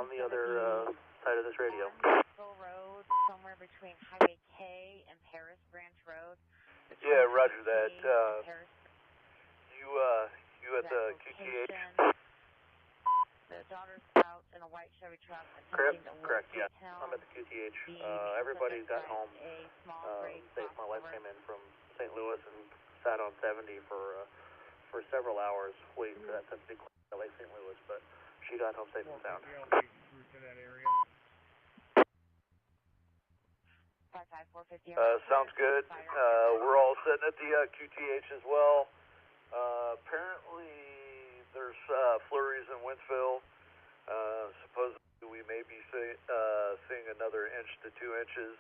the other side of this radio. Road, somewhere between Highway K and Paris Branch Road. Yeah, roger that. You at the QTH? The daughter's out in a white Chevy truck. Correct, yeah. I'm at the QTH. Everybody's got home safe. My wife came in from St. Louis and sat on 70 for several hours waiting for that 70 LA St. Louis, but she got home safe and sound. Sounds good. We're all sitting at the QTH as well. Apparently there's flurries in Winsville. Supposedly we may be seeing another inch to 2 inches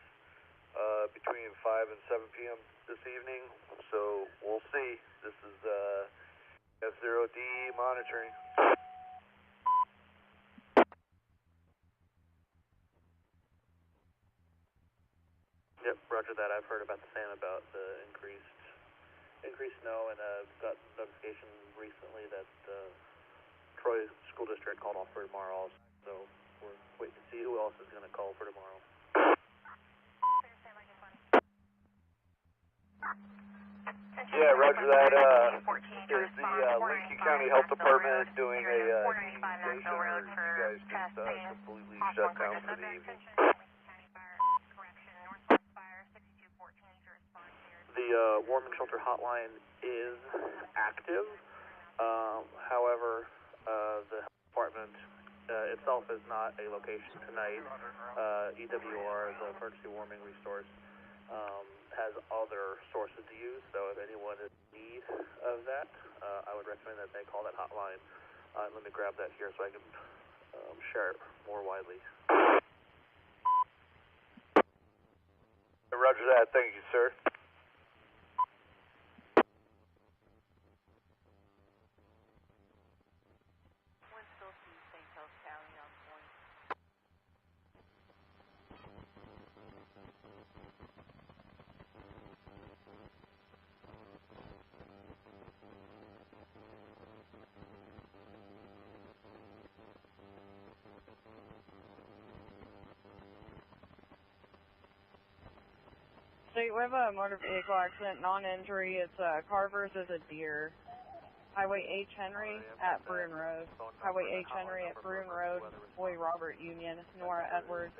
between 5 and 7 p.m. this evening. So we'll see. This is F0D monitoring. Yep, roger that. I've heard about the same about the increased snow, and got notification recently that Troy School District called off for tomorrow also. So we're waiting to see who else is going to call for tomorrow. Yeah, roger that. Is the Lincoln County Health Department doing a investigation, or you guys just completely shut down for the evening? The warming shelter hotline is active. However, the health department itself is not a location tonight. EWR, the emergency warming resource, has other sources to use. So if anyone is in need of that, I would recommend that they call that hotline. Let me grab that here so I can share it more widely. Roger that. Thank you, sir. So we have a motor vehicle accident, non-injury. It's a car versus a deer. Highway H. Henry at Bruin Road. Highway H. Henry at Bruin Road, Boy Robert Union, Nora Edwards.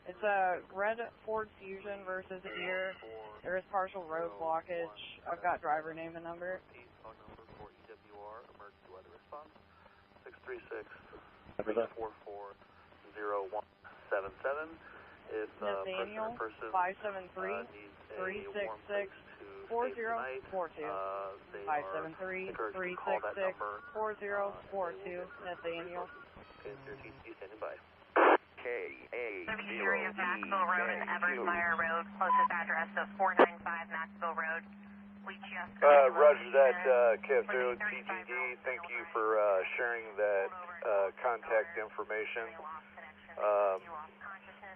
It's a red Ford Fusion versus Ear. There is partial road blockage. I've got driver name and number. Phone number for EWR, emergency weather response, 636-444-0177. If Nathaniel, person 573-366-4042. 573-366-4042. Nathaniel. Standing by. Area of Maxville Road and Eversmire Road. Closest address of 495 Maxville Road. We just Roger that, KF0 TGD. Thank you for sharing that contact information.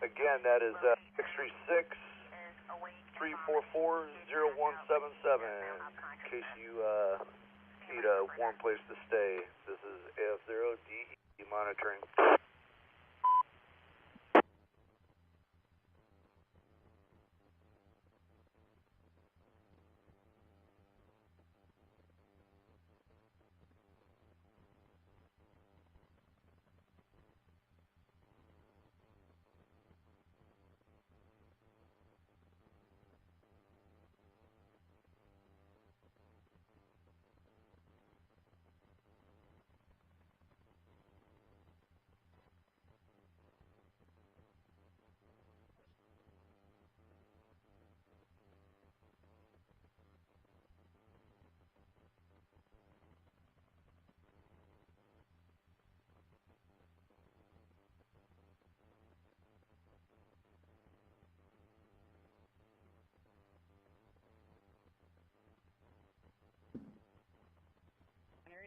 Again, that is 636-344-0177. In case you need a warm place to stay, this is AF0DE monitoring.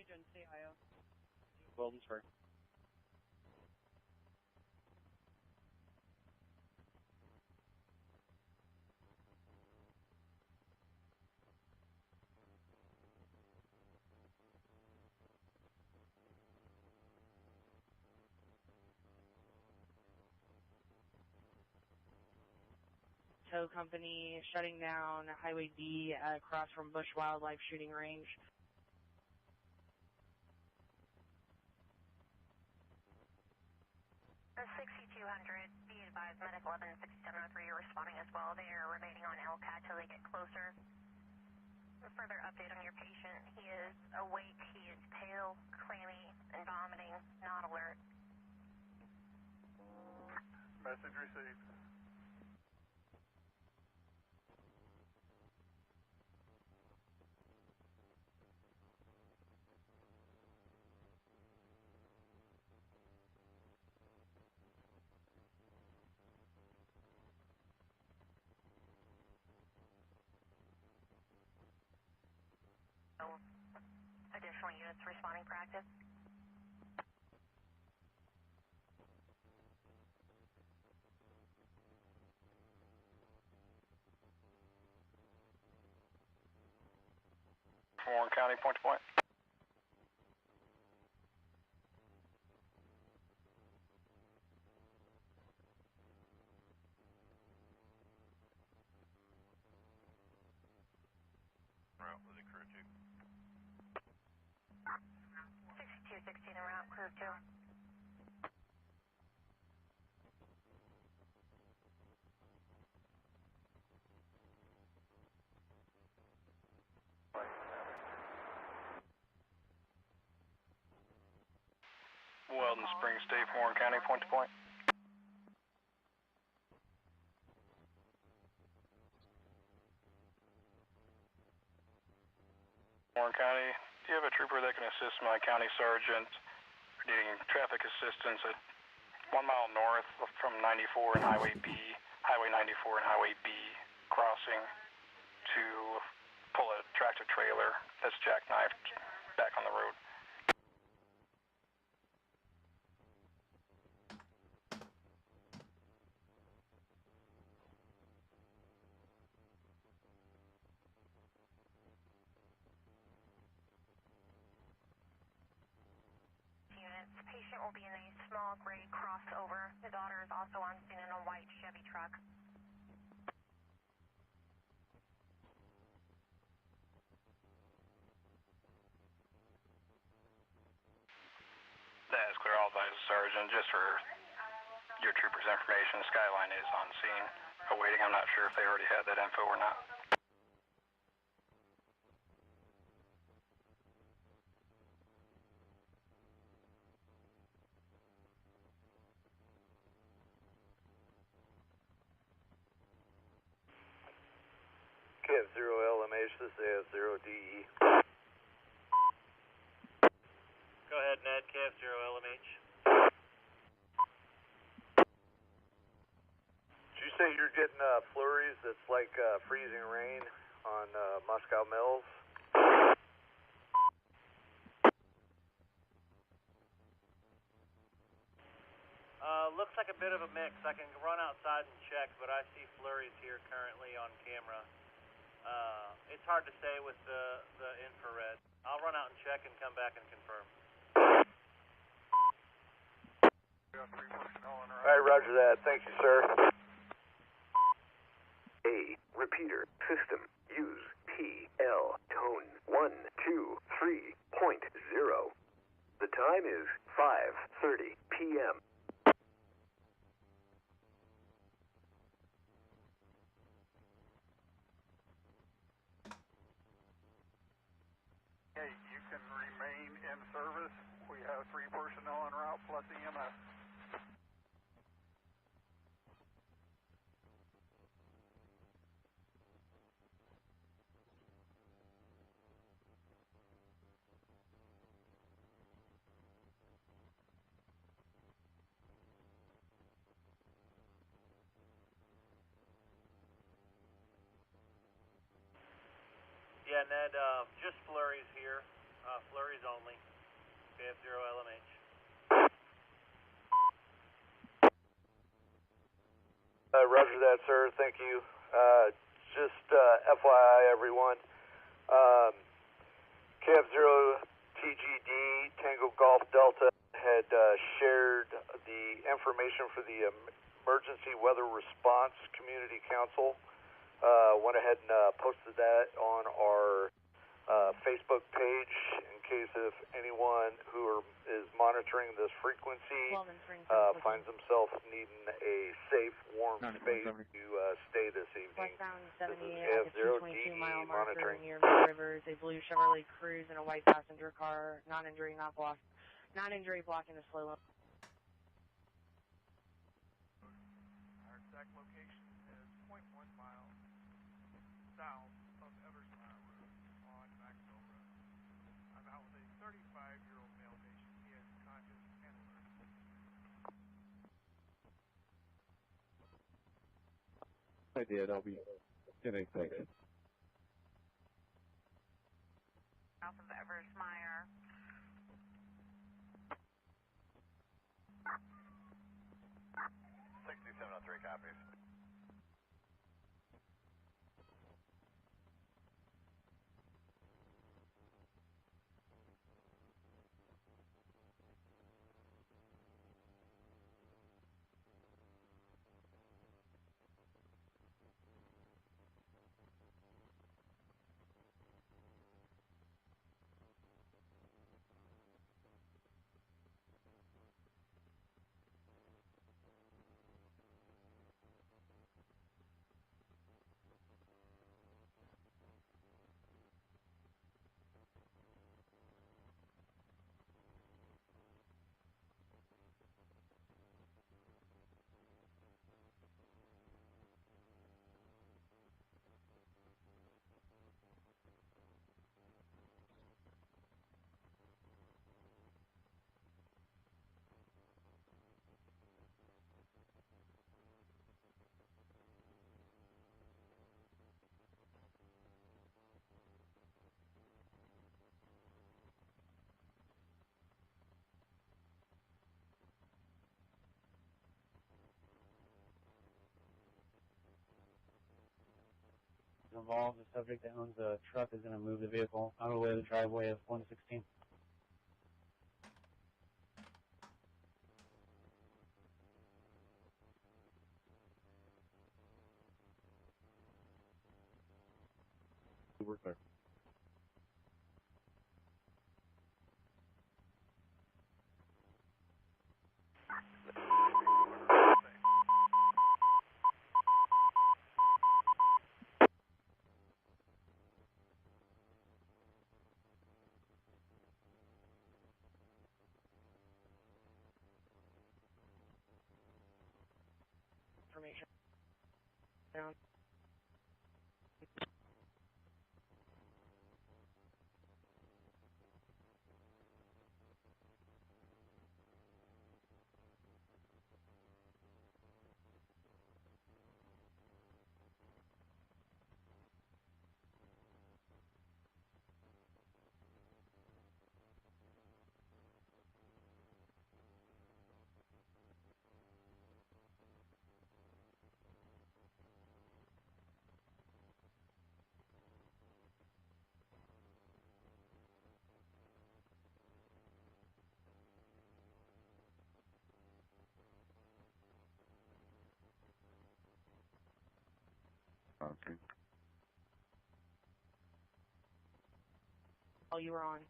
Region CIO. Weldonsburg. Tow company shutting down Highway D across from Bush Wildlife Shooting Range. 6200, be advised, Medic 116703, you're responding as well. They are remaining on LCAT till they get closer. A further update on your patient, he is awake, he is pale, clammy, and vomiting, not alert. Message received. Additional units responding practice. Warren County, point to point. Route with the crew 2. 6216 en route, crew 2. Weldon Springs State, Warren County, point to point. Warren County, do you have a trooper that can assist my county sergeant needing traffic assistance at 1 mile north from 94 and Highway B, Highway 94 and Highway B crossing to pull a tractor trailer that's jackknifed back on the road? The patient will be in a small gray crossover. The daughter is also on scene in a white Chevy truck. Sergeant. Just for your trooper's information, Skyline is on scene awaiting. I'm not sure if they already had that info or not. KF0LMH, this is AF0DE. Go ahead, Ned, KF0LMH. Did you say you're getting flurries that's like freezing rain on Moscow Mills? Looks like a bit of a mix. I can run outside and check, but I see flurries here currently on camera. It's hard to say with the infrared. I'll run out and check and come back and confirm. Alright, roger that. Thank you, sir. A. Repeater. System. Use. TL. Tone. 123.0. The time is 5:30 p.m. Hey, you can remain in service. We have 3 personnel en route plus EMS. Yeah, Ned, just flurries here. Flurries only. KF0LMH. Roger that, sir. Thank you. Just FYI, everyone. KF0TGD, Tango Golf Delta, had shared the information for the Emergency Weather Response Community Council. Went ahead and posted that on our Facebook page in case if anyone who is monitoring this frequency finds themselves needing a safe, warm space to stay this evening. Westbound 70 This at the is 222-mile KF0DE marker monitoring. near Mid Rivers, a blue Chevrolet Cruze and a white passenger car, non-injury blocking the slow lane. Our exact location is 0.1 miles south of Eversmire Road on Maxwell Road. I'm out with a 35-year-old male patient. He is conscious and alert. I did. I'll be getting thanks. South of Eversmire. 6703 copies. Involved, the subject that owns the truck is going to move the vehicle out of the way of the driveway of 116. Work there. Information down. Okay. Oh, you were on.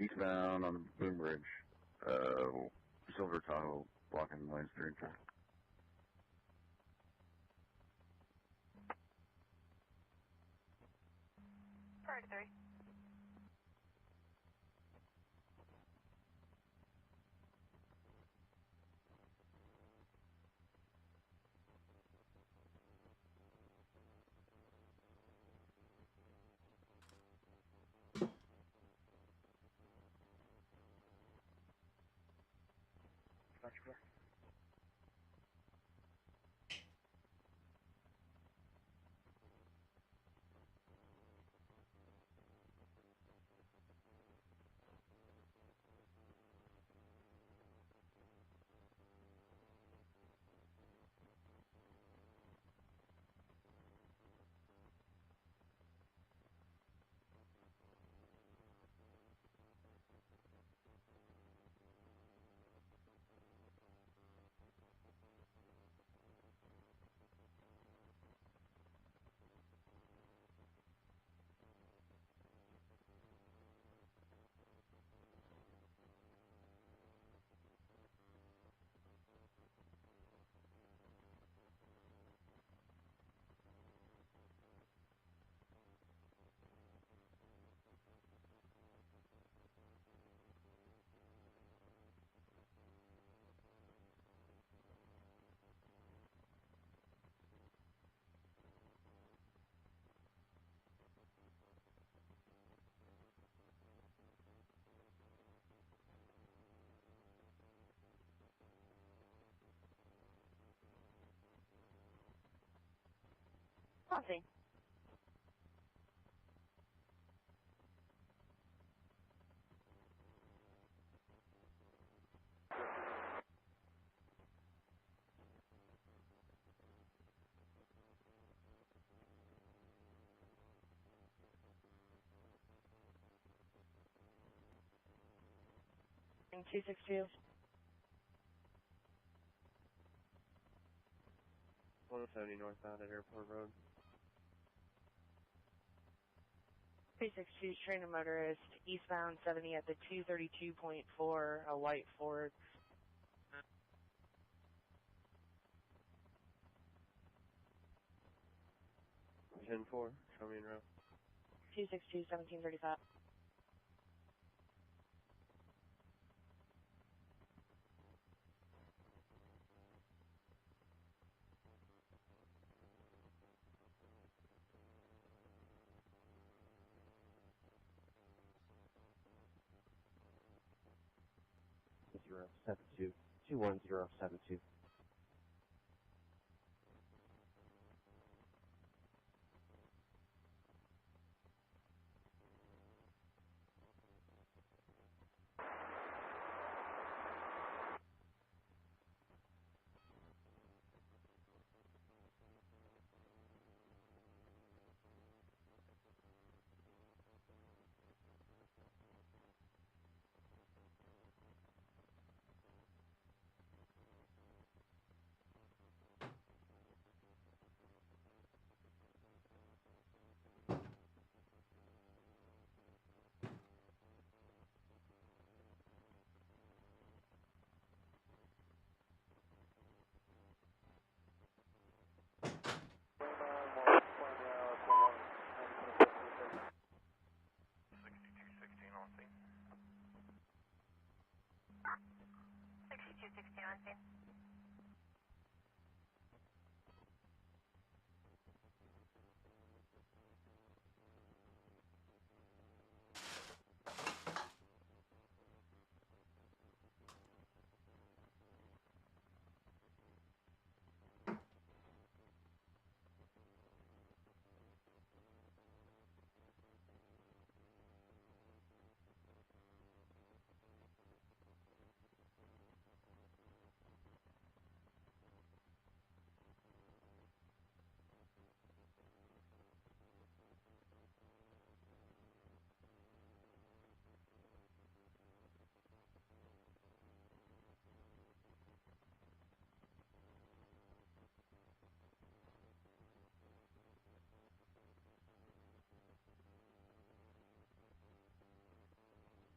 Eastbound on the Boom Bridge. Silver Tahoe blocking lanes 3 and 4. Priority 3. Dr. Clear. Nothing. In 262. 170 northbound at Airport Road. 262 train and motorist, eastbound 70 at the 232.4, a white Ford. 10-4, show me en route. 262, 1735. Zero 72 21072. 216 on scene.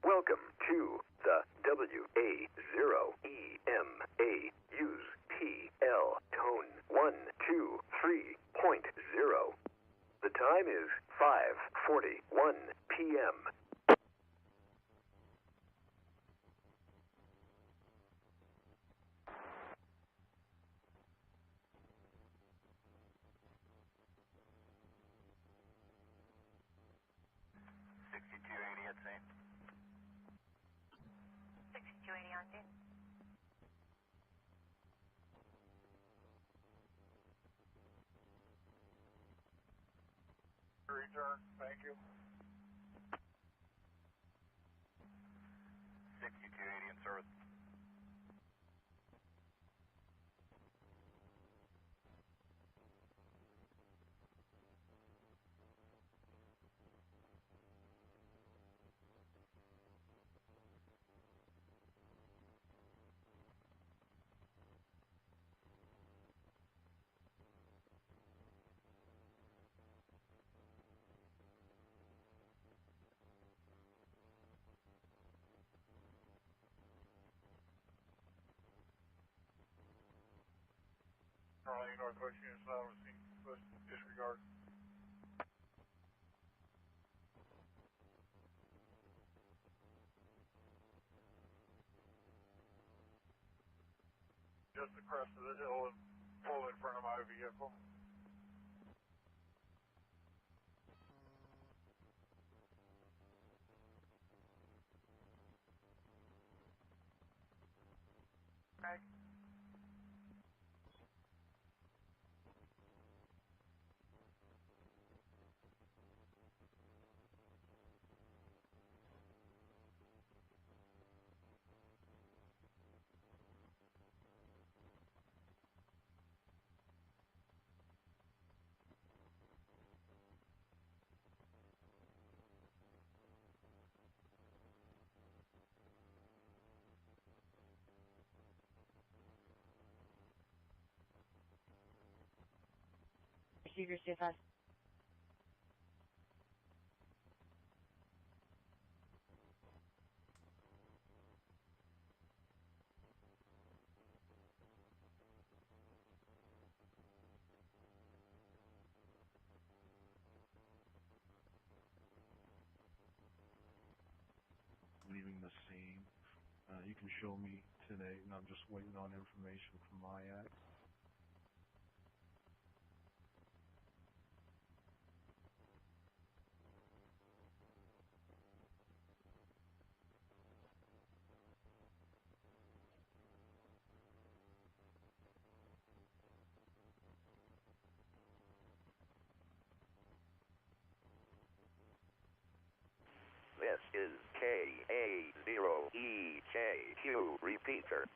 Welcome to the WA0EMA. Use PL tone 123.0. The time is 5:41 p.m. At scene. 6280 on scene. Return, thank you. 6280 in service. Charlie, Northwest Unit 7, scene, disregard. Just the crest of the hill and pull in front of my vehicle. Right. Procedure CFS. Leaving the scene. You can show me today, and I'm just waiting on information from MIAC. This is KA0EJQ repeater.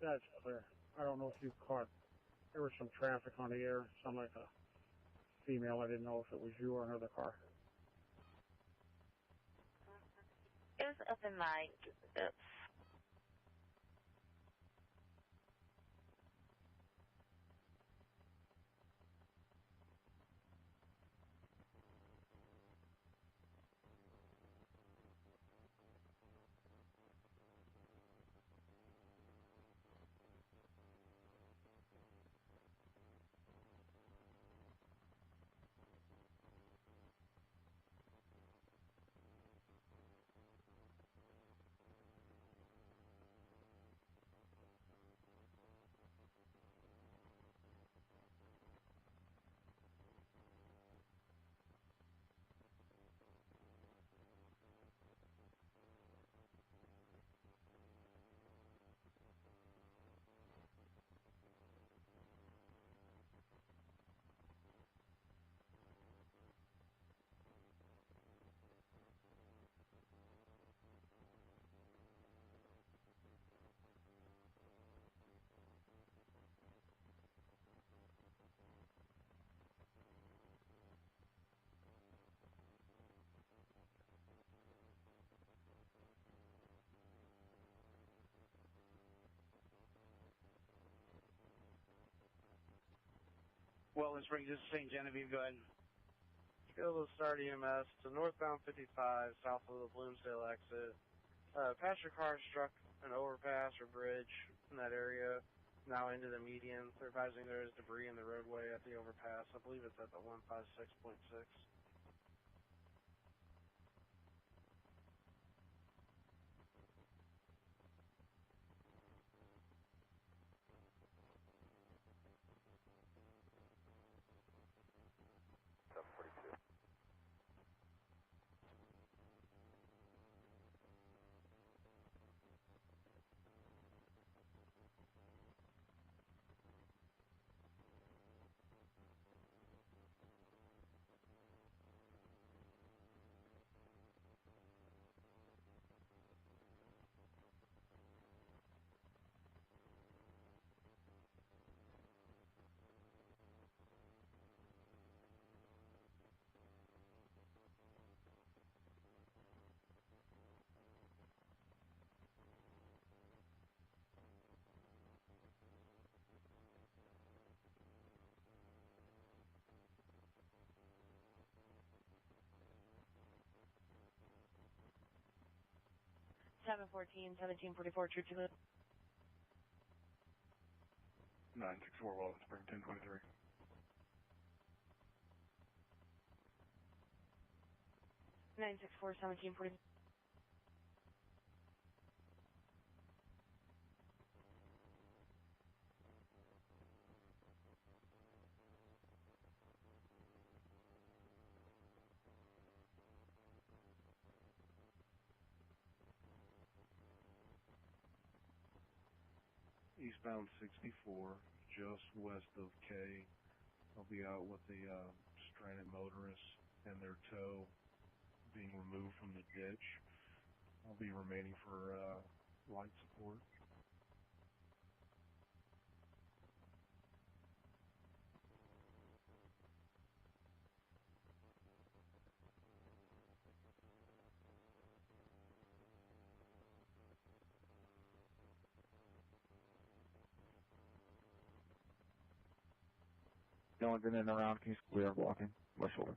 That's clear. I don't know if you caught, there was some traffic on the air, sounded like a female. I didn't know if it was you or another car. It was up in my, Wellness Springs, this is St. Genevieve. Go ahead. Schedule to start EMS to northbound 55, south of the Bloomsdale exit. Passenger car struck an overpass or bridge in that area, now into the median. They're advising there is debris in the roadway at the overpass. I believe it's at the 156.6. Seven 1744, true to the 964 Wellness Spring 1023. Nine 1740. Eastbound 64, just west of K. I'll be out with the stranded motorist and their tow being removed from the ditch. I'll be remaining for light support. The only been in and around, can you we are blocking West Shoulder.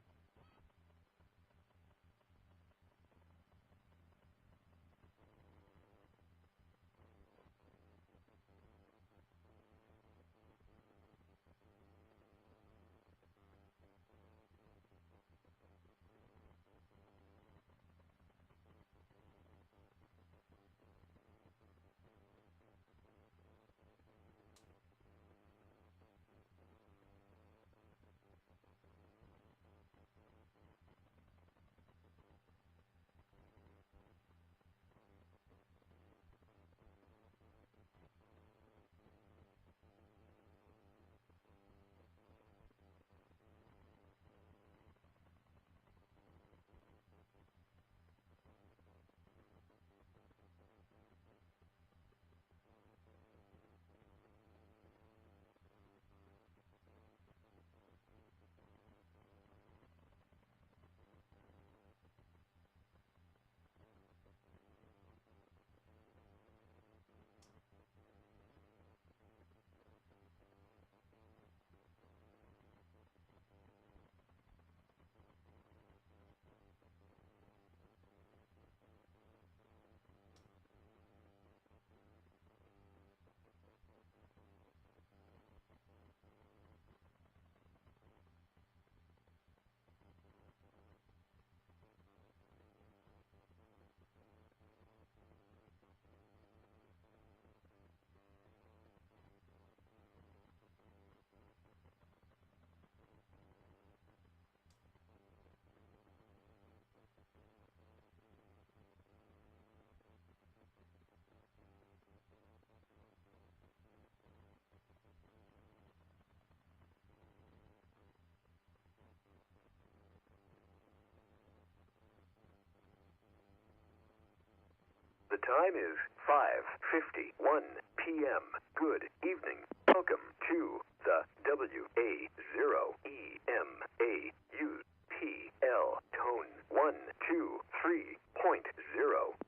time is 5:51 p.m. Good evening. Welcome to the WA0EMAUPL tone 123.0.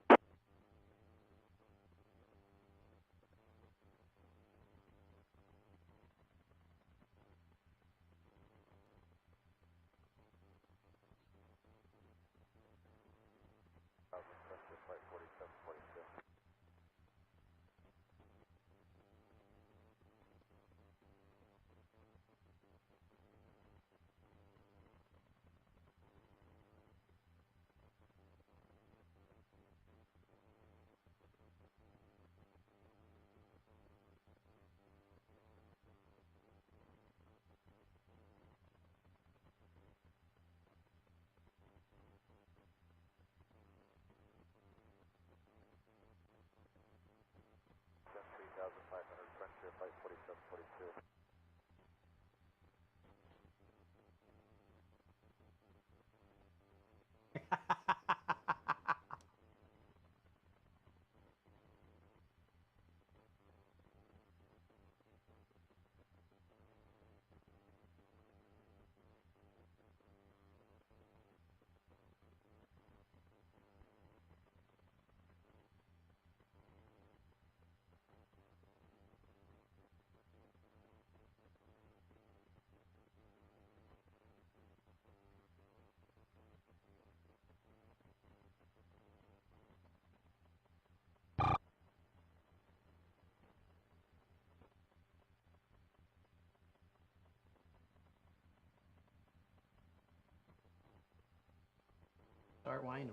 Start whining.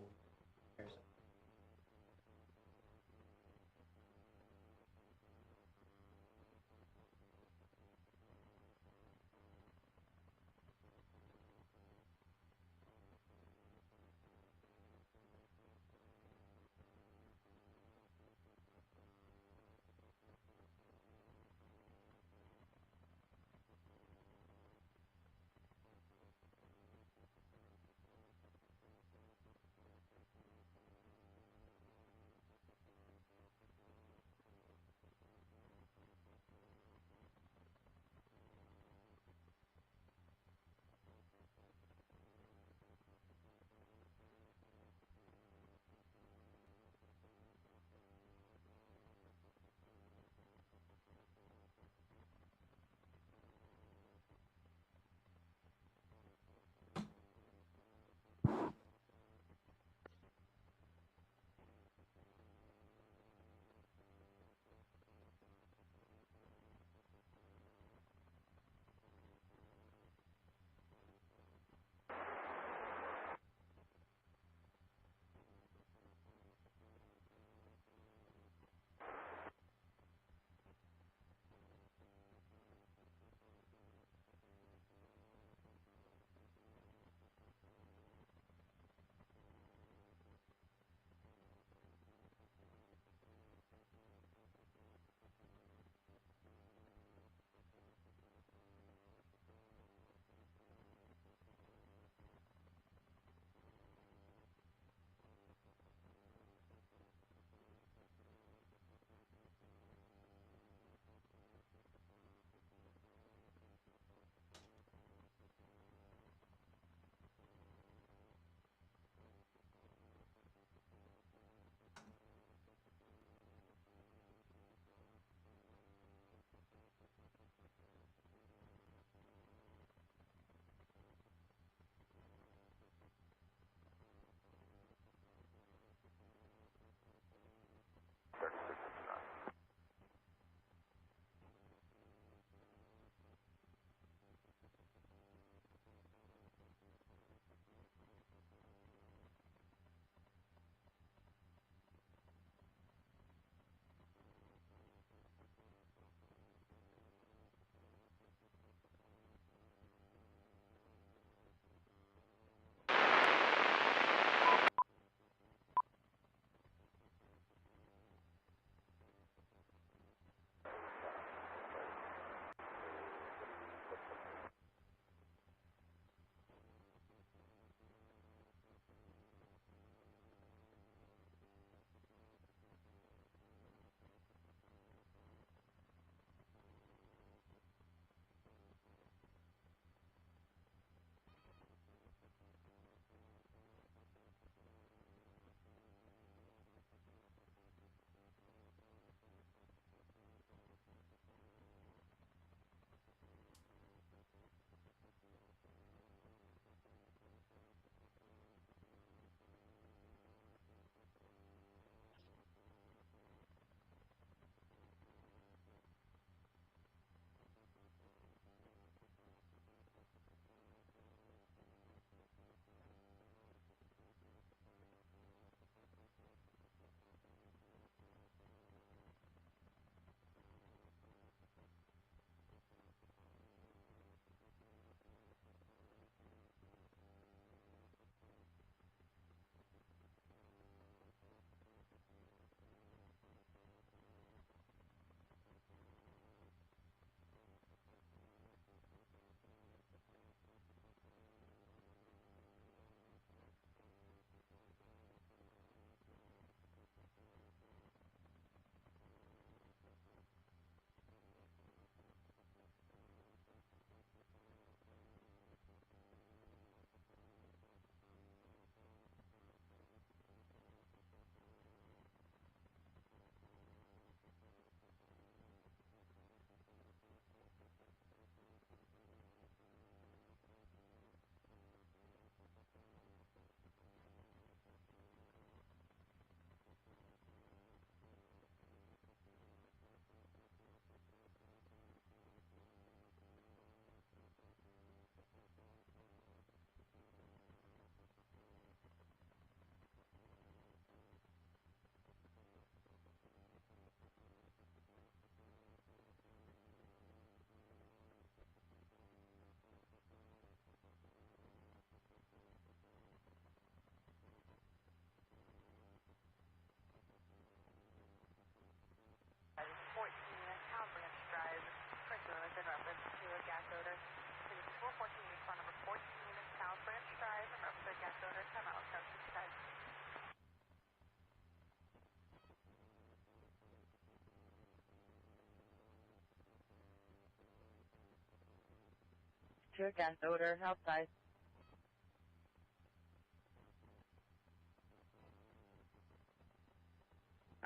to a gas odor outside.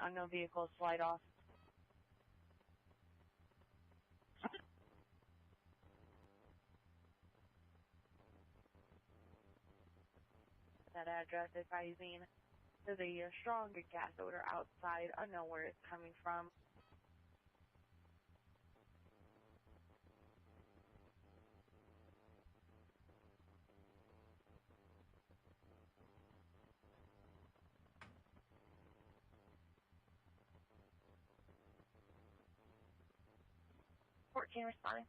Unknown vehicle slide off. That address advising there's a strong gas odor outside. Unknown where it's coming from. Team responding.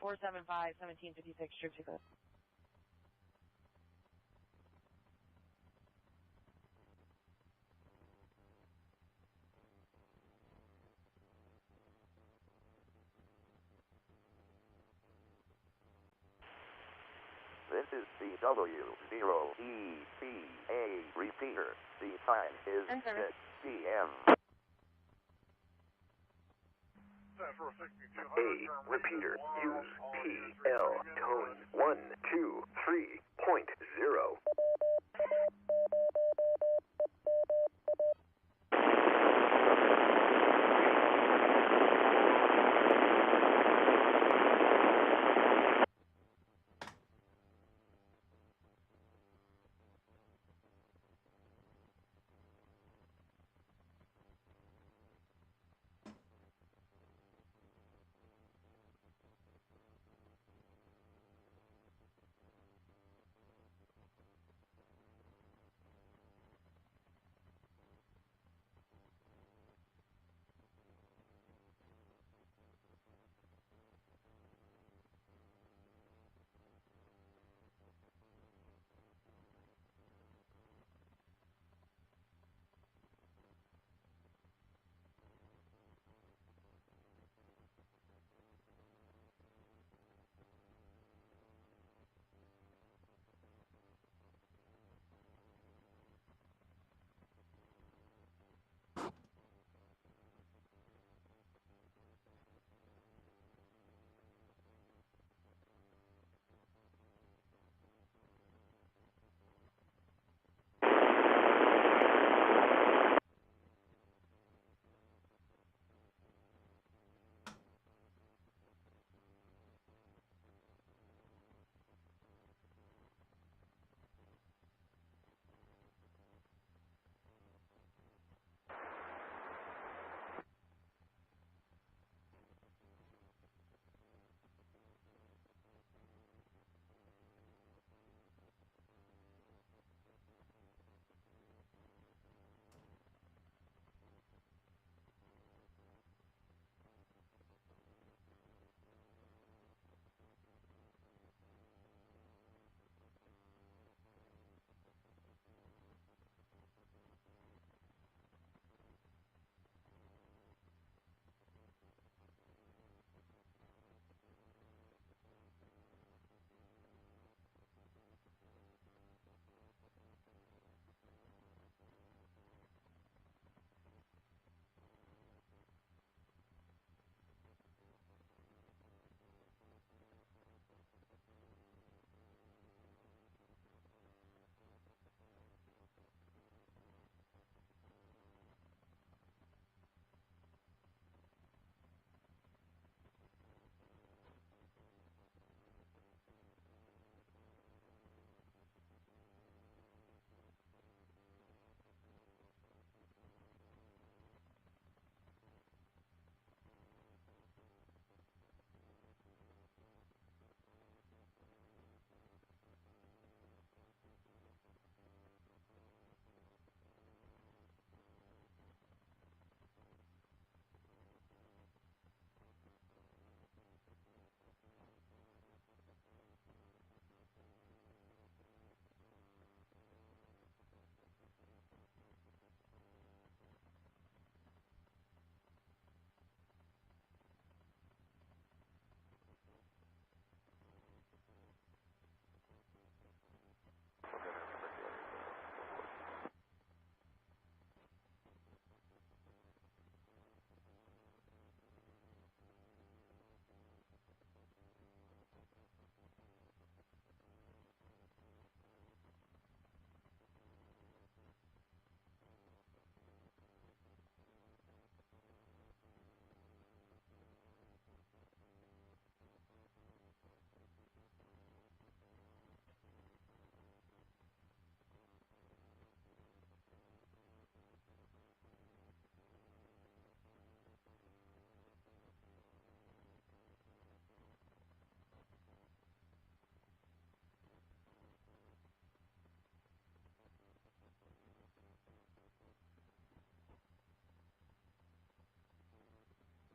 Four 1756 troops to go. This is CW0EPA repeater. The time is 6 p.m. A repeater. Use PL tone 123.0.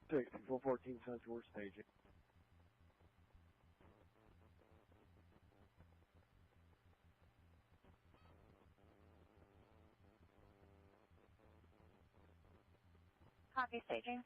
6414 Central staging. Copy staging.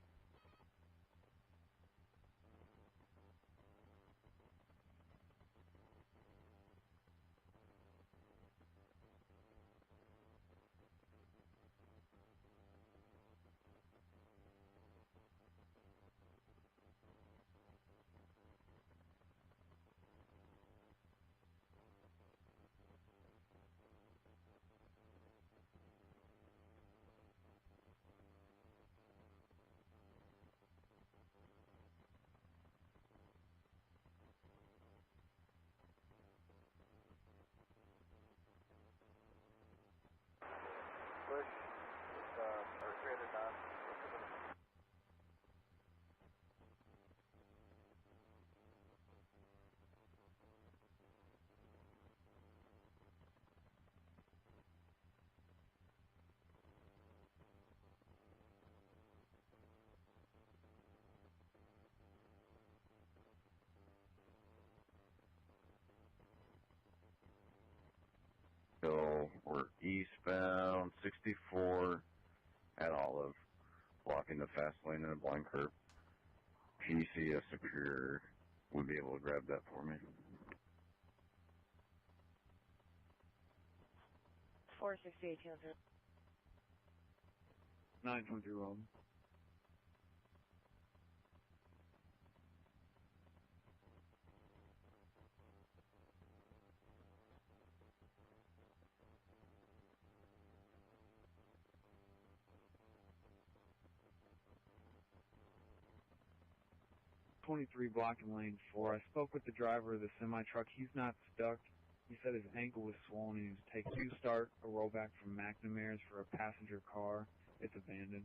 Bush, or 300 knots. So we're eastbound 64 at Olive, blocking the fast lane and a blind curve. Can you see a Superior would be able to grab that for me? 468 200. 920 Rob. 23 blocking lane 4. I spoke with the driver of the semi-truck. He's not stuck. He said his ankle was swollen. He was taking to start a rollback from McNamara's for a passenger car. It's abandoned.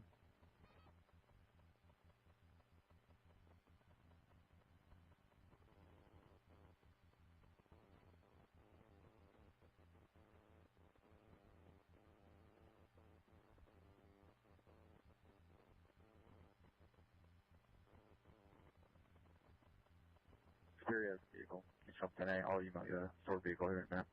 Superior vehicle. It's up 10A. All you might stored vehicle here right now.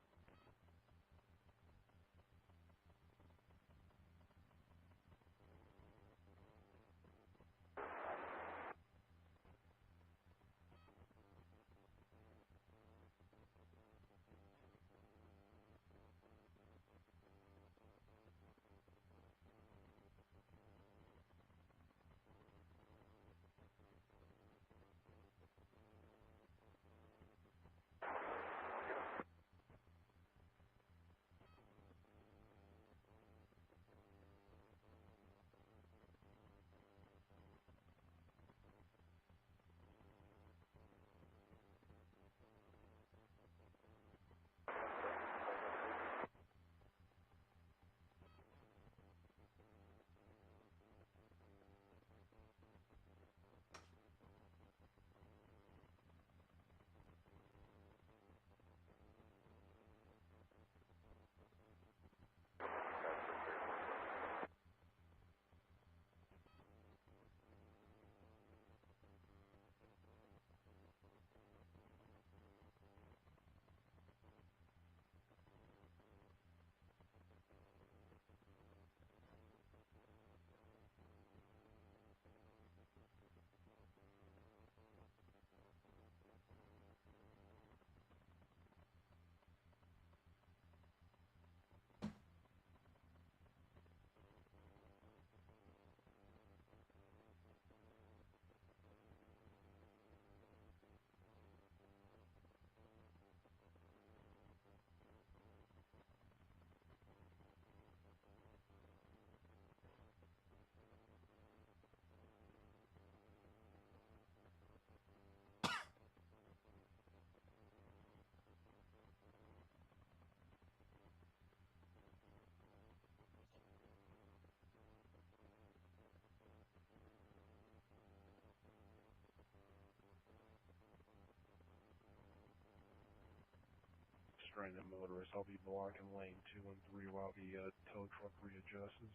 Stranded motorist. I'll be blocking lane 2 and 3 while the tow truck readjusts.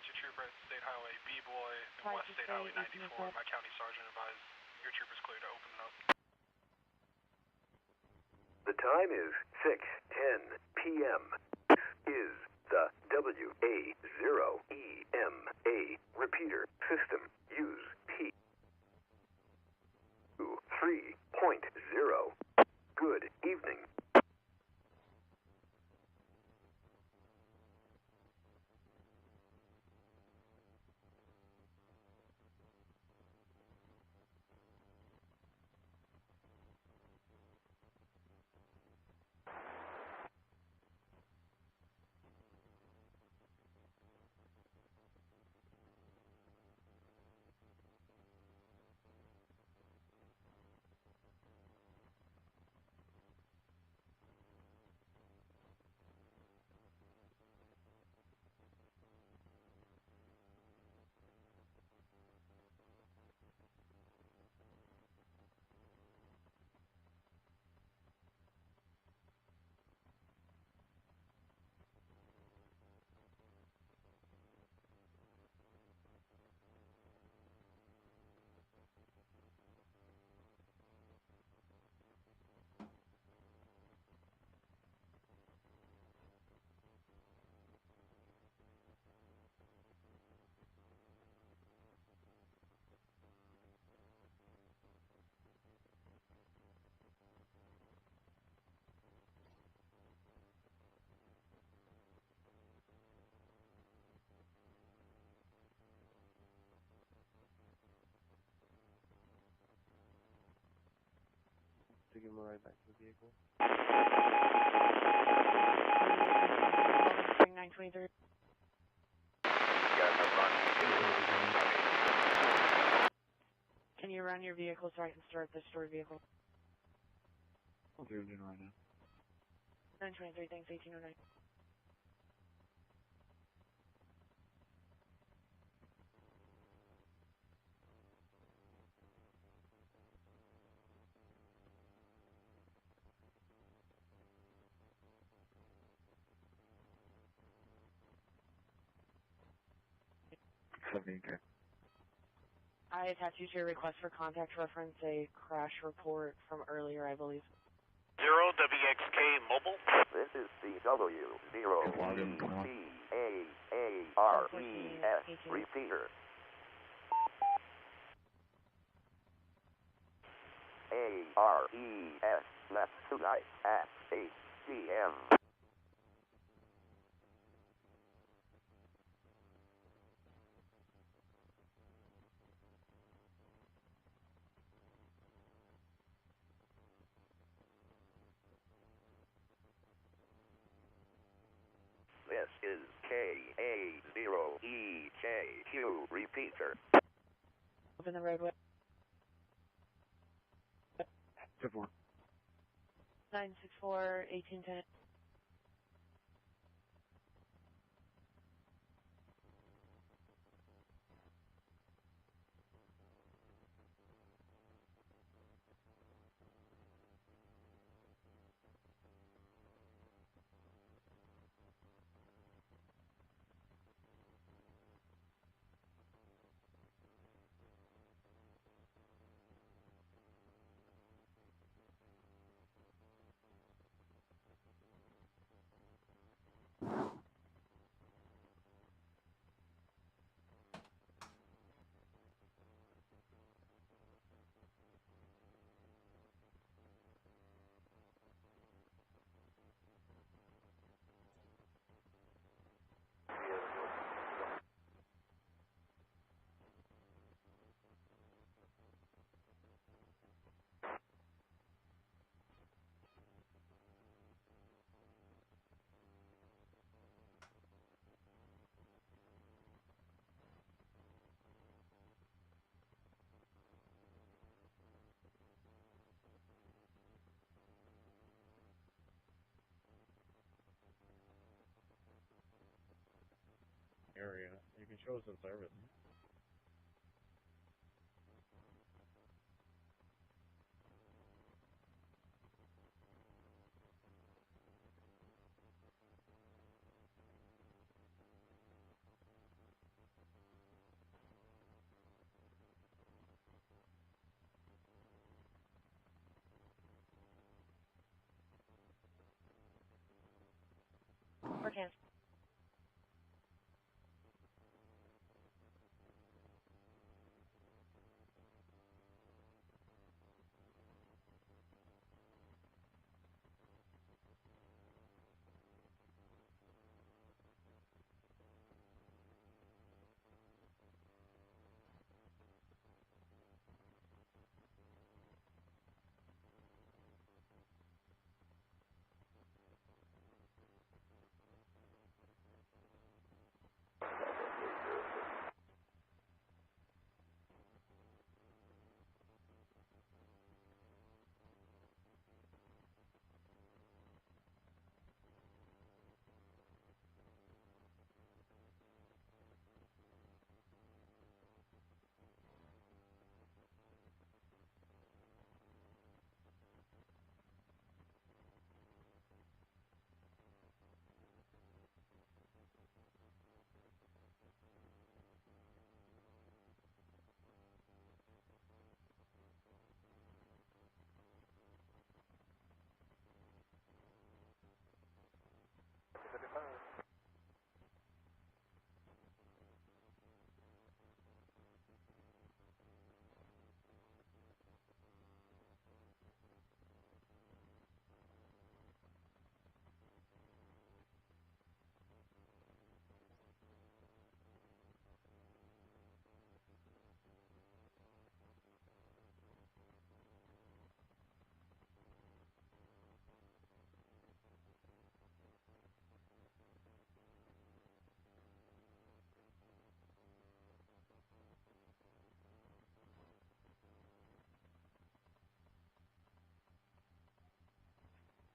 your trooper at State Highway B-Boy and Hi, West State Highway 94. My county sergeant advised your trooper's clear to open up. The time is 6:10 p.m. This is the WA0EMA repeater system. Use P3.0. Good evening. To give him a ride back to the vehicle. 923. Can you run your vehicle so I can start the stored vehicle? I'll do it right now. 923, thanks, 1809. I attach you to your request for contact reference a crash report from earlier, I believe. 0 WXK Mobile. This is the W0ECAARES repeater. ARES left tonight at 8 p.m. This is KA0EJQ repeater. Open the roadway. 964 1810. Area. You can show us the service. cancel.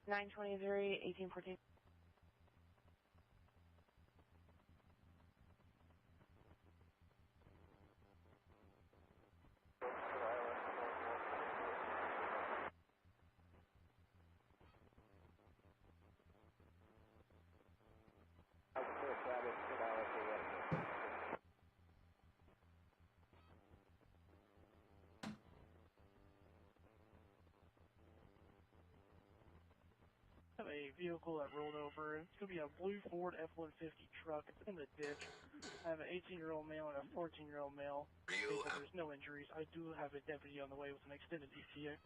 Nine 23, 1814. Have a vehicle that rolled over. It's going to be a blue Ford F-150 truck. It's in the ditch. I have an 18-year-old male and a 14-year-old male. There's no injuries. I do have a deputy on the way with an extended ETA.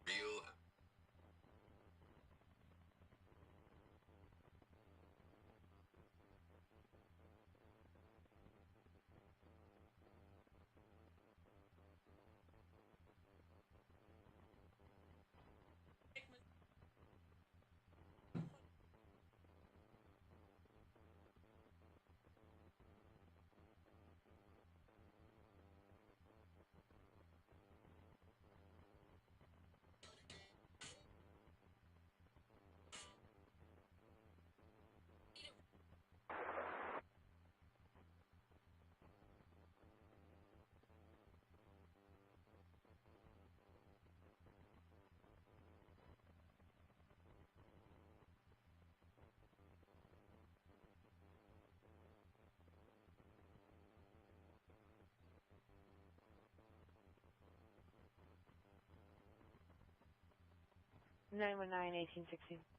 Real. 919, 1816.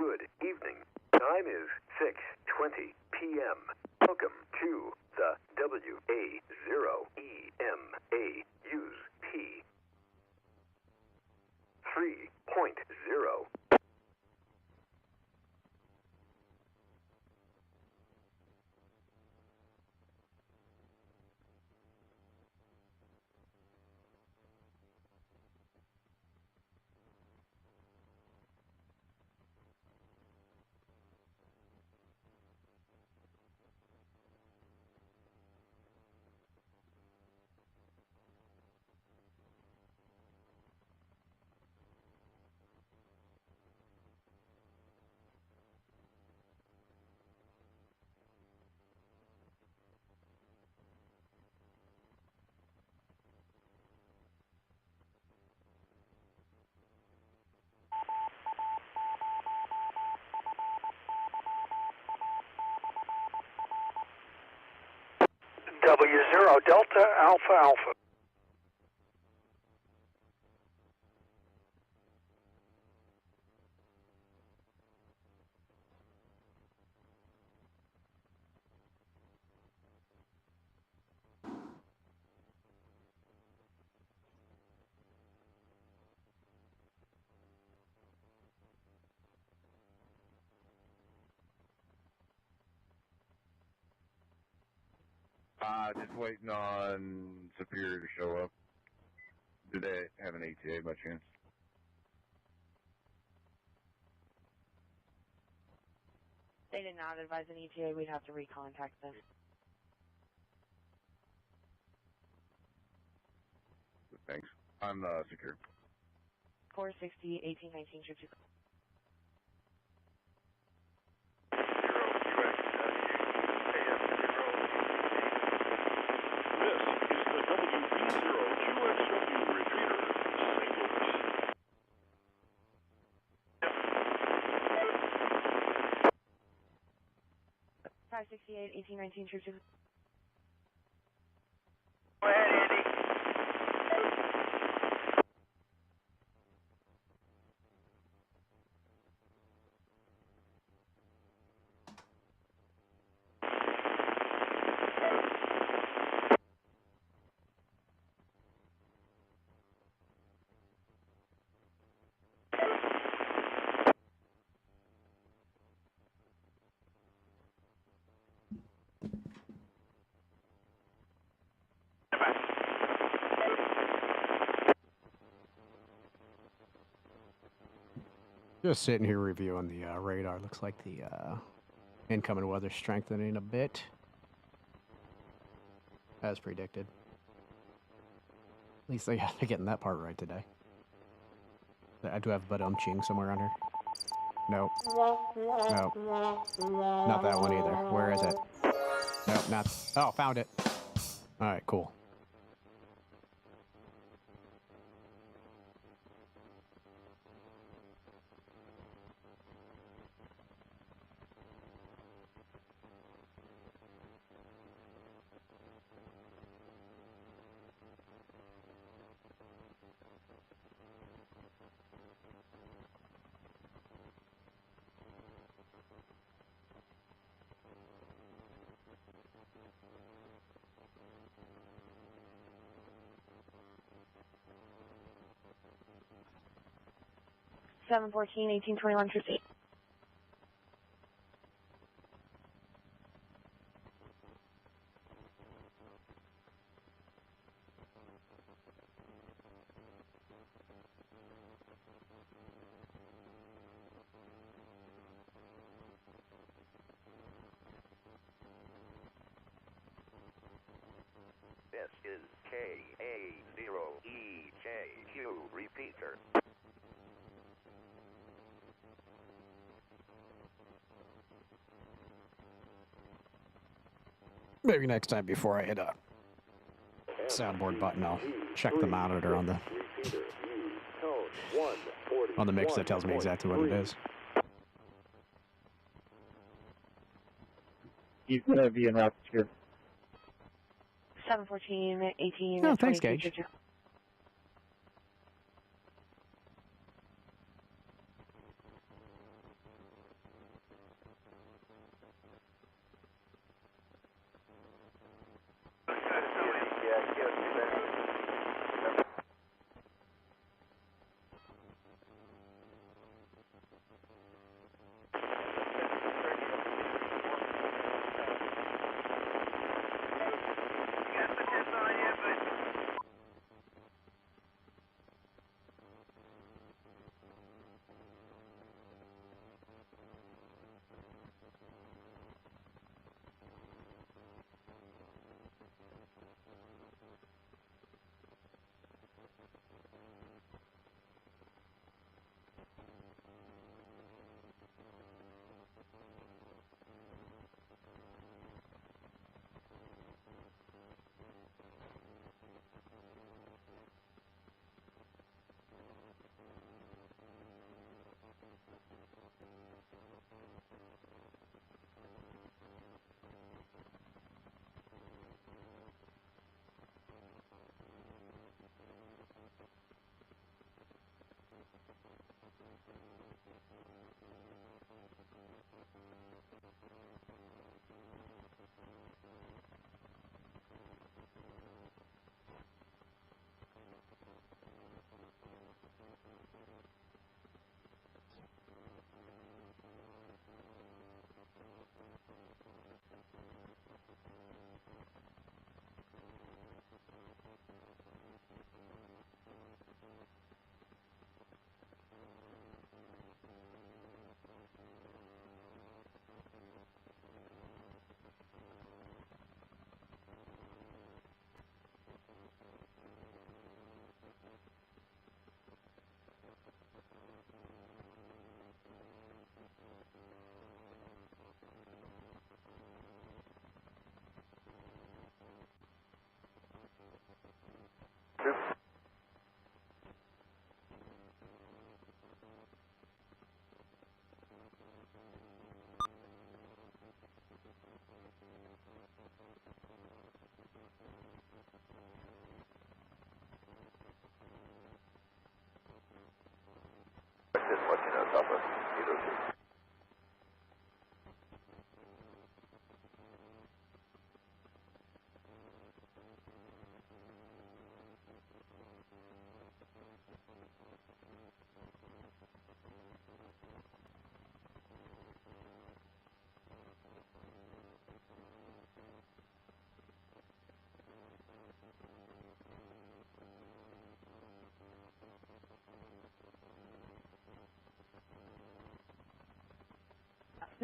Good evening. Time is 6:20 p.m. Welcome to the WA0EMA. Use P 3.0. W0 Delta Alpha Alpha. Just waiting on Superior to show up. Do they have an ATA by chance? They did not advise an ETA. We'd have to recontact them. Thanks. I'm secure. 460, 1819, trip to... Five 68, 1819, trip to... Go ahead, Andy. Just sitting here reviewing the radar. Looks like the incoming weather's strengthening a bit, as predicted. At least they're getting that part right today. I do have ching somewhere on here. Nope. Nope. Not that one either. Where is it? Nope, not... Oh, found it. Alright, cool. Seven 14, 1821, trip to... This is KA0EJQ repeater. Maybe next time before I hit a soundboard button, I'll check the monitor on the mix that tells me exactly what it is. He's going to be in route here. 714, 18, Oh, thanks, Gage.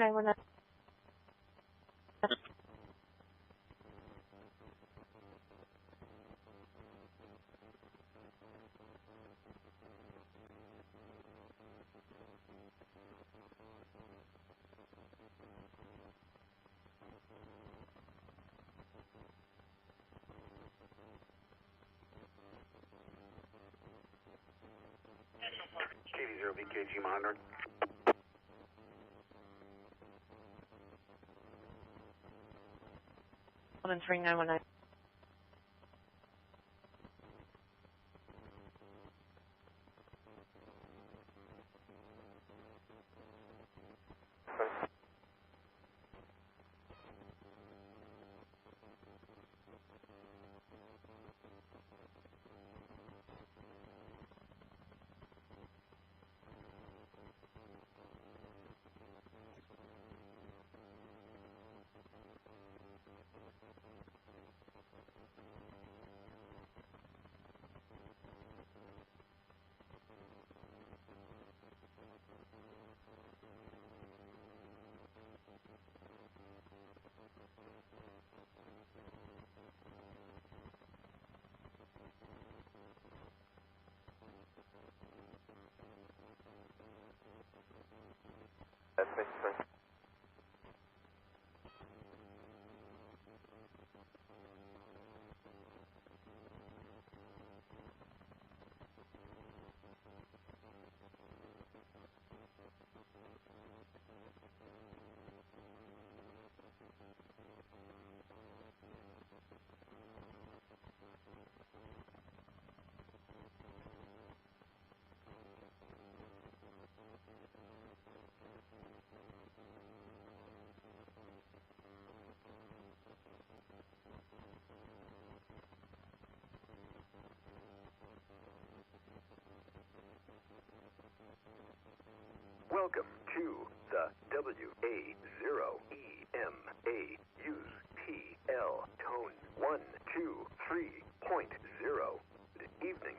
919. KD0 BKG monitoring. 919. Welcome to the WA0EMA use TL tone 123.0. Good evening.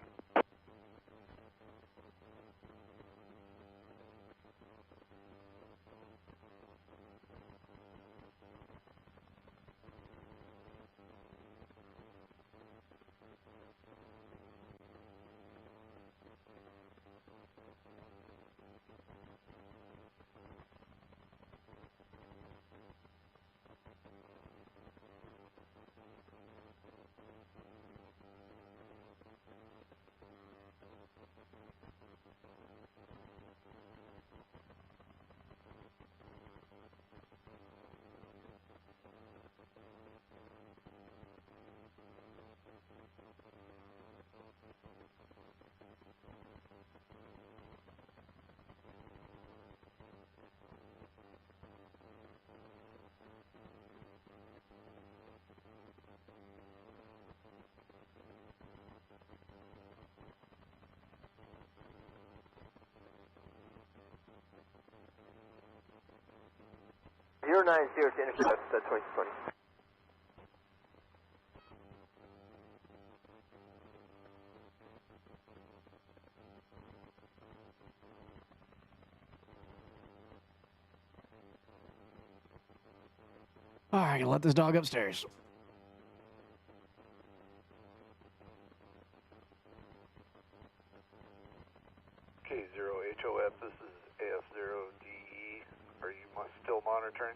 Zero 90 to intercept 2020. Alright, let this dog upstairs. K0HOF, this is AF0DE. Are you still monitoring?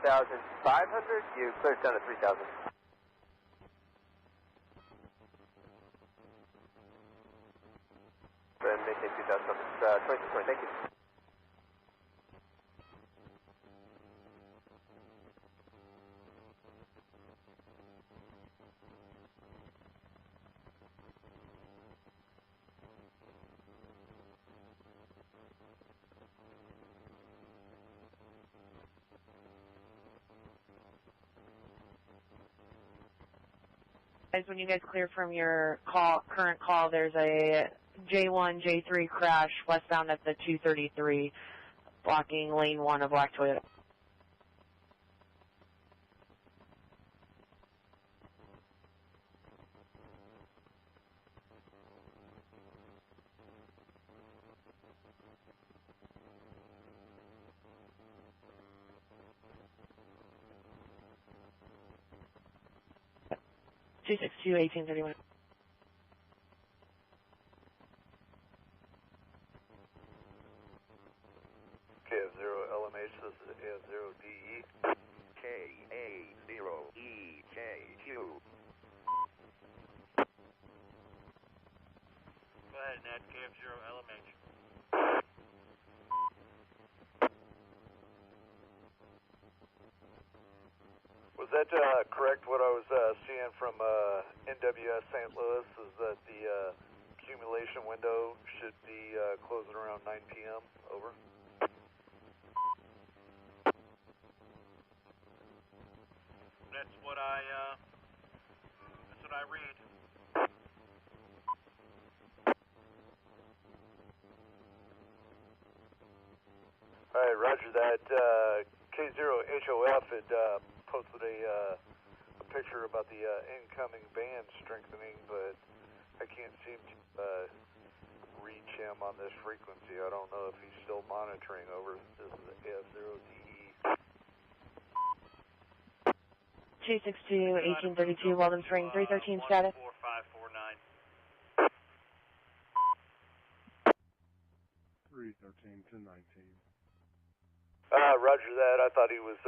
$1,500, you cleared down to 3,000. And maintain 2,000 numbers, 2020, thank you. Guys, when you guys clear from your current call, there's a J1, J3 crash westbound at the 233, blocking lane 1 of Black Toyota. (262) 1831. KF0LMH, this is AF0DE. KA0EJQ. Go ahead, Ned. KF0LMH. Was that correct, what I was seeing from NWS St. Louis, is that the accumulation window should be closing around 9 p.m.? Over. That's what I read. Alright, roger that. K0HOF had posted a picture about the incoming band strengthening, but I can't seem to reach him on this frequency. I don't know if he's still monitoring. Over. This is AF0DE. 262 1832, Weldon Spring, 313 status. 4549. 313 to 19. Roger that. I thought he was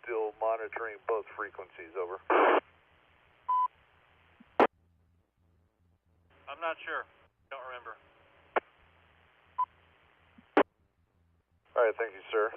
still monitoring both frequencies. Over. I'm not sure. Don't remember. All right, thank you, sir.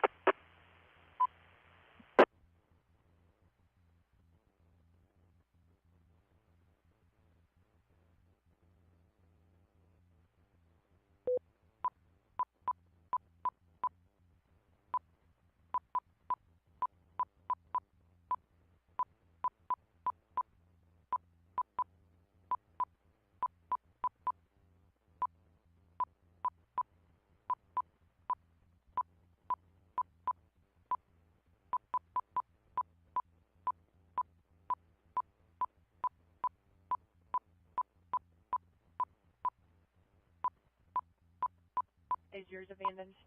Is yours abandoned?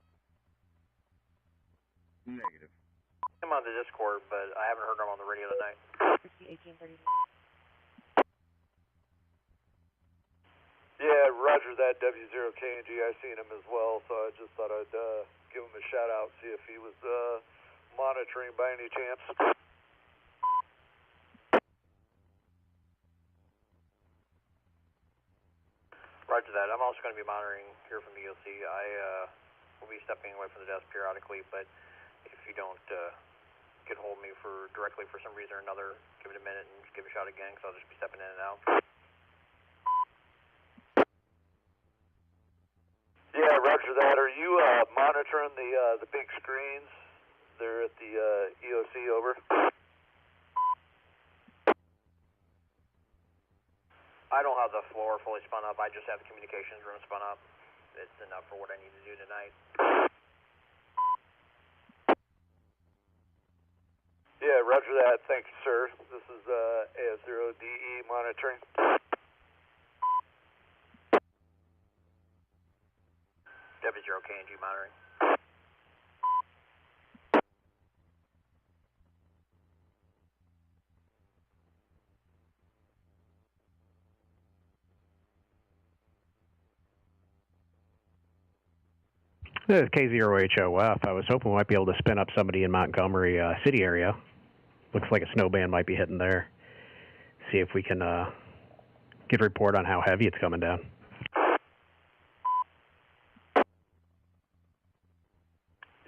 Negative. I'm on the Discord, but I haven't heard him on the radio tonight. 1830. Yeah, roger that, W0KNG. I seen him as well, so I just thought I'd give him a shout out, see if he was monitoring by any chance. Roger that. I'm also going to be monitoring here from the EOC. I will be stepping away from the desk periodically, but if you don't get hold of me directly for some reason or another, give it a minute and give a shout again, because I'll just be stepping in and out. Yeah, roger that. Are you monitoring the big screens there at the EOC? Over. I don't have the floor fully spun up. I just have the communications room spun up. It's enough for what I need to do tonight. Yeah, roger that. Thank you, sir. This is AF0DE monitoring. W0KNG monitoring. This is K0HOF. I was hoping we might be able to spin up somebody in Montgomery City area. Looks like a snow band might be hitting there. See if we can get a report on how heavy it's coming down.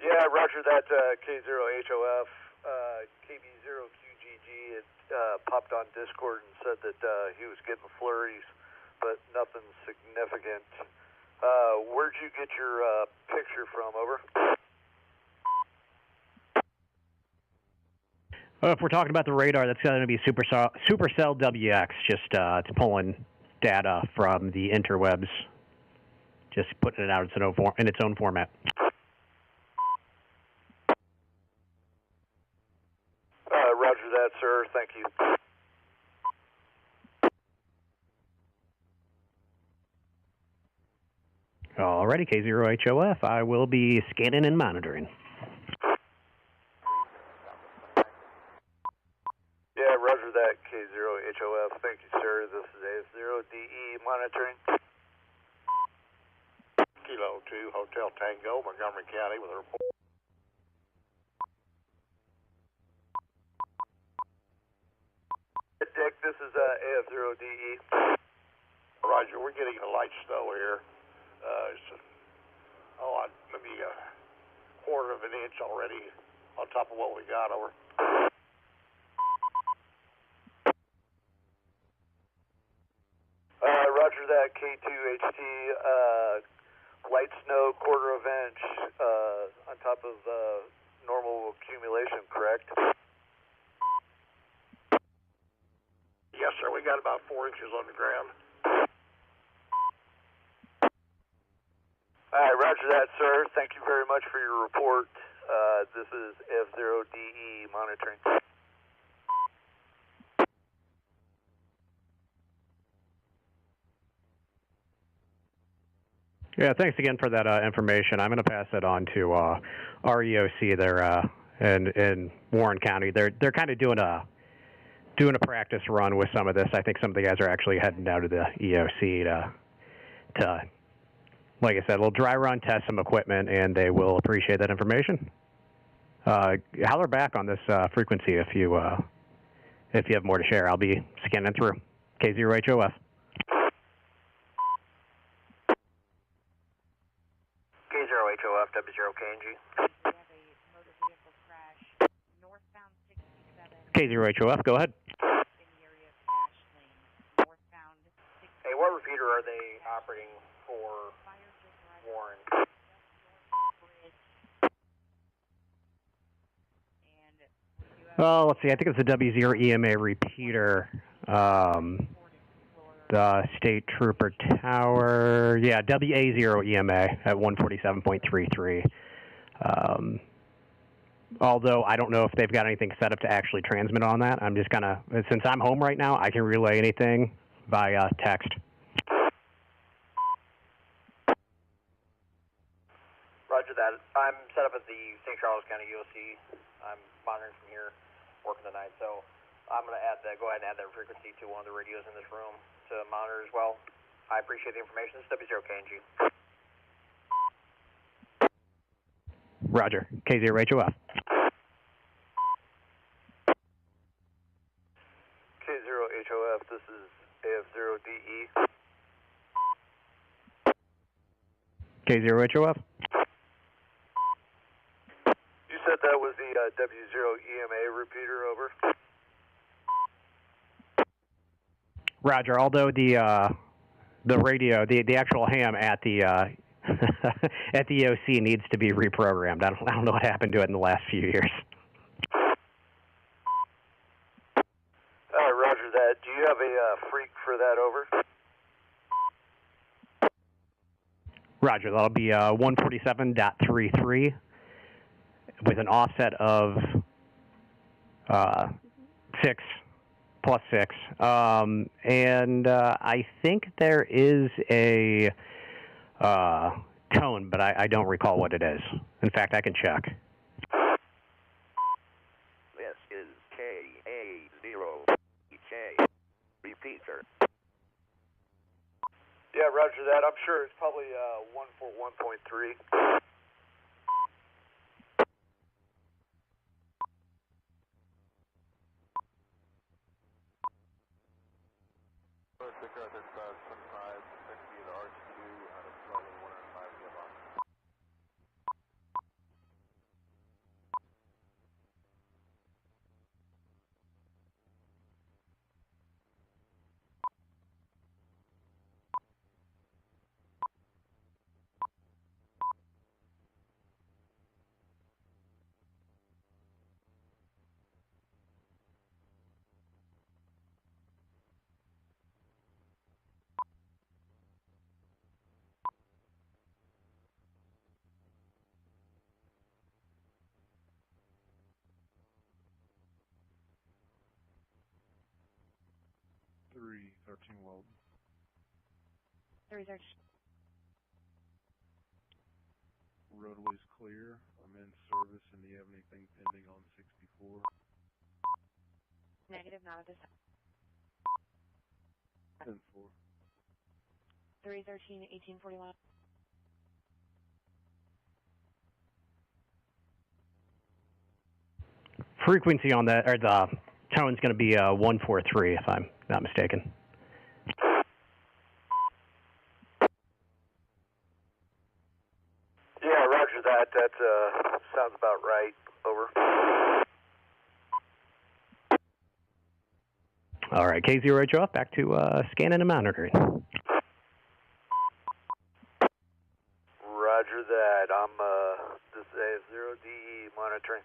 Yeah, roger that, K0HOF. KB0QGG had popped on Discord and said that he was getting flurries, but nothing significant. Where'd you get your picture from? Over. If we're talking about the radar, that's going to be Supercell WX. Just it's pulling data from the interwebs, just putting it out in its own format. Roger that, sir. Thank you. Alrighty, K0HOF. I will be scanning and monitoring. Yeah, roger that, K0HOF. Thank you, sir. This is AF0DE monitoring. Kilo 2, Hotel Tango, Montgomery County, with a report. Dick, this is AF0DE. Roger, we're getting a light snow here. Maybe a quarter of an inch already on top of what we got over. Roger that, K2HT. Light snow, quarter of inch on top of normal accumulation, correct? Yes, sir. We got about 4 inches on the ground. All right, roger that, sir. Thank you very much for your report. This is F0DE monitoring. Yeah, thanks again for that information. I'm going to pass it on to our EOC there in Warren County. They're kind of doing a practice run with some of this. I think some of the guys are actually heading down to the EOC to like I said, we'll dry run, test some equipment, and they will appreciate that information. Holler back on this frequency if you have more to share. I'll be scanning through. K0HOF. K0HOF, W0KNG. K0HOF, go ahead. Hey, what repeater are they operating for Warren? Let's see. I think it's the W0 EMA repeater. The State Trooper Tower. Yeah, WA0 EMA at 147.33. Although I don't know if they've got anything set up to actually transmit on that. I'm just gonna, since I'm home right now, I can relay anything via text. Roger that. I'm set up at the St. Charles County UOC. I'm monitoring from here, working tonight, so I'm going to go ahead and add that frequency to one of the radios in this room to monitor as well. I appreciate the information. This is W0KNG. Roger. K0HOF. K0HOF, this is AF0DE. K0HOF. You said that was the W0 EMA repeater, over. Roger. Although the radio, the actual ham at the at the EOC needs to be reprogrammed. I don't know what happened to it in the last few years. Roger that. Do you have a freak for that, over? Roger. That'll be 147.33 with an offset of 6 plus 6. And I think there is a tone, but I don't recall what it is. In fact, I can check. This is KA0EK repeater. Yeah, roger that. I'm sure it's probably 141.3. 313 Weldon. 313. Roadway's clear. I'm in service, and do you have anything pending on 64? Negative, not at this time. 10-4. 313, 1841. Frequency on that, or the tone's going to be 143, if I'm not mistaken. Yeah, roger that. That sounds about right. Over. All right, K0 off, back to scanning and monitoring. Roger that. I'm this is AF0DE monitoring.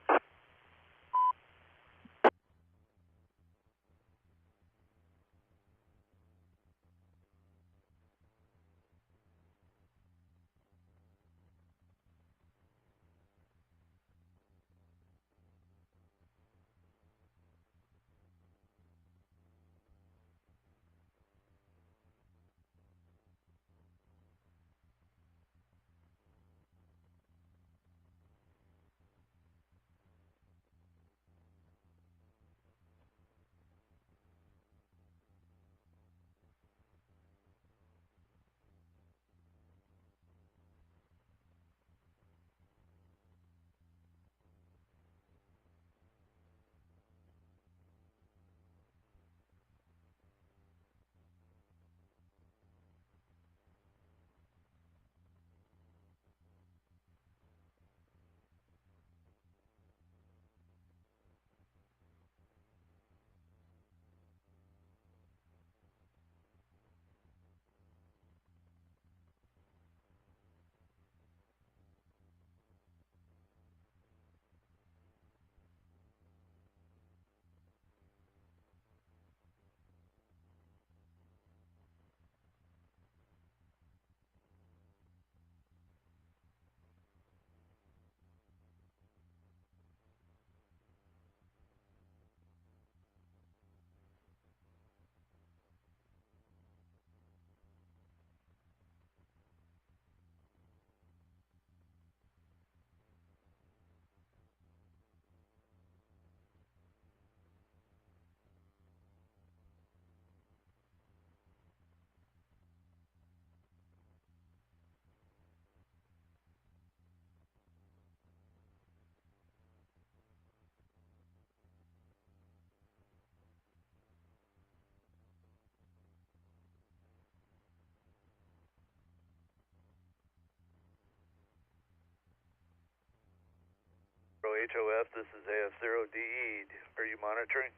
HOF, this is AF0DE. Are you monitoring?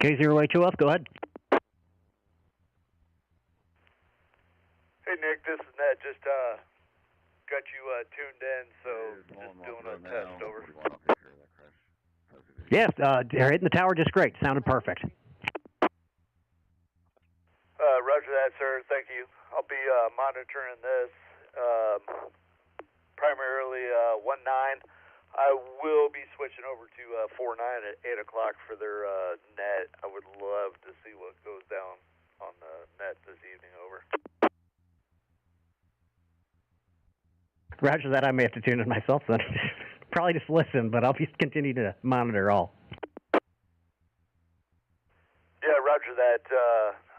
K0HOF, go ahead. Hey Nick, this is Ned. Just got you tuned in, so just doing a test. Over. Yes, hitting the tower just great. Sounded perfect. Roger that, sir. Thank you. I'll be monitoring this. Primarily 19. I will be switching over to 49 at 8 o'clock for their net. I would love to see what goes down on the net this evening. Over. Roger that. I may have to tune in myself then. Probably just listen, but I'll be continue to monitor all. Yeah, roger that.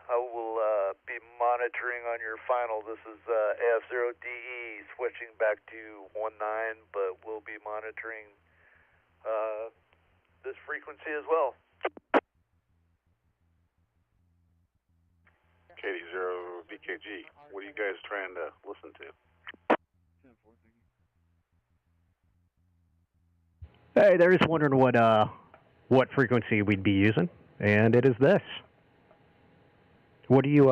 I will be monitoring on your final. This is AF0DE switching back to 19, but we'll be monitoring this frequency as well. KD0 BKG, what are you guys trying to listen to? Hey, they're just wondering what frequency we'd be using, and it is this. What are you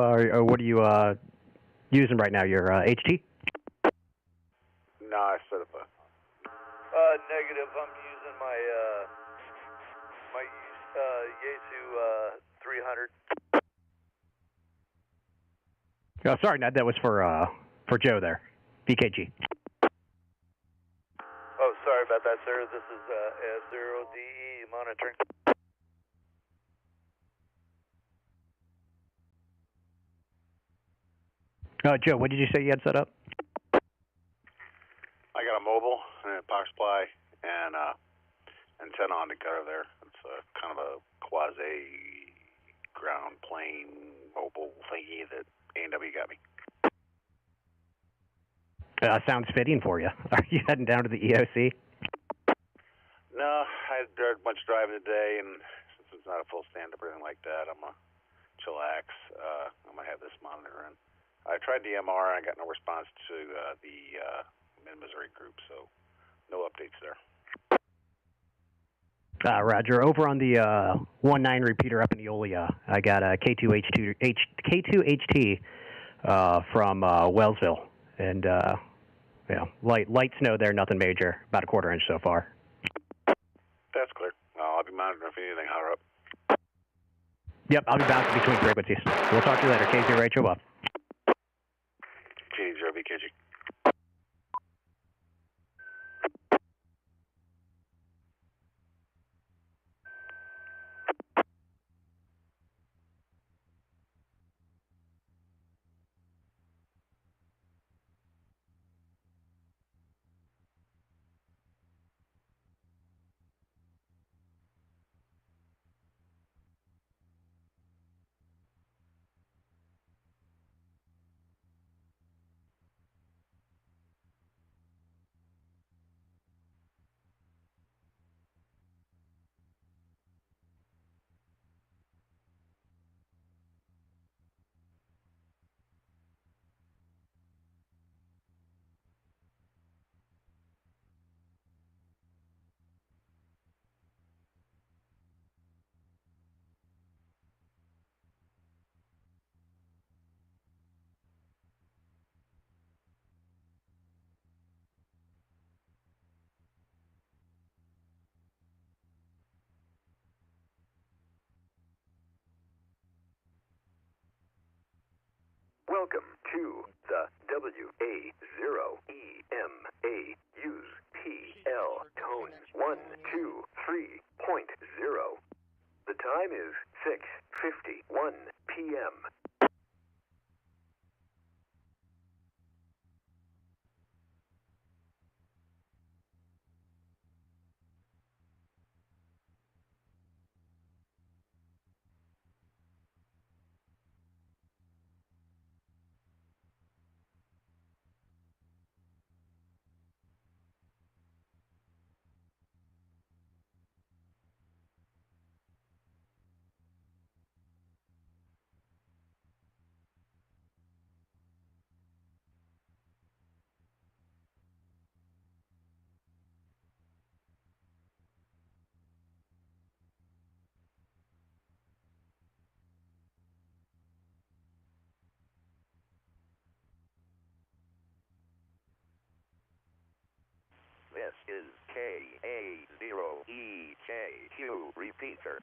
using right now? Your HT? No, I set up a. Negative. I'm using my my Yaesu 300. Oh, sorry, Ned. That was for Joe there. BKG. Oh, sorry about that, sir. This is AF0DE monitoring. Joe, what did you say you had set up? I got a mobile and a power supply and antenna on the gutter there. It's kind of a quasi ground plane mobile thingy that A&W got me. Sounds fitting for you. Are you heading down to the EOC? No, I had a bunch of driving today, and since it's not a full stand-up or anything like that, I'm going to chillax. I'm going to have this monitor in. I tried the MR, and I got no response to the Mid-Missouri group, so no updates there. Roger. Over on the 1-9 repeater up in Eolia, I got a K2HT from Wellsville, and light snow there, nothing major. About a quarter-inch so far. That's clear. I'll be monitoring if anything higher up. Yep, I'll be bouncing between frequencies. We'll talk to you later. K0HO up. K0BKG. Welcome to the WA0EMA. Use PL tone 123.0. The time is 6:51 p.m. This is KA0EKQ repeater.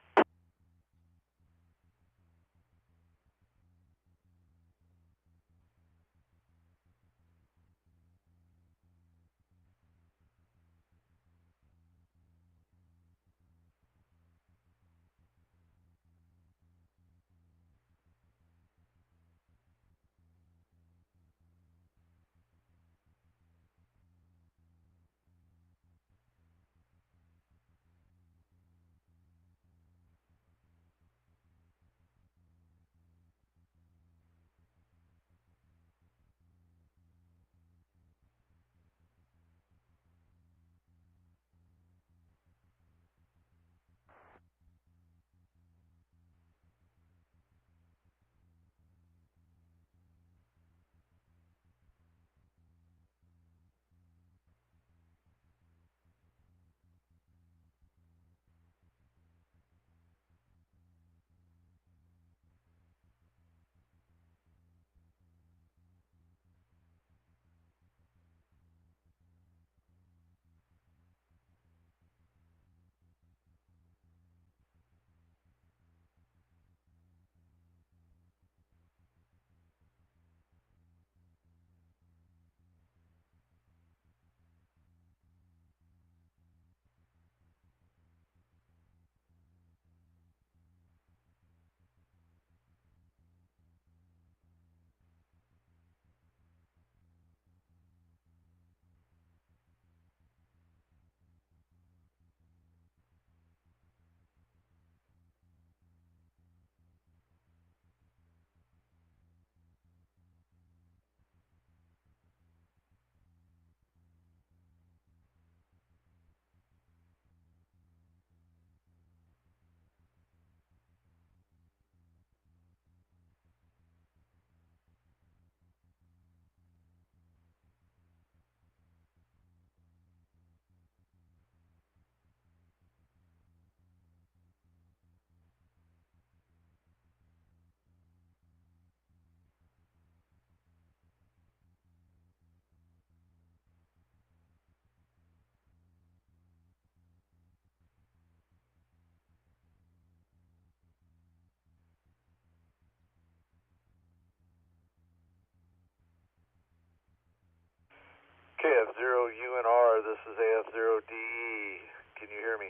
KF0UNR, this is AF0DE. Can you hear me?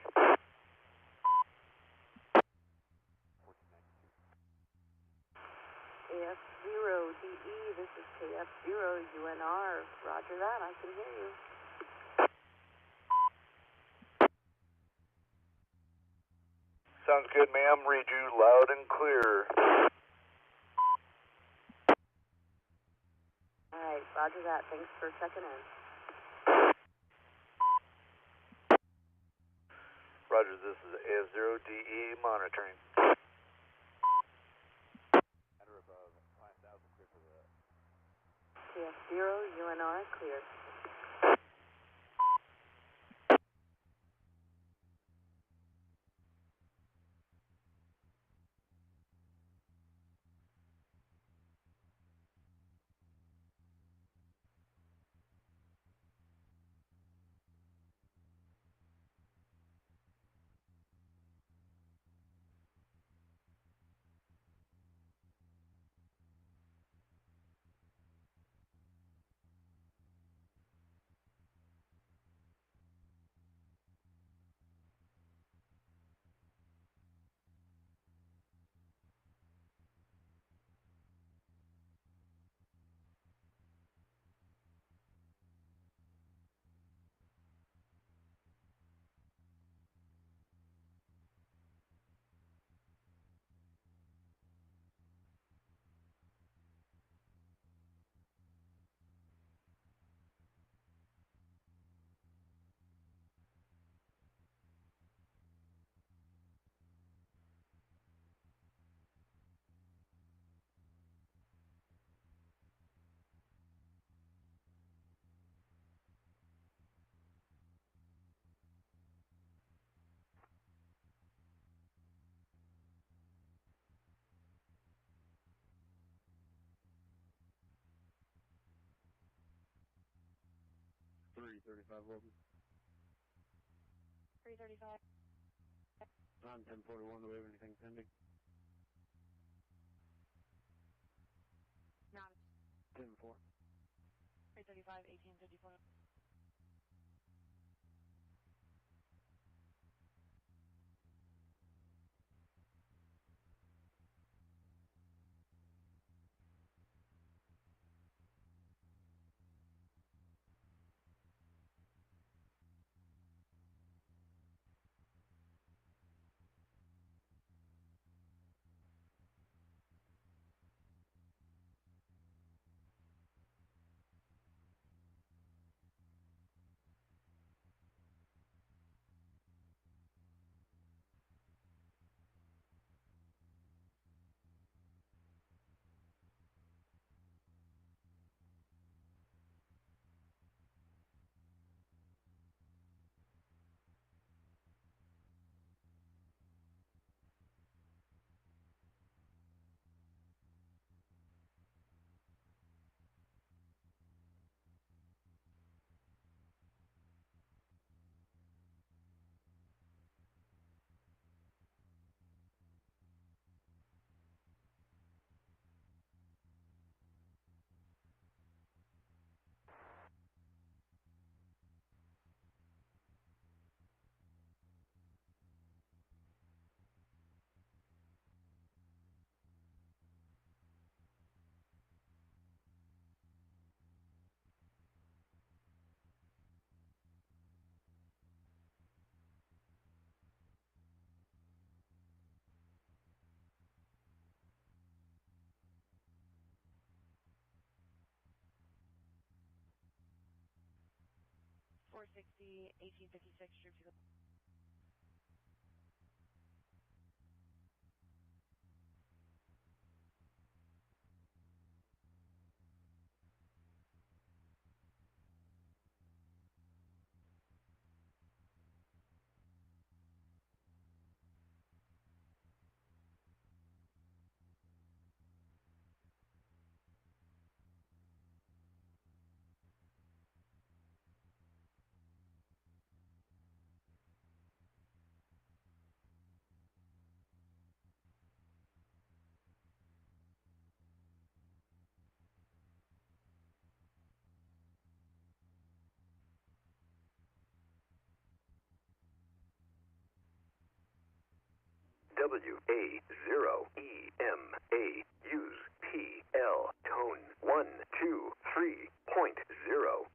KF0DE, this is KF0UNR. Roger that, I can hear you. Sounds good, ma'am. Read you loud and clear. Alright, roger that. Thanks for checking in. Roger, this is AF0DE monitoring. KF0UNR, clear. Logan. 335. On 1041, do we have anything pending? Not 10-4. 335, 1854. $460, 1856, troops. WA0EMA. Use PL tone 123.0.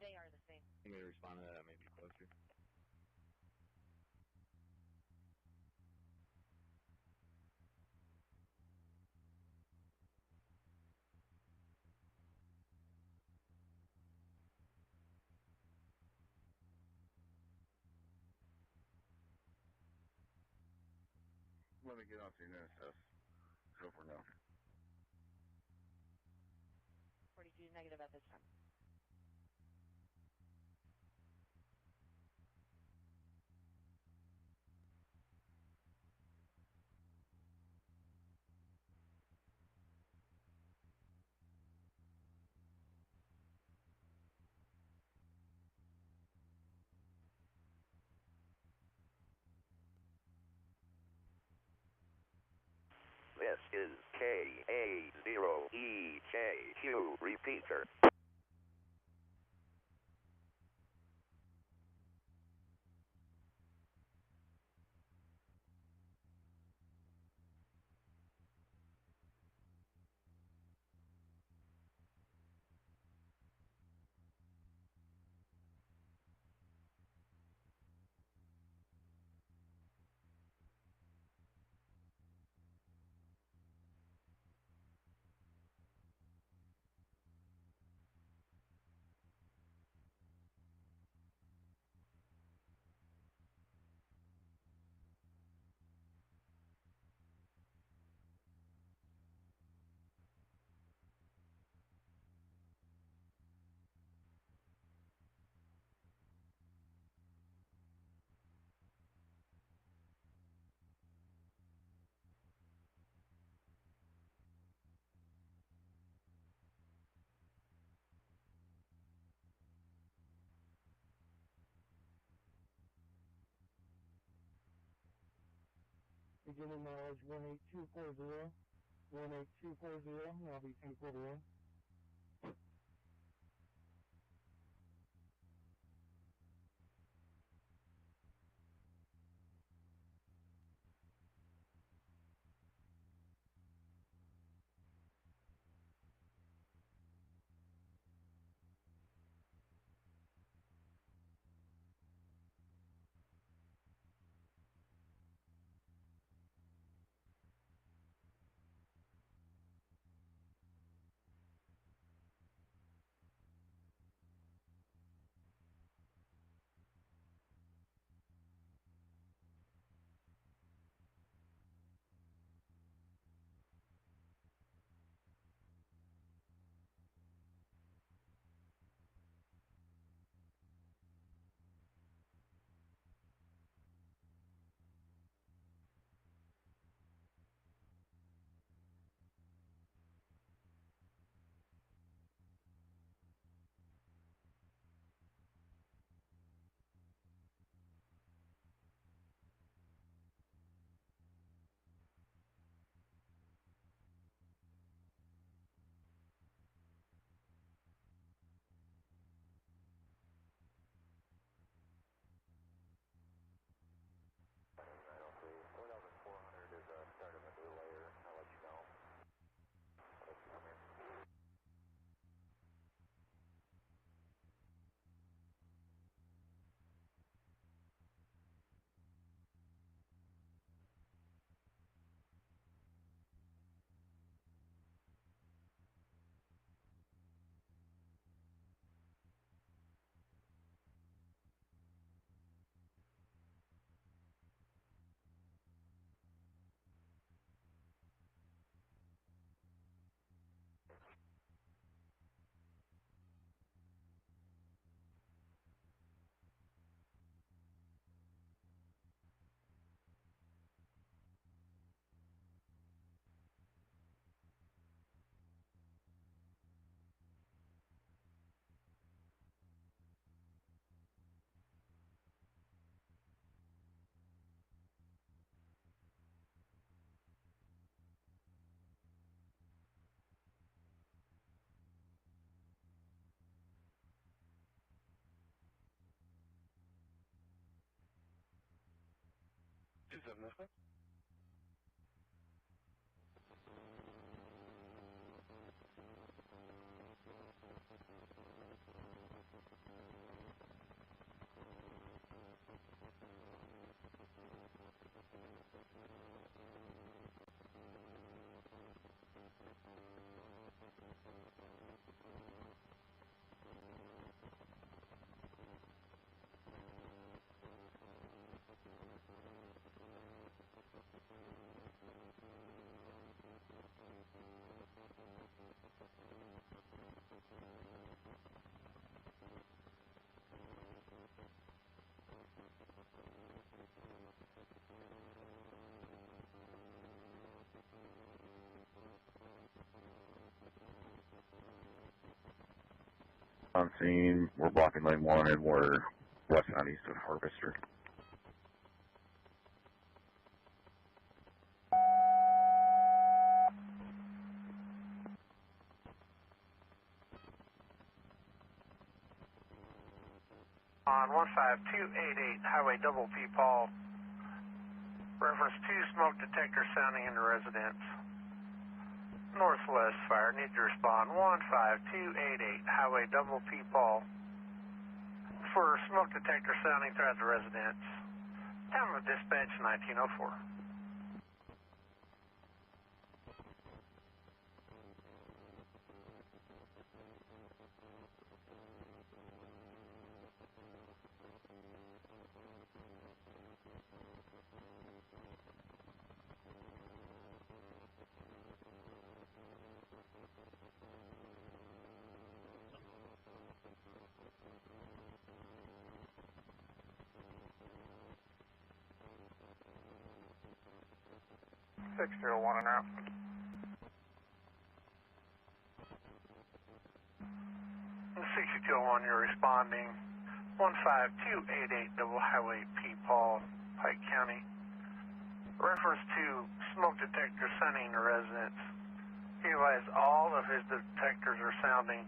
They are the same. You may respond to that, maybe closer. Let me get on to your next test. So for now. 42 negative at this time. This is KA0EJQ repeater. Beginning mileage 18240. 18240, I'll be 241. 27 this way. On scene, we're blocking lane 1 and we're westbound east of Harvester. On 15288, Highway Double P Paul. Reference 2 smoke detector sounding in the residence. Northwest fire, need to respond 15288, Highway Double P Paul. For smoke detector sounding throughout the residence. Time of dispatch 1904. Six 0 1 and out. 6201, you're responding 15288 Double Highway P Paul, Pike County. Reference to smoke detector sounding in the residence. He realized all of his detectors are sounding.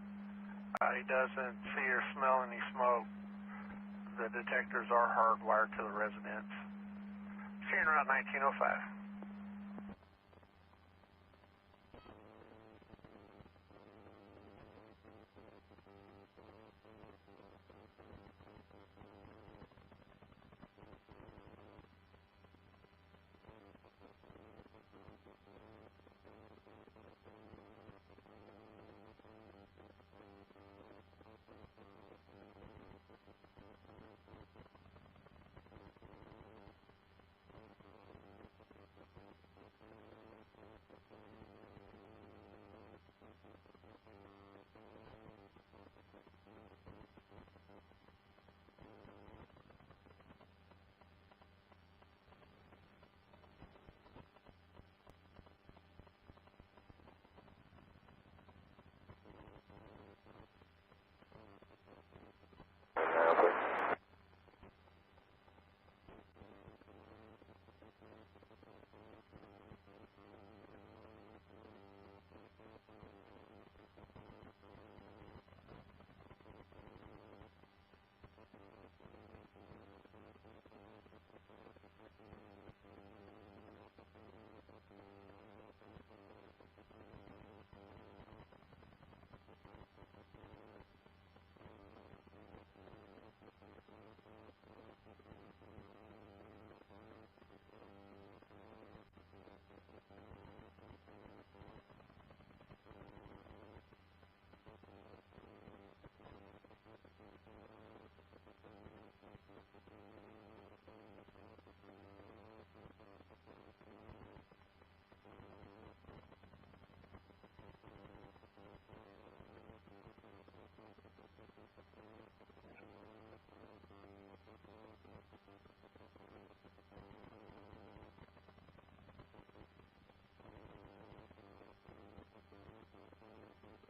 He doesn't see or smell any smoke. The detectors are hardwired to the residence. Sharing route 1905.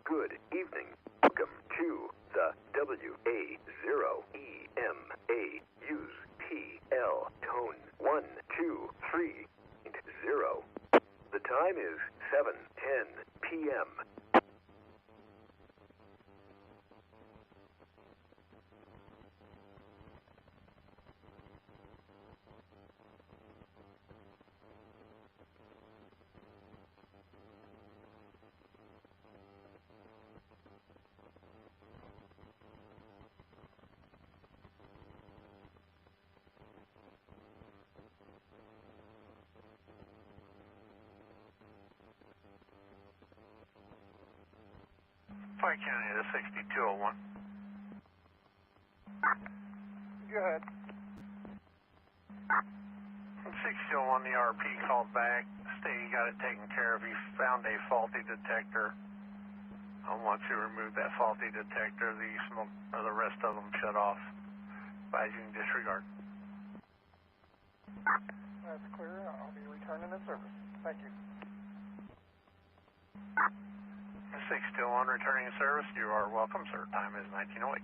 Good evening. Welcome to the WA0EMA. Use PL tone 123.0. The time is 7:10 p.m. Pike County to 6201. Go ahead. 6201, the RP called back, stated he got it taken care of. He found a faulty detector. Once you remove that faulty detector, the smoke, or the rest of them shut off. Advising disregard. That's clear. I'll be returning the service. Thank you. 621 returning service. You are welcome, sir. Time is 1908.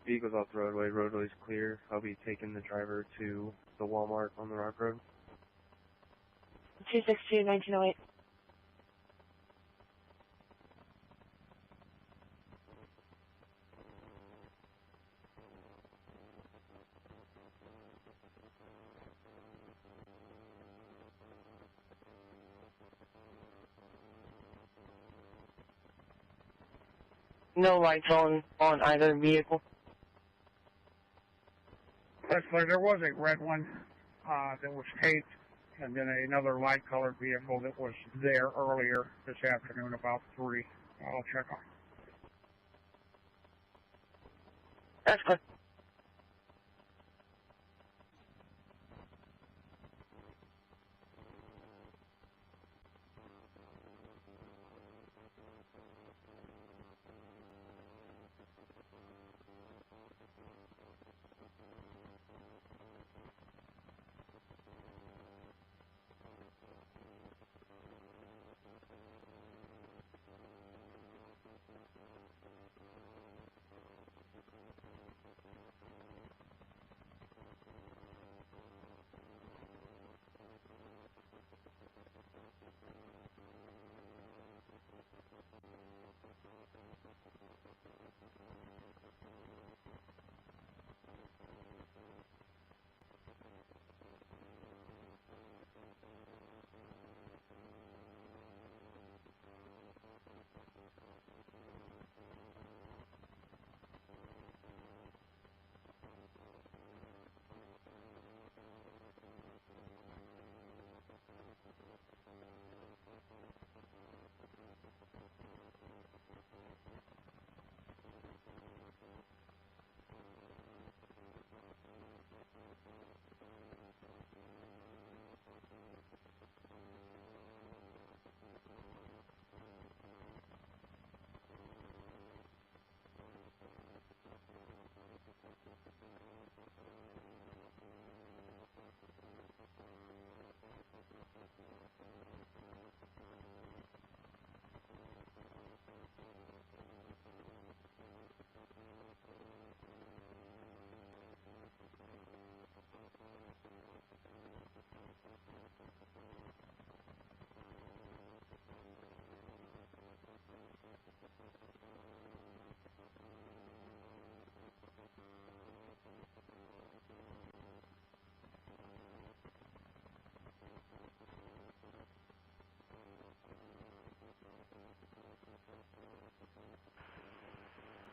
Vehicle's off the roadway. Roadway's clear. I'll be taking the driver to the Walmart on the Rock Road. 262, 1908. No lights on either vehicle. That's clear. There was a red one that was taped, and then another light-colored vehicle that was there earlier this afternoon about 3. I'll check on. That's clear.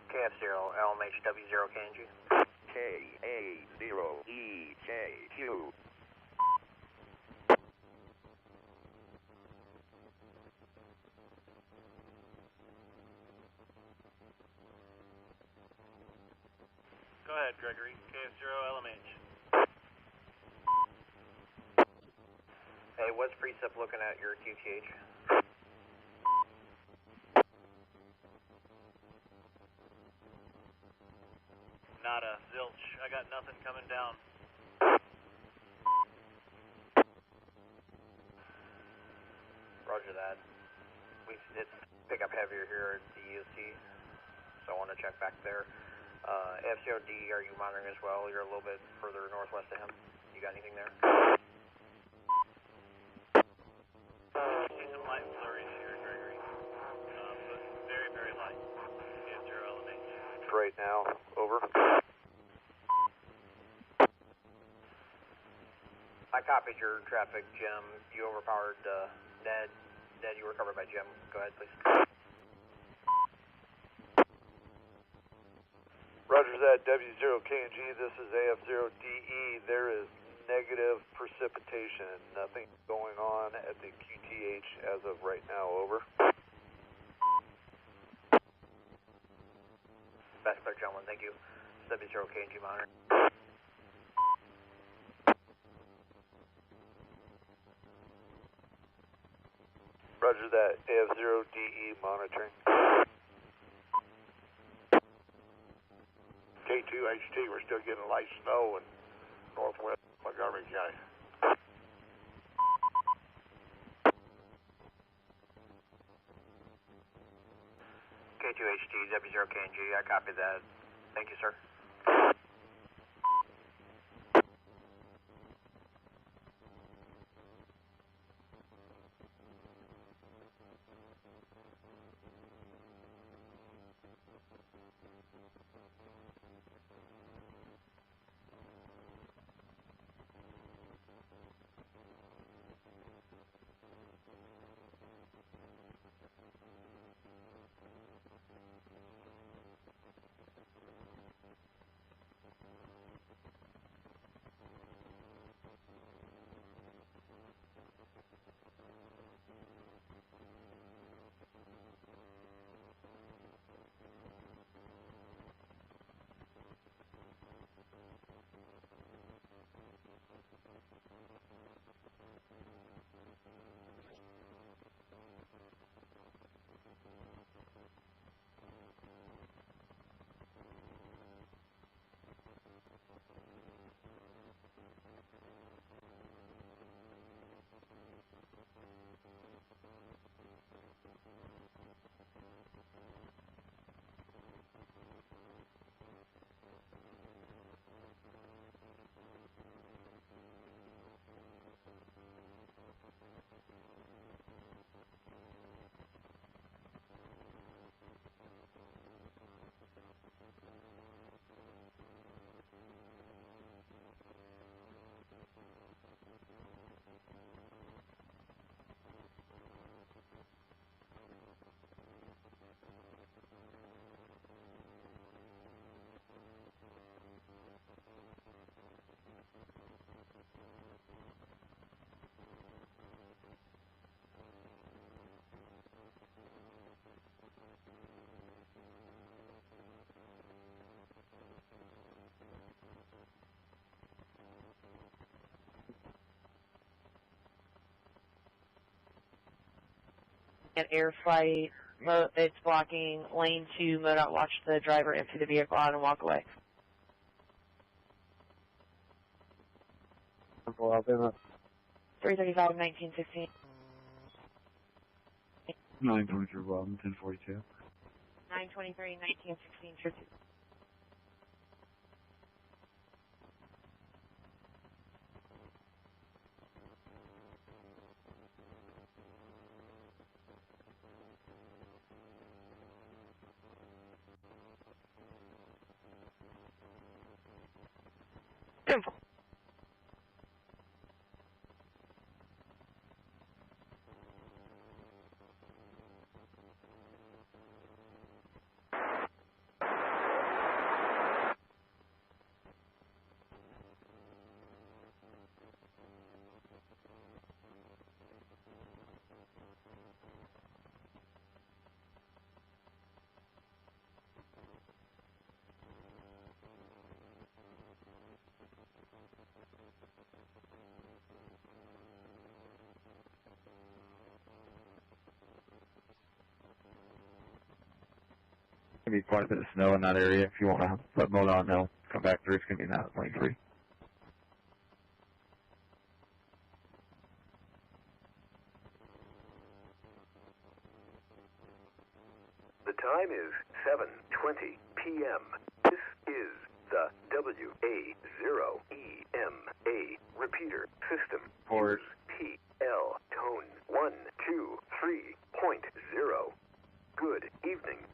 KF0, LMHW0 KNG. KA0EJQ. Go ahead, Gregory. KF0 LMH. Hey, what's Precip looking at your QTH? Nada, zilch. I got nothing coming down. Roger that. It's pick up heavier here at the EOC, so I want to check back there. FCOD, are you monitoring as well? You're a little bit further northwest of him. You got anything there? See some light flurries here, Gregory. But very, very light. KF0 LMH. Right now, over. I copied your traffic, Jim. You overpowered Ned. Ned, you were covered by Jim. Go ahead, please. Roger that, W0KNG, this is AF0DE. There is negative precipitation, nothing going on at the QTH as of right now, over. That's clear, John 1, thank you. W0KNG monitor. Roger that, AF0DE monitoring. K2HT, we're still getting light snow in northwest Montgomery County. K2HT, W0KNG, I copy that. Thank you, sir. At air flight, it's blocking lane 2, MoDOT watch the driver empty the vehicle out and walk away. 335, 1916. 923 Robin, 1042. 923, 1916, true. Going to be quite a bit of snow in that area. If you want to let MoDOT know, come back through. It's going to be in that lane 3. The time is 7:20 p.m. This is the WA0EMA repeater system. Port. TL tone 123.0. Good evening.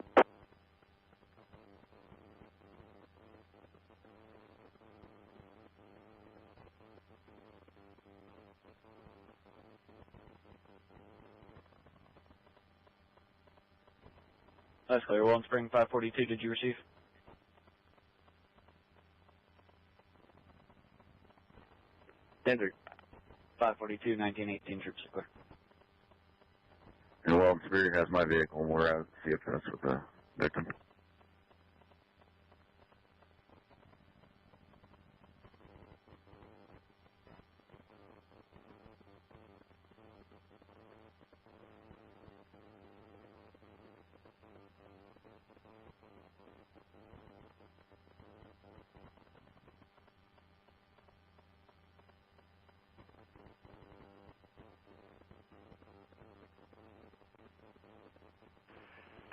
That's clear. One Spring 542, did you receive? Desert, 542, 1918, troops are clear. And well, Superior has my vehicle, and we're out CFS with the victim.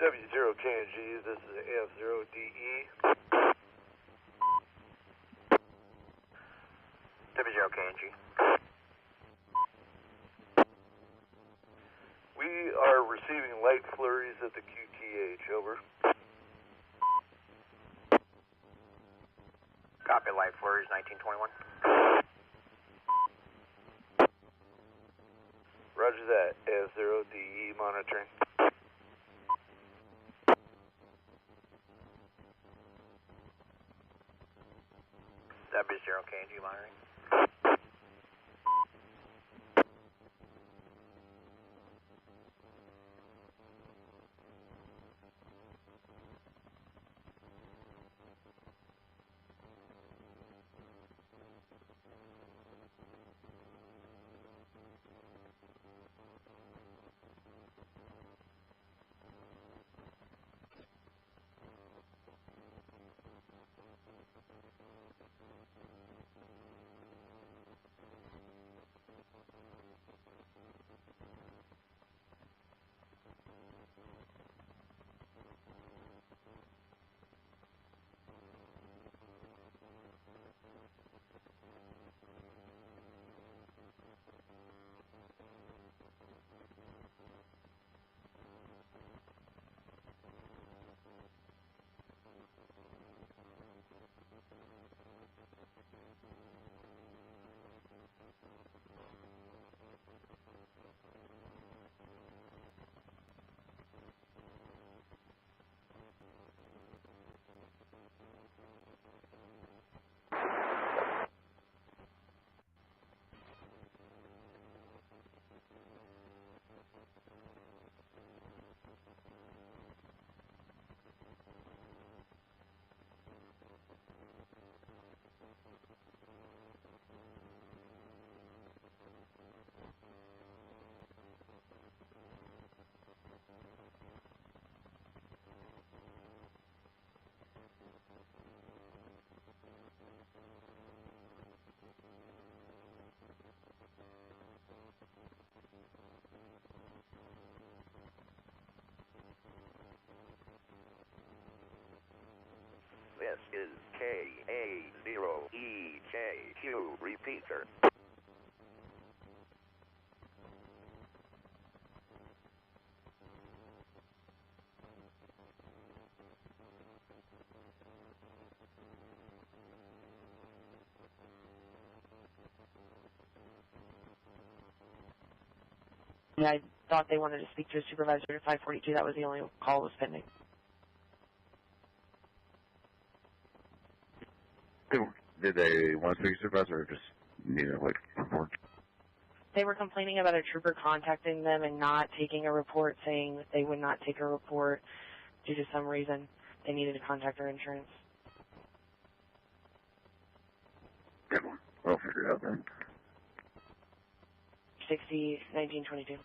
W0KNG, this is F0DE. W0KNG. We are receiving light flurries at the QTH, over. Copy, light flurries, 1921. Roger that, F0DE monitoring. W0KNG monitoring. This is KA0EJQ repeater. Yeah, I thought they wanted to speak to a supervisor at 542. That was the only call that was pending. Did they want to speak to supervisor or just need a report? They were complaining about a trooper contacting them and not taking a report, saying that they would not take a report due to some reason. They needed to contact their insurance. Good one. We'll figure it out then. 60, 1922.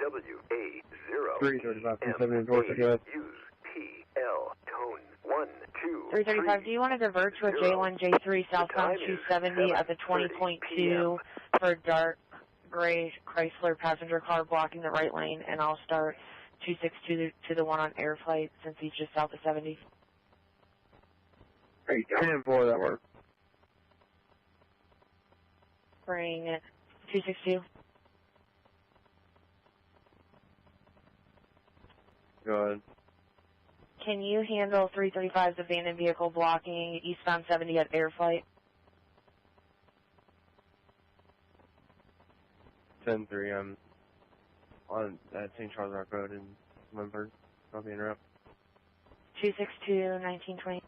WA0 335, 270 Dorset, go ahead. use PL tone 1, 2, 335, do you want to divert to a J1, J3 southbound 270 at the 20.2 for dark gray Chrysler passenger car blocking the right lane, and I'll start 262 to the one on air flight since he's just south of 70. Hey, 10-4, that works. Bring 262. Go ahead. Can you handle 335's abandoned vehicle blocking eastbound 70 at air flight? 10-3, I'm on St. Charles Rock Road in Lindbergh. I'll be interrupt. 262, 1920.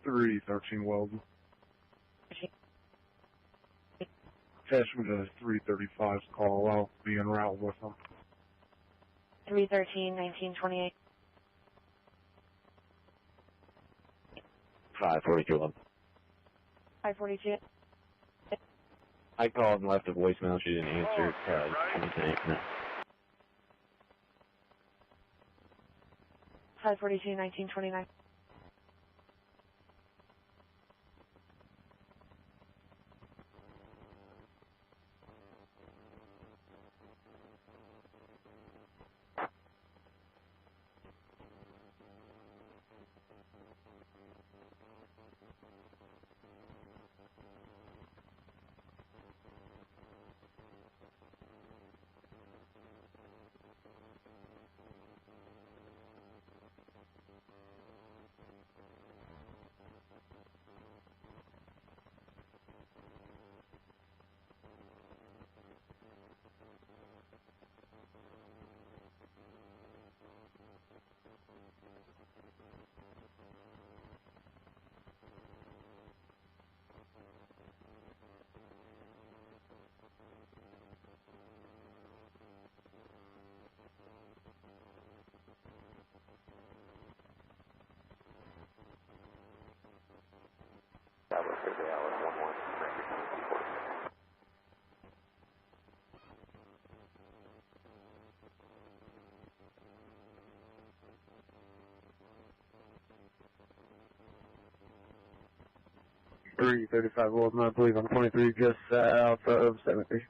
313 Weldon. Attach me to 335's call. I'll be en route with them. 313, 1928. 542 Weldon. 542. I called and left a voicemail. She didn't answer. 28 minutes. 542, 1929. That was the hour 11. 335 Weldon, I believe on 23, just south of 70.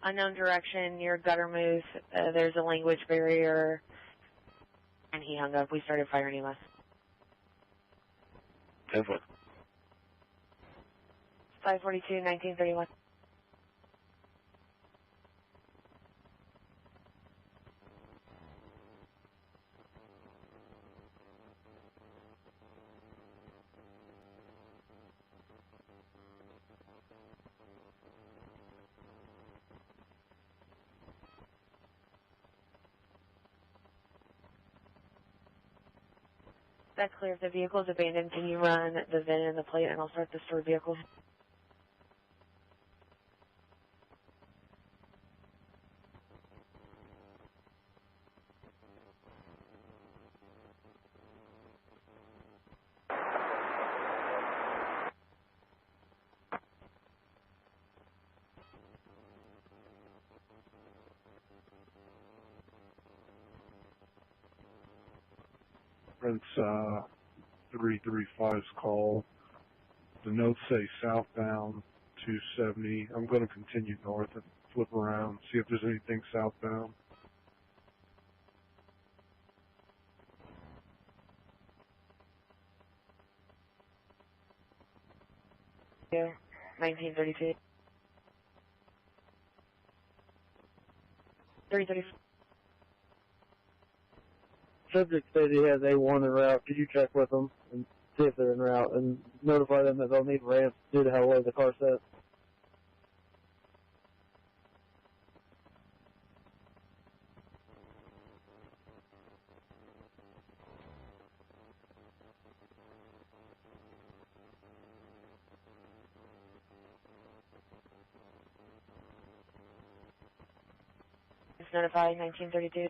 Unknown direction near Guttermoose. There's a language barrier. And he hung up. We started firing EMS. 10-4. 542, 1931. That's clear. If the vehicle is abandoned, can you run the VIN and the plate, and I'll start the stored vehicle? It's 335's call. The notes say southbound 270. I'm going to continue north and flip around, see if there's anything southbound. Yeah, 1932. 330. Subject said he has A1 en route. Could you check with them and see if they're en route and notify them that they'll need ramps due to how low the car sits? notify 1932.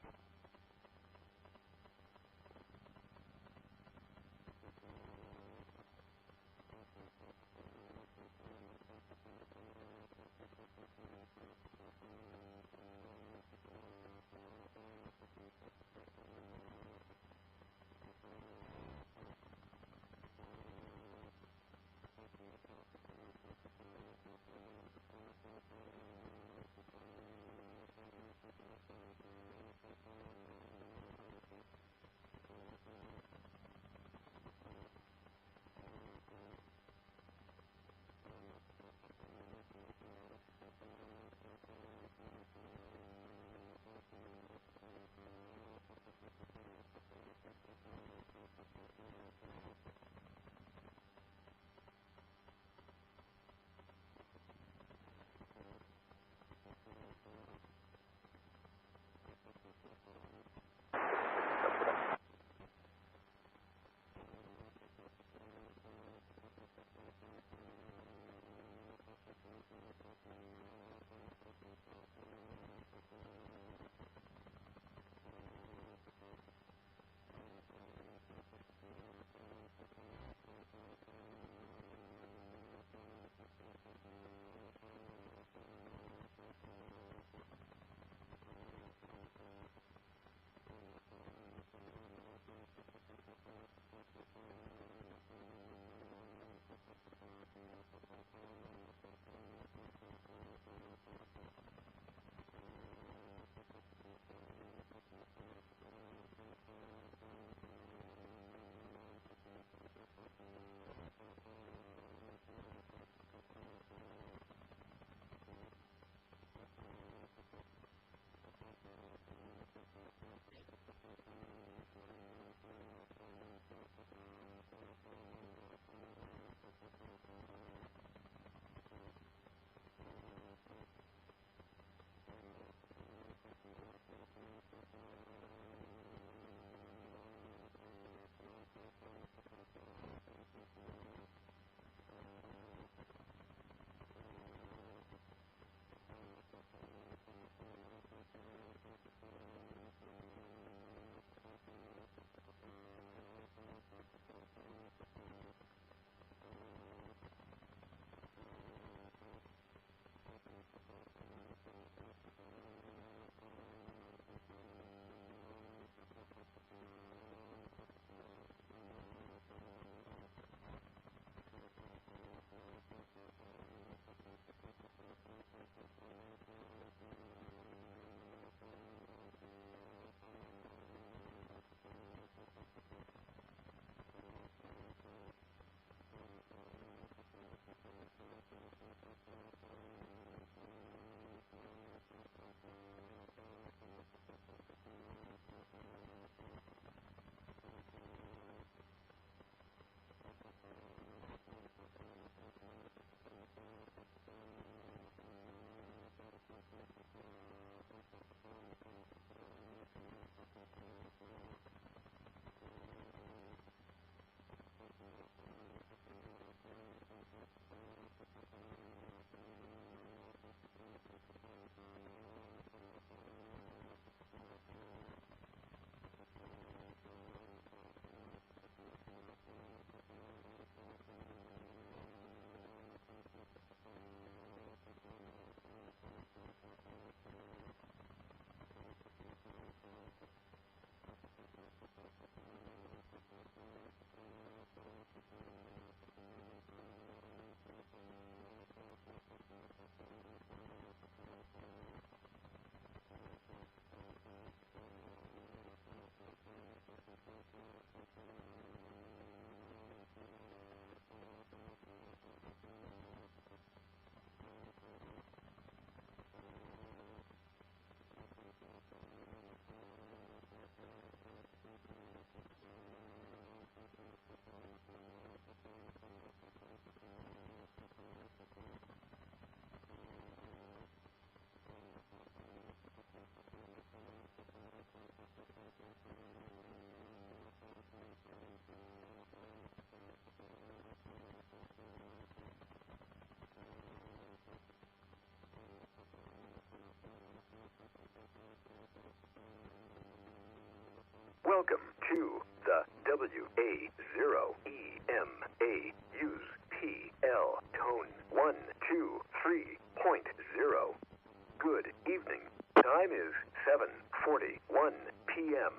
to the WA0EMA. Use PL tone 123.0. Good evening. Time is 7:41 p.m.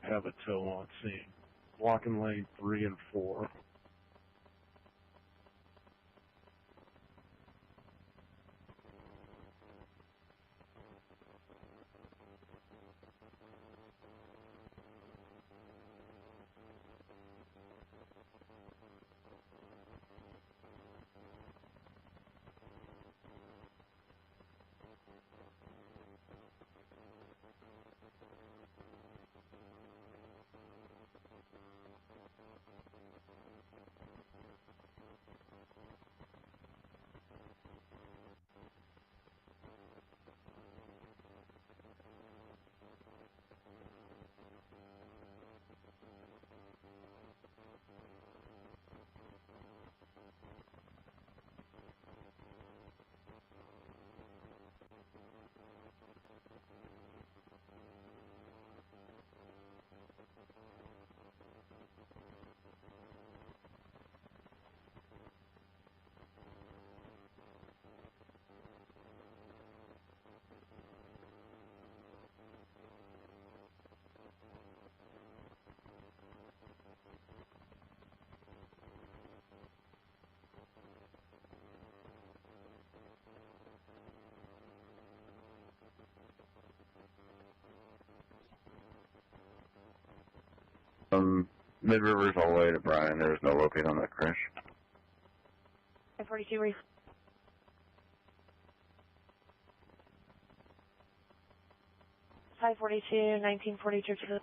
Have a tow on scene. Blocking lane 3 and 4. Mid-Rivers all the way to Bryan. There's no locate on that crash. 42 reef. 542, 1942 to the...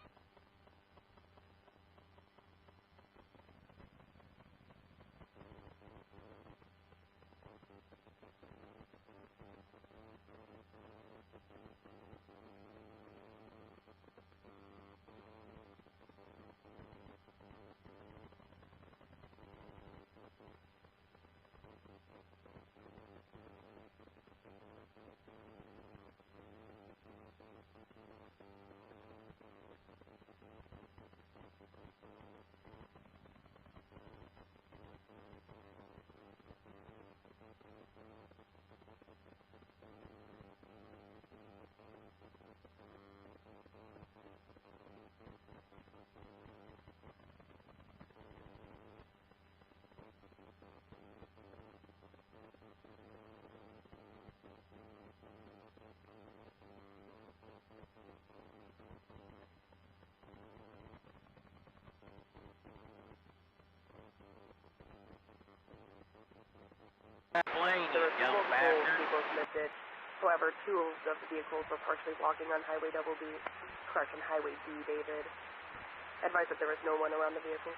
There were multiple vehicles missed. However, two of the vehicles were partially blocking on Highway Double B, correction, Highway B, David. Advised that there was no one around the vehicle.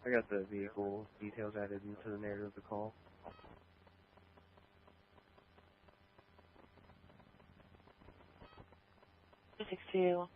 I got the vehicle details added into the narrative of the call. Six two.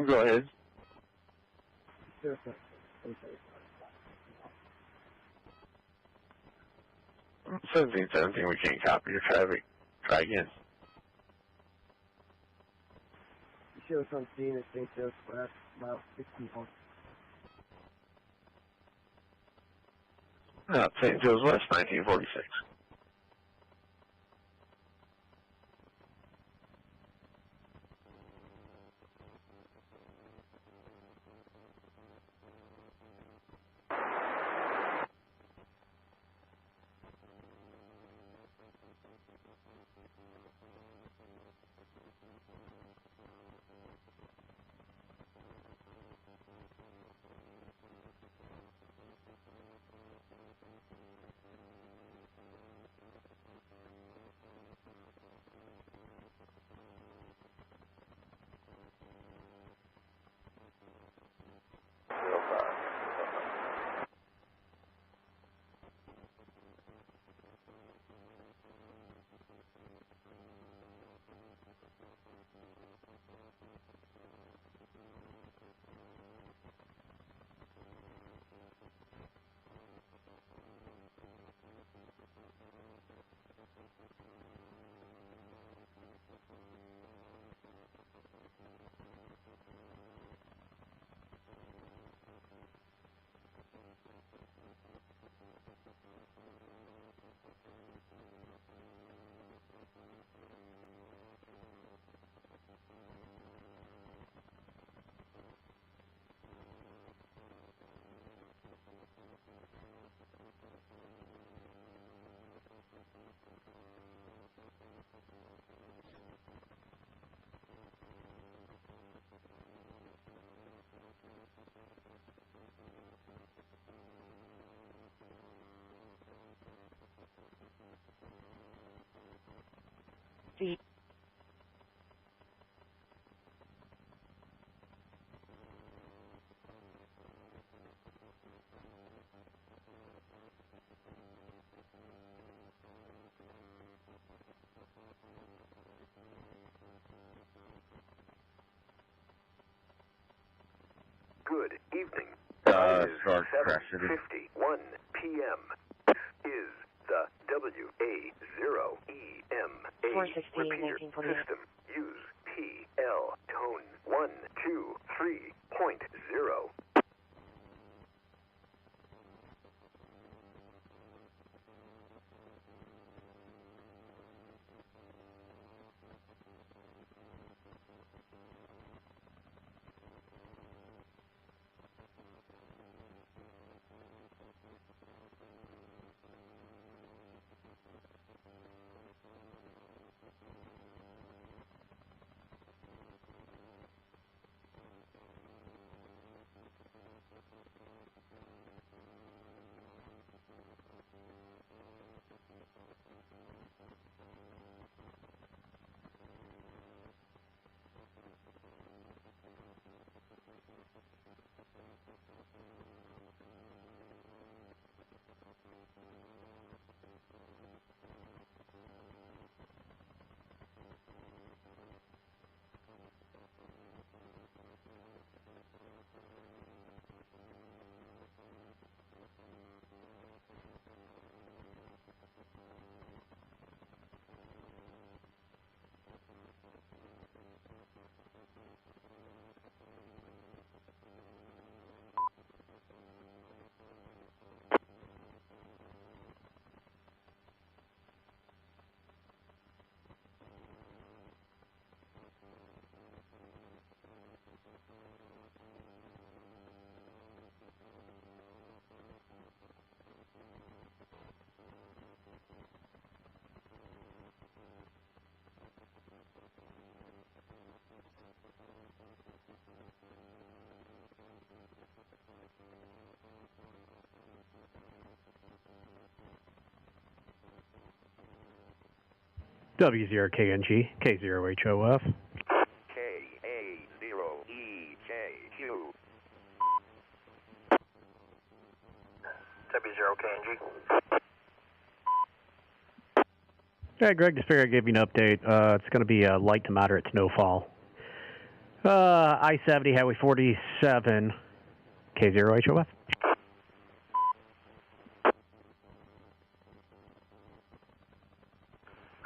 Go ahead. 1717, we can't copy your traffic. Try again. Show some scene at St. Joe's West, about 6 people. St. Joe's West, 1946. Good evening. Start crash city. 7:51 p.m. This is the WA0EMA 416, repeater 1948. system. Use PL tone 123.0. W0KNG, K0HOF. KA0EJQ. W0KNG. Yeah, Greg, just figured I'd give you an update. It's going to be a light to moderate snowfall. I-70, Highway 47, K0HOF.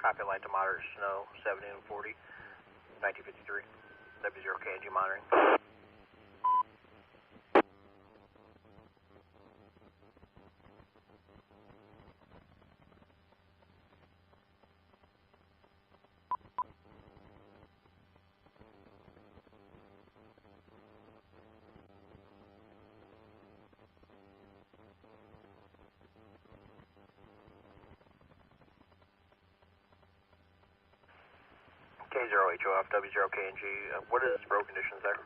Copy, light to moderate snow, 70 and 40, 1953. W0KNG monitoring. K0HOF, W0KNG, what is road conditions there?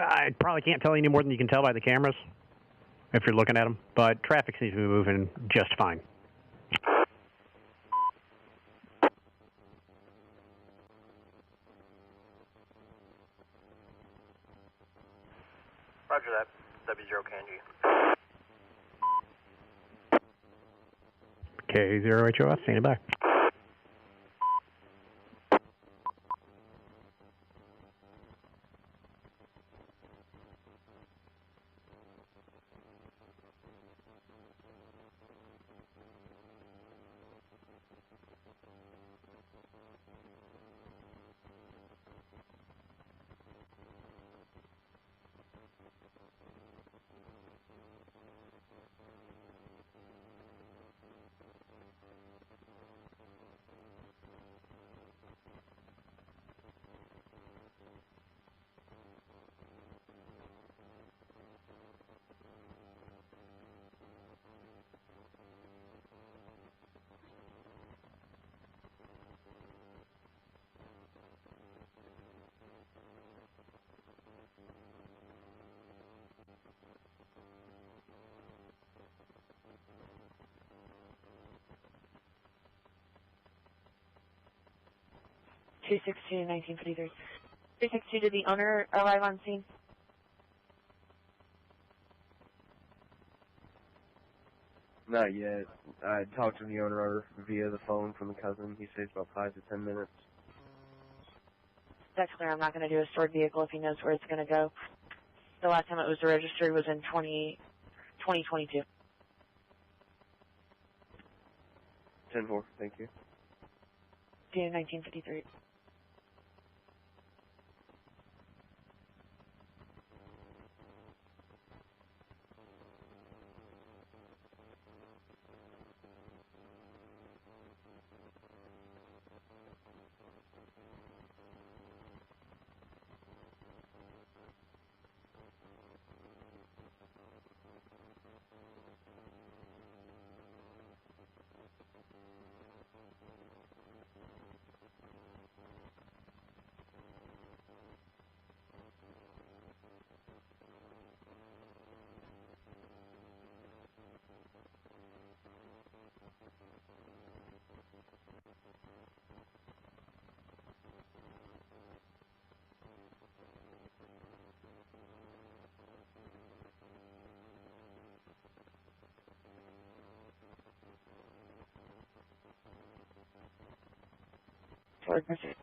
I probably can't tell you any more than you can tell by the cameras, if you're looking at them, but traffic seems to be moving just fine. Roger that, W0KNG. K0HOF, standing by. (262) 1953. 262, did the owner arrive on scene? Not yet. I talked to the owner via the phone from the cousin. He says about 5 to 10 minutes. That's clear. I'm not going to do a stored vehicle if he knows where it's going to go. The last time it was registered was in 2022. 10-4, thank you. 1953. Sorry, Mr.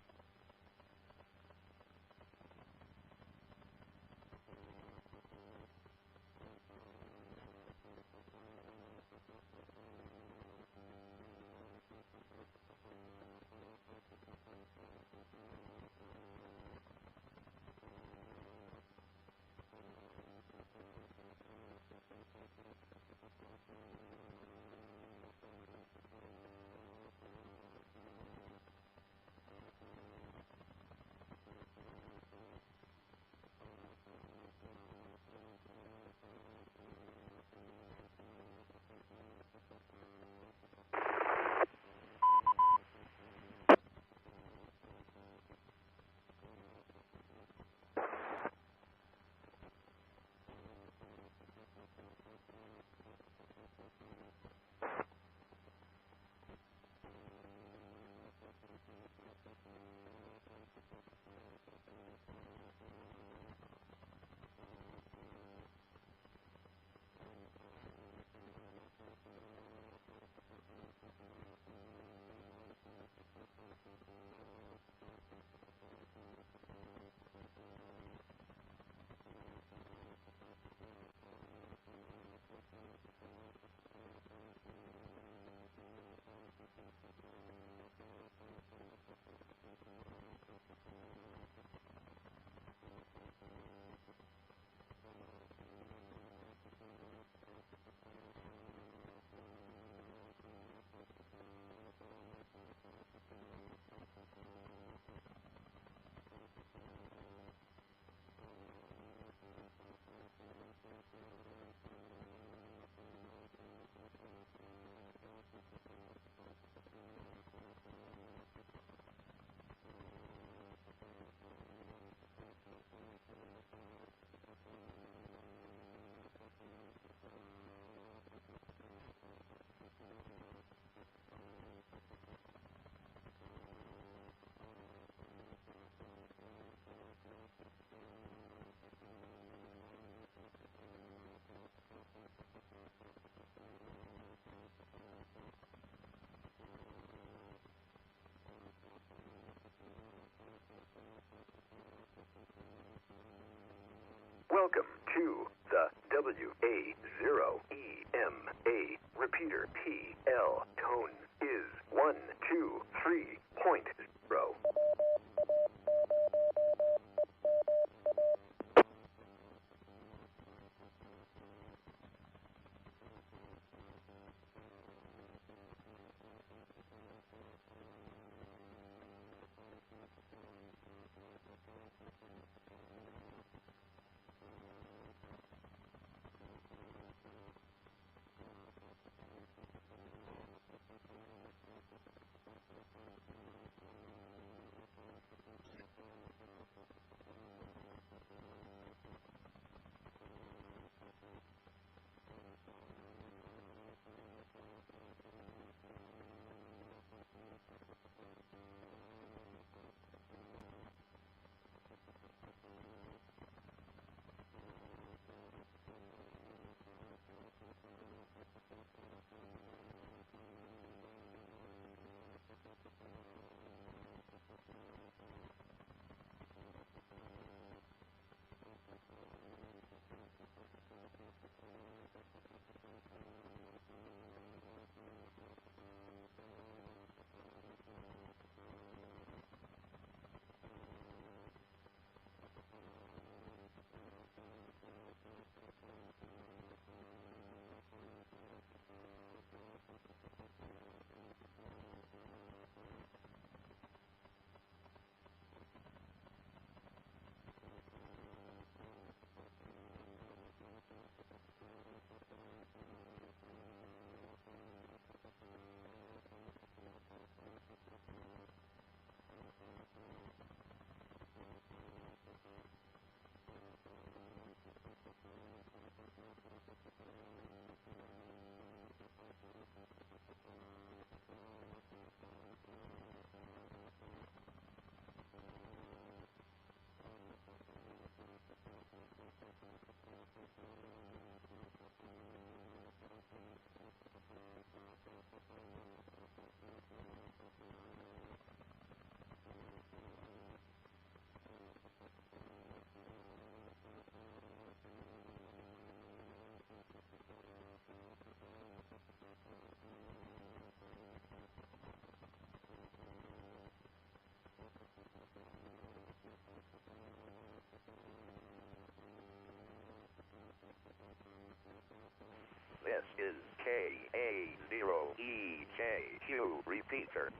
to the WA0EMA. Repeater PL. Tone is 123.0. This is KA0EJQ repeater.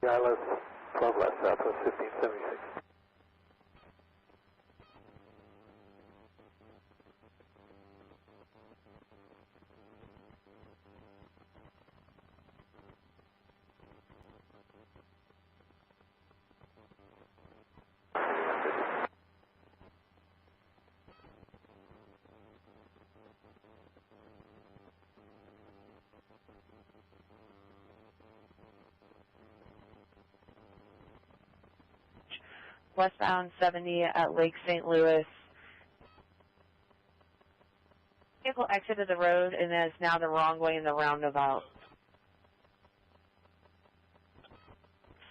ILS 12 left, Southwest 1576. Westbound 70 at Lake St. Louis. Vehicle exited the road and is now the wrong way in the roundabout.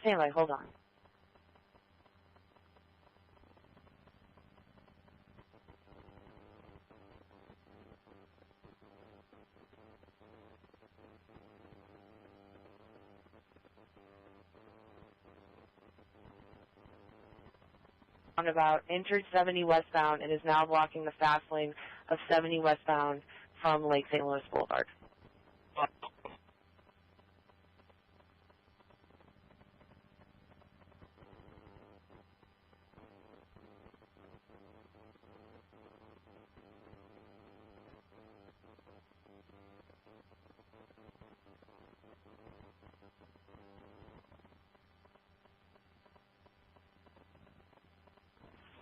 Stand by, hold on. Roundabout entered 70 westbound and is now blocking the fast lane of 70 westbound from Lake St. Louis Boulevard.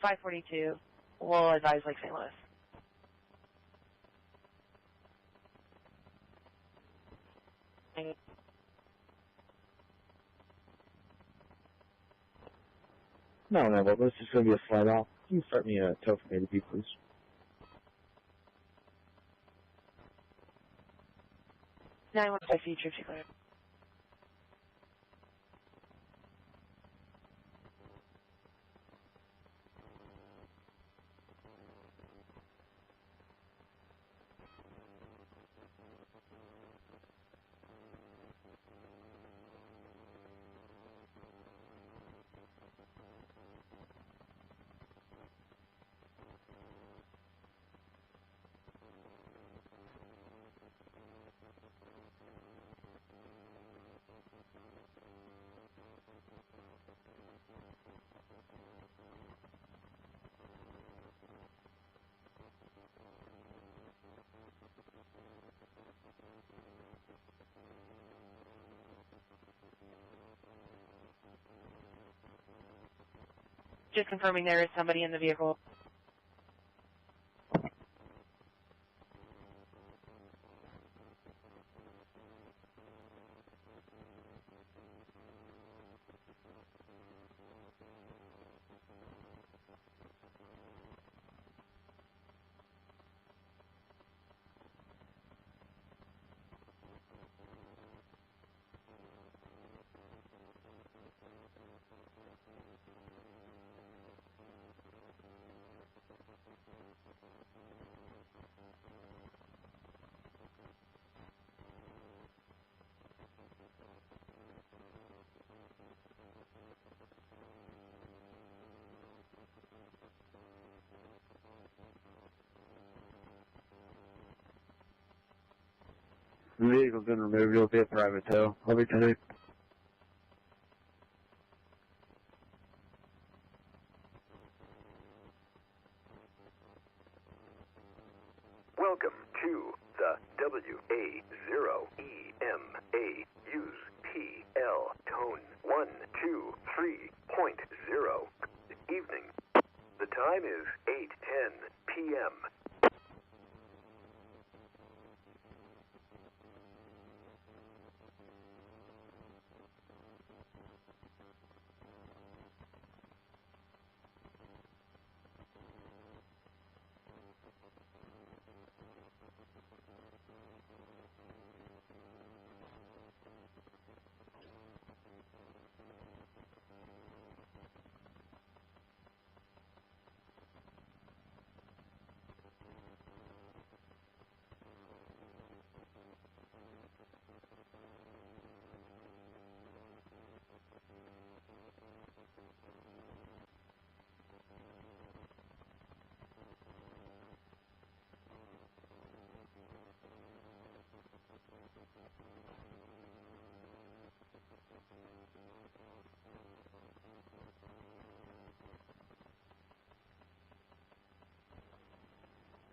.542 will advise Lake St. Louis. No, but this is going to be a slide off. Can you start me a tow from A to B, please? Now I want to feature to clear. Just confirming there is somebody in the vehicle. The vehicle's been removed. You'll be a private tow. I'll be today. Welcome to the WA0EMA use PL tone 123.0 evening. The time is 8:10 p.m.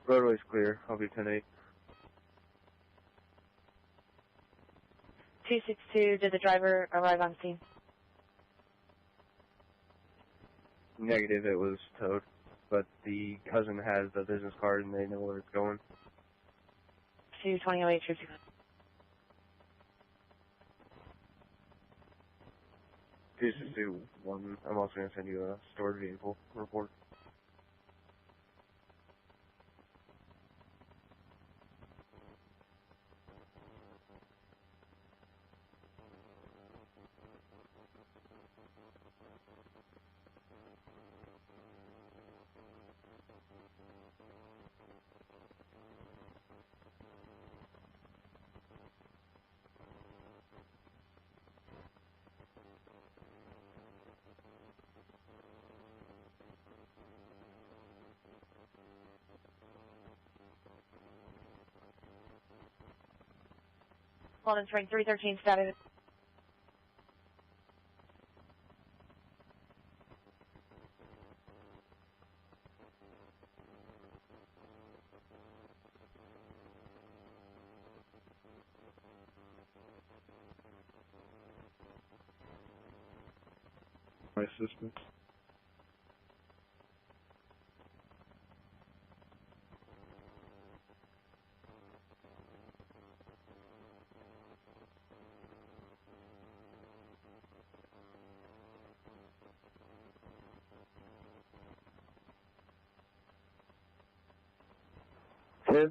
Roadway's clear. I'll be 10-8. 262, did the driver arrive on scene? Negative, it was towed. But the cousin has the business card and they know where it's going. 22008, 262-1. I'm also going to send you a stored vehicle report. Golden Spring 313 status. My assistant.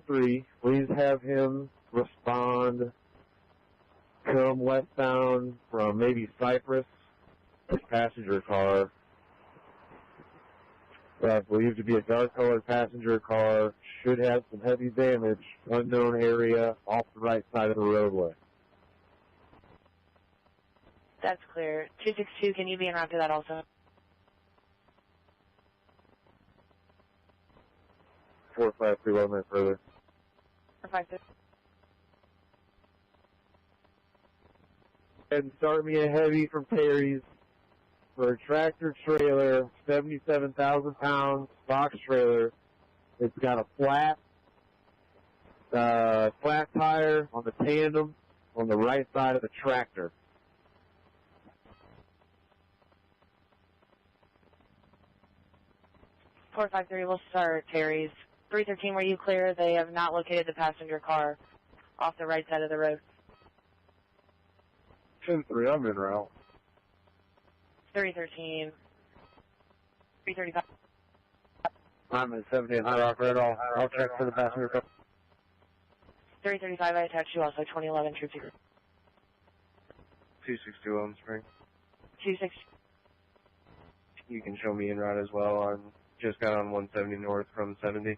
Three, please have him respond, come westbound from maybe Cypress, passenger car, believed to be a dark-colored passenger car, should have some heavy damage, unknown area, off the right side of the roadway. That's clear. 262, can you be en route to that also? 453, 1 minute further. 456. And start me a heavy from Terry's for a tractor trailer, 77,000 pounds, box trailer. It's got a flat tire on the tandem on the right side of the tractor. Four five three. We'll start Terry's. 313. Were you clear? They have not located the passenger car off the right side of the road. 10-3, I'm en route. 313. 335. I'm at 70 High Rock Road. I'll check for the passenger car. 335. I attached you also. 2011 Troop 262 Elm Spring. 26. You can show me en route as well. I'm just got on 170 north from 70.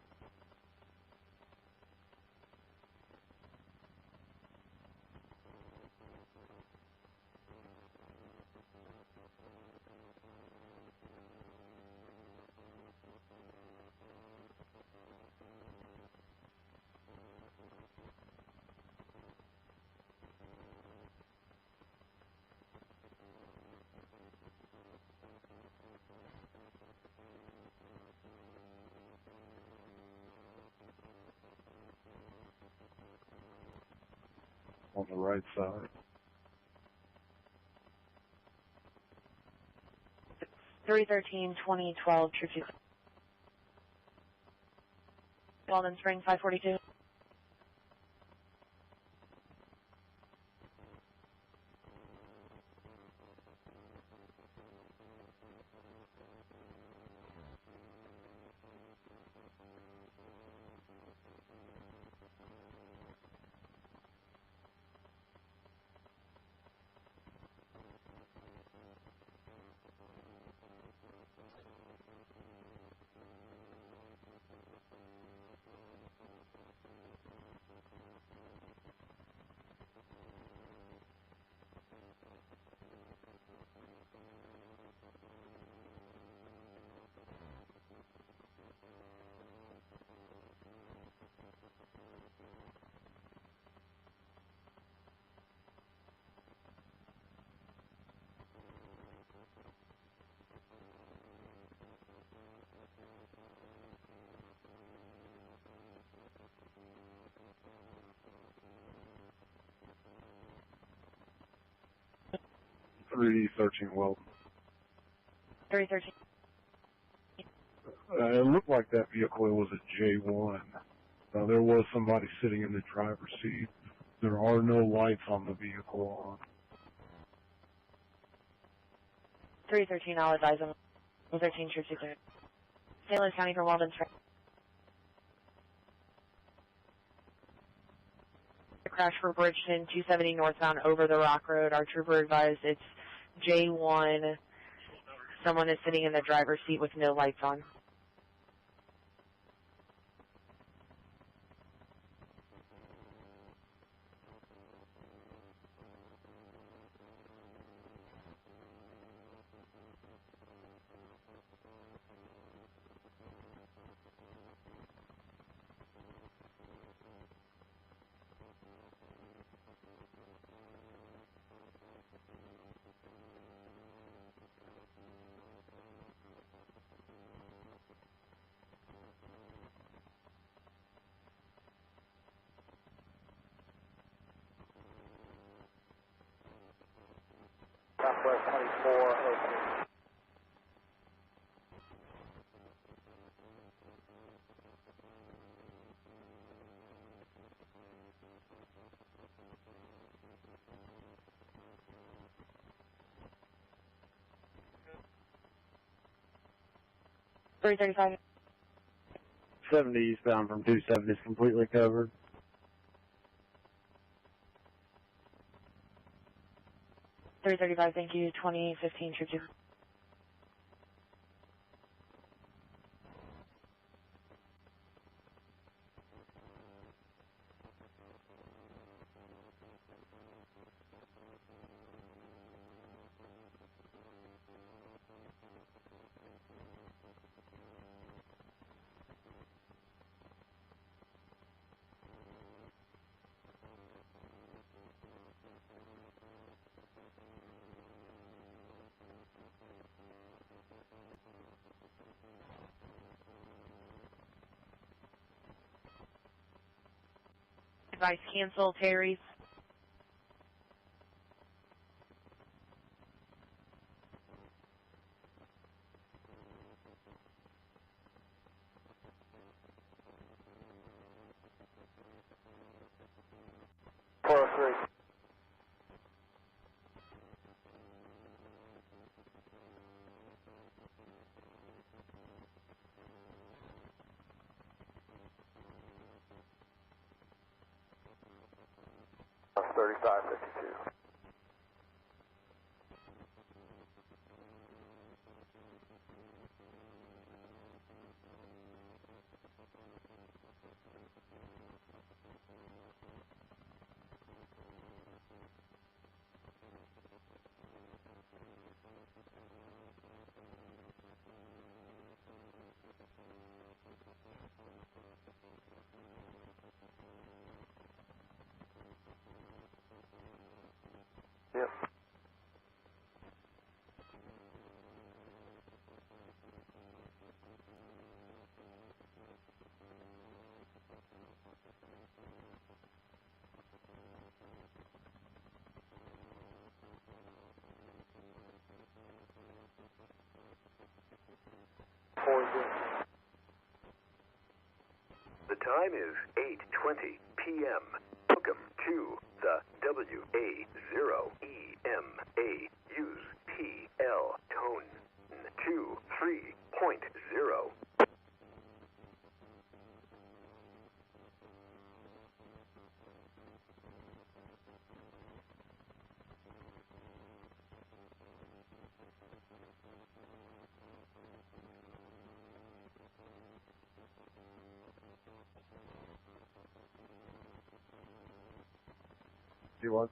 On the right side. 313, 2012, Troop 2. Golden Spring, 542. 313 Weldon. 313. It looked like that vehicle was a J1. There was somebody sitting in the driver's seat. There are no lights on the vehicle on. 313, I'll advise them. 13 troops declared. St. Louis County for Walden. Crash for Bridgeton, 270 northbound over the Rock Road. Our trooper advised it's J1. Someone is sitting in the driver's seat with no lights on. Southwest 2403. .335. 70 eastbound from 27 is completely covered. .335, thank you. 2015 troops. Advice cancel, Terry's. Yep. The time is 8:20 p.m. Welcome to the WA0EMA. Use TL tone 23.0. Do what?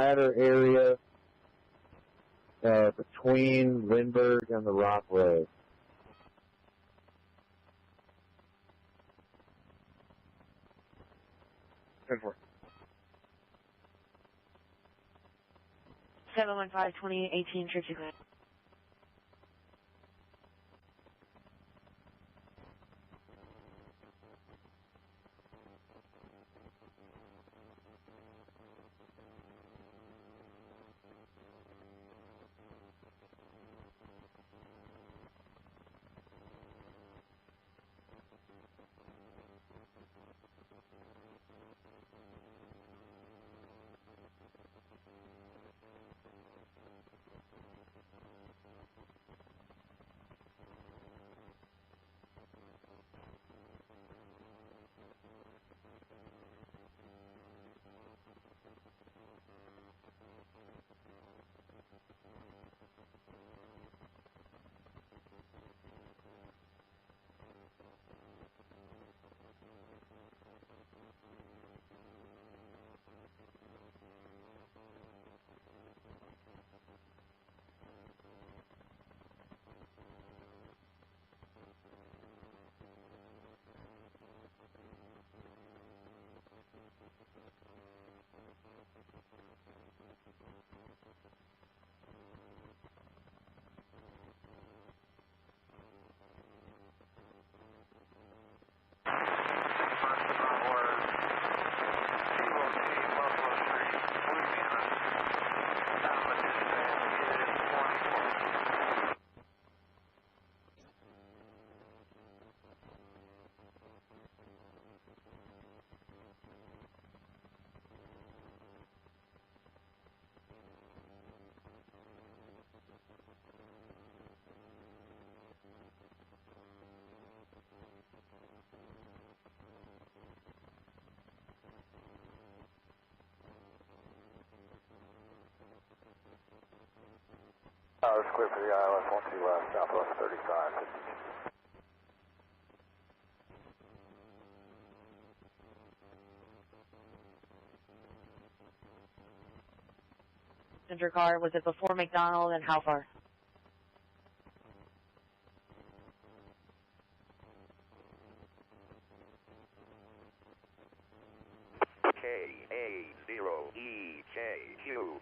ladder area between Lindbergh and the Rock Road. Good for it. 715-2818, Trixie Glen. It's clear for the ILS 12 West, Southwest 35. Passenger car, was it before McDonald and how far? KA0EJQ.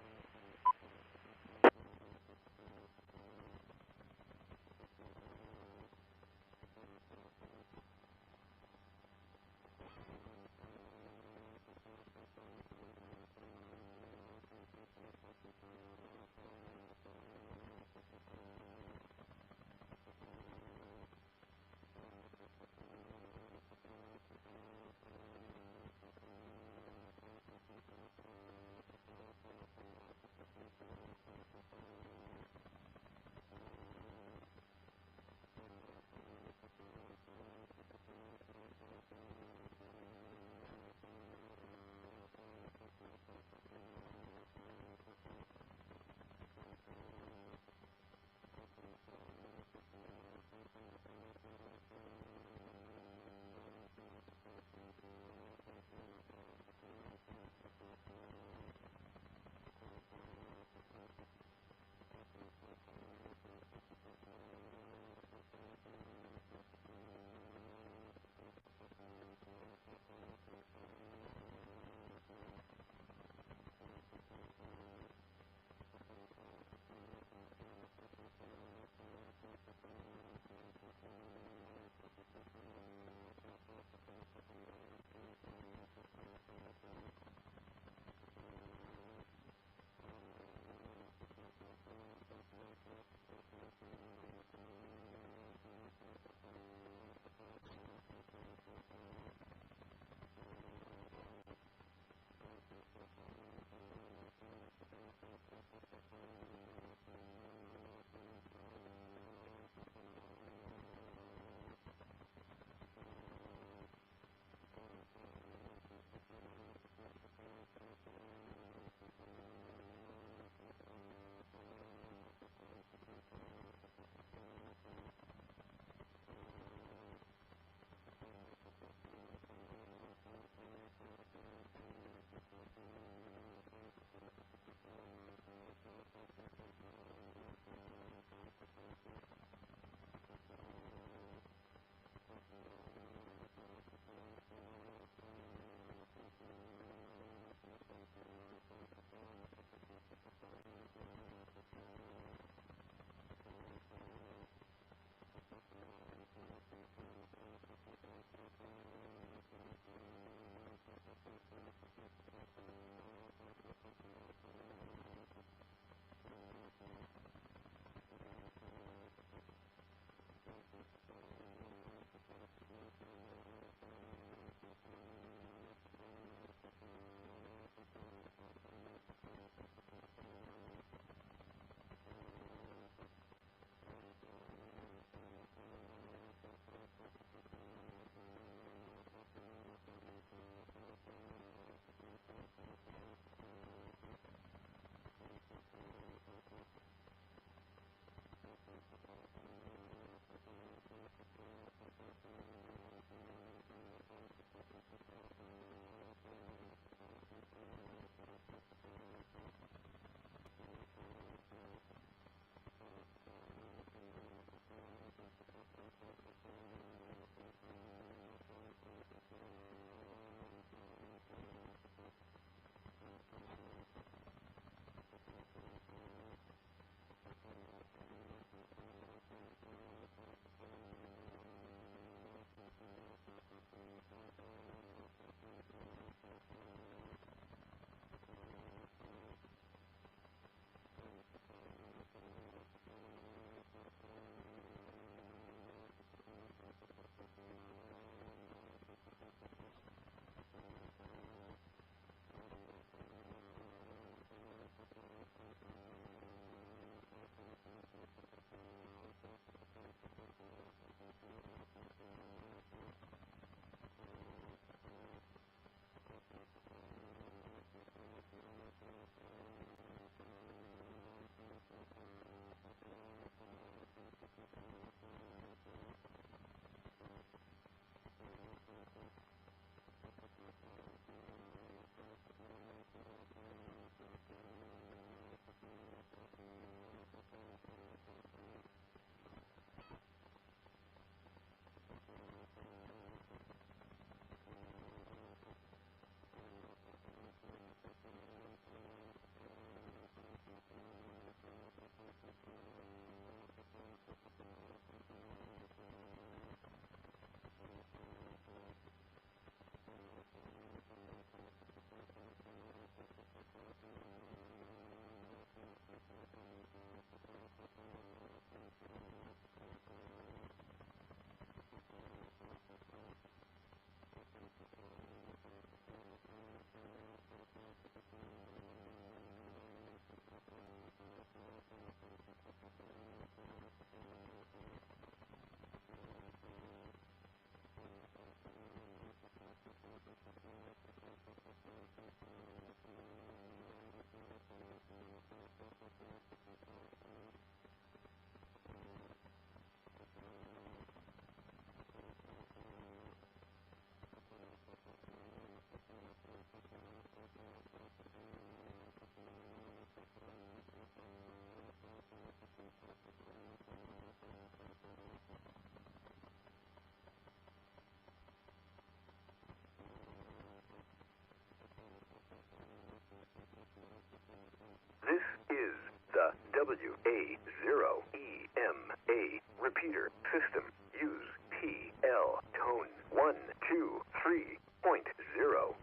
Repeater. System. Use TL. Tone 123.0.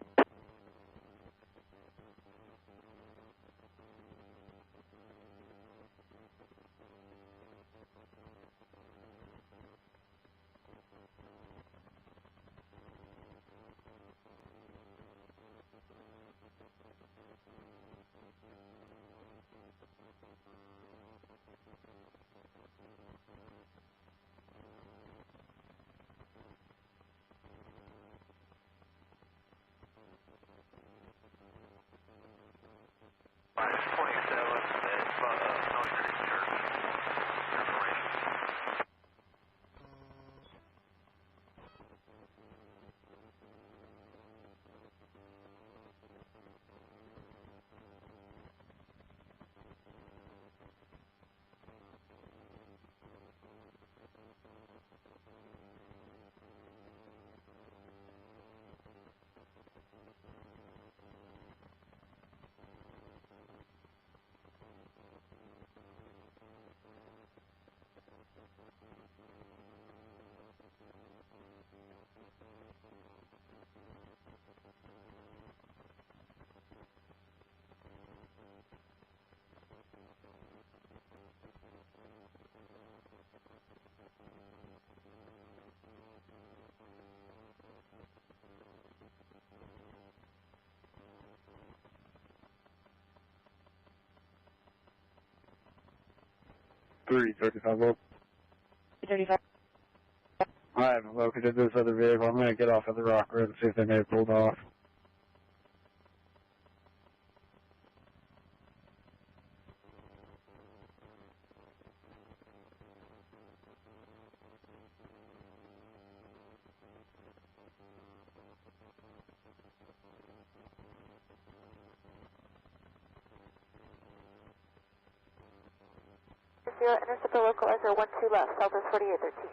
Three 35 volt. 35. I haven't located this other vehicle. I'm going to get off of the rock road and see if they may have pulled off. Intercept the localizer 12 left, Southwest 4813.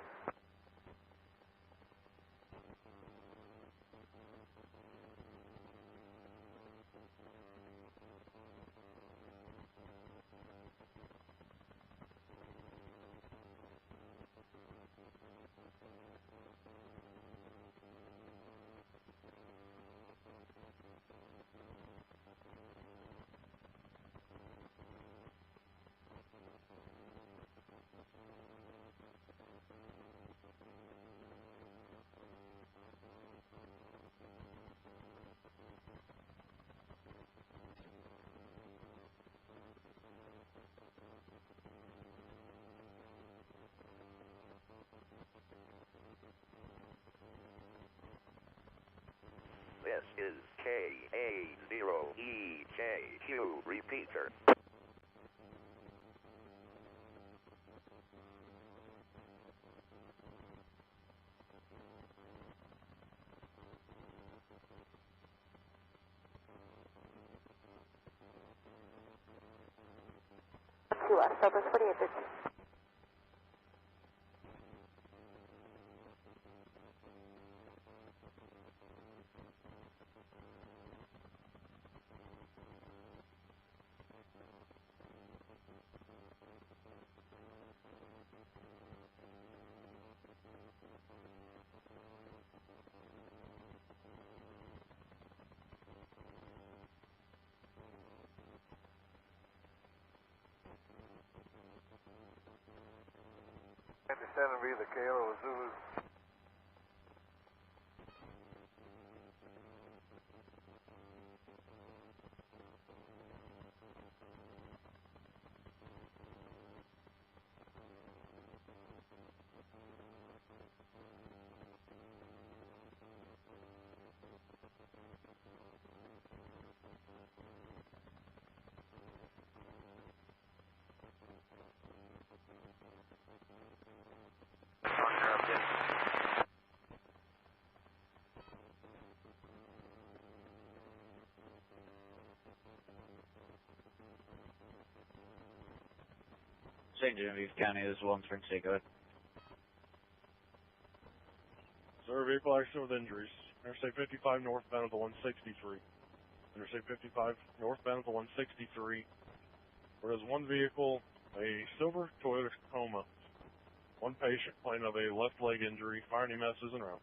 This is KA0EJQ repeater. Southwest 4813. Be the Kilo Zulu. St. Genevieve County, this is William Spring State, go ahead. Sir, vehicle accident with injuries. Interstate 55 northbound of the 163. Interstate 55 northbound of the 163. Where there's one vehicle, a silver Toyota Tacoma, One patient, complaint of a left leg injury. Fire and EMS is en route.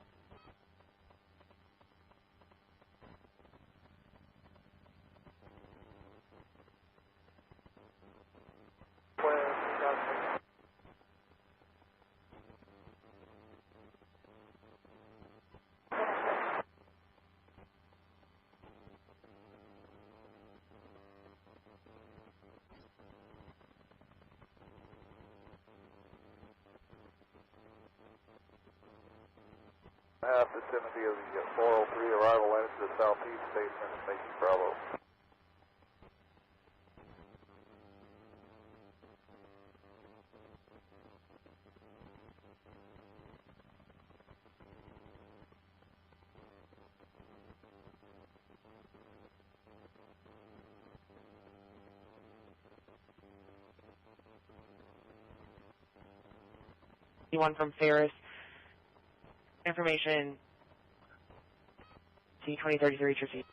Vicinity of the 403 arrival line to the southeast basement, making Bravo. One from Ferris. Information C2033 Tricey.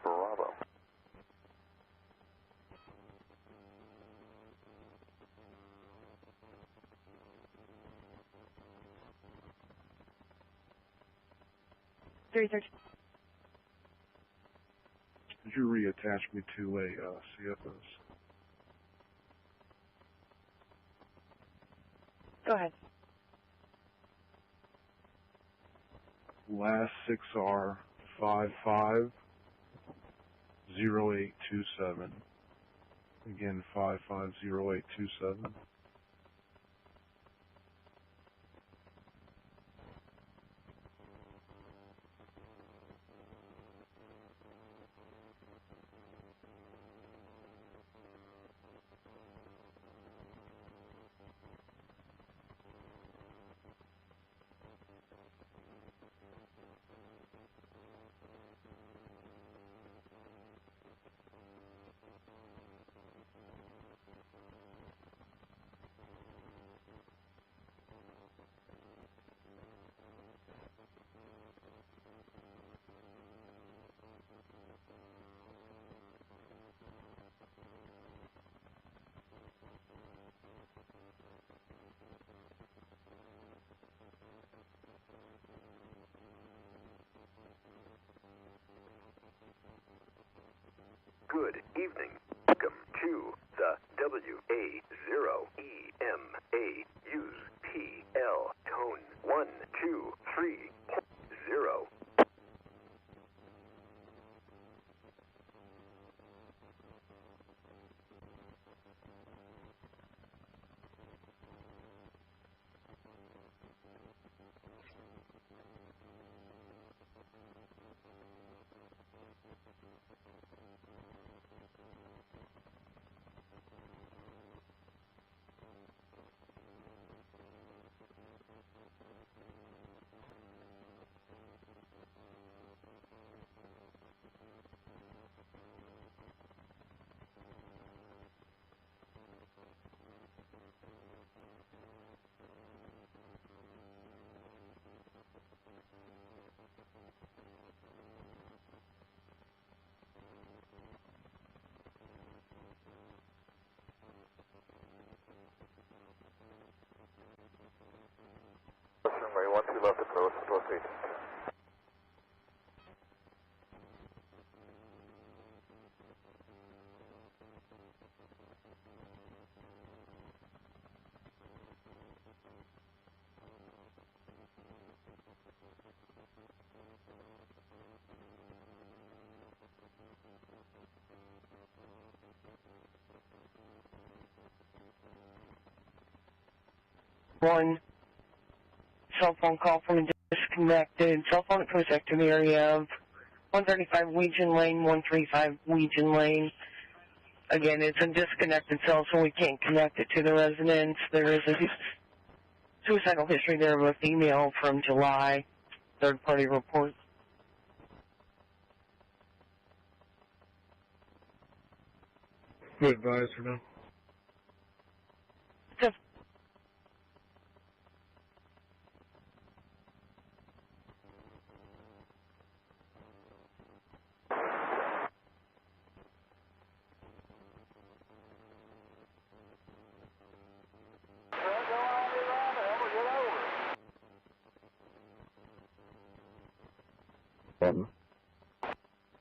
Bravo. Could you reattach me to a CFS? Go ahead. Last 6R 550827. Again, 550827. Good evening. Welcome to the WA0EMA. Use PL tone 123.0. Runway 12 left approach, proceed. One cell phone call from a disconnected cell phone that goes back to the area of 135 Legion Lane, 135 Legion Lane. Again, it's a disconnected cell, so we can't connect it to the residence. There is a suicidal history there of a female from July, third-party report. Good advice for now.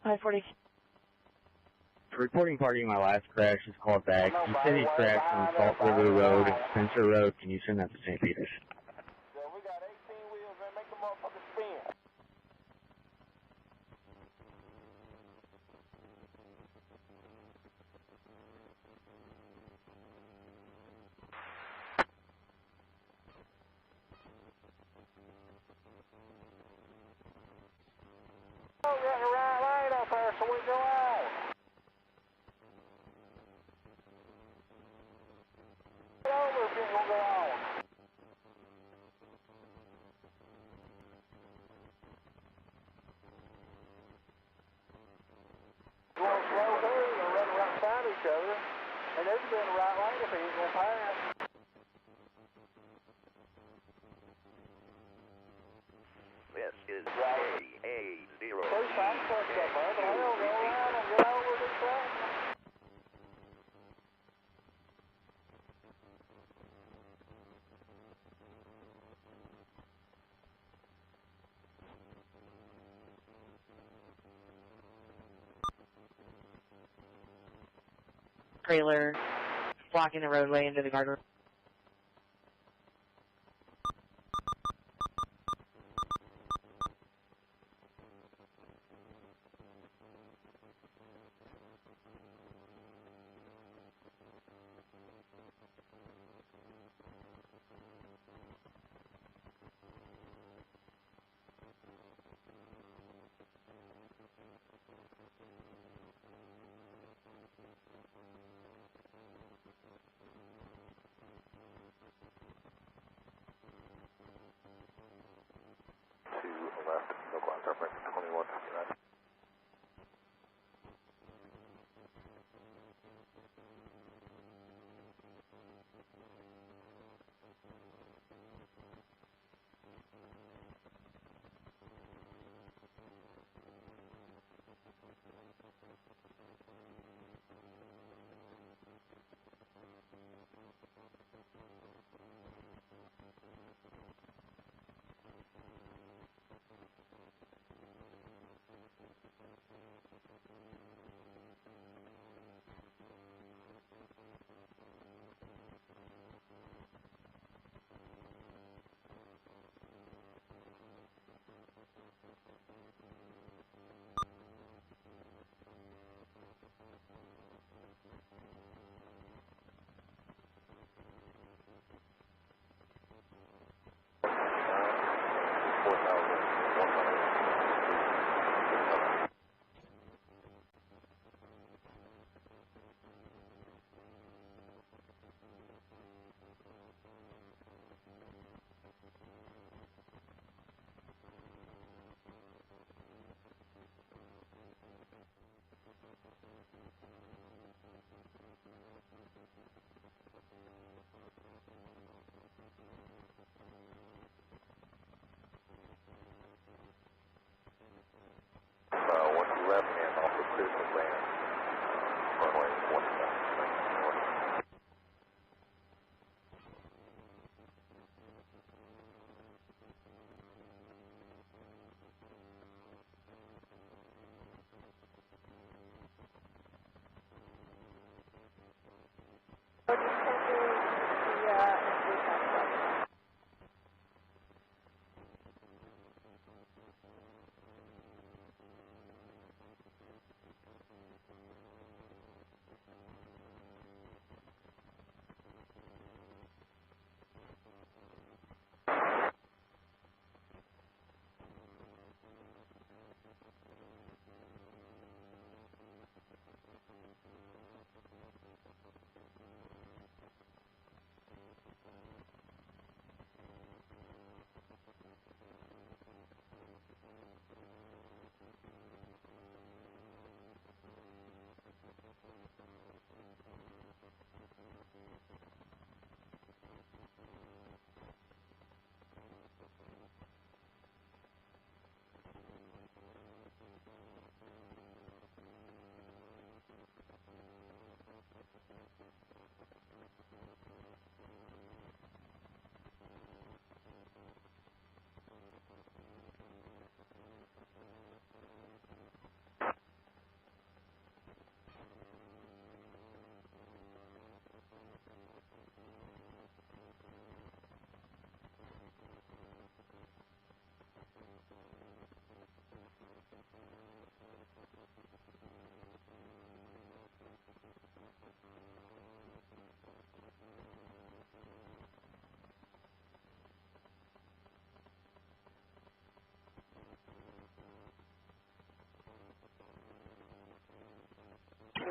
I-40. Reporting party in my last crash is called back. You said he crashed on Salt River Road and Spencer Road. Can you send that to St. Peter's? We got 18 wheels and make the motherfucker spin. Oh, we got the right lane up there, so we go on. Get over if you gonna go on. You want to slow here, you're gonna run right beside each other, and they can be in the right lane if he ain't gonna pass. This is AA0. First time touch up, bud. Hell, go around and get over this track. Trailer blocking the roadway into the guardrail. clear to land. Runway 17 north.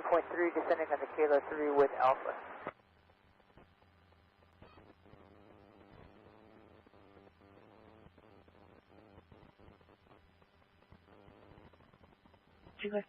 Point 3, descending on the Kilo 3 with Alpha. Chile.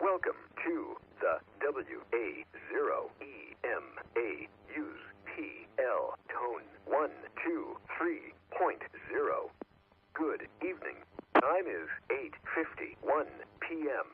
Welcome to the WA0EMA. Use PL tone 123.0. Good evening. Time is 8:51 p.m.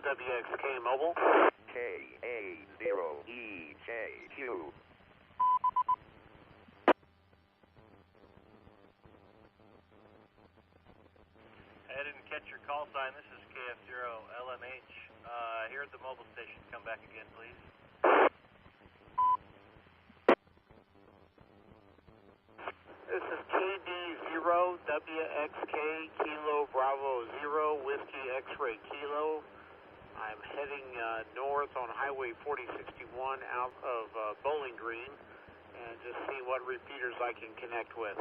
WXK Mobile. KA0EJQ. I didn't catch your call sign. This is KF0LMH. Here at the mobile station. Come back again, please. This is KD0WXK Kilo Bravo 0 Whiskey X-Ray Kilo. I'm heading north on Highway 4061 out of Bowling Green and just see what repeaters I can connect with.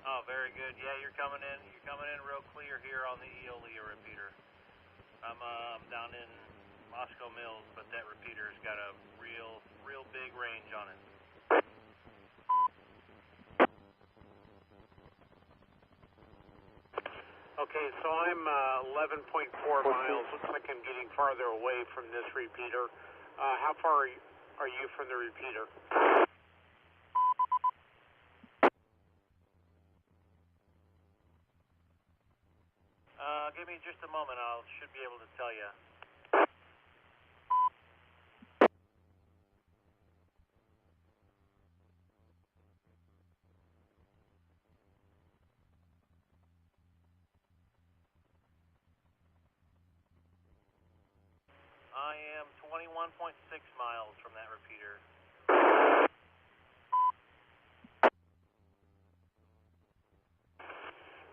Oh, very good. Yeah, you're coming in. You're coming in real clear here on the Eolia repeater. I'm down in Moscow Mills, but that repeater's got a real big range on it. Okay, so I'm 11.4 miles. Looks like I'm getting farther away from this repeater. How far are you from the repeater? Give me just a moment. I should be able to tell you. I am 21.6 miles from that repeater.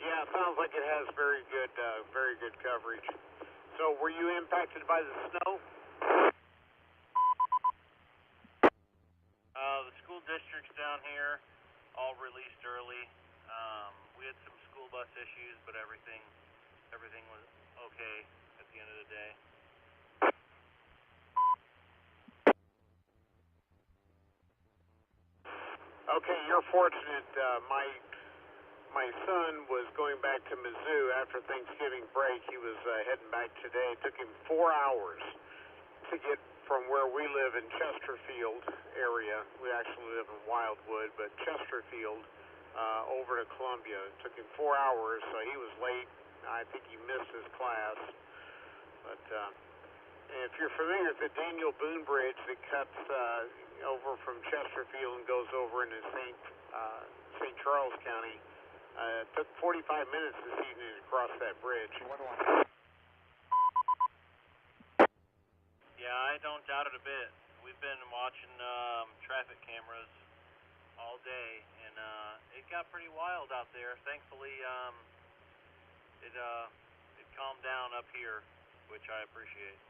Yeah, it sounds like it has very good coverage. So, were you impacted by the snow? The school districts down here all released early. We had some school bus issues, but everything was okay at the end of the day. Okay, you're fortunate. My son was going back to Mizzou after Thanksgiving break. He was heading back today. It took him 4 hours to get from where we live in Chesterfield area. We actually live in Wildwood, but Chesterfield over to Columbia. It took him 4 hours, so he was late. I think he missed his class. But if you're familiar with the Daniel Boone Bridge that cuts over from Chesterfield and goes over into St. Charles County, it took 45 minutes this evening to cross that bridge. Yeah, I don't doubt it a bit. We've been watching traffic cameras all day, and it got pretty wild out there. Thankfully, it calmed down up here, which I appreciate.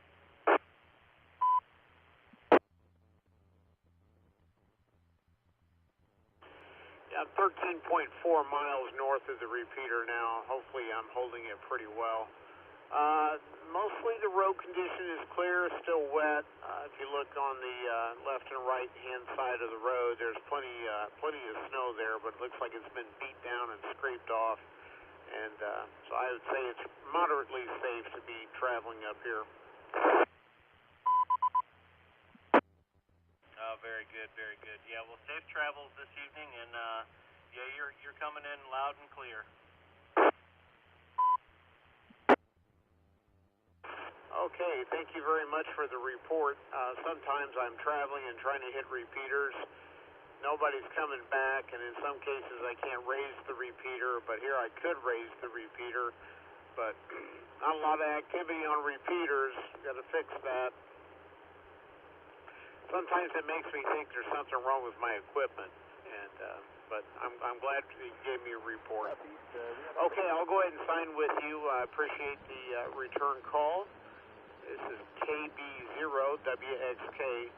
Yeah, 13.4 miles north of the repeater now. Hopefully I'm holding it pretty well. Mostly the road condition is clear, still wet. If you look on the left and right hand side of the road, there's plenty of snow there, but it looks like it's been beat down and scraped off. And so I would say it's moderately safe to be traveling up here. Oh, very good, very good. Yeah, well, safe travels this evening, and yeah, you're coming in loud and clear. Okay, thank you very much for the report. Sometimes I'm traveling and trying to hit repeaters. Nobody's coming back, and in some cases I can't raise the repeater, but here I could raise the repeater. But not a lot of activity on repeaters. Got to fix that. Sometimes it makes me think there's something wrong with my equipment, and but I'm glad you gave me a report. Okay, I'll go ahead and sign with you. I appreciate the return call. This is KB0WXK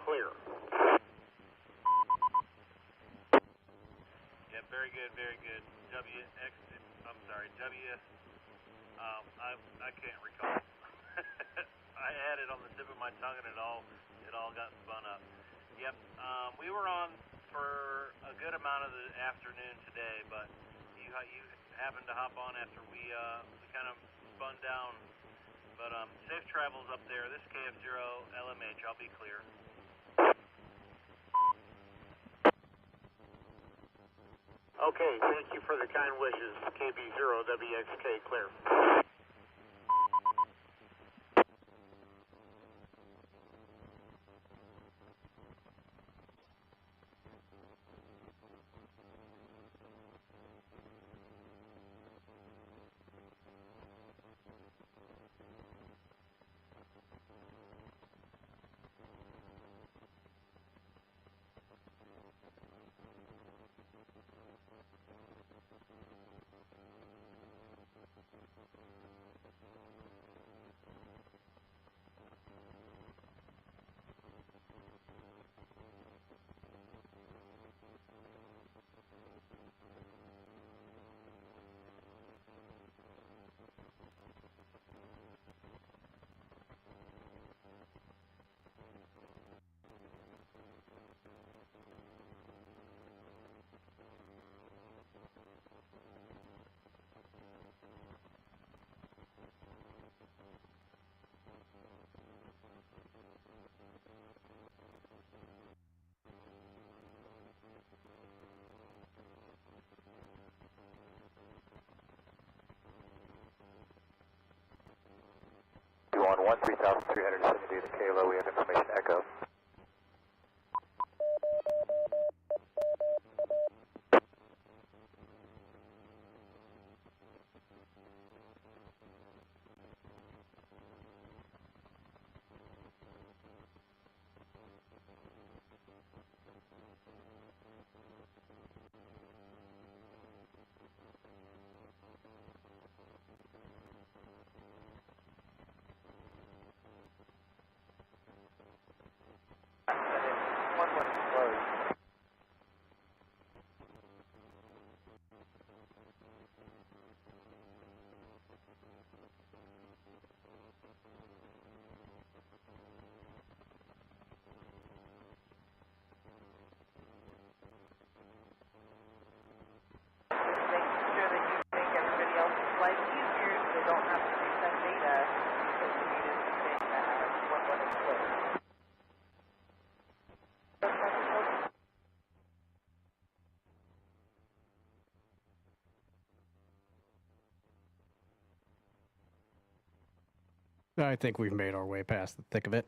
clear. Yeah, very good, very good. I can't recall. I had it on the tip of my tongue, and it all got spun up. Yep, we were on for a good amount of the afternoon today, but you happened to hop on after we kind of spun down. But safe travels up there. This is KF0LMH. I'll be clear. Okay, Okay, thank you for the kind wishes. KB0WXK, clear. On 13,370 to Kalo, we have information echo. I think we've made our way past the thick of it.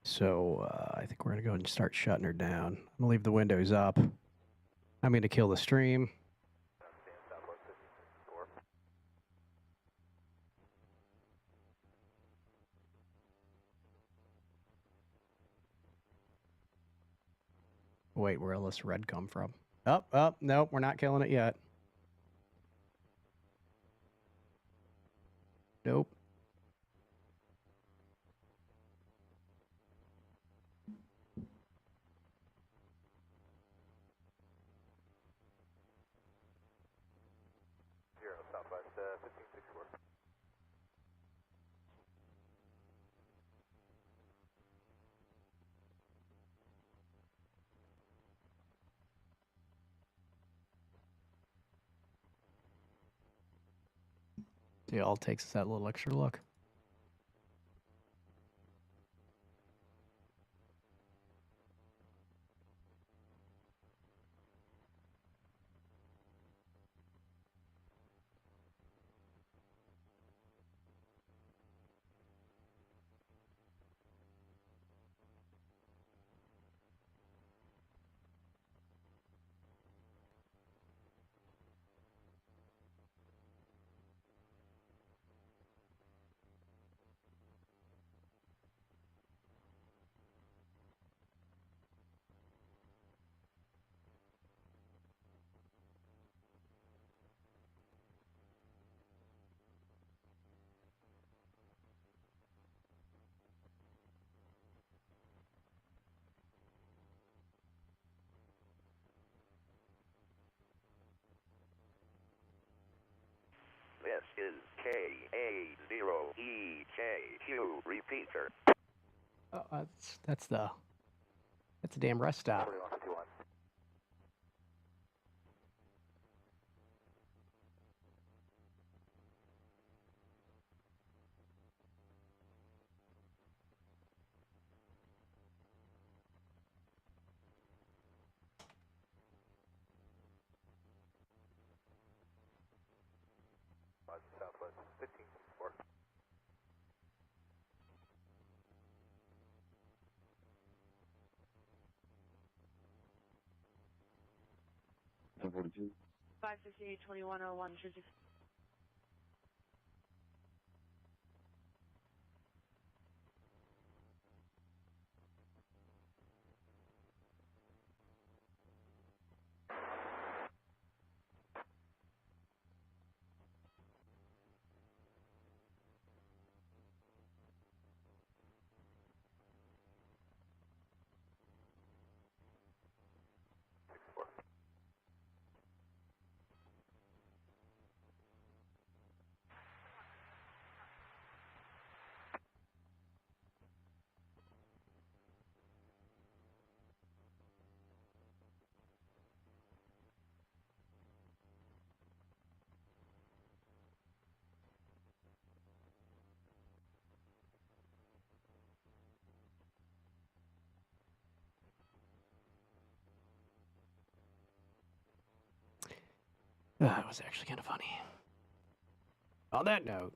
So I think we're going to go ahead and start shutting her down. I'm going to leave the windows up. I'm going to kill the stream. Wait, where will this red come from? Oh, nope, we're not killing it yet. Nope. Southwest 1564. See, all it takes is that little extra look. This is KA0EJQ repeater. Oh, that's the damn rest stop. 4151. 15-4. $1042. 568-2101, Church. That was actually kind of funny. On that note,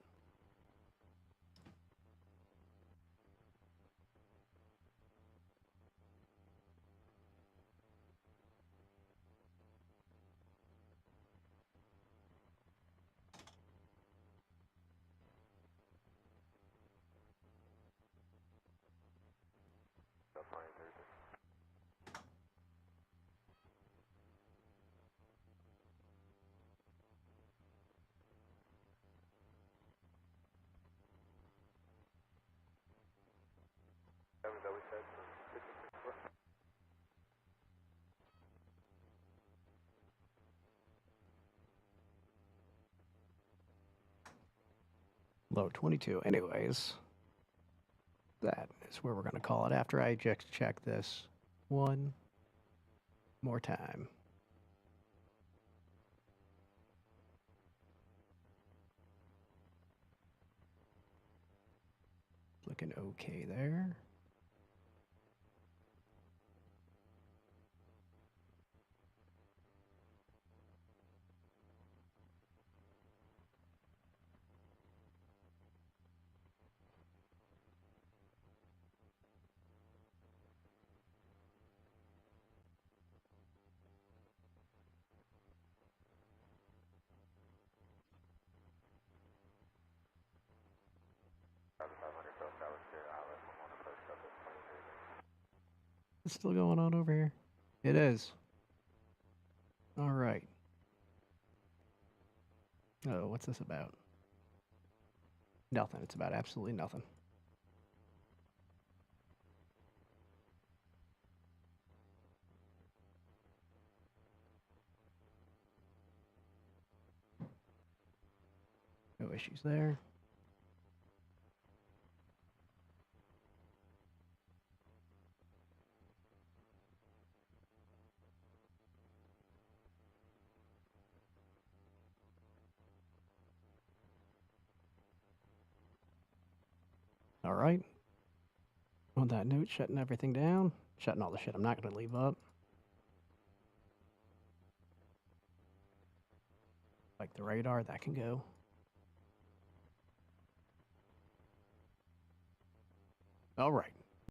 That was always said for 15-4. low 22. Anyways, that is where we're going to call it after I just check this one more time. Looking okay there. It's still going on over here. It is. All right. Oh, what's this about? Nothing. It's about absolutely nothing. No issues there. All right. On that note, shutting everything down. Shutting all the shit I'm not going to leave up. Like the radar, that can go. All right.